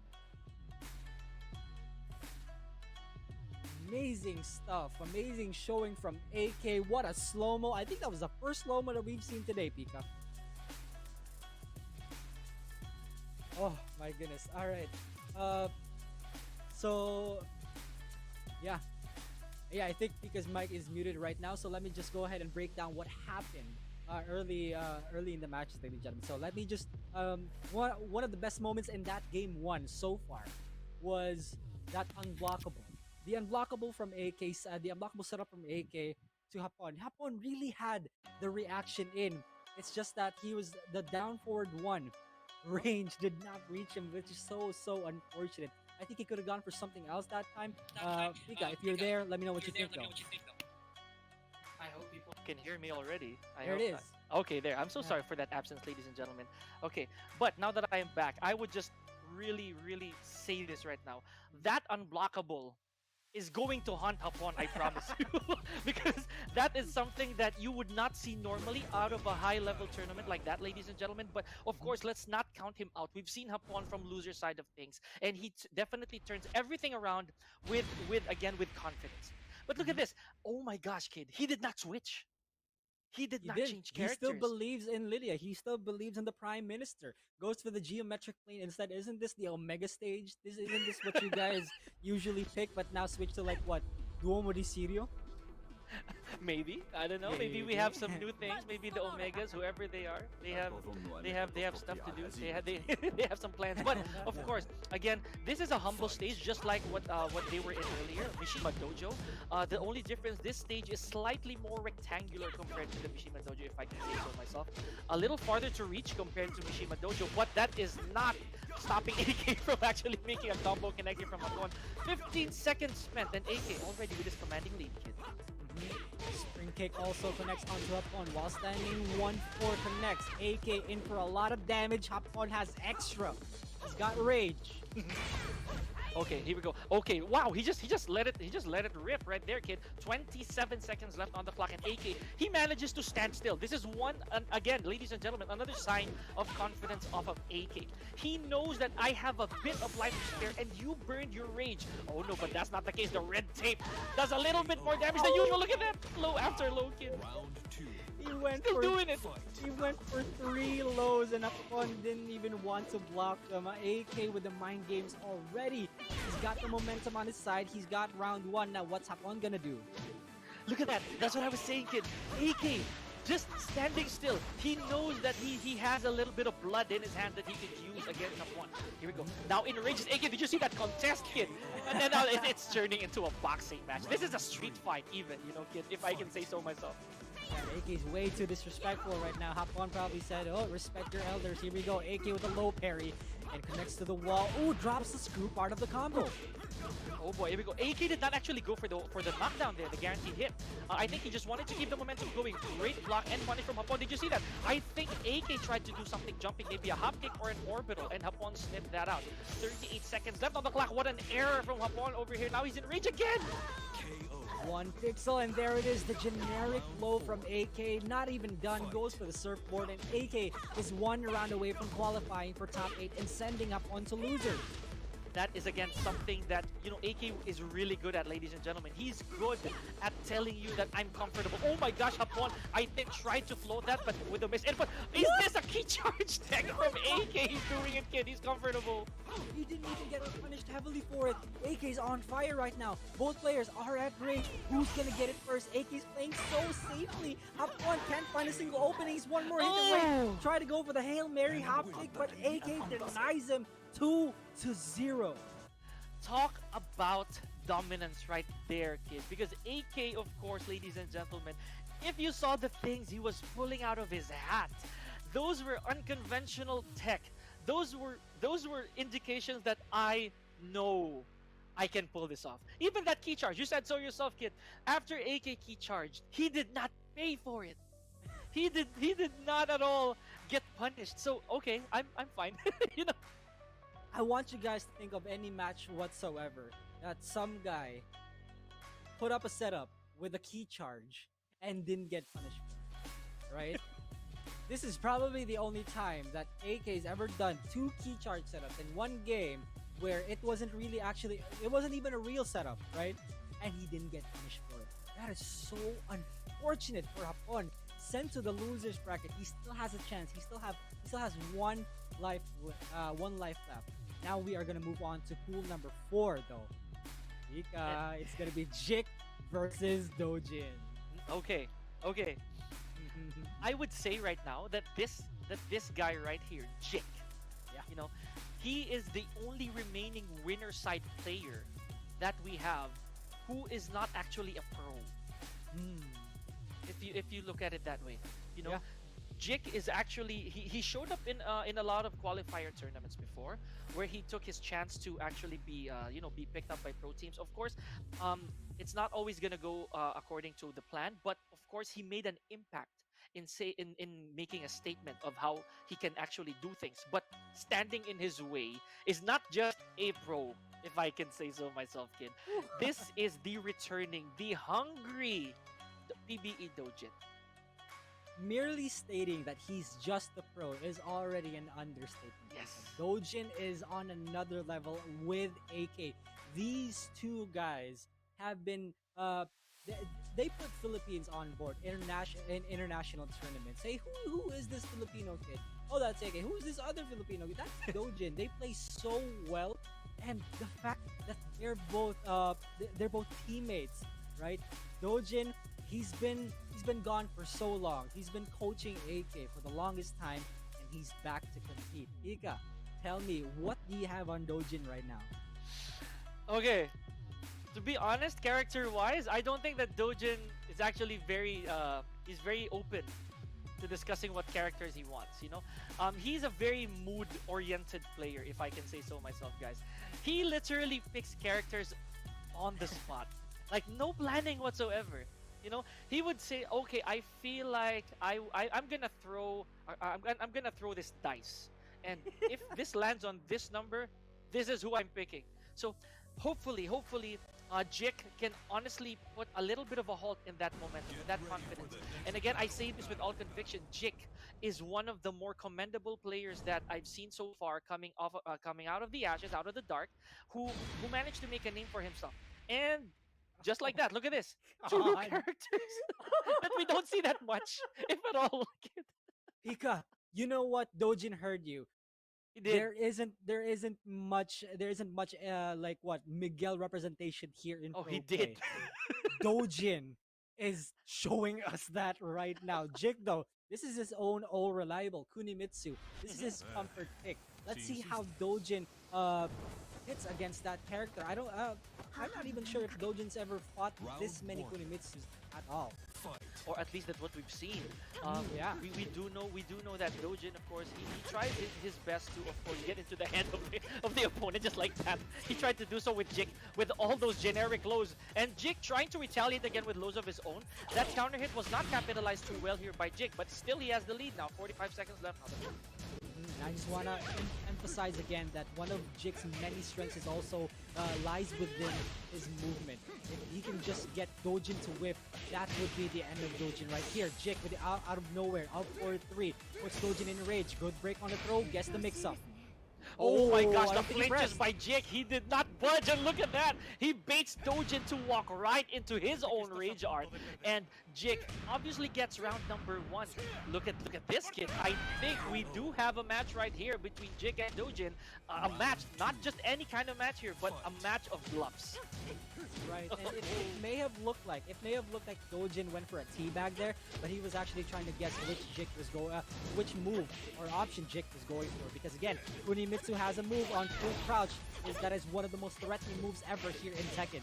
Amazing stuff. Amazing showing from AK. What a slow-mo. I think that was the first slow-mo that we've seen today, Pika. Oh my goodness. Alright. So yeah, I think Pika's mic is muted right now, so let me just go ahead and break down what happened early in the matches, ladies and gentlemen. So let me just one of the best moments in that game 1 so far was that unblockable. The unblockable from AK, the unblockable setup from AK to Hapon. Hapon really had the reaction in. It's just that he was the down forward 1 range did not reach him, which is so unfortunate. I think he could have gone for something else that time. Pika, if you're there, let me know what you think though. I hope people can hear me already. There it is. Okay, there. I'm so sorry for that absence, ladies and gentlemen. Okay, but now that I am back, I would just really say this right now. That unblockable is going to haunt Hapon, I promise you. Because that is something that you would not see normally out of a high-level tournament like that, ladies and gentlemen. But of course, let's not count him out. We've seen Hapon from loser side of things, and he definitely turns everything around with confidence. But look at this. Oh my gosh, kid. He did not switch. He did not change characters. He still believes in Lydia. He still believes in the Prime Minister. Goes for the geometric plane instead. Isn't this the Omega stage? Isn't this what you guys usually pick, but now switch to like what? Duomo di Sirio? Maybe, I don't know. Maybe we have some new things. Maybe the Omegas, whoever they are, they have stuff to do. They have some plans. But of course, again, this is a humble stage, just like what they were in earlier, Mishima Dojo. The only difference, this stage is slightly more rectangular compared to the Mishima Dojo, if I can say so myself. A little farther to reach compared to Mishima Dojo, but that is not stopping AK from actually making a combo connecting from Hapon. 15 seconds spent, and AK already with his commanding lead, kid. Spring kick also connects onto Hapon while standing 1-4 connects. AK in for a lot of damage. Hapon has extra. He's got rage. Okay, here we go. Okay, wow, he just let it rip right there, kid. 27 seconds left on the clock, and AK, he manages to stand still. This is again, ladies and gentlemen, another sign of confidence off of AK. He knows that I have a bit of life to spare, and you burned your rage. Oh no, but that's not the case. The red tape does a little bit more damage than usual. Look at that, low after low, kid. Round 2. He went Still doing it. He went for 3 lows, and Hapon didn't even want to block them. AK with the mind games already. He's got the momentum on his side. He's got round 1. Now what's Hapon gonna do? Look at that. That's what I was saying, kid. AK just standing still. He knows that he has a little bit of blood in his hand that he could use against Hapon. Here we go. Now in ranges, AK, did you see that contest, kid? And then now it's turning into a boxing match. This is a street fight even, you know, kid, if I can say so myself. Yeah, AK's way too disrespectful right now. Hapon probably said, oh, respect your elders. Here we go. AK with a low parry and connects to the wall. Ooh, drops the screw part of the combo. Oh boy, here we go. AK did not actually go for the knockdown there, the guaranteed hit. I think he just wanted to keep the momentum going. Great block and punish from Hapon. Did you see that? I think AK tried to do something jumping, maybe a hop kick or an orbital, and Hapon snipped that out. 38 seconds left on the clock. What an error from Hapon over here. Now he's in range again. 1 pixel, and there it is, the generic low from AK. Not even done, goes for the surfboard, and AK is 1 round away from qualifying for top 8 and sending up onto loser. that is again something that, you know, AK is really good at, ladies and gentlemen. He's good at telling you that I'm comfortable. Oh my gosh, Hapon, I think tried to float that, but with a miss. And but is this a key charge tech from AK? He's doing it, kid. He's comfortable. He didn't even get punished heavily for it. AK's on fire right now. Both players are at range. Who's gonna get it first? AK's playing so safely. Hapon can't find a single opening. He's one more hit away. Try to go for the Hail Mary hop kick, but AK denies him 2-0. Talk about dominance right there, kid. Because AK, of course, ladies and gentlemen, if you saw the things he was pulling out of his hat, those were unconventional tech. Those were indications that I know I can pull this off. Even that key charge, you said so yourself, kid. After AK key charged, he did not pay for it. He did not at all get punished. So okay, I'm fine. You know. I want you guys to think of any match whatsoever that some guy put up a setup with a key charge and didn't get punished for it, right? This is probably the only time that AK's ever done 2 key charge setups in one game where it wasn't really it wasn't even a real setup, right? And he didn't get punished for it. That is so unfortunate for Hapon. Sent to the losers bracket, he still has a chance. He still has one life left. Now we are gonna move on to pool number 4, though. Ika, it's gonna be Jik versus Dojin. Okay. I would say right now that this guy right here, Jik, Yeah. you know, he is the only remaining winner side player that we have who is not actually a pro. If you look at it that way, you know, Yeah. Jik is actually he showed up in a lot of qualifier tournaments before, where he took his chance to actually be be picked up by pro teams. Of course, it's not always gonna go according to the plan, but of course he made an impact in making a statement of how he can actually do things. But standing in his way is not just a pro, if I can say so myself, kid. This is the returning, the hungry PBE Dojin. Merely stating that he's just a pro is already an understatement. Yes. Dojin is on another level with AK. These two guys have been they put Philippines on board in international tournaments. Say who is this Filipino kid? Oh, that's AK. Who is this other Filipino kid? That's Dojin. They play so well, and the fact that they're both teammates, right? Dojin, he's been gone for so long. He's been coaching AK for the longest time, and he's back to compete. Ika, tell me, what do you have on Dojin right now? Okay. To be honest, character-wise, I don't think that Dojin is actually he's very open to discussing what characters he wants, you know? He's a very mood-oriented player, if I can say so myself, guys. He literally picks characters on the spot. Like, no planning whatsoever. You know, he would say, "Okay, I feel like I'm gonna throw this dice, and if this lands on this number, this is who I'm picking." So, hopefully, Jik can honestly put a little bit of a halt in that momentum, in that confidence. And again, I say this with all conviction: Jik is one of the more commendable players that I've seen so far coming out of the ashes, out of the dark, who managed to make a name for himself. And just like that, look at this. 2 new God. characters that we don't see that much, if at all. Ika, you know what? Dojin heard you. He did. There isn't much like what Miguel representation here in Oh, Pro he Play. did. Dojin is showing us that right now. Jik though, this is his own all reliable Kunimitsu. This is his comfort pick. Let's see how Dojin hits against that character. I'm not even sure if Dojin's ever fought this many Kunimitsus at all. Or at least that's what we've seen. Yeah. We do know that Dojin, of course, he tried his best to, of course, get into the hand of the opponent just like that. He tried to do so with Jik with all those generic lows, and Jik trying to retaliate again with lows of his own. That counter hit was not capitalized too well here by Jik, but still he has the lead now. 45 seconds left. I just want to emphasize again that one of Jik's many strengths is also lies within his movement. If he can just get Dojin to whip, that would be the end of Dojin right here. Jik with the out of nowhere, out 4-3, puts Dojin in rage. Good break on the throw, gets the mix-up. Oh my gosh, I the think he flinches pressed. by Jik. He did not budge, and look at that. He baits Dojin to walk right into his own rage art, and Jik obviously gets round number 1. Look at this kid. I think we do have a match right here between Jik and Dojin. A match, not just any kind of match here, but a match of bluffs. Right, and it may have looked like Dojin went for a teabag there, but he was actually trying to guess which move or option Jik was going for. Because again, Kunimitsu has a move on full crouch. That is one of the most threatening moves ever here in Tekken.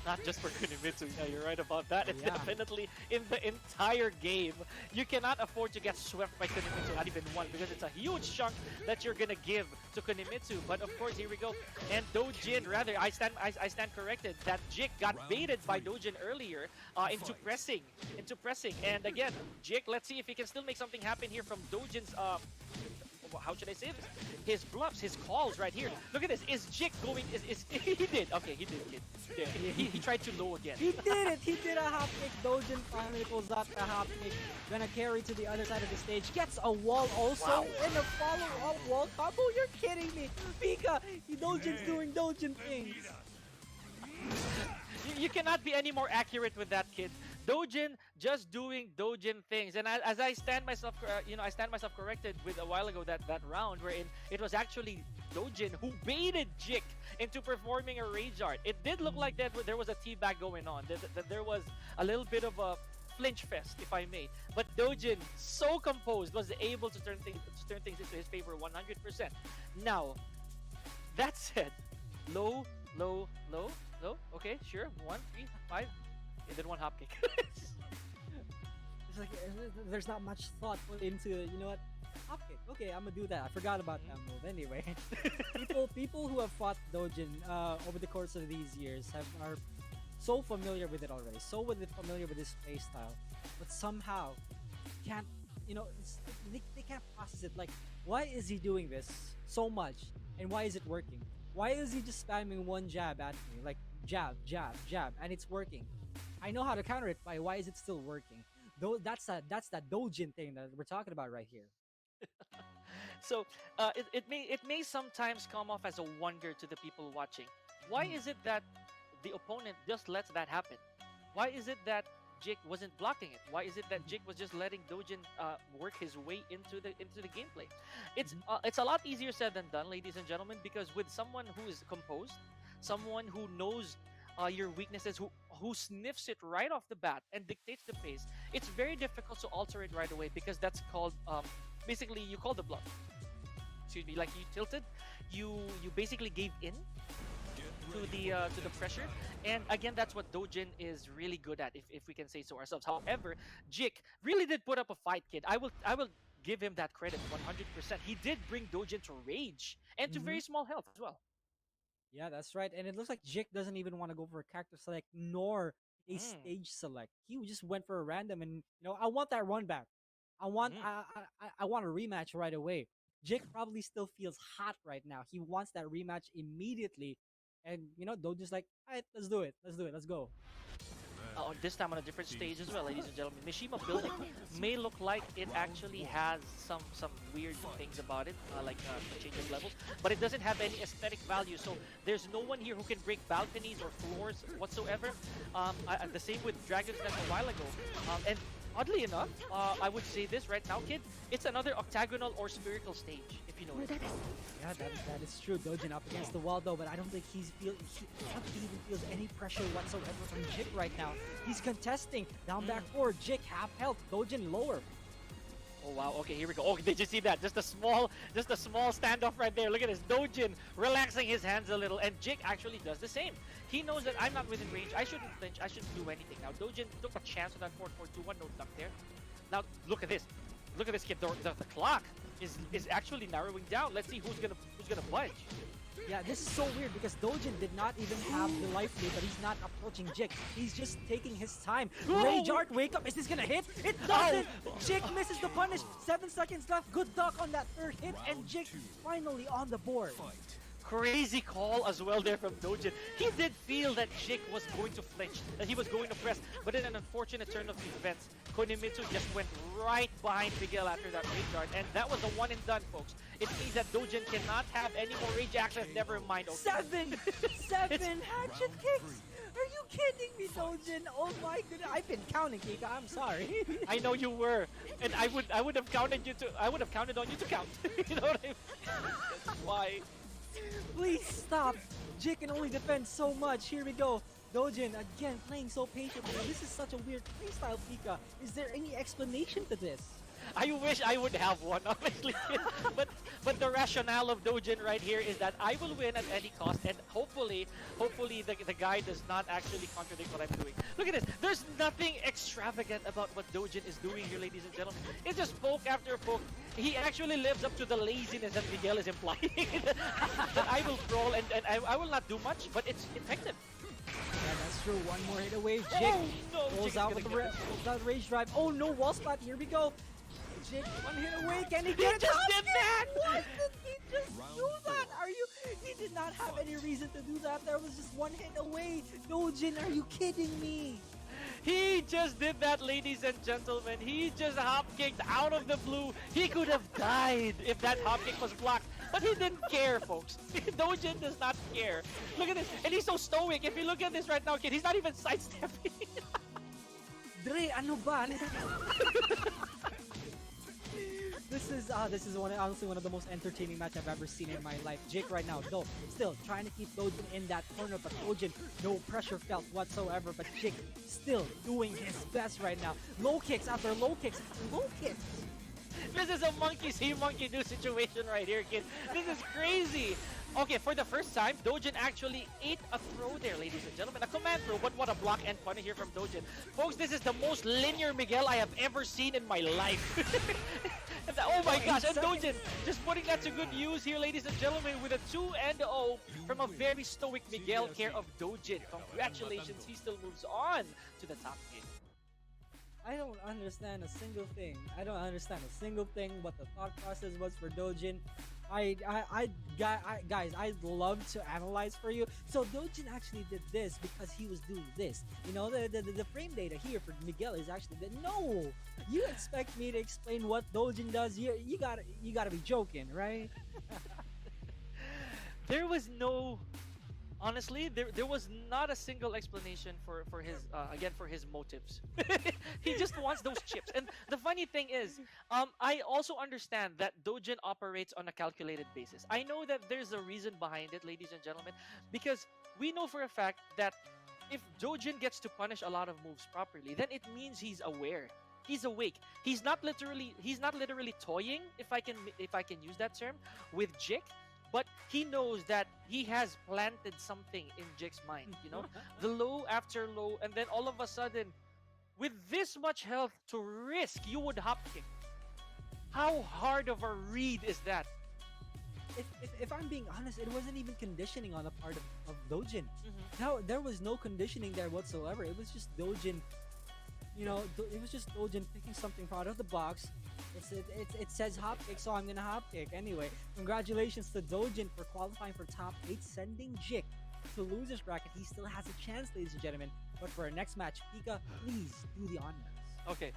Not just for Kunimitsu, yeah, you're right about that. It's Yeah. definitely in the entire game. You cannot afford to get swept by Kunimitsu, not even one, because it's a huge chunk that you're gonna give to Kunimitsu. But of course, here we go. And Dojin, rather, I stand corrected. That Jik got baited by Dojin earlier into pressing. And again, Jik, let's see if he can still make something happen here from Dojin's how should I say this? His bluffs, his calls right here. Look at this. Is Jik going? Is he did? Okay, he did. Yeah, he tried to low again. He did it! He did a hop kick. Dojin finally pulls out the hop kick. Gonna carry to the other side of the stage. Gets a wall also. And a follow-up wall combo. You're kidding me. Pika! Dojin's doing Dojin things. You cannot be any more accurate with that, kid. Dojin just doing Dojin things, and as I stand myself, I stand myself corrected with a while ago that round wherein it was actually Dojin who baited Jik into performing a rage art. It did look like that there was a teabag going on. That there was a little bit of a flinch fest, if I may. But Dojin, so composed, was able to turn things into his favor 100%. Now, that said, low. Okay, sure. 1, 3, 5. And then one hop kick. It's like there's not much thought put into, you know what? Hop kick. Okay, I'm gonna do that. I forgot about that move. Anyway, people who have fought Dojin over the course of these years are so familiar with it already. Familiar with his play style, but somehow can't, they can't process it. Like, why is he doing this so much, and why is it working? Why is he just spamming one jab at me, like jab, and it's working? I know how to counter it, but why is it still working? Though that's that Dojin thing that we're talking about right here. So it may sometimes come off as a wonder to the people watching. Why is it that the opponent just lets that happen? Why is it that Jik wasn't blocking it? Why is it that Jik was just letting Dojin work his way into the gameplay? It's a lot easier said than done, ladies and gentlemen, because with someone who is composed, someone who knows your weaknesses, who sniffs it right off the bat and dictates the pace, it's very difficult to alter it right away, because that's called basically you call the bluff. Excuse me, like you tilted, you basically gave in to the pressure, and again, that's what Dojin is really good at, if we can say so ourselves. However, Jik really did put up a fight, kid. I will give him that credit 100%. He did bring Dojin to rage and to very small health as well. Yeah, that's right. And it looks like Jik doesn't even want to go for a character select nor a stage select. He just went for a random, and I want that run back. I want I want a rematch right away. Jik probably still feels hot right now. He wants that rematch immediately. And Dojo's like, alright, let's do it. Let's go. This time on a different stage as well, ladies and gentlemen. Mishima building may look like it actually has some weird things about it, like change of levels, but it doesn't have any aesthetic value. So there's no one here who can break balconies or floors whatsoever. The same with Dragon's Nest a while ago. And oddly enough, I would say this right now, kid, it's another octagonal or spherical stage, if you know it. Yeah, that is true. Dojin up against the wall though, but I don't think he even feels any pressure whatsoever from Jik right now. He's contesting down back forward. Jik half health, Dojin lower. Oh wow, okay, here we go. Oh, did you see that? Just a small standoff right there. Look at this. Dojin relaxing his hands a little, and Jik actually does the same. He knows that I'm not within range. I shouldn't flinch. I shouldn't do anything. Now Dojin took a chance on that 4-4-2-1 no duck there. Now look at this. Look at this, kid. The clock is actually narrowing down. Let's see who's gonna budge. Yeah, this is so weird because Dojin did not even have the life lead, but he's not approaching Jik. He's just taking his time. Rage Art, wake up. Is this gonna hit? It doesn't! Jik misses the punish. 7 seconds left. Good duck on that third hit, and Jik finally on the board. Crazy call as well there from Dojin. He did feel that Jik was going to flinch, that he was going to press, but in an unfortunate turn of events, Kunimitsu just went right behind Miguel after that rage art, and that was a one and done, folks. It means that Dojin cannot have any more rage access. Never mind. Okay. Seven hatchet kicks. Are you kidding me, Dojin? Oh my goodness! I've been counting, Kika. I'm sorry. I know you were, and I would have counted on you to count. You know what I mean? That's why. Please stop. Jake can only defend so much. Here we go. Dojin again playing so patiently. This is such a weird playstyle, Pika. Is there any explanation to this? I wish I would have one, honestly. but the rationale of Dojin right here is that I will win at any cost, and hopefully the guy does not actually contradict what I'm doing. Look at this. There's nothing extravagant about what Dojin is doing here, ladies and gentlemen. It's just poke after poke. He actually lives up to the laziness that Miguel is implying. That I will crawl and I will not do much, but it's effective. Yeah, that's true. One more hit away. Jake no, rolls Jake out is with gonna the rage drive. Oh no, wall spot. Here we go. Jake, one hit away. Can he He get it? just did that! What did he just Round do that? four. Are you? He did not have any reason to do that. There was just one hit away. Dojin, are you kidding me? He just did that, ladies and gentlemen. He just hop kicked out of the blue. He could have died if that hop kick was blocked, but he didn't care, folks. Dojin does not care. Look at this, and he's so stoic. If you look at this right now, kid, he's not even sidestepping. Dre, ano ba? This is honestly one of the most entertaining match I've ever seen in my life. Jake right now, though, still trying to keep Dojin in that corner, but Dojin, no pressure felt whatsoever, but Jake still doing his best right now. Low kicks after low kicks after low kicks. This is a monkey see, monkey do situation right here, kid. This is crazy. Okay, for the first time, Dojin actually ate a throw there, ladies and gentlemen. A command throw, but what a block and punish here from Dojin. Folks, this is the most linear Miguel I have ever seen in my life. Oh my gosh, and Dojin just putting that to good use here, ladies and gentlemen, with a 2-0 from a very stoic Miguel care of Dojin. Congratulations, he still moves on to the top game. I don't understand a single thing. I don't understand a single thing what the thought process was for Dojin. Guys, I'd love to analyze for you. So Dojin actually did this because he was doing this. You know, the frame data here for Miguel is actually that. No, you expect me to explain what Dojin does? You gotta be joking, right? There was no, honestly, there was not a single explanation for his again for his motives. He just wants those chips. And the funny thing is, I also understand that Dojin operates on a calculated basis. I know that there's a reason behind it, ladies and gentlemen, because we know for a fact that if Dojin gets to punish a lot of moves properly, then it means he's aware. He's awake. He's not literally toying, if I can use that term, with Jik. But he knows that he has planted something in Jake's mind, you know? The low after low, and then all of a sudden, with this much health to risk, you would hop kick. How hard of a read is that? If I'm being honest, it wasn't even conditioning on the part of Dojin. No, there was no conditioning there whatsoever. It was just Dojin, you know, it was just Dojin picking something out of the box. It says hop kick, so I'm gonna hop kick. Anyway, congratulations to Dojin for qualifying for top 8, sending Jik to losers bracket. He still has a chance, ladies and gentlemen. But for our next match, Pika, please do the honors. Okay,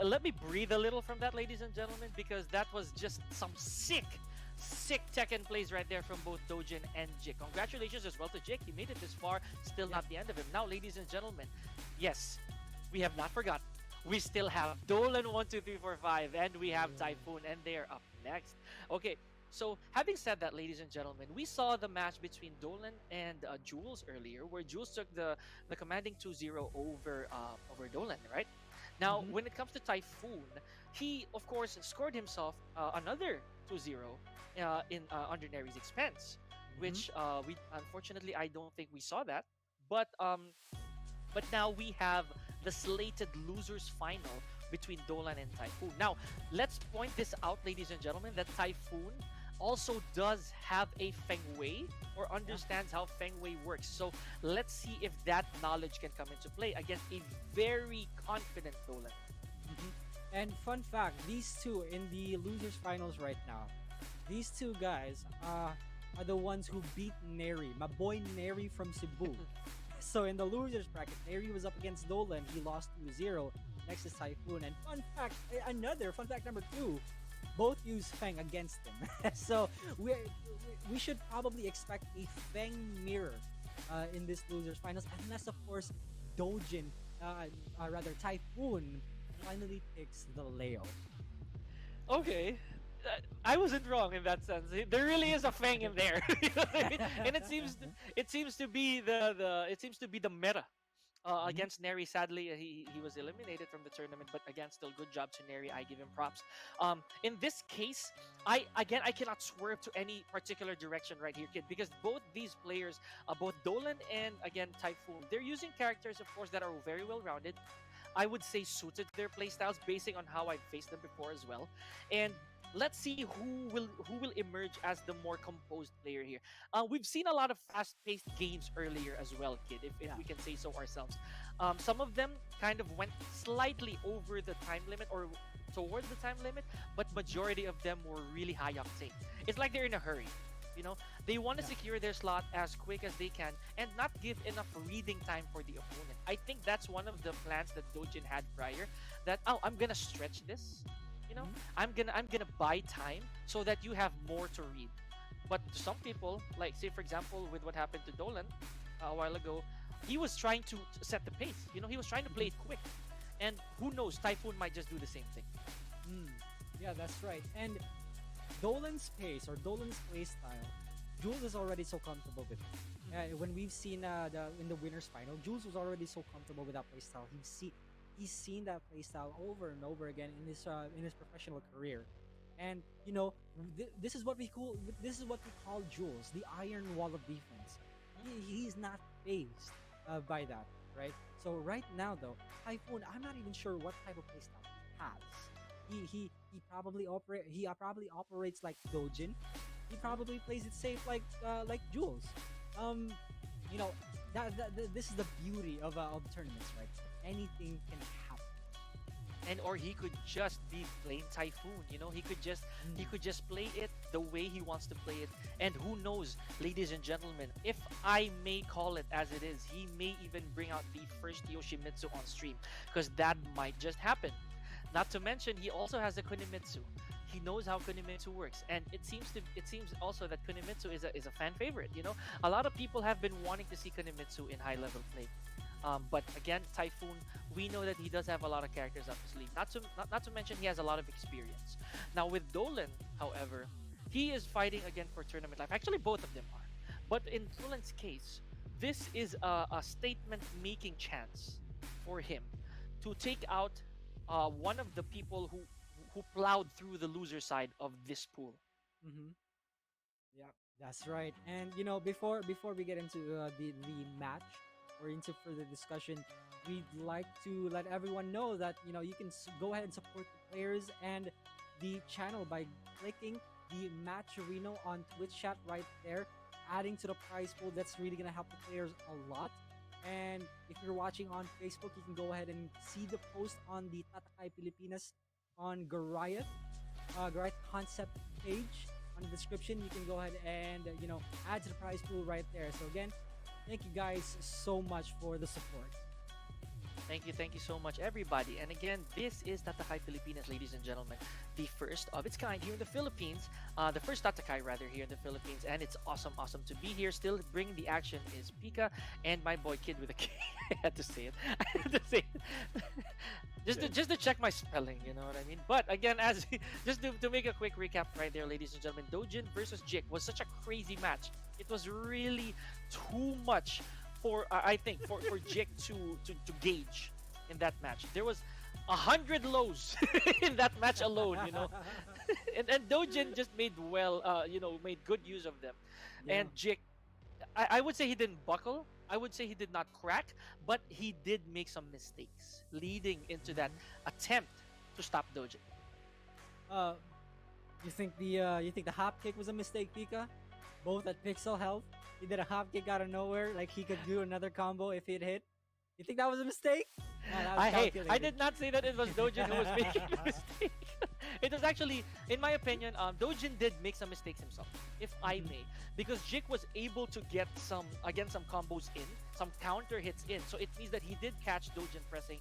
let me breathe a little from that, ladies and gentlemen, because that was just some sick Tekken plays right there from both Dojin and Jik. Congratulations as well to Jik. He made it this far, still not the end of him. Now, ladies and gentlemen, yes, we have not forgotten. We still have Dolan 1, 2, 3, 4, 5, and we have Typhoon, and they're up next. Okay, so having said that, ladies and gentlemen, we saw the match between Dolan and Jules earlier, where Jules took the commanding 2-0 over Dolan, right? Now, when it comes to Typhoon, he of course scored himself another 2-0 under Neri's expense, which we unfortunately I don't think we saw that, but now we have the slated losers final between Dolan and Typhoon. Now, let's point this out, ladies and gentlemen, that Typhoon also does have a Feng Wei or understands how Feng Wei works. So let's see if that knowledge can come into play against a very confident Dolan. And fun fact, these two in the losers finals right now, these two guys are the ones who beat Neri, my boy Neri from Cebu. So in the losers bracket, Neri was up against Dolan. He lost 2-0. next is Typhoon. And another fun fact number 2, both use Feng against him. So we should probably expect a Feng mirror in this losers finals, unless of course Dojin, rather Typhoon, finally picks the Leo. Okay. I wasn't wrong in that sense. There really is a Fang in there, You know what I mean? And it seems to be the meta. Against Neri, sadly, he was eliminated from the tournament. But again, still good job to Neri. I give him props. In this case, I cannot swerve to any particular direction right here, kid, because both these players, both Dolan and again Typhoon, they're using characters, of course, that are very well rounded. I would say suited to their playstyles, basing on how I've faced them before as well. And let's see who will emerge as the more composed player here. We've seen a lot of fast-paced games earlier as well, kid, if we can say so ourselves. Some of them kind of went slightly over the time limit or towards the time limit, but majority of them were really high octane. It's like they're in a hurry. They want to secure their slot as quick as they can and not give enough reading time for the opponent. I think that's one of the plans that Dojin had prior. That I'm gonna stretch this. I'm gonna buy time so that you have more to read. But to some people, like say for example with what happened to Dolan a while ago, he was trying to set the pace. He was trying to play it quick, and who knows, Typhoon might just do the same thing. Yeah, that's right. And Dolan's pace or Dolan's play style, Jules is already so comfortable with it. When we've seen in the winners final, Jules was already so comfortable with that play style. He's seen that play style over and over again in his professional career. And this is what we call Jules, the iron wall of defense. He's not phased by that, right? So right now though, Typhoon, I'm not even sure what type of play style he has. He probably operates like Dojin. He probably plays it safe like Jules. This is the beauty of tournaments, right? Anything can happen. And or he could just be plain Typhoon. He could just play it the way he wants to play it. And who knows, ladies and gentlemen, if I may call it as it is, he may even bring out the first Yoshimitsu on stream, because that might just happen. Not to mention, he also has a Kunimitsu. He knows how Kunimitsu works, and it seems also that Kunimitsu is a fan favorite. A lot of people have been wanting to see Kunimitsu in high level play. But again, Typhoon, we know that he does have a lot of characters up his sleeve. Not to mention he has a lot of experience. Now with Dolan, however, he is fighting again for tournament life. Actually, both of them are. But in Dolan's case, this is a statement-making chance for him to take out one of the people who plowed through the loser side of this pool. Yeah, that's right. And before we get into the match or into further discussion, we'd like to let everyone know that you can go ahead and support the players and the channel by clicking the match arena on Twitch chat right there, adding to the prize pool. That's really gonna help the players a lot. And if you're watching on Facebook, you can go ahead and see the post on the Tatakai Pilipinas on Goliath concept page on the description. You can go ahead and add to the prize pool right there. So again, thank you guys so much for the support. Thank you so much, everybody. And again, this is Tatakai Pilipinas, ladies and gentlemen, the first of its kind here in the Philippines. The first Tatakai, rather, here in the Philippines. And it's awesome to be here. Still bringing the action is Pika and my boy Kid with a K. I had to say it. Just to check my spelling, you know what I mean? But again, just to make a quick recap right there, ladies and gentlemen, Dojin versus Jik was such a crazy match. It was really too much for Jik to gauge in that match. There was 100 lows in that match alone, and Dojin just made made good use of them. Yeah. And Jik, I would say he didn't buckle. I would say he did not crack, but he did make some mistakes leading into that attempt to stop Dojin. You think the hop kick was a mistake, Pika? Both at pixel health, he did a hop kick out of nowhere, like he could do another combo if it hit. You think that was a mistake? I did not say that it was Dojin who was making the mistake. It was actually, in my opinion, Dojin did make some mistakes himself, if I may, because Jik was able to get some combos in, some counter hits in. So it means that he did catch Dojin pressing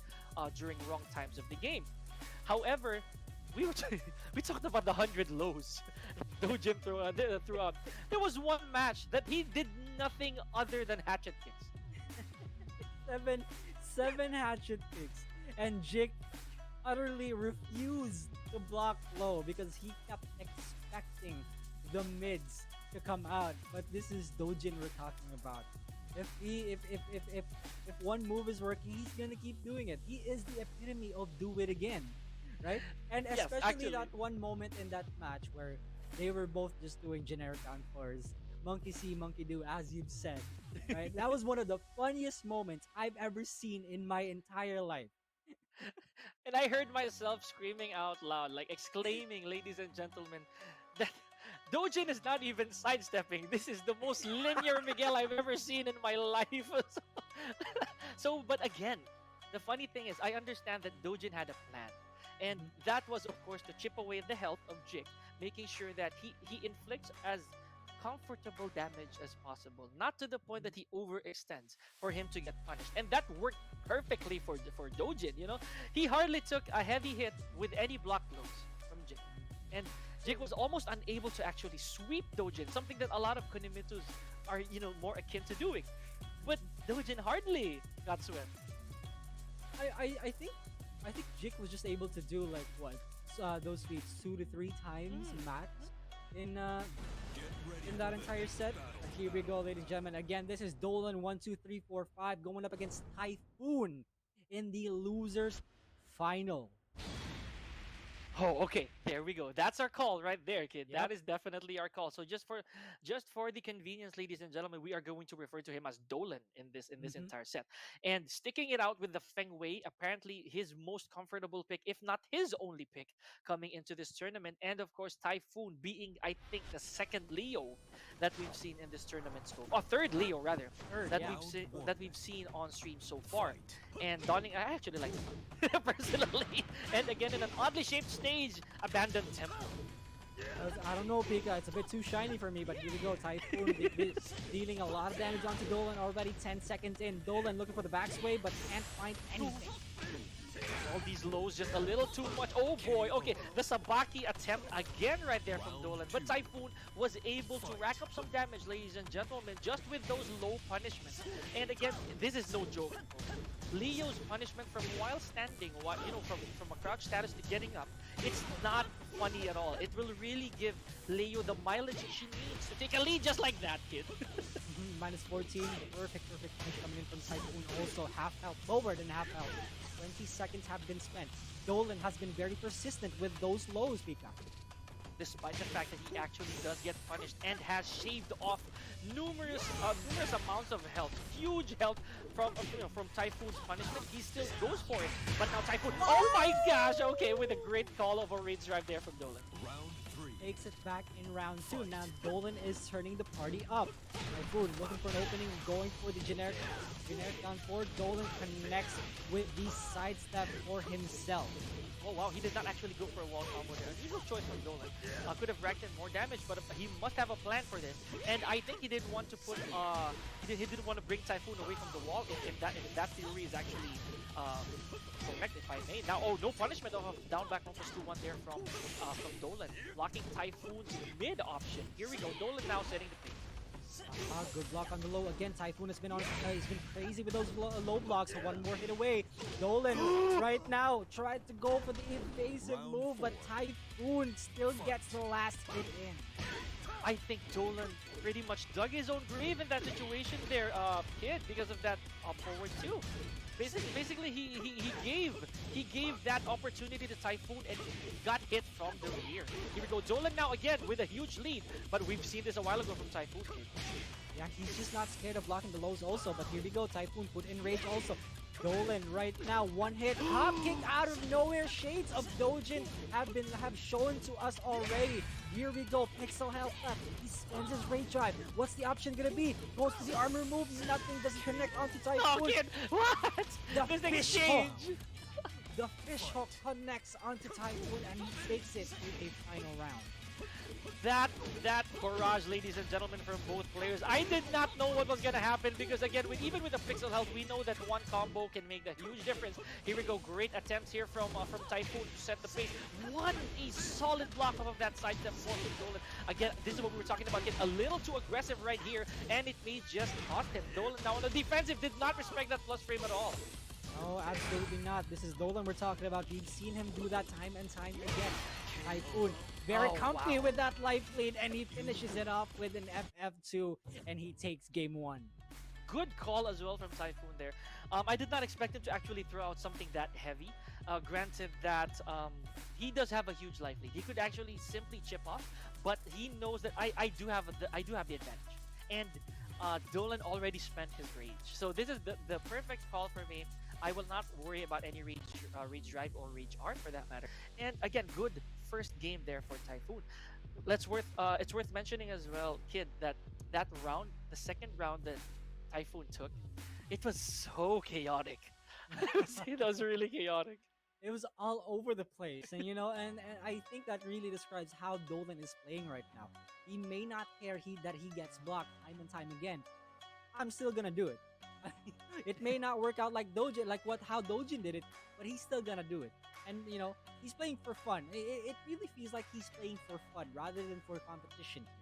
during wrong times of the game. However, we talked about the 100 lows Dojin threw out. There was one match that he did nothing other than hatchet kicks. Seven hatchet kicks, and Jik utterly refused to block low because he kept expecting the mids to come out. But this is Dojin we're talking about. If one move is working, he's gonna keep doing it. He is the epitome of do it again, right? And Yes, especially actually. that one moment in that match where they were both just doing generic down fours. Monkey see, monkey do, as you've said. Right? That was one of the funniest moments I've ever seen in my entire life. And I heard myself screaming out loud, like exclaiming, ladies and gentlemen, that Dojin is not even sidestepping. This is the most linear Miguel I've ever seen in my life. So, but again, the funny thing is, I understand that Dojin had a plan. And that was, of course, to chip away the health of Jik, making sure that he inflicts as comfortable damage as possible, not to the point that he overextends for him to get punished. And that worked perfectly for Dojin, you know? He hardly took a heavy hit with any block blows from Jik. And Jik was almost unable to actually sweep Dojin, something that a lot of Kunimitus are, you know, more akin to doing. But Dojin hardly got swept. I think Jik was just able to do like what those sweeps 2 to 3 times max in that entire set. Here we go, ladies and gentlemen. Again, this is Dolan 1, 2, 3, 4, 5 going up against Typhoon in the losers final. Oh, okay. There we go. That's our call right there, kid. Yep. That is definitely our call. So just for the convenience, ladies and gentlemen, we are going to refer to him as Dolan in this entire set. And sticking it out with the Feng Wei, apparently his most comfortable pick, if not his only pick, coming into this tournament. And of course, Typhoon being, I think, the second Leo that we've seen in this tournament scope. Or third Leo rather. That we've seen on stream so far. And donning, I actually like him personally. And again, in an oddly shaped stage, abandoned temple. I don't know, Pika. It's a bit too shiny for me, but here we go. Typhoon dealing a lot of damage onto Dolan already 10 seconds in. Dolan looking for the backsway, but can't find anything. All these lows just a little too much. Oh boy, okay, the Sabaki attempt again right there from Dolan. But Typhoon was able to rack up some damage, ladies and gentlemen, just with those low punishments. And again, this is no joke. Leo's punishment from while standing, from a crouch status to getting up, it's not funny at all. It will really give Leo the mileage she needs to take a lead just like that, kid. Minus 14, perfect punch coming in from Typhoon. Also half health, lower than half health. 20 seconds have been spent. Dolan has been very persistent with those lows, Pika. Despite the fact that he actually does get punished and has shaved off numerous amounts of health, huge health from Typhoon's punishment, he still goes for it. But now Typhoon, oh my gosh, okay, with a great call of a rage drive there from Dolan. Round 3. Takes it back in round 2. Now Dolan is turning the party up. Typhoon looking for an opening, going for the generic down forward. Dolan connects with the sidestep for himself. Oh wow, he did not actually go for a wall combo there. Unusual choice from Dolan. Could have racked in more damage, but he must have a plan for this. And I think he didn't want to put he didn't want to bring Typhoon away from the wall if that theory is actually correct, if I may. Now, oh, no punishment of a down back 1+2-1 there from Dolan, blocking Typhoon's mid option. Here we go, Dolan now setting the pace. Good block on the low again. Typhoon has been he's been crazy with those low blocks. One more hit away. Dolan right now tried to go for the evasive move, but Typhoon still gets the last hit in. I think Dolan pretty much dug his own grave in that situation there, kid, because of that forward two. Basically, he gave that opportunity to Typhoon and got hit from the rear. Here we go, Dolan now again with a huge lead, but we've seen this a while ago from Typhoon. Yeah, he's just not scared of blocking the lows also, but here we go, Typhoon put in rage also. Dolan right now, one hit, hop kick out of nowhere. Shades of Dojin have shown to us already. Here we go, pixel health left. He spends his rage drive. What's the option gonna be? Goes to the armor move, nothing, doesn't connect onto Typhoon. Oh, kid, what? The This fish exchange. The fish hook connects onto Typhoon and he takes it to a final round. That barrage, ladies and gentlemen, from both players. I did not know what was gonna happen because again, even with the pixel health, we know that one combo can make a huge difference. Here we go, great attempts here from Typhoon to set the pace. A solid block off of that side step for Dolan. Again, this is what we were talking about. Get a little too aggressive right here, and it may just cost him. Dolan now on the defensive did not respect that plus frame at all. No, absolutely not. This is Dolan we're talking about. We've seen him do that time and time again. Typhoon very comfy with that life lead, and he finishes it off with an FF2, and he takes game 1. Good call as well from Typhoon there. I did not expect him to actually throw out something that heavy. Granted that he does have a huge life lead. He could actually simply chip off, but he knows that I do have the advantage. And Dolan already spent his rage. So this is the perfect call for me. I will not worry about any rage drive or rage art for that matter. And again, good first game there for Typhoon. It's worth mentioning as well, Kid, that round, the second round that Typhoon took, it was so chaotic. I would say that was really chaotic. It was all over the place, and and I think that really describes how Dolan is playing right now. He may not care that he gets blocked time and time again. I'm still gonna do it. It may not work out like Dojo, how Dojin did it, but he's still gonna do it. And he's playing for fun. It really feels like he's playing for fun rather than for competition here.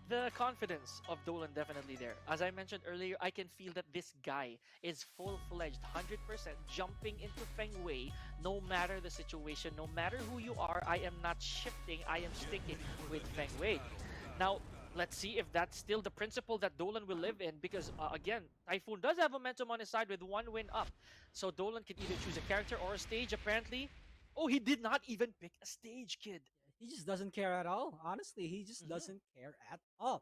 The confidence of Dolan definitely there. As I mentioned earlier, I can feel that this guy is full-fledged, 100% jumping into Feng Wei, no matter the situation, no matter who you are. I am not shifting. I am sticking with Feng Wei. Now, let's see if that's still the principle that Dolan will live in, because again, Typhoon does have momentum on his side with 1 win up. So Dolan can either choose a character or a stage, apparently. Oh, he did not even pick a stage, Kid. He just doesn't care at all. Honestly, he just doesn't care at all.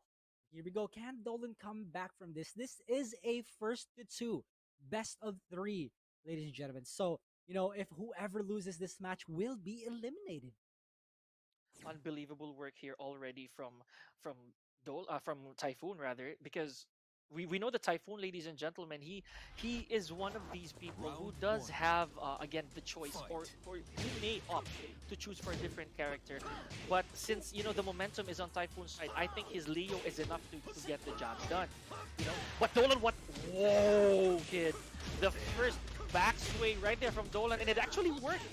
Here we go. Can Dolan come back from this? This is a first to 2, best of 3, ladies and gentlemen. So, if whoever loses this match will be eliminated. Unbelievable work here already from Typhoon rather, because we know the Typhoon, ladies and gentlemen, he is one of these people who does have again the choice, or he may opt to choose for a different character, but since the momentum is on Typhoon's side, I think his Leo is enough to get the job done. But Dolan, whoa, Kid, the first back sway right there from Dolan, and it actually worked.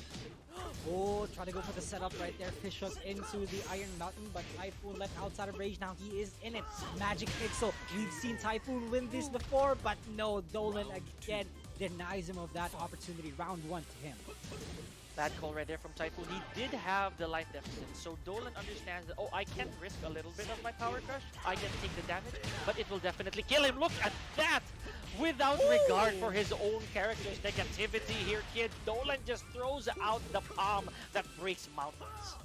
Oh, trying to go for the setup right there. Fish hook into the Iron Mountain, but Typhoon left outside of rage. Now he is in it. Magic Pixel. We've seen Typhoon win this before, but no, Dolan again denies him of that opportunity. Round 1 to him. Bad call right there from Typhoon. He did have the life deficit, so Dolan understands that, I can't risk a little bit of my power crush. I can take the damage, but it will definitely kill him. Look at that! Without regard for his own character's negativity here, Kid, Dolan just throws out the palm that breaks mountains.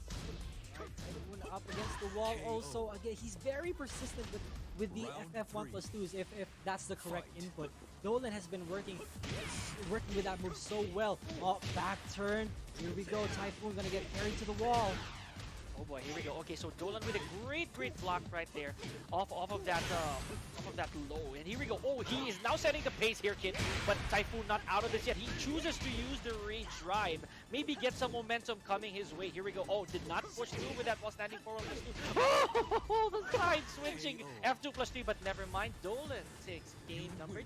Typhoon up against the wall also. Again, he's very persistent with the FF1+2s if that's the correct input. Dolan has been working with that move so well. Oh, back turn. Here we go. Typhoon gonna get carried to the wall. Oh boy, here we go. Okay, so Dolan with a great block right there off of that low. And here we go. Oh, he is now setting the pace here, Kid. But Typhoon not out of this yet. He chooses to use the rage drive. Maybe get some momentum coming his way. Here we go. Oh, did not push through with that while standing forward +2. Oh, the side switching F2+3, but never mind. Dolan takes game number 2.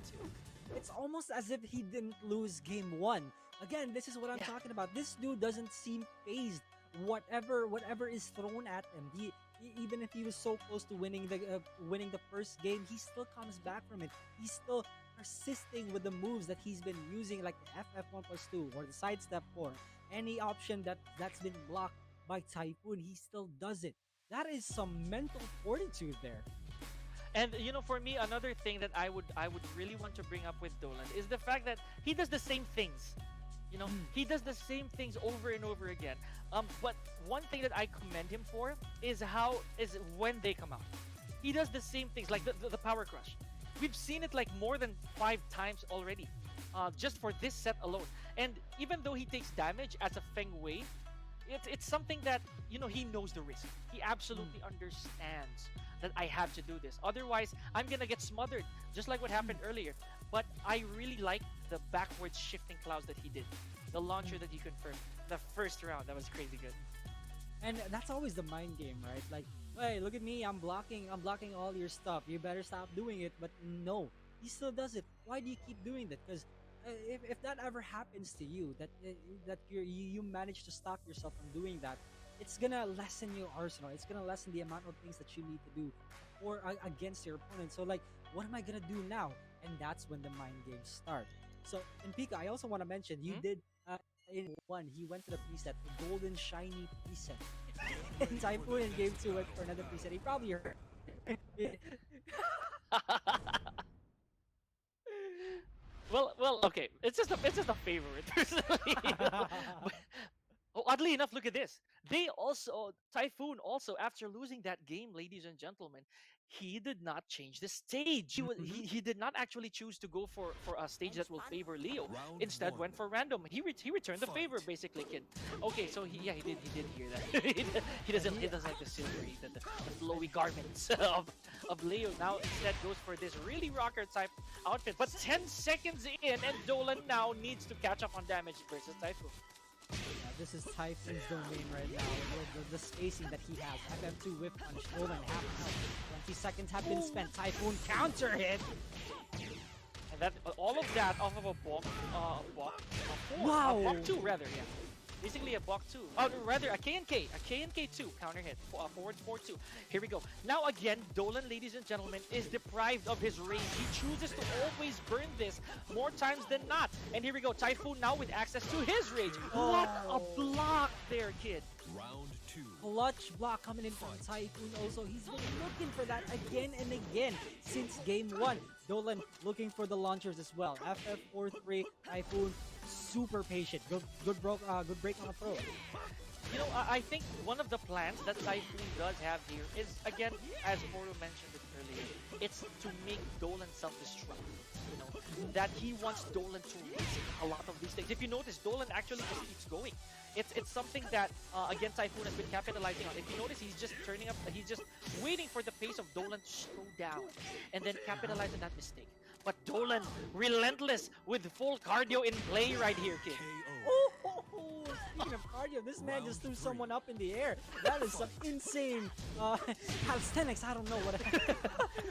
It's almost as if he didn't lose game 1. Again, this is what I'm talking about. This dude doesn't seem phased. Whatever is thrown at him, even if he was so close to winning the first game, he still comes back from it. He's still persisting with the moves that he's been using, like the FF1+2 or the sidestep 4. Any option that's been blocked by Typhoon, he still does it. That is some mental fortitude there. And for me, another thing that I would really want to bring up with Dolan is the fact that he does the same things. He does the same things over and over again. But one thing that I commend him for is when they come out. He does the same things, like the power crush. We've seen it like more than 5 times already, just for this set alone. And even though he takes damage as a Feng Wei, it's something that he knows the risk. He absolutely understands that I have to do this. Otherwise, I'm gonna get smothered, just like what happened earlier. But I really like the backwards shifting clouds that he did, the launcher that he confirmed, the first round. That was crazy good. And that's always the mind game, right? Like, hey, look at me, I'm blocking all your stuff. You better stop doing it. But no, he still does it. Why do you keep doing that? Because if that ever happens to you, that you manage to stop yourself from doing that, it's gonna lessen your arsenal. It's gonna lessen the amount of things that you need to do or against your opponent. So like, what am I gonna do now? And that's when the mind games start. So in Pika, I also want to mention you did. In one, he went to the preset, the golden shiny preset. And Typhoon in game 2 went for another preset. He probably heard. Well, okay. It's just a favorite personally. But, oddly enough, look at this. Typhoon also, after losing that game, ladies and gentlemen, he did not change the stage. He did not actually choose to go for a stage that will favor Leo. Round Instead, one. went for random. He returned the favor, basically, kid. Okay, so he did hear that. he doesn't like the silvery, the flowy garments of Leo. Now instead goes for this really rocker type outfit. But 10 seconds in, and Dolan now needs to catch up on damage versus Typhoon. Yeah, this is Typhoon's domain right now. The spacing that he has. FF2 whip punish, Dolan half health. 20 seconds have been spent. Typhoon counter hit. And that all of that off of a block, Wow. A block 2 rather, yeah. Basically a block 2. Oh, rather a KNK 2 counter hit, forward 4-2. Here we go. Now again, Dolan, ladies and gentlemen, is deprived of his range. He chooses to always burn this more times than not. And here we go, Typhoon now with access to his range. What a block there, kid. Round 2. Clutch block coming in from Typhoon also. He's been looking for that again and again since game 1. Dolan looking for the launchers as well. FF4-3, Typhoon super patient. Good break on approach. I think one of the plans that Typhoon does have here is, again, as Moro mentioned it earlier, it's to make Dolan self-destruct. That he wants Dolan to risk a lot of these things. If you notice, Dolan actually just keeps going. It's something that, again, Typhoon has been capitalizing on. If you notice, he's just turning up, he's just waiting for the pace of Dolan to slow down and then capitalize on that mistake. But Dolan, relentless with full cardio in play right here, kid. Oh, speaking of cardio, this man just threw someone up in the air. That is some insane calisthenics. I don't know what.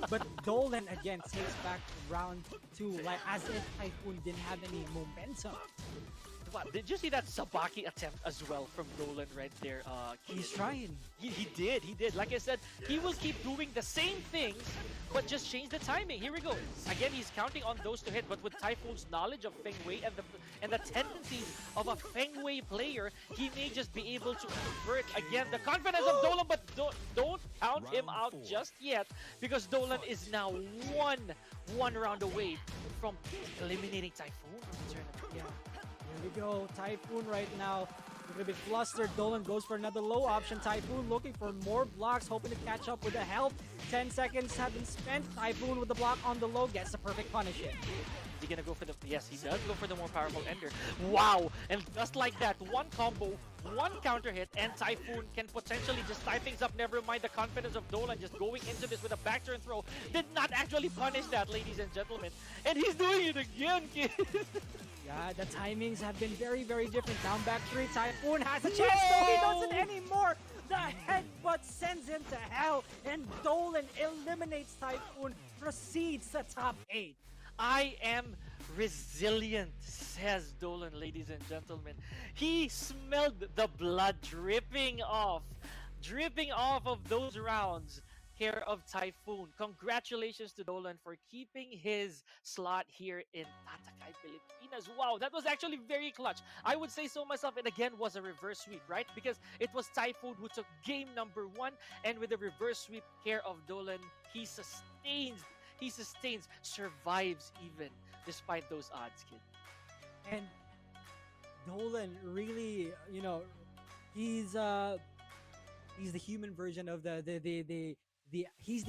But Dolan again takes back round 2, like as if Typhoon didn't have any momentum. Wow, did you see that Sabaki attempt as well from Dolan right there? He's trying. He did. Like I said, he will keep doing the same things, but just change the timing. Here we go. Again, he's counting on those to hit, but with Typhoon's knowledge of Feng Wei and the tendencies of a Feng Wei player, he may just be able to convert again the confidence of Dolan, but don't count him out just yet, because Dolan is now one round away from eliminating Typhoon from the tournament. Yeah. Here we go. Typhoon right now. A little bit flustered. Dolan goes for another low option. Typhoon looking for more blocks, hoping to catch up with the health. 10 seconds have been spent. Typhoon with the block on the low gets the perfect punish hit. Is he gonna go for the... Yes, he does go for the more powerful ender. Wow! And just like that, one combo, one counter hit, and Typhoon can potentially just tie things up. Never mind the confidence of Dolan just going into this with a back turn throw. Did not actually punish that, ladies and gentlemen. And he's doing it again, kid! Yeah, the timings have been very, very different. Down back 3, Typhoon has a chance. No, he doesn't anymore. The headbutt sends him to hell, and Dolan eliminates Typhoon, proceeds to top 8. I am resilient, says Dolan, ladies and gentlemen. He smelled the blood dripping off of those rounds here of Typhoon. Congratulations to Dolan for keeping his slot here in Tatakai, Pilipinas. Wow, that was actually very clutch. I would say so myself. It again was a reverse sweep, right? Because it was Typhoon who took game number 1, and with the reverse sweep here of Dolan, he sustains, survives even despite those odds, kid. And Dolan really, he's the human version of he's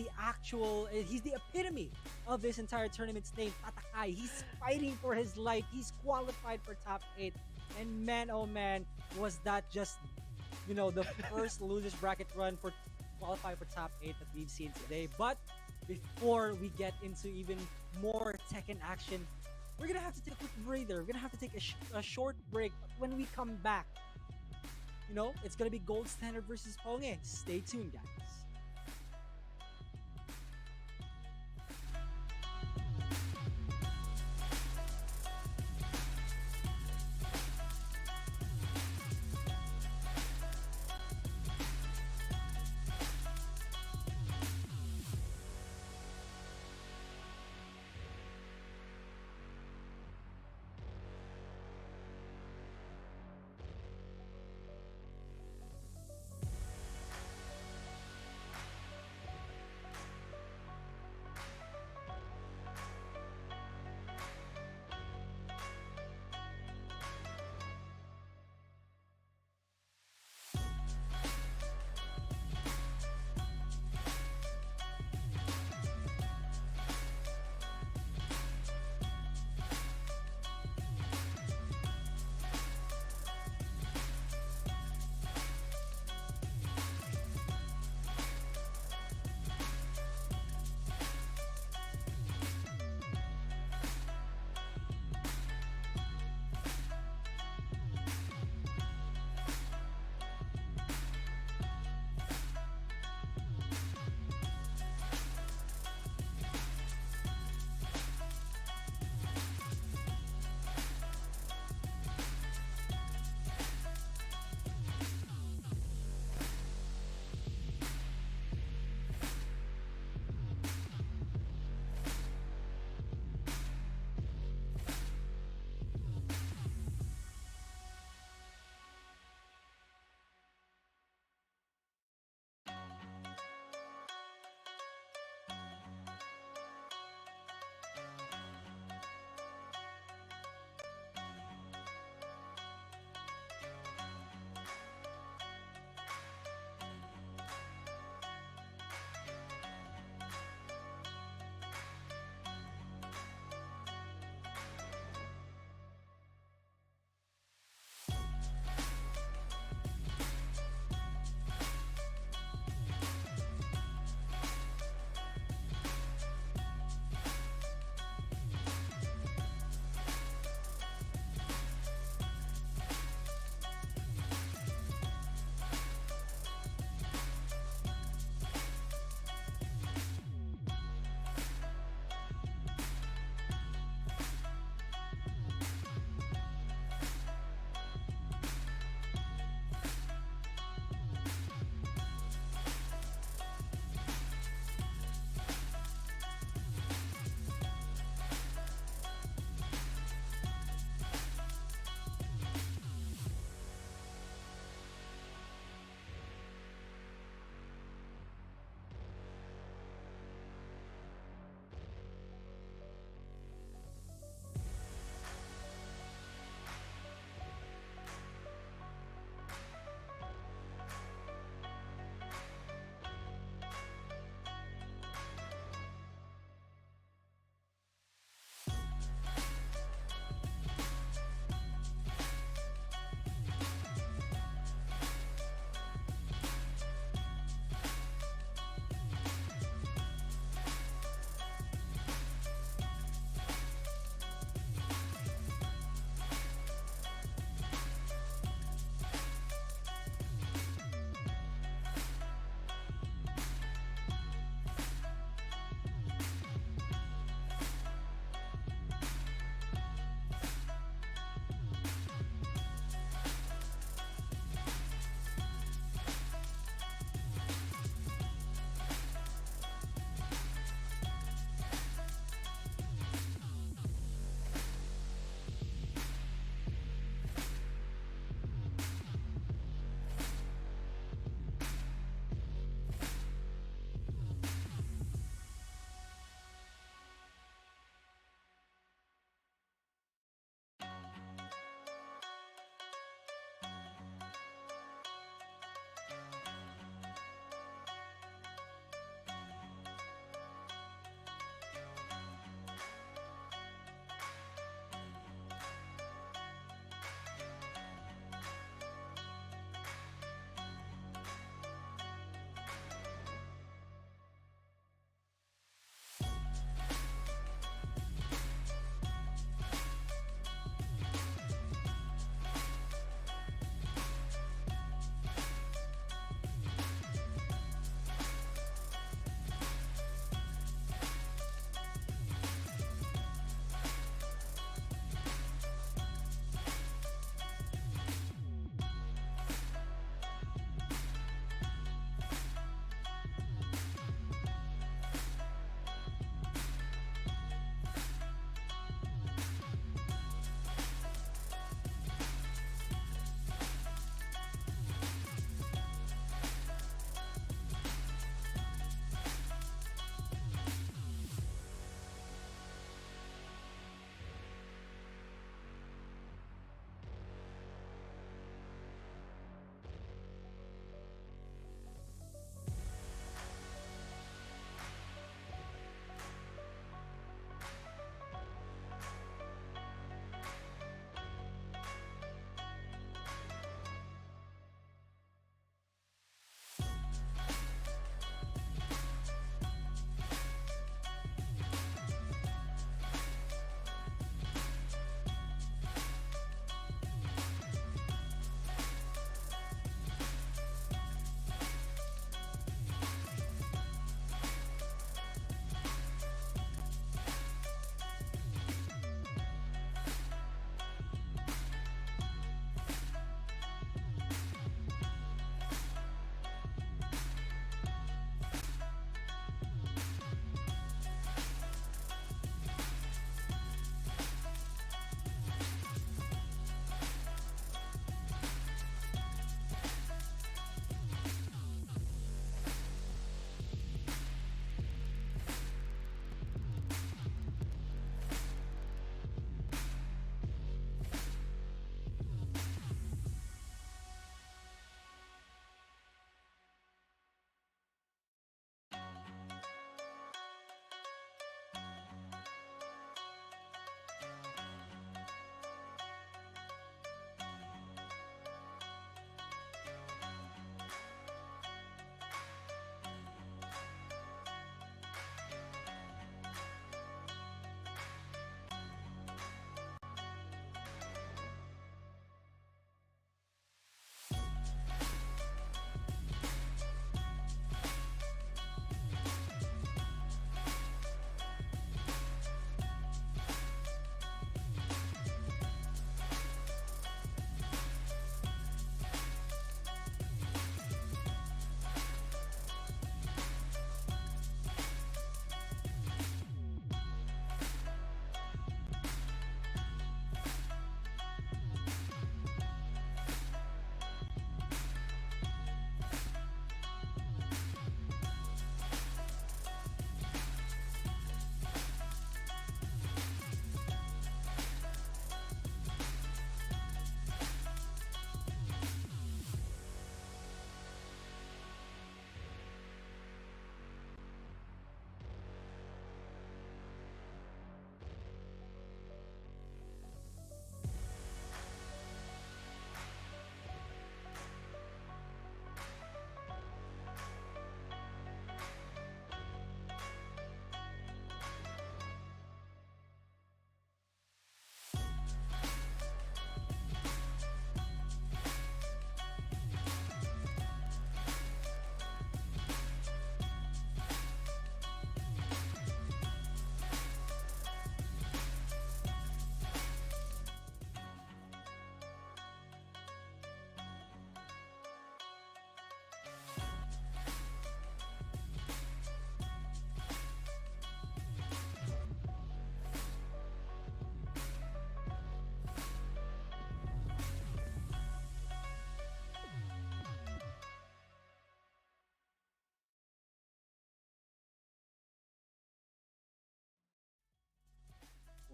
the epitome of this entire tournament's name, Tatakai. He's fighting for his life. He's qualified for top 8. And man, oh man, was that just the first losers bracket run for qualify for top 8 that we've seen today. But before we get into even more Tekken action, we're gonna have to take a quick breather. We're gonna have to take a short break. But when we come back, it's gonna be Gold Standard versus Ponge. Stay tuned, guys.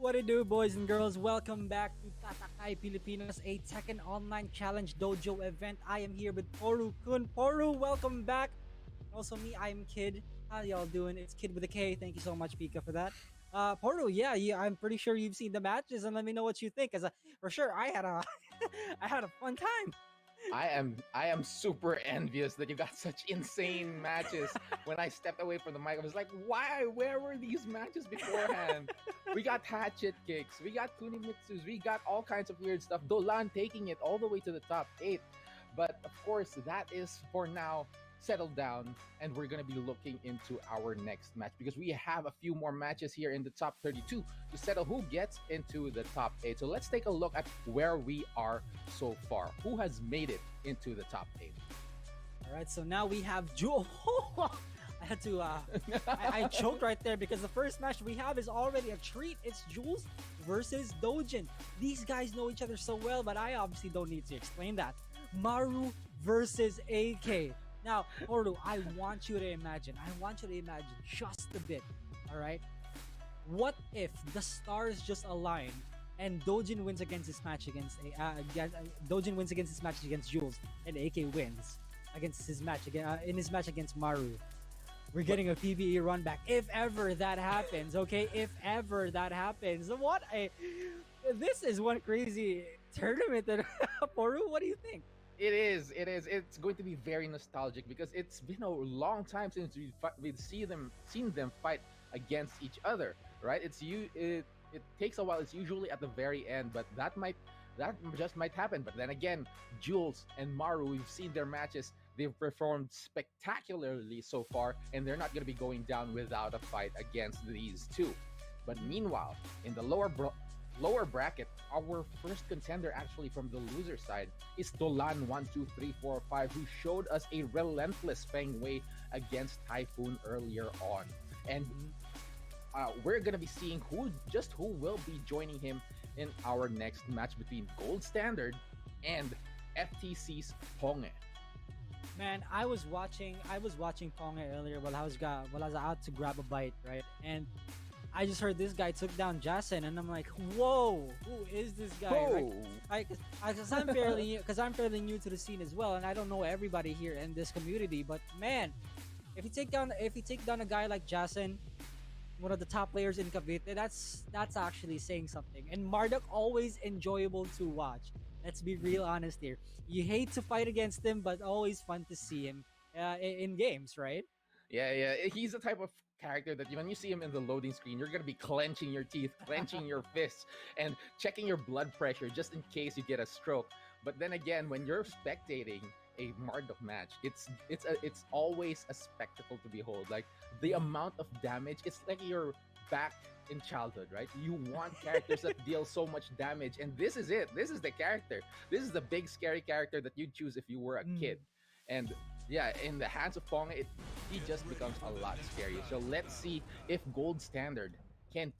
What it do, boys and girls? Welcome back to Tatakai Pilipinas, a Tekken Online Challenge Dojo event. I am here with Poru Kun. Poru, welcome back. Also me, I'm Kid. How y'all doing? It's Kid with a K. Thank you so much, Pika, for that. Poru, yeah, I'm pretty sure you've seen the matches, and let me know what you think. Cause for sure, I had a, I had a fun time. I am super envious that you got such insane matches. When I stepped away from the mic, I was like, why? Where were these matches beforehand? We got hatchet kicks, we got kunimitsus, we got all kinds of weird stuff. Dolan taking it all the way to the top 8. But of course, that is for now settled down, and we're going to be looking into our next match because we have a few more matches here in the top 32 to settle who gets into the top 8. So let's take a look at where we are so far. Who has made it into the top 8? All right, so now we have Jewel. I had to, I choked right there because the first match we have is already a treat. It's Jules versus Dojin. These guys know each other so well, but I obviously don't need to explain that. Maru versus AK. Now, Poru, I want you to imagine just a bit, all right? What if the stars just align and Dojin wins against his match against Dojin wins against his match against Jules, and AK wins against his match in his match against Maru? We're getting a PvE run back if ever that happens. Okay, if ever that happens. This is one crazy tournament. That Poru, what do you think? It is. It's going to be very nostalgic because it's been a long time since we've seen them fight against each other, right? It takes a while. It's usually at the very end, but that just might happen. But then again, Jules and Maru, we've seen their matches. They've performed spectacularly so far, and they're not going to be going down without a fight against these two. But meanwhile, in the lower bracket, our first contender actually from the loser side is Dolan 12345, who showed us a relentless Feng Wei against Typhoon earlier on. And we're gonna be seeing who will be joining him in our next match between Gold Standard and FTC's Ponge. Man, I was watching Ponge earlier while I was out to grab a bite, right? And I just heard this guy took down Jason, and I'm like, whoa, who is this guy? Because I'm fairly new to the scene as well, and I don't know everybody here in this community. But man, if you take down a guy like Jason, one of the top players in Cavite, that's actually saying something. And Marduk always enjoyable to watch. Let's be real honest here. You hate to fight against him, but always fun to see him in games, right? Yeah. He's the type of character that when you see him in the loading screen, you're gonna be clenching your teeth, clenching your fists, and checking your blood pressure just in case you get a stroke. But then again, when you're spectating a Marduk match, it's always a spectacle to behold. Like the amount of damage, it's like you're back in childhood, right? You want characters that deal so much damage, and this is it. This is the character. This is the big scary character that you'd choose if you were a kid. And yeah, in the hands of Pong, he just becomes a lot scarier. So let's see if Gold Standard can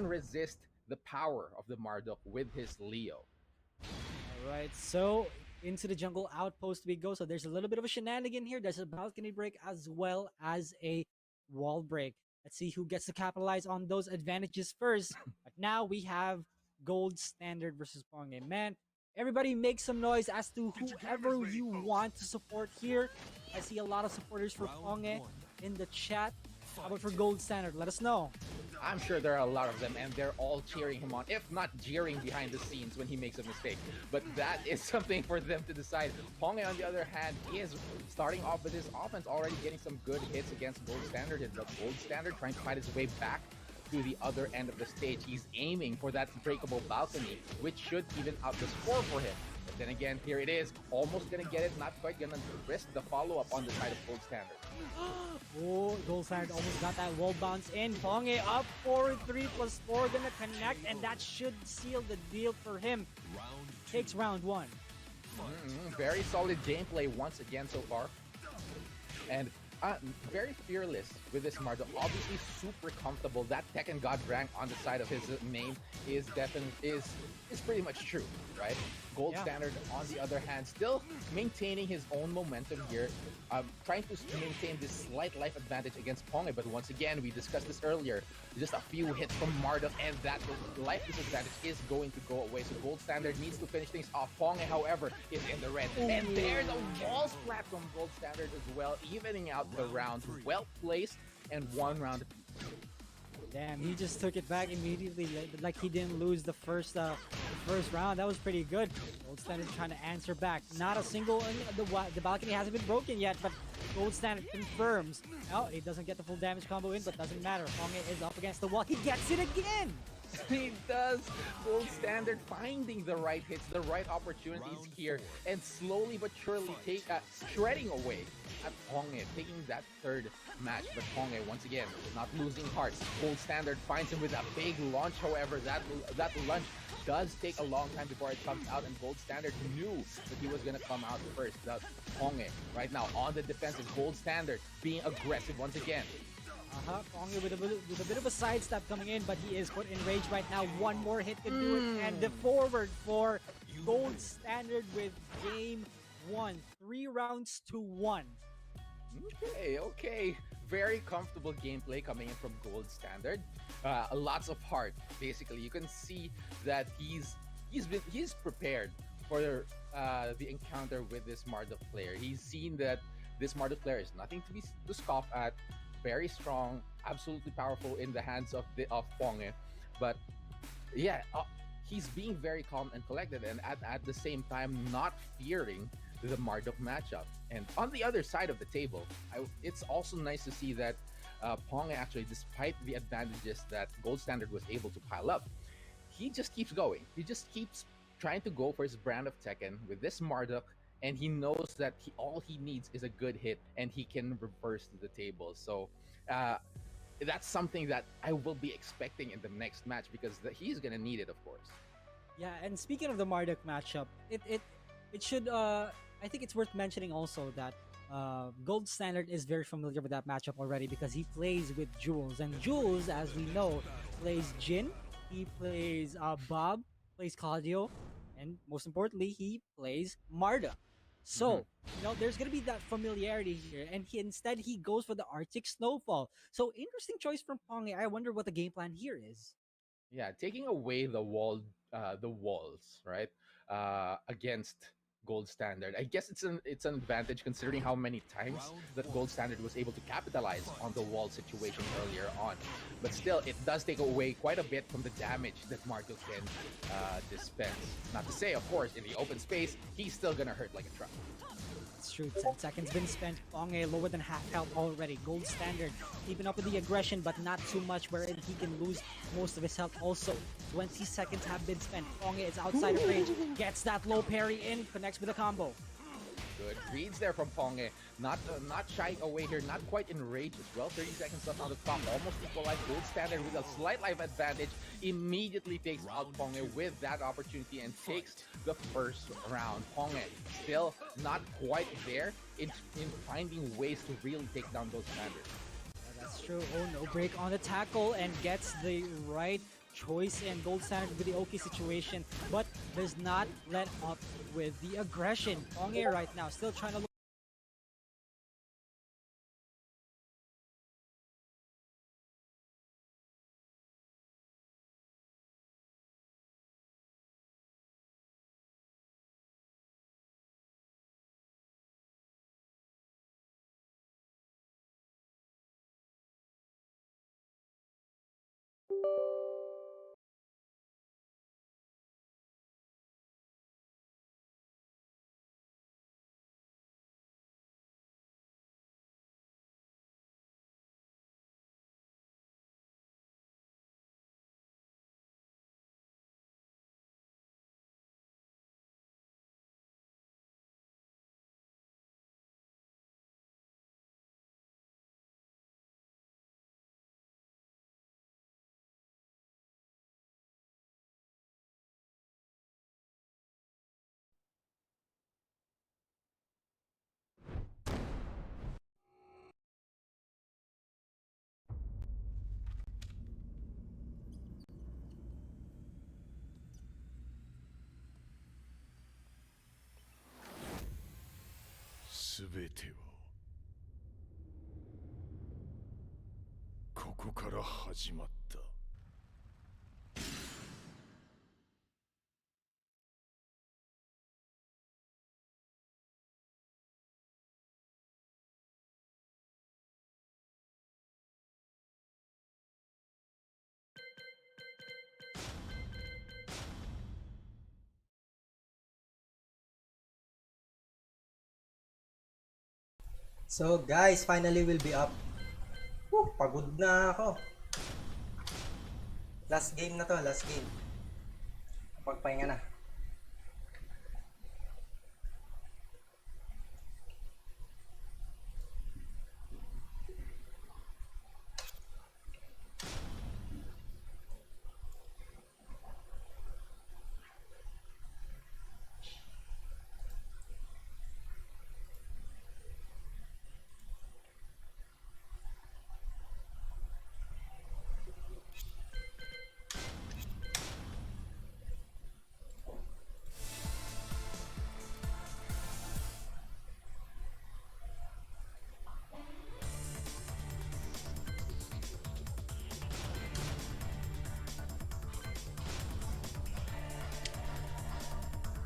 resist the power of the Marduk with his Leo. All right, so into the jungle outpost we go. So there's a little bit of a shenanigan here. There's a balcony break as well as a wall break. Let's see who gets to capitalize on those advantages first. But now we have Gold Standard versus Ponge. Man, everybody make some noise as to whoever you want to support here. I see a lot of supporters for Ponge in the chat. How about for Gold Standard? Let us know. I'm sure there are a lot of them, and they're all cheering him on, if not jeering behind the scenes when he makes a mistake. But that is something for them to decide. Ponge, on the other hand, is starting off with his offense, already getting some good hits against Gold Standard. But Gold Standard trying to fight his way back to the other end of the stage. He's aiming for that breakable balcony, which should even out the score for him. But then again, here it is. Almost gonna get it, not quite gonna risk the follow-up on the side of Gold Standard. Oh, Gold Standard almost got that wall bounce in. Ponge up 4-3+4, gonna connect, and that should seal the deal for him. Takes round 1. Very solid gameplay once again so far. And very fearless with this Marduk. Obviously super comfortable. That Tekken God rank on the side of his name is pretty much true, right? Gold Yeah. Standard, on the other hand, still maintaining his own momentum here, trying to maintain this slight life advantage against Ponge. But once again, we discussed this earlier, just a few hits from Marduk, and that life disadvantage is going to go away. So Gold Standard needs to finish things off. Ponge, however, is in the red. And there's a wall splat from Gold Standard as well, evening out the round. Well placed, and 1 round. Damn, he just took it back immediately, like he didn't lose the first round. That was pretty good. Gold Standard trying to answer back. Not a single, the balcony hasn't been broken yet, but Gold Standard confirms. Oh, he doesn't get the full damage combo in, but doesn't matter. Ponge is up against the wall. He gets it again! He does. Gold Standard finding the right hits, the right opportunities here, and slowly but surely shredding away at Ponge, taking that third match. But Ponge, once again, not losing heart. Gold Standard finds him with a big launch. However, that launch does take a long time before it comes out, and Gold Standard knew that he was going to come out first. That's Ponge right now on the defensive. Gold Standard being aggressive once again. Ponge with a bit of a sidestep coming in, but he is put in rage right now. One more hit can do it, and the forward for Gold Standard with game 1. 3 rounds to 1. Okay. Very comfortable gameplay coming in from Gold Standard. Lots of heart, basically. You can see that he's prepared for the encounter with this Marduk player. He's seen that this Marduk player is nothing to scoff at. Very strong, absolutely powerful in the hands of Ponge. But yeah, he's being very calm and collected, and at the same time not fearing the Marduk matchup. And on the other side of the table, it's also nice to see that Ponge actually, despite the advantages that Gold Standard was able to pile up, he just keeps going. He just keeps trying to go for his brand of Tekken with this Marduk, and he knows that all he needs is a good hit, and he can reverse the table. So that's something that I will be expecting in the next match, because he's gonna need it, of course. Yeah, and speaking of the Marduk matchup, it should I think it's worth mentioning also that Gold Standard is very familiar with that matchup already, because he plays with Jules, and Jules, as we know, plays Jin, he plays Bob, plays Claudio, and most importantly, he plays Marduk. So, there's gonna be that familiarity here, and he goes for the Arctic Snowfall. So, interesting choice from Ponge. I wonder what the game plan here is. Yeah, taking away the walls, right? Against Gold Standard. I guess it's an advantage considering how many times that Gold Standard was able to capitalize on the wall situation earlier on. But still, it does take away quite a bit from the damage that Marduk can dispense. Not to say, of course, in the open space, he's still gonna hurt like a truck. It's true, 10 seconds been spent. Ponge lower than half health already. Gold Standard keeping up with the aggression, but not too much wherein he can lose most of his health also. 20 seconds have been spent. Ponge is outside of range, gets that low parry in, connects with a combo. Good reads there from Ponge. Not shying away here, not quite enraged as well. 30 seconds left on the clock, almost equalized. Gold Standard with a slight life advantage immediately takes out Ponge with that opportunity and takes the first round. Ponge still not quite there in finding ways to really take down Gold Standard. That's true. Oh, no break on the tackle and gets the right choice in. Gold Standard with the okay situation, but does not let up with the aggression. Ponge right now still trying to べてはここから始まった。So guys, finally we'll be up. Pagod na ako. Last game na to, last game. Pagpahinga na.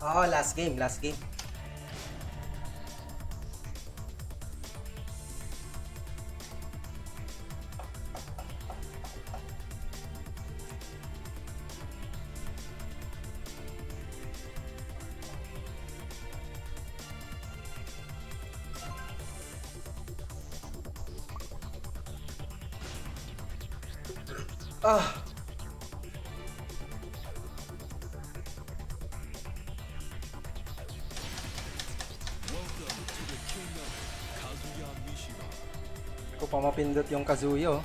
Oh, last game, last game. Ah. Welcome to the king of Kazuya Mishima. Ko pa mapindot yung Kazuya, oh.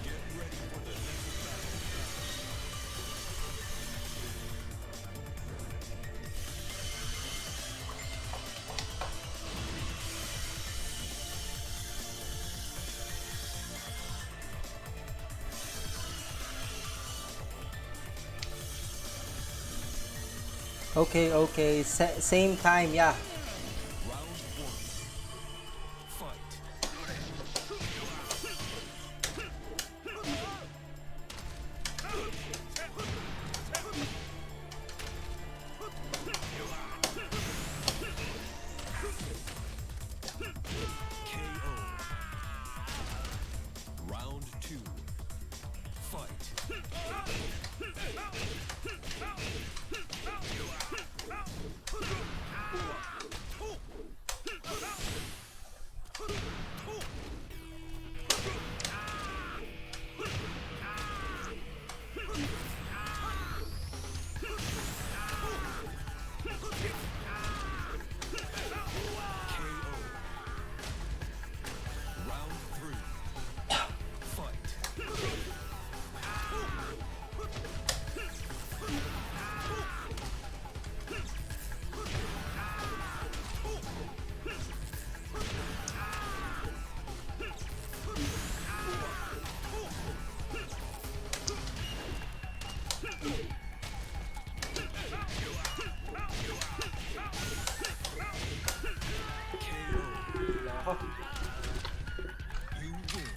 Get ready for the next battle. Okay, okay. Same time, yeah. Round one. Fight. KO. Round two. Fight. KO. Round three. Fight. KO. You win.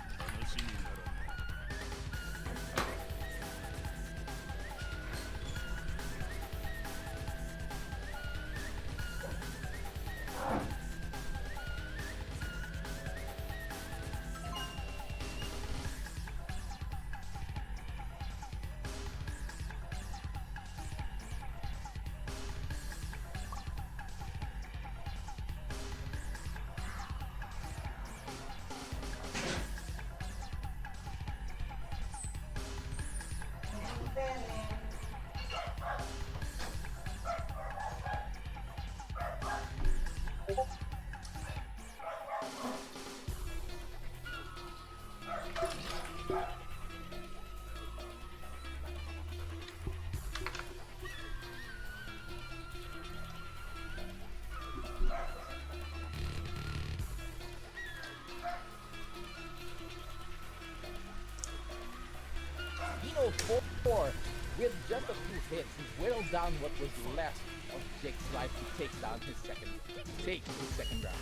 4. With just a few hits, he whittled down what was left of Jake's life to take his second round.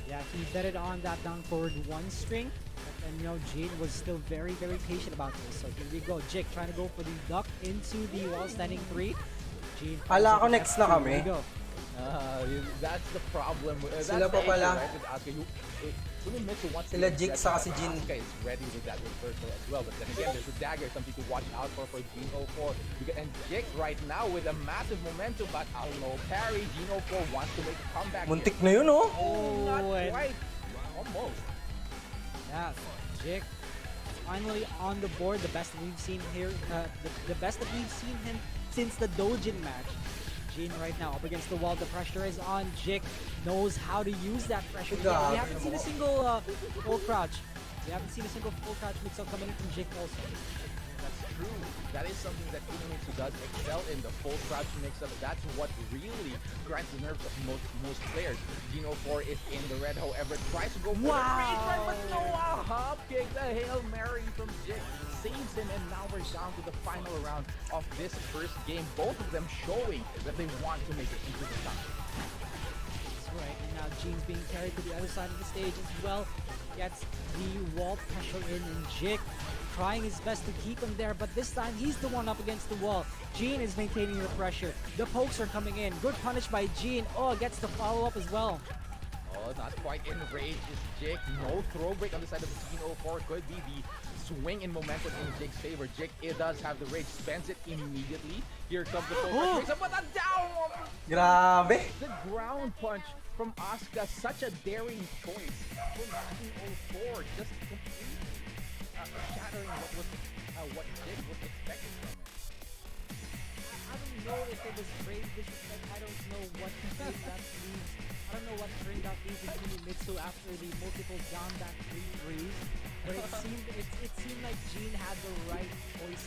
Yeah, he betted on that down forward 1 string. And you know, Jin was still very, very patient about this. So here we go. Jake trying to go for the duck into the wall standing 3. Jin. Ala ko next na kami. Here we go. That's the problem. That's Sila pa the issue, pala. right, with Asuka. Mitsu wants Sila to Jig get sa that, si Jin. Asuka is ready with that reversal as well. But then again, there's a dagger, something to watch out for Jin 04. And Jig right now with a massive momentum, but no parry. Jin 04 wants to make a comeback. Muntik na yun, oh. Not and- quite. Almost. Yeah, Jake finally on the board. The best that we've seen here. The best that we've seen him since the Dojin match. Jin right now up against the wall. The pressure is on. Jake knows how to use that pressure. Yeah, we haven't seen a single full crouch. We haven't seen a single full crouch mix-up coming in from Jake also. That's true. That is something that Keenan does excel in, the full crouch mix-up. That's what really grinds the nerves of most players. Gino 4 is in the red, however, tries to go for the retry, but no, a hop kick, the Hail Mary from Jig saves him, and now we're down to the final round of this first game. Both of them showing that they want to make it into the top. That's right. And now Jin's being carried to the other side of the stage as well. Gets the wall pressure in, and Jig trying his best to keep him there, but this time he's the one up against the wall. Jin is maintaining the pressure. The pokes are coming in. Good punish by Jin. Oh, gets the follow-up as well. Oh, not quite enraged is Jig. No throw break on the side of Gino 04. Could be the swing in momentum in Jig's favor. Jig, it does have the rage, spends it immediately. Here comes the full pressure, but a down! Grabe. The ground punch from Asuka, such a daring choice from Gino 04, just completely shattering what Jig was expecting from it. I don't know if it was brave disrespect. I don't know what trade that leaves. I don't know what trade that leaves in Kunimitsu after the multiple down back 3-3s. But it seemed like Jin had the right choice,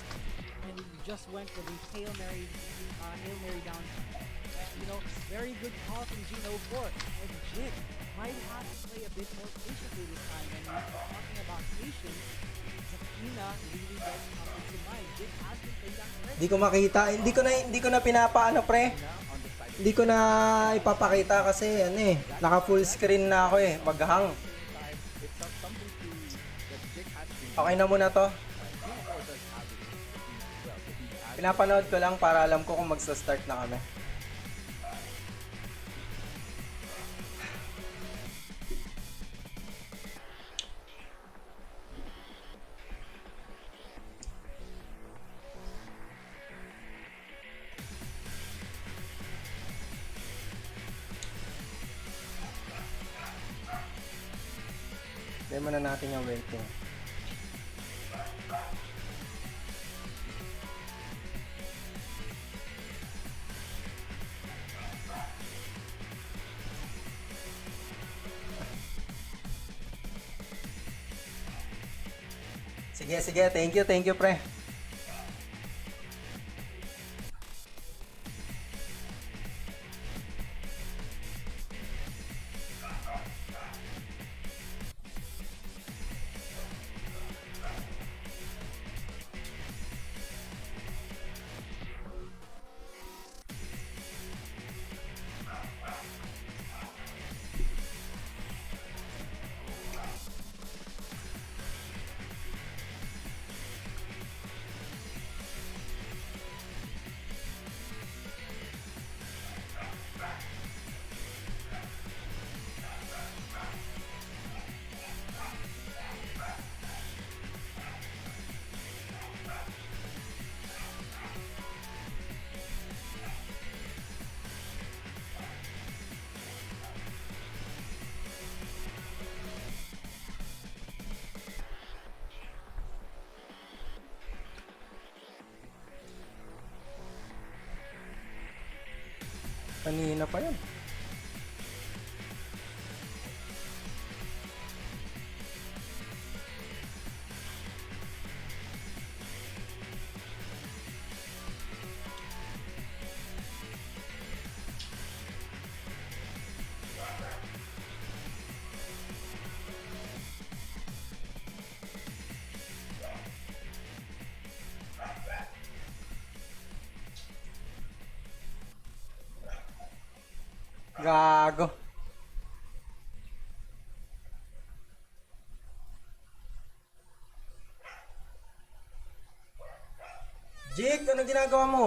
and he just went for the Hail Mary down. You know, very good call from Jin 04. And Jin might have to play a bit more patiently this time. And when we're talking about patience, Zakina really does come into mind. Jin has been playing that correctly. Hindi ko makita. Hindi ko na pinapaano, pre. Hindi ko na ipapakita kasi naka full screen na ako maghang. Okay na muna to. Pinapanood ko lang para alam ko kung magsa-start na kami. Demo na natin yung waiting. Sige. Thank you, pre. Kanina pa yan. Gago. Jake, ano ginagawa mo?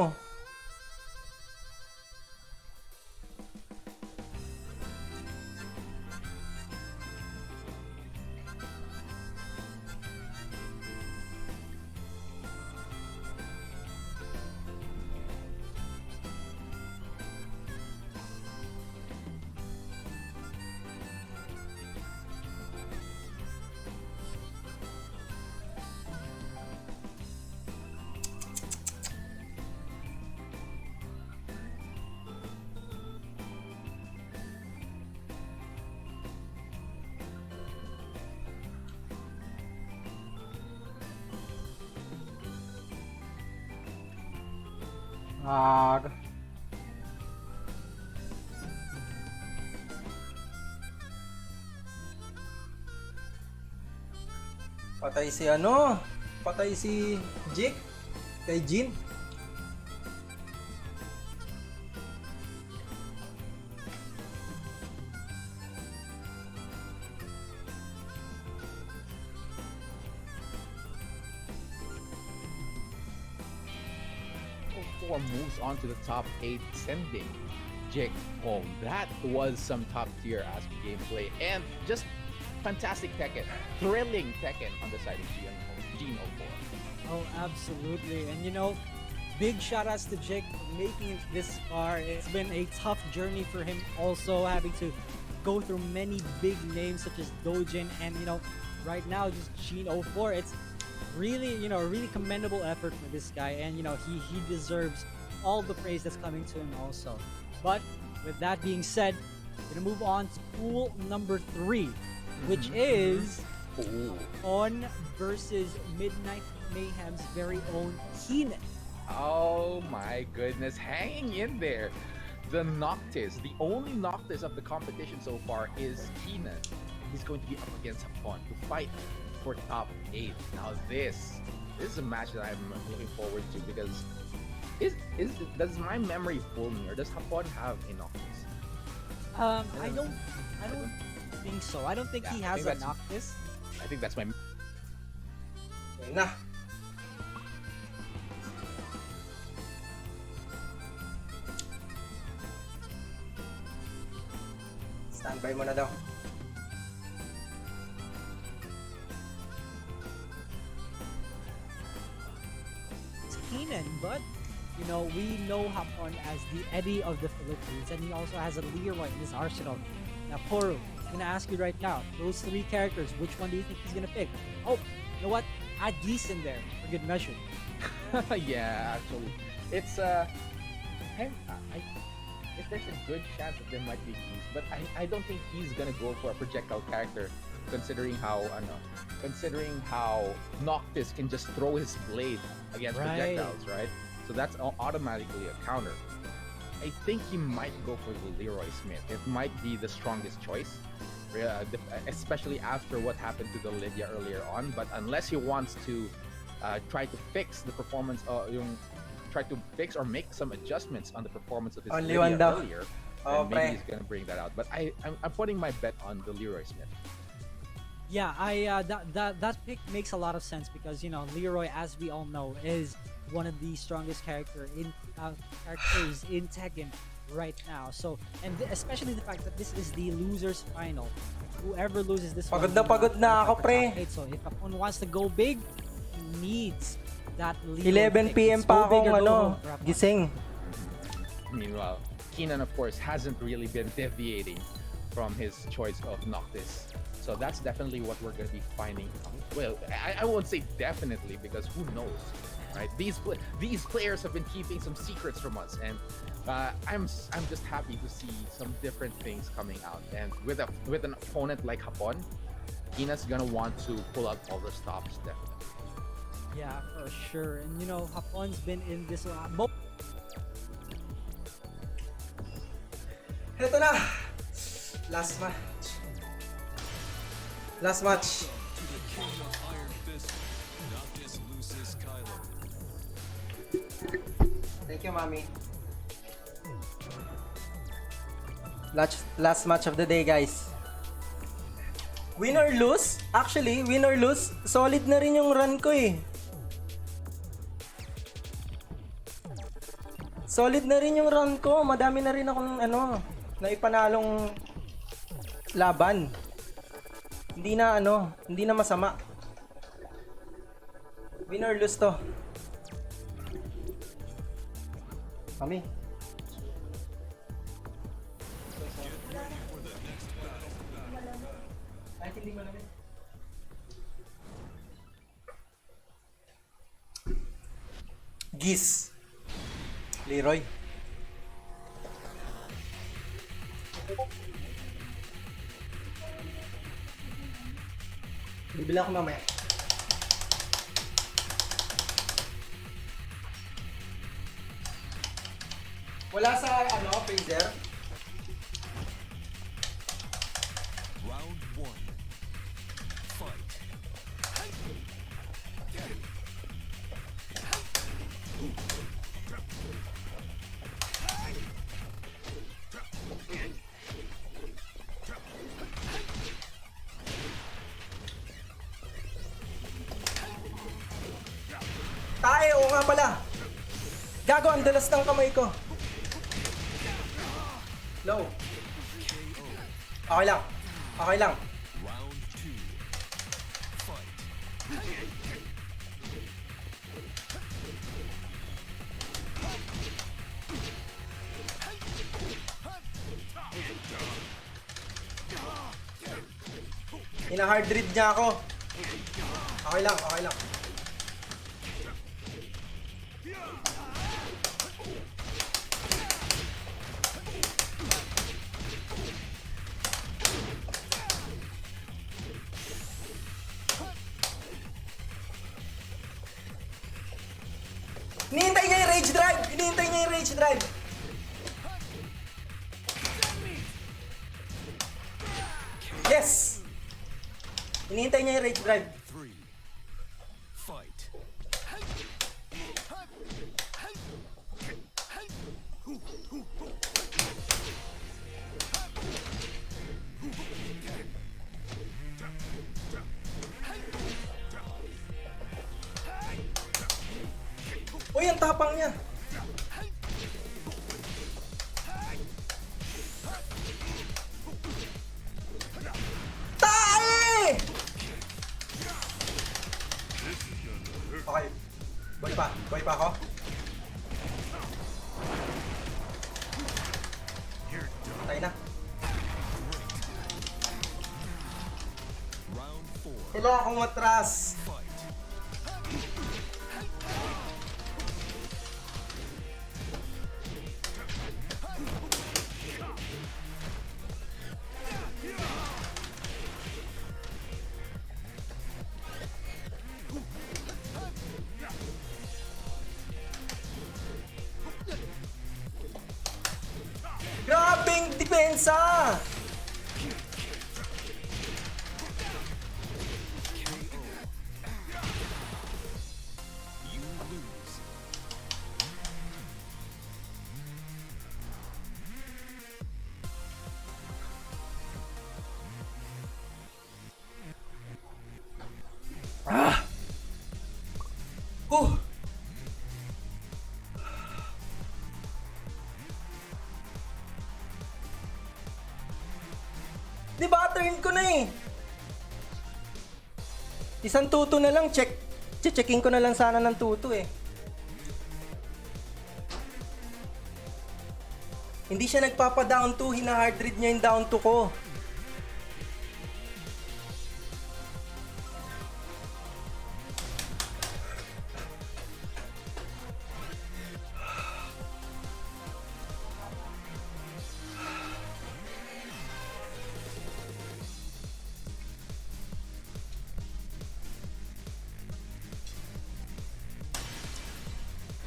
Gago. Patay si ano? Patay si Jake kay Jin. Four moves on to the top 8, sending Jake home. That was some top tier as gameplay and just fantastic Tekken, thrilling Tekken on the side of Gene 04. Oh, absolutely. And you know, big shout outs to Jake for making it this far. It's been a tough journey for him, also having to go through many big names such as Dojin and you know, right now just Gene 04. It's really, you know, a really commendable effort for this guy, and you know, he deserves all the praise that's coming to him also. But with that being said, we're gonna move on to pool number 3, which is Ooh. On versus Midnight Mayhem's very own Keenan. Oh my goodness, hanging in there. The Noctis, the only Noctis of the competition so far is Keenan. He's going to be up against Hapon to fight for top 8. Now this is a match that I'm looking forward to because does my memory fool me, or does Hapon have a Noctis? I don't think so. I don't think he Yeah, I has think a that's- Noctis. I think that's my Ayun na. Standby mo na daw. It's Keenan, but you know, we know Hapon as the Eddie of the Philippines, and he also has a Leroy in his arsenal. Now, Poru, I'm gonna ask you right now, those 3 characters, which one do you think he's gonna pick? Oh, you know what? Add Geese in there for good measure. yeah, actually, it's if there's a good chance that there might be keys, but I don't think he's gonna go for a projectile character, considering how Noctis can just throw his blade against Right. projectiles, right? So that's automatically a counter. I think he might go for the Leroy Smith. It might be the strongest choice, especially after what happened to the Lydia earlier on. But unless he wants to try to fix the performance, try to fix or make some adjustments on the performance of his Only Lydia one daw. earlier, Oh, then maybe pre. he's gonna bring that out. But I'm putting my bet on the Leroy Smith. Yeah, that pick makes a lot of sense because you know Leroy, as we all know, is one of the strongest characters in Tekken right now. So, and especially the fact that this is the losers final. Whoever loses this Pagod one, na will pagod not na qualify ako, for pre. top 8. So, if Hapon wants to go big, he needs that Leroy 11 pick. PM It's pa go big akong or go ano, home for Hapon. gising. Meanwhile, Keenan, of course, hasn't really been deviating from his choice of Noctis. So that's definitely what we're going to be finding out. Well, I won't say definitely because who knows, right? These players have been keeping some secrets from us, and I'm just happy to see some different things coming out. And with an opponent like Hapon, Keenan's gonna want to pull out all the stops definitely. Yeah, for sure. And you know, Hapon's been in this Heto na! Last match. Last match. To the king of Iron Fist, Noctis Lucis Kylo. Thank you, Mami. Last match of the day, guys. Win or lose? Actually, win or lose, solid na rin yung run ko eh. Solid na rin yung run ko. Madami na rin akong naipanalong laban. Hindi na masama. Win or lose to. Kami. Kahit hindi malamig. Gis. Leroy. Bibili ako mamaya. Wala sa freezer. Round 1. Fight. Tae, oo nga pala. Gago, ang dalas ng kamay ko. Low. Okay lang. Okay lang. Round 2. Fight. Ina-hard read niya ako. Okay lang, okay lang. Hinihintay niya yung rage drive! Hinihintay niya yung rage drive! Yes! Hinihintay niya yung rage drive. 3. Fight. Uy, ang tapang niya! Tae! Okay. Boy pa ako. Patay na. Round 4. Wala akong matras. Fight. Grabing depensa! You lose. Huh! Di ba, turn ko na eh. Isang tuto na lang, checking ko na lang sana ng tuto eh. Hindi siya nagpapa-down to, hina-hard read niya yung down to ko.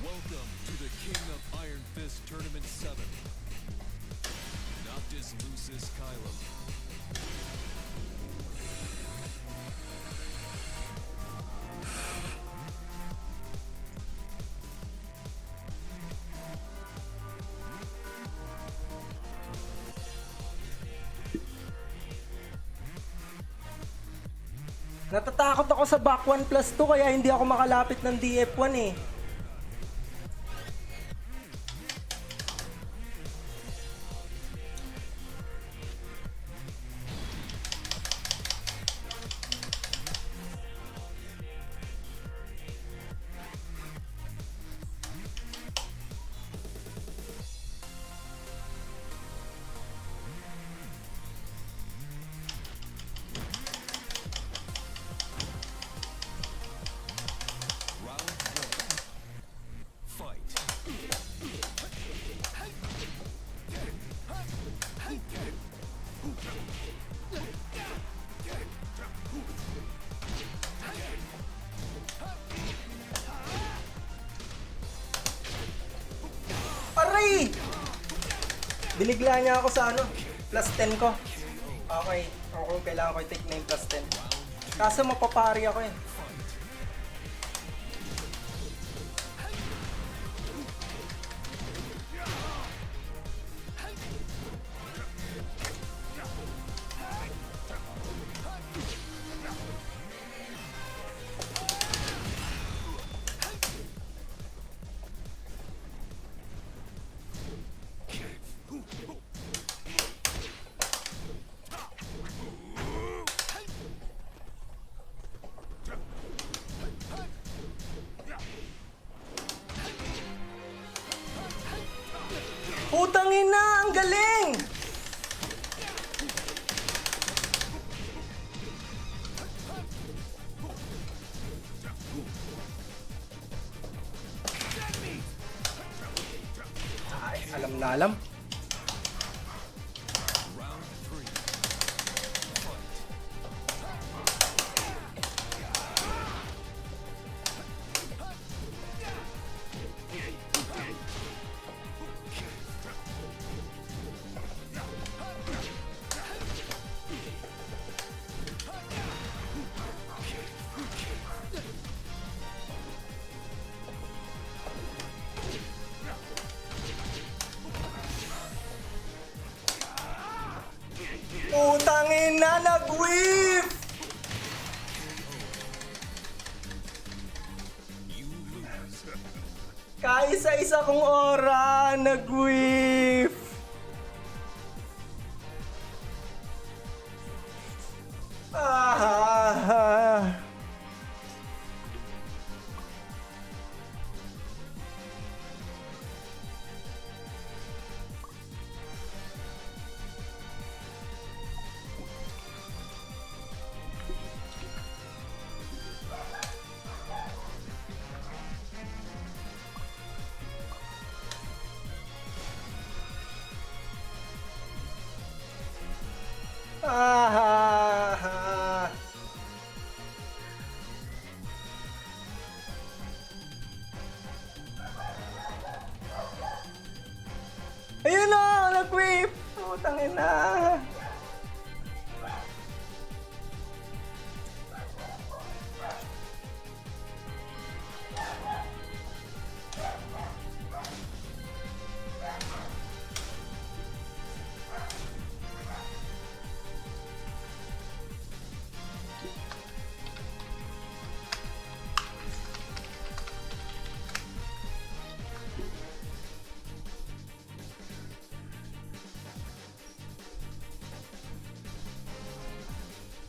Welcome to the King of Iron Fist Tournament 7. Noctis Lucis Kylum. Natatakot ako sa back 1+2 kaya hindi ako makalapit ng DF1 eh. Round one. Fight. Aray! Binigla niya ako sa ano, plus 10 ko. Okay, ako kailangan ko i-take na yung plus 10. Kaso mapapari ako eh. Putang ina, ang galing! Ay, alam na alam. Round three. Putang ina, nag-whip! You lose. Kaisa-isa kong aura, nag-whip! Ah! Ah! Ayun na, nag-whip! Putang ina!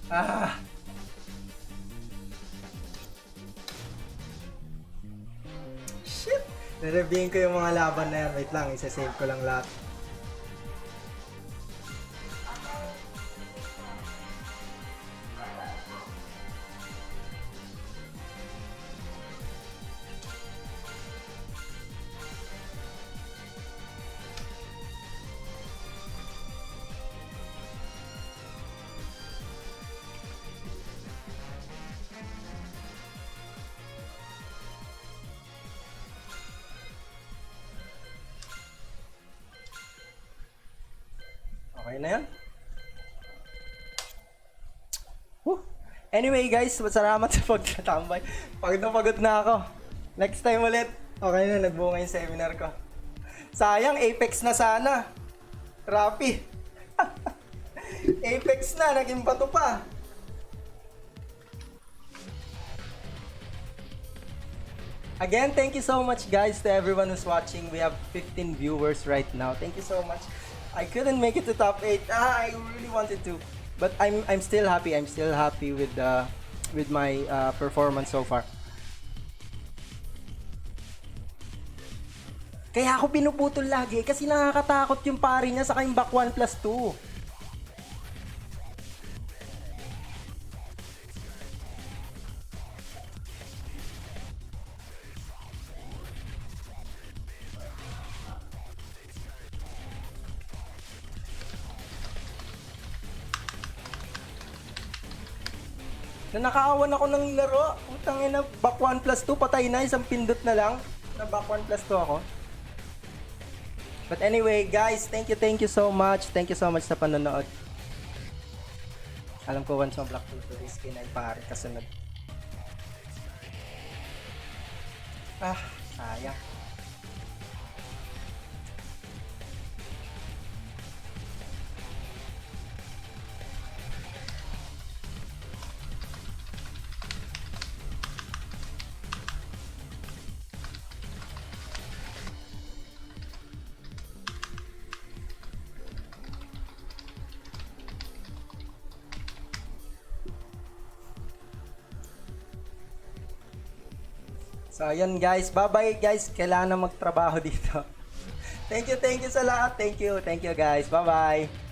Ah! Shit! Re-reviewin ko yung mga laban na yan. Wait lang, isa-save ko lang lahat. Okay na yan. Woo. Anyway guys, salamat sa pagtatambay. Pagod na ako. Next time ulit. Okay na, nagbunga yung seminar ko. Sayang, Apex na sana. Rapi. Apex na, naging bato pa. Again, thank you so much guys to everyone who's watching. We have 15 viewers right now. Thank you so much. I couldn't make it to top 8. I really wanted to. But I'm still happy. I'm still happy with my performance so far. Kaya ako pinuputol lagi kasi nakakatakot yung pari niya sa yung back 1+2. Nanakaawan ako ng laro. Utang ina, back 1+2, patay na, isang pindot na lang. Na back 1+2 ako. But anyway, guys, thank you so much. Thank you so much sa panonood. Alam ko once ma-block to this Keenan pare kasunod. Sayang. So, ayun guys. Bye-bye guys. Kailangan na magtrabaho dito. Thank you sa lahat. Thank you guys. Bye-bye.